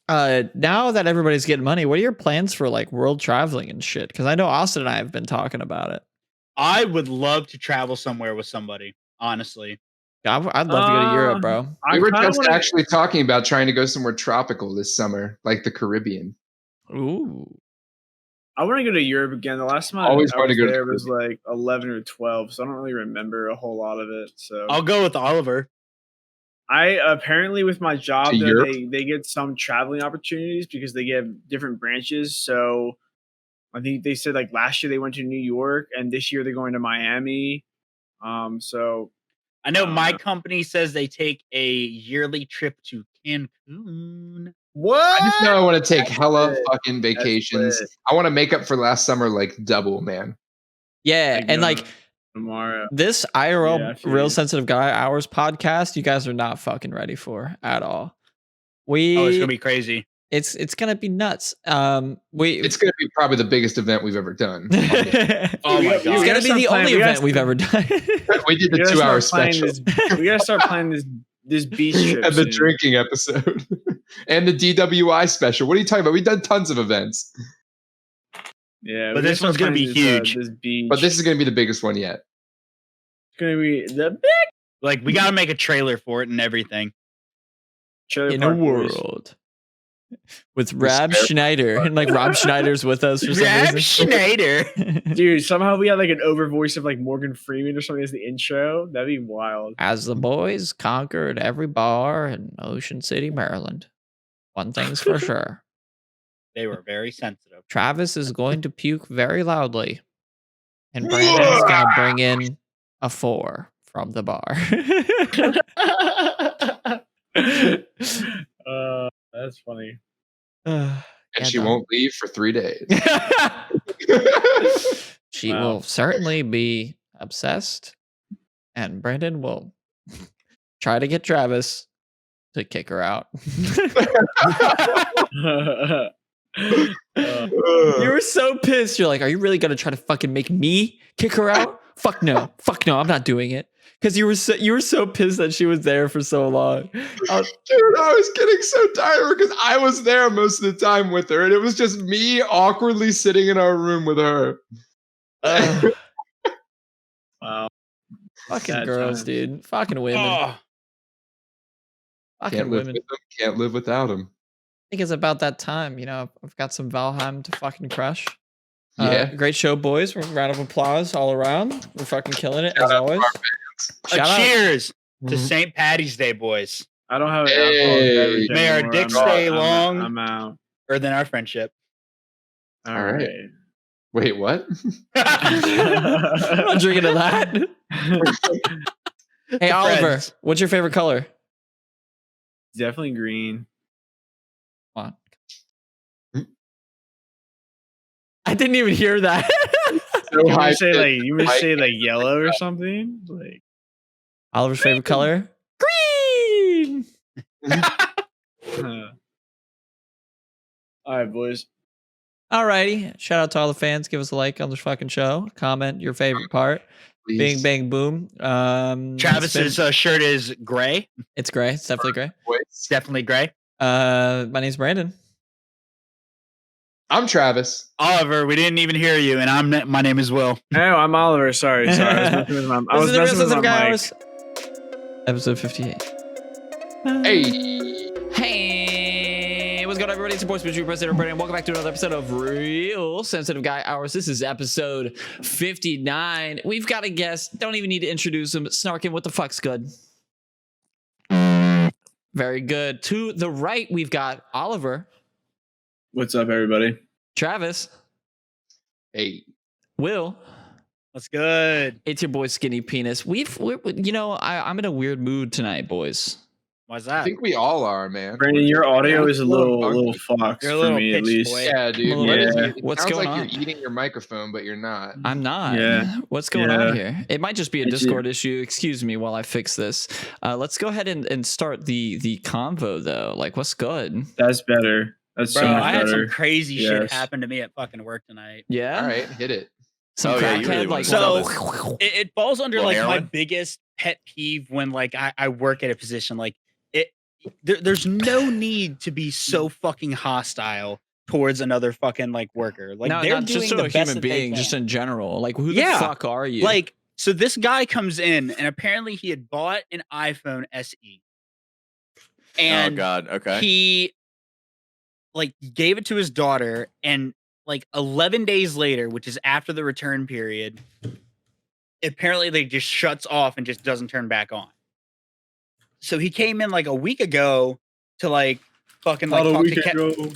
now that everybody's getting money, what are your plans for like world traveling and shit? Because I know Austin and I have been talking about it. I would love to travel somewhere with somebody, honestly. I'd love to go to Europe, bro. We were just actually talking about trying to go somewhere tropical this summer, like the Caribbean. Ooh. I want to go to Europe again. The last time I was there was like 11 or 12, so I don't really remember a whole lot of it. So I'll go with Oliver. I apparently with my job, they get some traveling opportunities because they get different branches. So I think they said like last year they went to New York, and this year they're going to Miami. So I know my company says they take a yearly trip to Cancun. What? I just know I want to take hella fucking vacations. I want to make up for last summer like double, man. Yeah, and like tomorrow, this IRL Real Sensitive Guy Hours podcast, you guys are not fucking ready for at all. It's gonna be crazy. It's gonna be nuts. It's gonna be probably the biggest event we've ever done. Oh my god! It's gonna be the only event we've ever done. We did the 2-hour special. We gotta start planning this beach trip and the drinking episode and the DWI special. What are you talking about? We've done tons of events. Yeah, but this one's gonna be huge. But this is gonna be the biggest one yet. It's gonna be the big. Like we gotta make a trailer for it and everything. In a world with Rob Schneider, and like Rob Schneider's with us for some reason. Rob Schneider, dude. Somehow we had like an over voice of like Morgan Freeman or something as the intro. That'd be wild. As the boys conquered every bar in Ocean City, Maryland, one thing's for sure: they were very sensitive. Travis is going to puke very loudly, and Brandon's gonna bring in a 4 from the bar. That's funny. And she won't leave for 3 days. She will certainly be obsessed, and Brandon will try to get Travis to kick her out. You were so pissed. You're like, are you really gonna try to fucking make me kick her out? Fuck no, I'm not doing it. Because you were so pissed that she was there for so long. Dude, I was getting so tired because I was there most of the time with her, and it was just me awkwardly sitting in our room with her. Wow. Fucking sad girls, dude. Fucking women. Fucking women. Can't live without them. I think it's about that time. You know, I've got some Valheim to fucking crush. Yeah. Great show, boys. Round of applause all around. We're fucking killing it, as always. Cheers to St. Patty's Day, boys. I don't have it. May our dicks stay long. I'm out. Or than our friendship. All right. Wait, what? I'm not drinking to that. Hey, Oliver, what's your favorite color? Definitely green. Come on. I didn't even hear that. You would say like yellow or something? Like Oliver's favorite color? Green. All right, boys. Alrighty. Shout out to all the fans. Give us a like on this fucking show. Comment your favorite part. Please. Bing, bang, boom. Travis's shirt is gray. It's gray. It's definitely gray. It's definitely gray. My name's Brandon. I'm Travis. Oliver, we didn't even hear you, and my name is Will. Oh, I'm Oliver. Sorry. I was messing with my mic. Episode 58. Hey, what's going on, everybody? It's your boy SpinShootImpress, and welcome back to another episode of Real Sensitive Guy Hours. This is episode 59. We've got a guest. Don't even need to introduce him. Snarkin, what the fuck's good? Very good. To the right, we've got Oliver. What's up, everybody? Travis. Hey. Will. What's good? It's your boy Skinny Penis. I'm in a weird mood tonight, boys. Why's that? I think we all are, man. Brandon, your audio is a little fucked for me, at least. Boy. Yeah, dude. What's going on? You're eating your microphone, but you're not. I'm not. Yeah. What's going on here? It might just be a Discord issue. Excuse me while I fix this. Let's go ahead and start the convo, though. Like, what's good? That's better. That's so much I had better. some crazy shit happen to me at fucking work tonight. Yeah? All right, hit it. It falls under like my biggest pet peeve when like I work at a position like there's no need to be so fucking hostile towards another fucking like worker. Like no, they're not doing just the a best human being, just in general. Like who the fuck are you? Like so this guy comes in and apparently he had bought an iPhone SE. And oh god, okay. He like gave it to his daughter, and like 11 days later, which is after the return period, apparently they just shuts off and just doesn't turn back on. So he came in like a week ago to like fucking like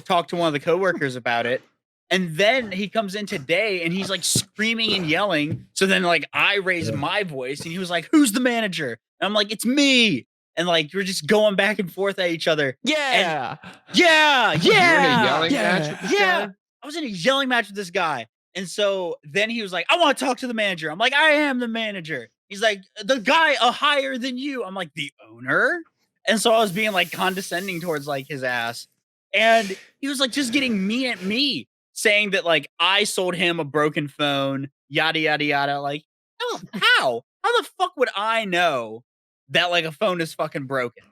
talk to one of the coworkers about it, And then he comes in today and he's like screaming and yelling. So then like I raised my voice and he was like, "Who's the manager?" And I'm like, "It's me." And like we're just going back and forth at each other. Yeah. Yeah. You were in a yelling match with this guy? I was in a yelling match with this guy. And so then he was like, "I want to talk to the manager." I'm like, "I am the manager." He's like, "The guy higher than you." I'm like, "The owner?" And so I was being like condescending towards like his ass. And he was like just getting me at me, saying that like I sold him a broken phone, yada yada yada. Like, how the fuck would I know that like a phone is fucking broken?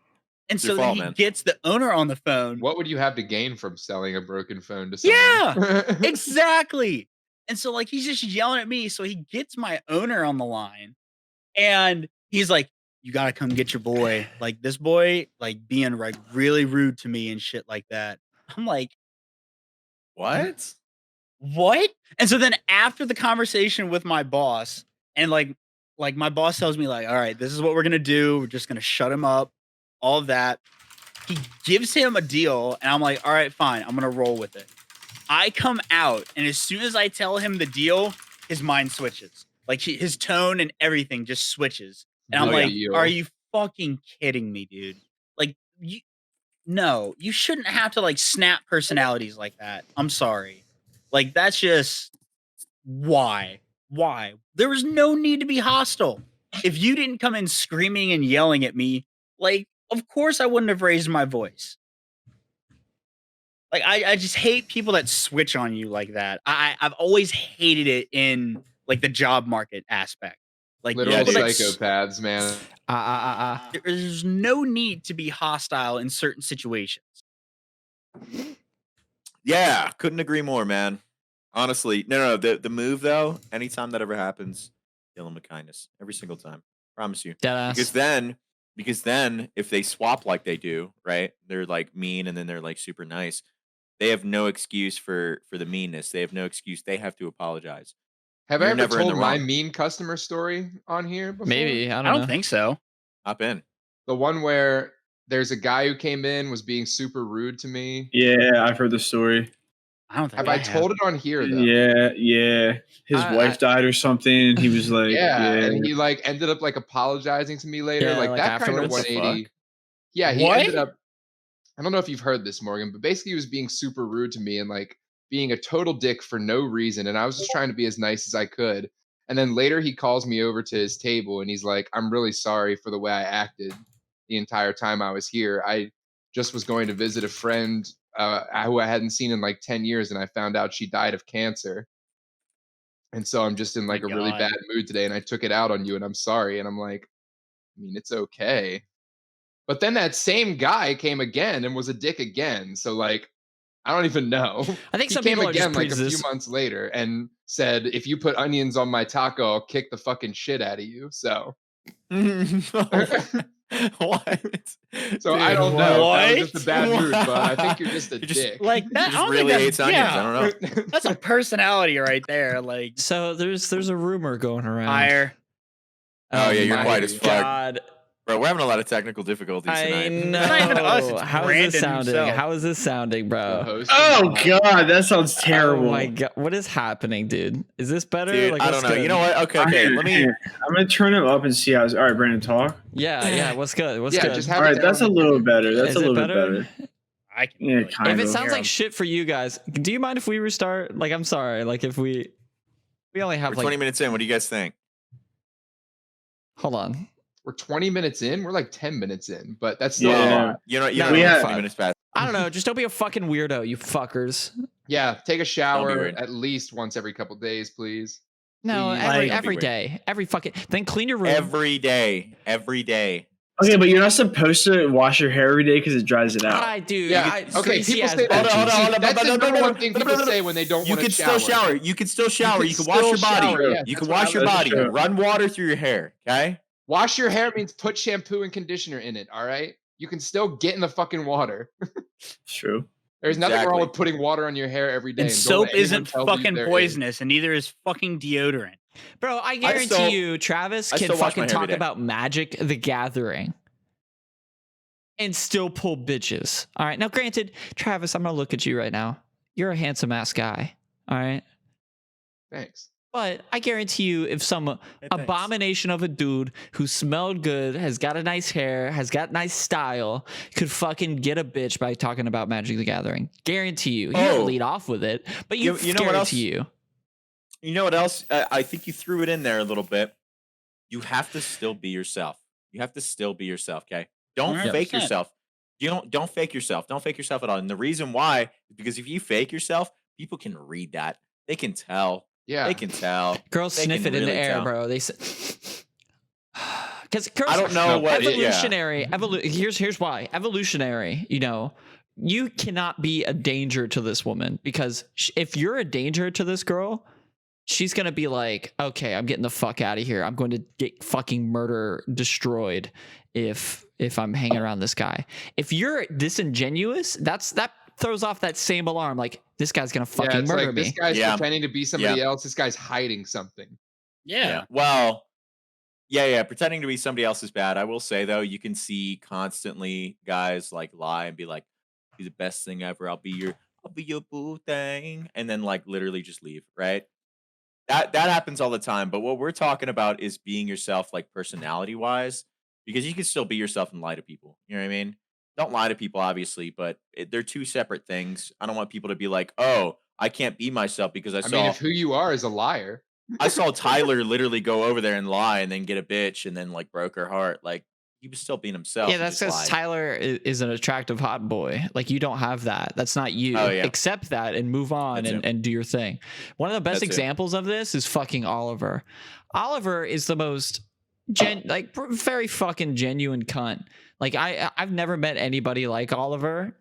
And so then he gets the owner on the phone. What would you have to gain from selling a broken phone to someone? Yeah, exactly. And so like he's just yelling at me. So he gets my owner on the line and he's like, "You gotta come get your boy." Like this boy, like being like really rude to me and shit like that. I'm like, What? And so then after the conversation with my boss, and like my boss tells me like, "All right, this is what we're gonna do. We're just gonna shut him up." All of that. He gives him a deal, and I'm like, "All right, fine. I'm gonna roll with it." I come out, and as soon as I tell him the deal, his mind switches. Like his tone and everything just switches. And I'm like, "Are you fucking kidding me, dude? Like no, you shouldn't have to like snap personalities like that. I'm sorry. Like that's just why? There was no need to be hostile. If you didn't come in screaming and yelling at me, like of course I wouldn't have raised my voice. Like I just hate people that switch on you like that. I've always hated it in like the job market aspect. Like literal psychopaths, man. There's no need to be hostile in certain situations. Yeah, couldn't agree more, man. Honestly, no. The move though, anytime that ever happens, kill them with kindness every single time. Promise you. Deadass. Because then if they swap like they do, right? They're like mean and then they're like super nice. They have no excuse for the meanness. They have no excuse. They have to apologize. Have I ever told my mean customer story on here before? Maybe. I don't think so. Hop in. The one where there's a guy who came in, was being super rude to me. Yeah, I've heard the story. I don't think have I told it on here though. Yeah. His wife died or something, and he was like, and he like ended up like apologizing to me later, like that kind of 180. Yeah, he ended up. I don't know if you've heard this, Morgan, but basically he was being super rude to me and like being a total dick for no reason, and I was just trying to be as nice as I could. And then later he calls me over to his table and he's like, "I'm really sorry for the way I acted the entire time I was here. I just was going to visit a friend who I hadn't seen in like 10 years, and I found out she died of cancer. And so I'm just in like a really bad mood today, and I took it out on you, and I'm sorry." And I'm like, I mean, it's okay. But then that same guy came again and was a dick again. So like, I don't even know. I think he came again like a few months later and said, "If you put onions on my taco, I'll kick the fucking shit out of you." So what? So dude, I don't know. That was just a bad mood, but I think you're just a dick. Like that. Just really hates onions. I don't know. That's a personality right there. Like, so there's a rumor going around. Higher. Oh yeah, you're quiet as fuck. God. Bro, we're having a lot of technical difficulties tonight. I know. How is this sounding? Himself. How is this sounding, bro? Oh god, that sounds terrible. Oh my god, what is happening, dude? Is this better? Dude, like, I don't know. You know what? Okay. Let me. I'm gonna turn him up and see how. All right, Brandon, talk. Yeah. What's good? What's good? All right, that's a little better. That's a little bit better. I can. Kind of. If of. it sounds like shit for you guys, do you mind if we restart? Like, I'm sorry. Like, if we only have we're 20 minutes in. What do you guys think? Hold on. We're 20 minutes in. We're like 10 minutes in, but that's still a lot. You know, we have 20 minutes past. I don't know. Just don't be a fucking weirdo, you fuckers. Yeah, take a shower at least once every couple days, please. No, every day, every fucking. Then clean your room every day. Okay, but you're not supposed to wash your hair every day because it dries it out. I do. Yeah. Okay. People say that. Hold on. That's the number one thing people say when they don't want to shower. You can still shower. You can still shower. You can wash your body. You can wash your body. Run water through your hair. Okay. Wash your hair means put shampoo and conditioner in it. All right. You can still get in the fucking water. True. There's nothing wrong with putting water on your hair every day. And soap isn't fucking poisonous, and neither is fucking deodorant. Bro, I guarantee you, Travis can fucking talk about Magic the Gathering and still pull bitches. All right. Now, granted, Travis, I'm going to look at you right now. You're a handsome ass guy. All right. Thanks. But I guarantee you, if some abomination of a dude who smelled good, has got a nice hair, has got nice style, could fucking get a bitch by talking about Magic the Gathering. Guarantee you. He didn't lead off with it, but you know what else? You know what else? I think you threw it in there a little bit. You have to still be yourself. You have to still be yourself, okay? Don't 100%. Fake yourself. Don't fake yourself. Don't fake yourself at all. And the reason why is because if you fake yourself, people can read that. They can tell. Yeah, they can tell. Girls sniff it in the air, bro. They because girls. I don't know what evolutionary. Here's why. Evolutionary. You know, you cannot be a danger to this woman because if you're a danger to this girl, she's gonna be like, okay, I'm getting the fuck out of here. I'm going to get fucking destroyed if I'm hanging around this guy. If you're disingenuous, that throws off that same alarm. Like, this guy's gonna fucking murder me. This guy's pretending to be somebody else. This guy's hiding something. Yeah. Well, yeah. Pretending to be somebody else is bad. I will say though, you can see constantly guys like lie and be like, "Be the best thing ever. I'll be your boo thing," and then like literally just leave. Right. That happens all the time. But what we're talking about is being yourself, like personality wise, because you can still be yourself and lie to people. You know what I mean? Don't lie to people, obviously, but they're two separate things. I don't want people to be like, "Oh, I can't be myself because I saw." Mean, if who you are is a liar. I saw Tyler literally go over there and lie, and then get a bitch, and then like broke her heart. Like he was still being himself. Yeah, that's because Tyler is an attractive hot boy. Like you don't have that. That's not you. Accept that and move on and do your thing. One of the best examples of this is fucking Oliver. Oliver is the most very fucking genuine cunt. Like I've never met anybody like Oliver.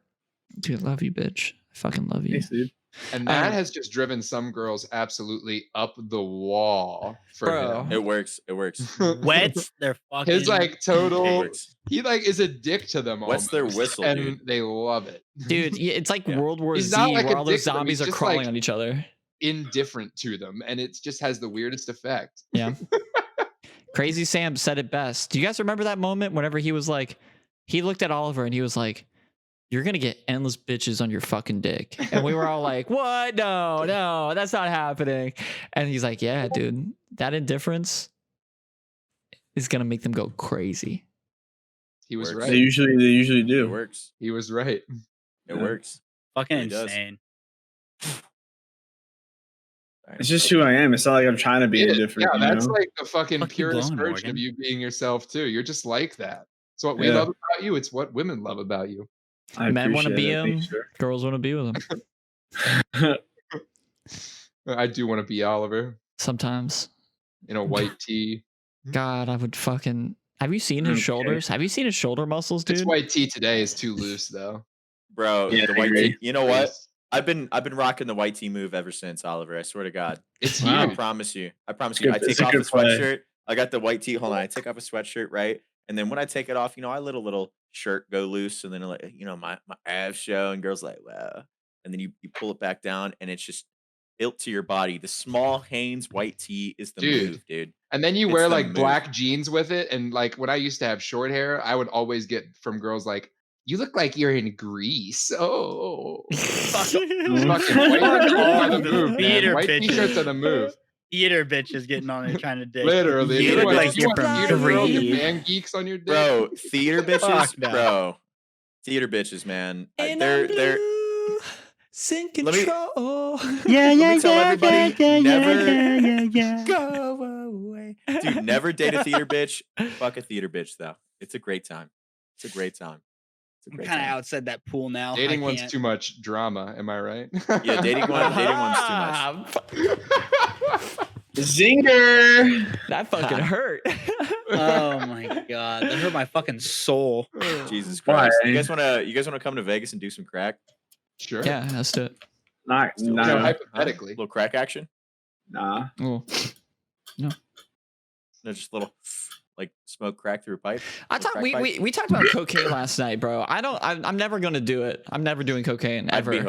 Dude, love you, bitch. I fucking love you. Thanks, dude. And that has just driven some girls absolutely up the wall for him. It works. Wets their fucking. His like total. He like is a dick to them. What's their whistle, and dude? They love it, dude. It's like World War Z, where all those zombies are crawling on each other. Indifferent to them, and it just has the weirdest effect. Yeah. Crazy Sam said it best. Do you guys remember that moment whenever he was like, he looked at Oliver and he was like, "You're going to get endless bitches on your fucking dick." And we were all like, "What? No, that's not happening." And he's like, "Yeah, dude, that indifference is going to make them go crazy." He was right. They usually do. It works. He was right. It works. Fucking insane. It's just who I am. It's not like I'm trying to be indifferent. Yeah, that's like the fucking purest version of you being yourself too. You're just like that. It's what we love about you. It's what women love about you. Men want to be him. Girls want to be with him. I do want to be Oliver. Sometimes. In a white tee. God, I would fucking. Have you seen his shoulders? Have you seen his shoulder muscles, dude? This white tee today is too loose, though. Bro, the white tee. You know what? I've been rocking the white tee move ever since, Oliver. I swear to God. It's huge. I promise you. I take off the sweatshirt. I got the white tee. Hold on. I take off a sweatshirt, right? And then when I take it off, I let a little shirt go loose, and then my abs show, and girls like, wow. And then you pull it back down, and it's just built to your body. The small Hanes white tee is the move, dude. And then you wear like black jeans with it, and like when I used to have short hair, I would always get from girls like, "You look like you're in Greece." Oh, fucking white t-shirts are the move. Theater bitches getting on it trying to dig. Literally, you look like you're from Greece. Man geeks on your dick, bro. Theater bitches, bro. Theater bitches, man. They're sink control. Yeah. Go away, dude. Never date a theater bitch. Fuck a theater bitch though. It's a great time. I'm kind of outside that pool now. Dating one's too much drama. Am I right? Yeah, dating one's too much. Zinger. That fucking hurt. Oh my God, that hurt my fucking soul. Jesus Christ! You guys wanna come to Vegas and do some crack? Sure. Yeah, let's do it. Hypothetically, a little crack action. Nah. Oh. No. No, just a little. Like smoke crack through a pipe. We talked about cocaine last night, bro. I'm never gonna do it. I'm never doing cocaine ever. I'd be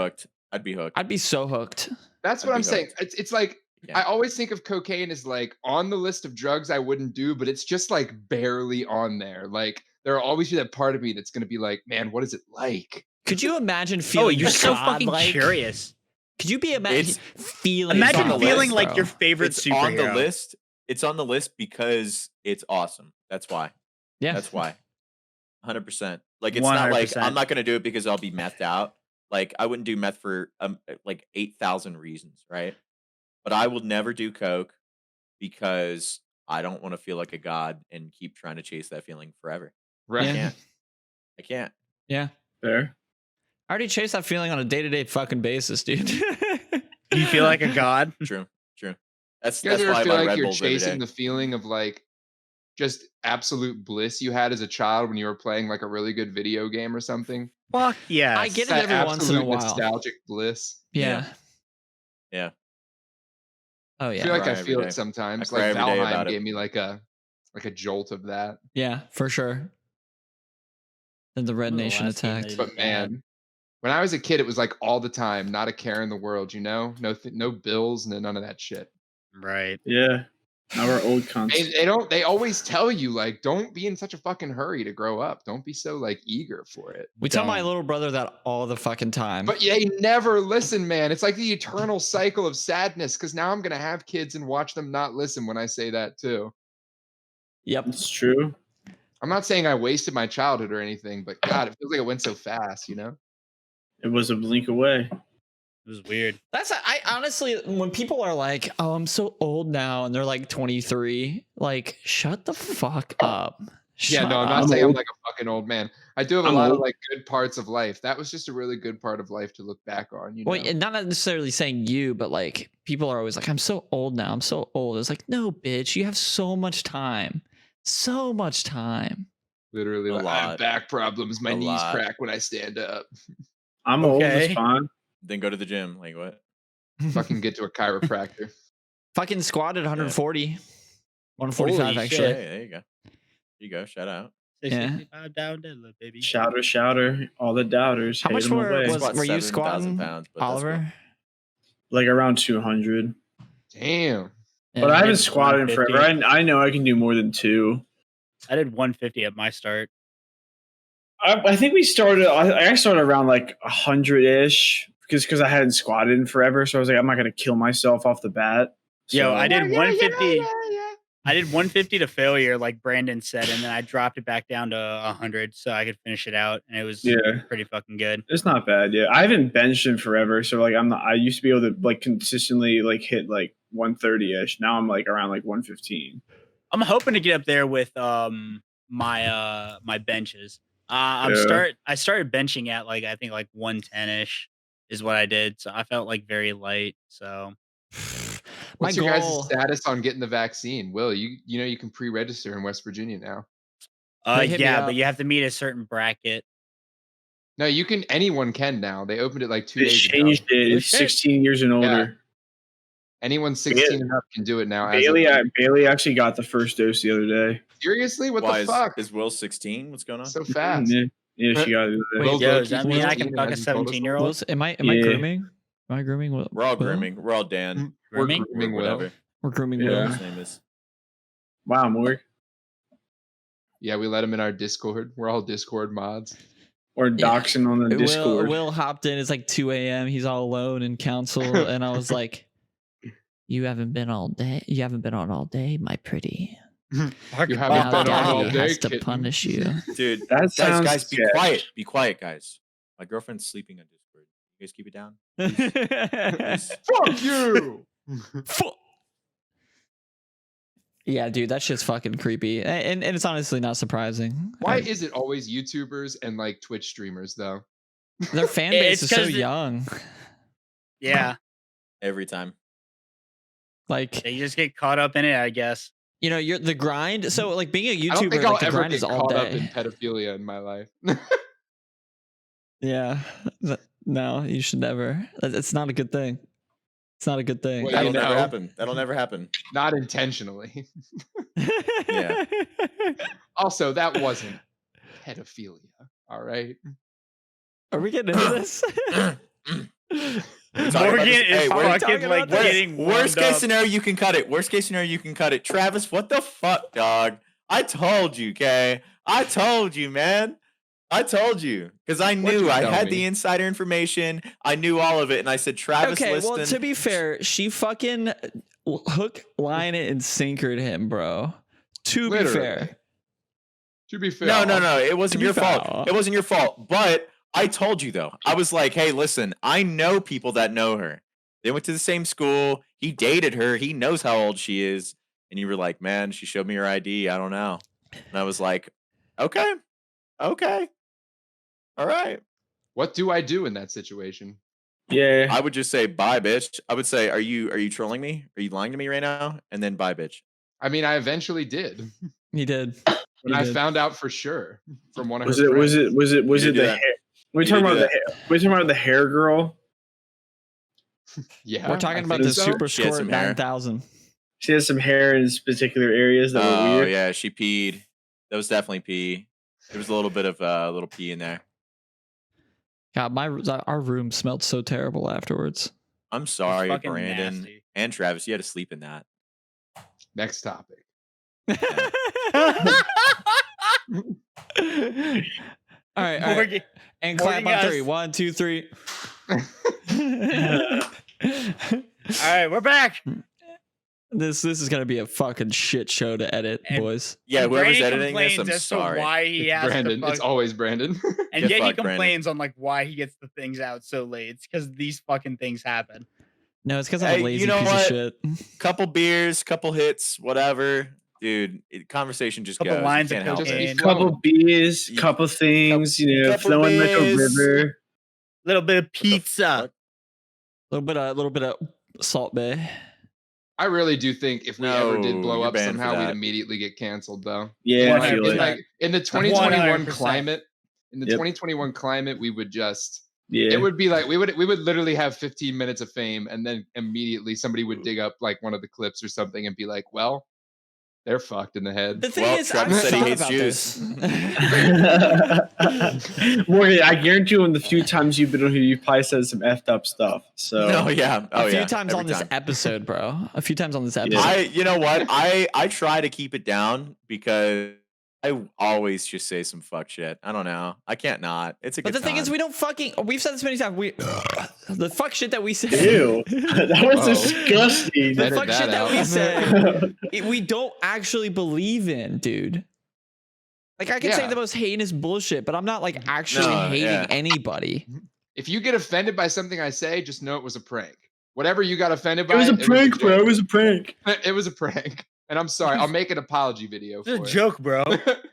hooked. I'd be so hooked. That's what I'm saying. It's like I always think of cocaine as like on the list of drugs I wouldn't do, but it's just like barely on there. Like there'll always be that part of me that's gonna be like, man, what is it like? Could you imagine feeling? You're so fucking curious. Could you be feeling? Imagine feeling list, like your favorite superhero. On the list. It's on the list because it's awesome. That's why. Yeah, that's why. 100%. Like it's 100%. Not like I'm not gonna do it because I'll be methed out. Like I wouldn't do meth for like 8,000 reasons, right? But I will never do coke because I don't want to feel like a god and keep trying to chase that feeling forever. Right. I can't. Yeah. Fair. I already chase that feeling on a day-to-day fucking basis, dude. Do you feel like a god? True. That's you guys ever why feel I like Red you're Bulls chasing the feeling of like just absolute bliss you had as a child when you were playing like a really good video game or something? Fuck yes. I get it every once in a while. Nostalgic bliss. Yeah. Oh yeah. I feel like I feel it sometimes. Like Valheim gave me like a jolt of that. Yeah, for sure. And the Red Nation attacked. But man, when I was a kid, it was like all the time, not a care in the world, you know? No bills, none of that shit. Right. Yeah. Our old concept. They always tell you, like, don't be in such a fucking hurry to grow up. Don't be so like eager for it. We tell my little brother that all the fucking time. But they never listen, man. It's like the eternal cycle of sadness, because now I'm gonna have kids and watch them not listen when I say that too. Yep. It's true. I'm not saying I wasted my childhood or anything, but God, it feels like it went so fast, you know? It was a blink away. It was weird. I honestly, when people are like, "Oh, I'm so old now," and they're like 23, like, shut the fuck up. I'm not saying I'm like a fucking old man. I do have a lot of like good parts of life. That was just a really good part of life to look back on. You know? Well, and not necessarily saying you, but like people are always like, "I'm so old now. I'm so old." It's like, no, bitch, you have so much time. So much time. Literally, I have back problems. My knees crack when I stand up. I'm old. It's fine. Then go to the gym. Like what? Fucking get to a chiropractor. Fucking squatted 140. 145 actually. Hey, there you go. You go. Shout out. Yeah. Down deadlift, baby. Shouter. All the doubters. How much were you squatting, pounds, Oliver? Like around 200. Damn. Yeah, but I haven't squatted in forever. I know I can do more than 2. I did 150 at my start. I think we started. I started around like 100-ish because I hadn't squatted in forever. So I was like, I'm not gonna kill myself off the bat. So, Yo, I did 150. I did 150 to failure, like Brandon said, and then I dropped it back down to 100 so I could finish it out, and it was pretty fucking good. It's not bad. Yeah, I haven't benched in forever, so like I used to be able to like consistently like hit like 130-ish. Now I'm like around like 115. I'm hoping to get up there with my benches. I started benching at like I think like 110-ish is what I did. So I felt like very light. So what's your guys' status on getting the vaccine? Will, you know you can pre-register in West Virginia now. Yeah, but you have to meet a certain bracket. No, you can. Anyone can now. They opened it like 2 days ago. They changed it. It's 16 years and older. Yeah. Anyone 16 and up can do it now. Bailey actually got the first dose the other day. Seriously? What the fuck? Is Will 16? What's going on? So fast. Yeah, she got it. Does that mean I can fuck a 17-year-old? Am I grooming? Am I grooming? We're all grooming. We're all Dan. We're grooming Will. We're grooming Will. His name is. Wow, Morg. Yeah, we let him in our Discord. We're all Discord mods. Or doxing on the Discord. Will hopped in. It's like 2 a.m. He's all alone in council, and I was like, "You haven't been all day. You haven't been on all day, my pretty. You haven't been on all day. Has to punish you, dude. Guys, be quiet. Be quiet, guys. My girlfriend's sleeping on Discord. You guys keep it down. Fuck you. Yeah, dude, that shit's fucking creepy, and it's honestly not surprising. Why is it always YouTubers and like Twitch streamers though? Their fan base is so young. Yeah, every time. Like they just get caught up in it, I guess. You know, you're the grind. So, like being a YouTuber, I don't think I'll the ever grind get is all caught day. up in pedophilia in my life. Yeah, no, you should never. It's not a good thing. It's not a good thing. Well, that'll never happen. That'll never happen. Not intentionally. Yeah. Also, that wasn't pedophilia. All right. Are we getting into this? Morgan is fucking like getting worst case scenario. You can cut it. Worst case scenario. You can cut it. Travis, what the fuck, dog? I told you, okay? I told you, man. I told you because I knew I had the insider information. I knew all of it, and I said Travis. Okay, Liston. well, to be fair, she fucking hook, line, and sinkered him, bro. To be fair. No. It wasn't your fault. It wasn't your fault. But I told you though. I was like, hey, listen, I know people that know her. They went to the same school. He dated her. He knows how old she is. And you were like, man, she showed me her ID. I don't know. And I was like, okay. All right. What do I do in that situation? Yeah. I would just say, bye, bitch. I would say, are you trolling me? Are you lying to me right now? And then bye, bitch. I mean, I eventually did. He did. When I found out for sure from one of her friends. Was it the that. hair? We're talking about the hair girl. Yeah. We're talking about the Super Squirt 9000. She has some hair in particular areas that were weird. Oh yeah, she peed. That was definitely pee. There was a little bit of little pee in there. God, our room smelled so terrible afterwards. I'm sorry, Brandon and Travis. You had to sleep in that. Next topic. All right. And clap on 3. 1, 2, 3. All right, we're back. This is gonna be a fucking shit show to edit, boys. Yeah, whoever's editing this, I'm sorry. Why he has Brandon. It's always Brandon. And yet he complains on like why he gets the things out so late. It's because these fucking things happen. No, it's because I'm a lazy piece of shit. Couple beers, couple hits, whatever. Dude, conversation just goes. Lines of cocaine. Couple beers, couple things, flowing like a river. Little bit of pizza. A little bit of Salt Bay. I really do think if we ever did blow up somehow, we'd immediately get canceled, though. Yeah, I feel like in the 2021 climate, in the 2021 climate, we would just. Yeah. It would be like we would literally have 15 minutes of fame, and then immediately somebody would dig up like one of the clips or something and be like, "Well, they're fucked in the head." The thing is, Travis said he hates Jews. Morgan, I guarantee you, in the few times you've been on here, you've probably said some effed up stuff. So, a few times on this episode, bro. A few times on this episode. You know what? I try to keep it down because I always just say some fuck shit. I don't know. I can't not. It's a good time. But the thing is, we don't fucking. We've said this many times. The fuck shit that we say. Ew, that was disgusting. The fuck shit that we say, we don't actually believe in, dude. Like I can say the most heinous bullshit, but I'm not like actually hating anybody. If you get offended by something I say, just know it was a prank. Whatever you got offended by, it was a prank, bro. It was a prank. It was a prank. And I'm sorry, I'll make an apology video for it. It's a joke, bro.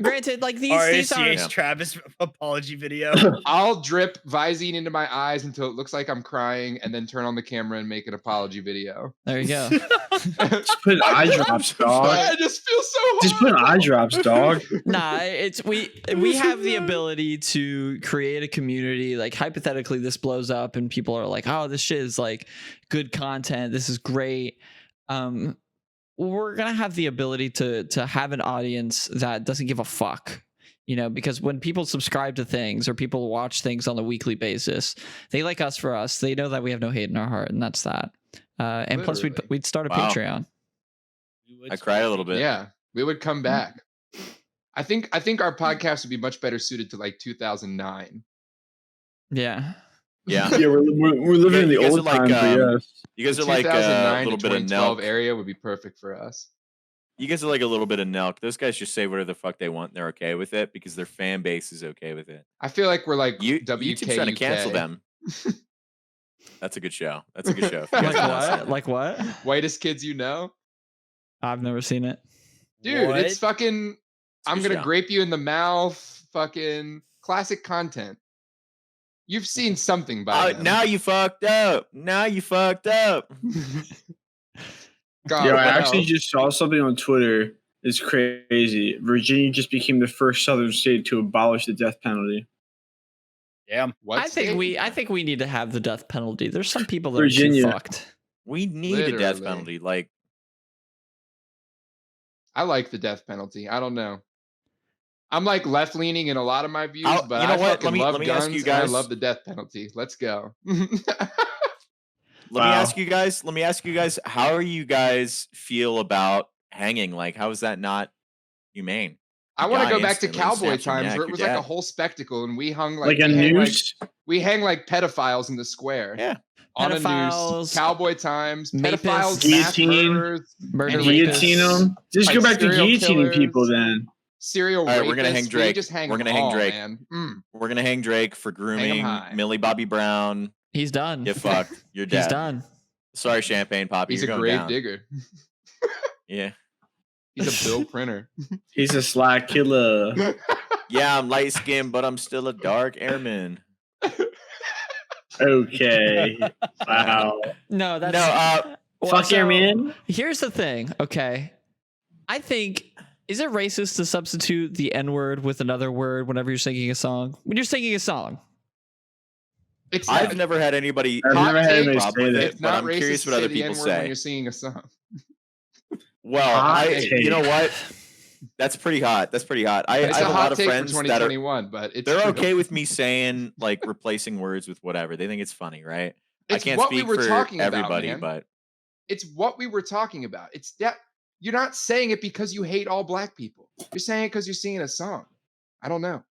Granted, like these RSGH Travis apology video. I'll drip Visine into my eyes until it looks like I'm crying, and then turn on the camera and make an apology video. There you go. Just put eye drops, dog. I just feel so hard. Just put eye drops, dog. Nah, it's we have the ability to create a community. Like hypothetically, this blows up and people are like, "Oh, this shit is like good content. This is great." We're gonna have the ability to have an audience that doesn't give a fuck, because when people subscribe to things or people watch things on a weekly basis, they like us for us. They know that we have no hate in our heart, and that's that. And plus, we'd start a Patreon. I cried a little bit. Yeah, we would come back. I think our podcast would be much better suited to like 2009. Yeah. Yeah, we're living in the old times. Yes. You guys are like a little bit of Nelk. Area would be perfect for us. You guys are like a little bit of Nelk. Those guys just say whatever the fuck they want and they're okay with it because their fan base is okay with it. I feel like we're like YouTube's trying to cancel them. That's a good show. That's a good show. Like what? Whitest kids you know? I've never seen it. Dude, it's fucking I'm gonna grape you in the mouth. Fucking classic content. You've seen something by them. Now you fucked up. God, I actually just saw something on Twitter. It's crazy. Virginia just became the first southern state to abolish the death penalty. Yeah. I think we need to have the death penalty. There's some people that are too fucked. We need a death penalty. Like, I like the death penalty. I don't know. I'm like left leaning in a lot of my views, but you know I what? fucking love guns ask you guys. And I love the death penalty. Let's go. Let me ask you guys. How are you guys feel about hanging? Like, how is that not humane? I want to go back to instantly cowboy snaps your times neck, where it you're was like a dead. whole spectacle, and we hung like a noose. We hang like pedophiles in the square. Yeah. On a Pedophiles, noose. Cowboy times. mapists, Pedophiles, mass guillotine, murderers, murder any of guillotine that. them. Just Like go back to serial guillotining people killers. then. Serial All right, we're gonna rapists, hang we Drake. just hang We're them gonna hang all, Drake. man. We're gonna hang Drake for grooming high. Millie Bobby Brown. He's done. Get fucked. You're dead. He's done. Sorry, Champagne Poppy. He's you're a going grave down. digger. Yeah. He's a bill printer. He's a slack killer. Yeah, I'm light skinned, but I'm still a dark airman. Okay. Wow. No, that's No, Fuck your man. Here's the thing, okay? I think, is it racist to substitute the N-word with another word whenever you're singing a song? When you're singing a song. It's I've never had anybody I've never had anybody problem say with that. it, It's but not I'm racist curious to what say other the people N-word when say. you're singing a song. Well, Hot you know what? That's pretty hot. That's pretty hot. I It's have a a hot lot of take for friends that are 2021, but it's they're true. okay with me saying like replacing words with whatever. They think it's funny, right? It's I can't what speak we were for talking about, everybody, man. but It's what we were talking about. It's that you're not saying it because you hate all black people. You're saying it because you're singing a song. I don't know.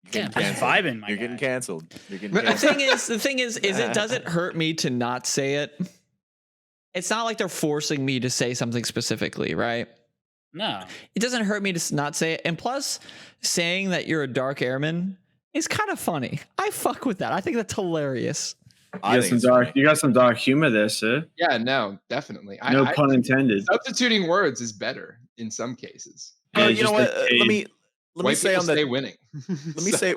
you're getting I'm just canceled. vibing, my You're guy. getting canceled. You're getting The canceled. The thing is it doesn't hurt me to not say it. It's not like they're forcing me to say something specifically, right? No. It doesn't hurt me to not say it. And plus, saying that you're a dark airman is kind of funny. I fuck with that. I think that's hilarious. I think it's funny. You got some dark humor there, sir. Yeah, no, definitely. No pun intended. Substituting words is better in some cases. Oh, Yeah, you know just what? like Let me White say people on the stay winning. let me say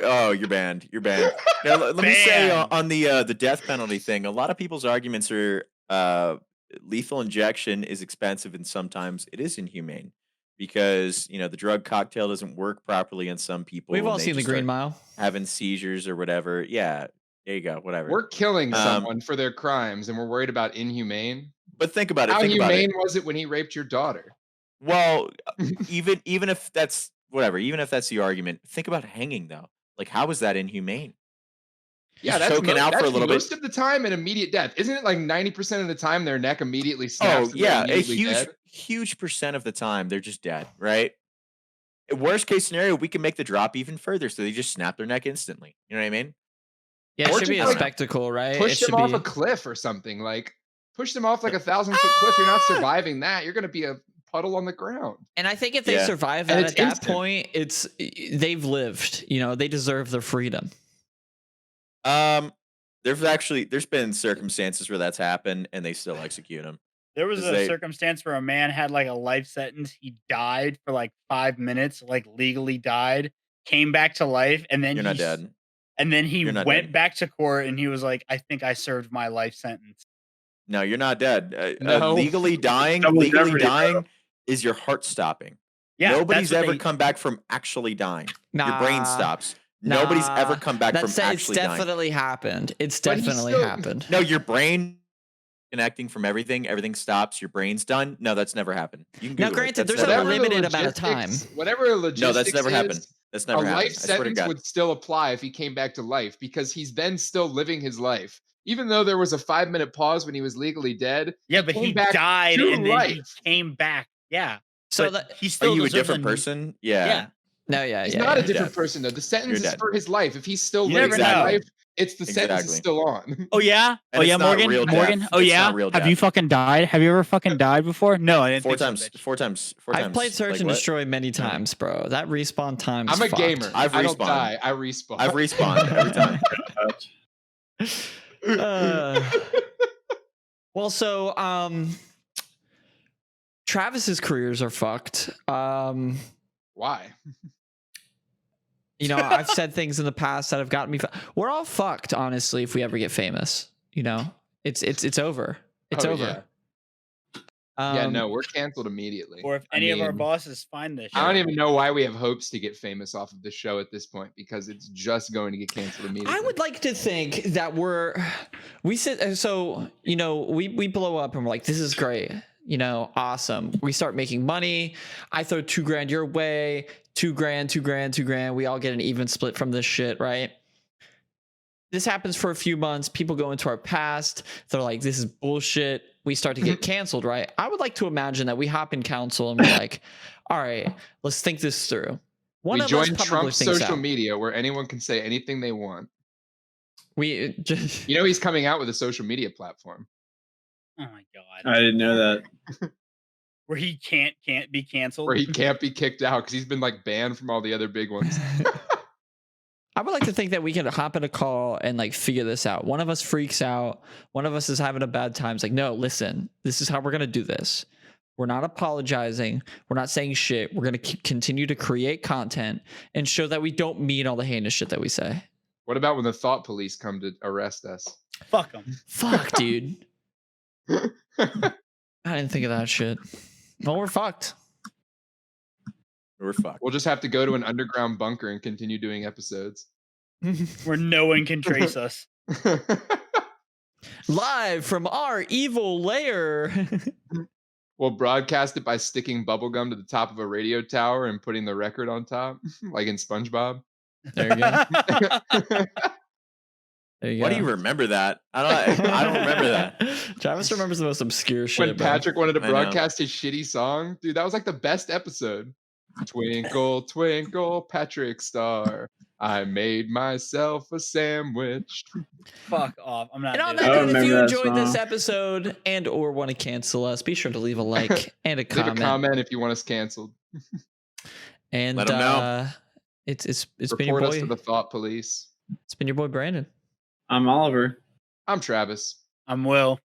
oh, you're banned. You're banned. Now, let me say on the death penalty thing, a lot of people's arguments are lethal injection is expensive and sometimes it is inhumane because, you know, the drug cocktail doesn't work properly in some people. We've and all they seen The just Green start Mile. having seizures or whatever. Yeah. There you go. Whatever. We're killing someone for their crimes, and we're worried about inhumane. But think about it. How Think about it. humane was it when he raped your daughter? Well, even if that's whatever, even if that's the argument, think about hanging though. Like, how is that inhumane? Yeah, He's that's choking out for a little bit. most of the time an immediate death. Isn't it like 90% of the time their neck immediately snaps? Oh yeah, and a they're immediately dead? huge percent of the time they're just dead, right? Worst case scenario, we can make the drop even further, so they just snap their neck instantly. You know what I mean? Yeah, it Or should be a just, like, spectacle, right? Push It should them off be. a cliff or something. Like push them off like 1,000-foot cliff. You're not surviving that. You're gonna be a puddle on the ground. And I think if they Yeah. survive And that it's at that instant. point, they've lived. You know, they deserve their freedom. There's been circumstances where that's happened and they still execute them. There was Is a they- circumstance where a man had like a life sentence. He died for like 5 minutes, like legally died, came back to life, and then You're not dead. And then he You're not went dead. back to court and he was like, I think I served my life sentence. No, you're not dead. No. Legally dying, Double jeopardy, bro. is your heart stopping. Yeah, Nobody's that's what ever they- come back from actually dying. Your Nah, brain stops. Nobody's ever nah. come back from It's actually dying. definitely happened. It's But he's definitely still- happened. No, your brain connecting from everything stops. Your brain's done. No, that's never happened. You can Now, Google it. granted, That's there's never a happened. limited amount of time. Whatever logistics No, that's never is, happened. That's never a happened. life I swear to sentence God. would still apply if he came back to life because he's then still living his life. Even though there was a 5-minute pause when he was legally dead. Yeah, but came he back died to and then he life. came back. Yeah. So But that he Are still you a deserves different person? Yeah. Yeah. no, yeah, He's yeah. not yeah. a different dead. person though. The sentence You're is dead. for his life. If he's still You living never his know. life, it's the sentence is Exactly. still on. Oh yeah. And Oh it's yeah, not Morgan. real death. Morgan. Oh It's yeah. not real Have death. you fucking died? Have you ever fucking died before? No, I didn't. Four think so, times. bitch. Four times. I've played Search Like and what? Destroy many times, bro. That respawn time. I'm a gamer. I've I don't respawned. die. I respawn. I've respawned every time. Well, so Travis's careers are fucked. Why? You know, I've said things in the past that have gotten me. We're all fucked, honestly. If we ever get famous, you know, it's over. It's Oh, over. Yeah, no, we're canceled immediately. Or if I any of our mean, bosses find this. I don't shit. even know why we have hopes to get famous off of the show at this point because it's just going to get canceled immediately. I would like to think that we sit. So you know, we blow up and we're like, this is great. You know, awesome. We start making money. I throw $2,000 your way. $2,000. We all get an even split from this shit, right? This happens for a few months. People go into our past. They're like, this is bullshit. we start to get canceled, right? I would like to imagine that we hop in council and we're like, all right, let's think this through. We join Trump's social media where anyone can say anything they want. We just, he's coming out with a social media platform. Oh my god! I didn't know that. Where he can't be canceled. Where he can't be kicked out because he's been like banned from all the other big ones. I would like to think that we can hop in a call and like figure this out. One of us freaks out. One of us is having a bad time. It's like, no, listen, this is how we're going to do this. We're not apologizing. We're not saying shit. We're going to continue to create content and show that we don't mean all the heinous shit that we say. What about when the thought police come to arrest us? Fuck them. Fuck, dude. I didn't think of that shit. Well, we're fucked. We're fucked. We'll just have to go to an underground bunker and continue doing episodes. Where no one can trace us. Live from our evil lair. We'll broadcast it by sticking bubblegum to the top of a radio tower and putting the record on top, like in SpongeBob. There you go. There you Why go. do you remember that? I don't remember that. Travis remembers the most obscure shit. When Patrick wanted to broadcast his shitty song, dude, that was like the best episode. Twinkle, twinkle, Patrick Star. I made myself a sandwich. Fuck off. I'm not. And on doing that it. note, if you enjoyed this episode and or want to cancel us, be sure to leave a like and a comment. Leave a comment if you want us canceled. And let them know. It's Report been your boy. us to the thought police. It's been your boy Brandon. I'm Oliver. I'm Travis. I'm Will.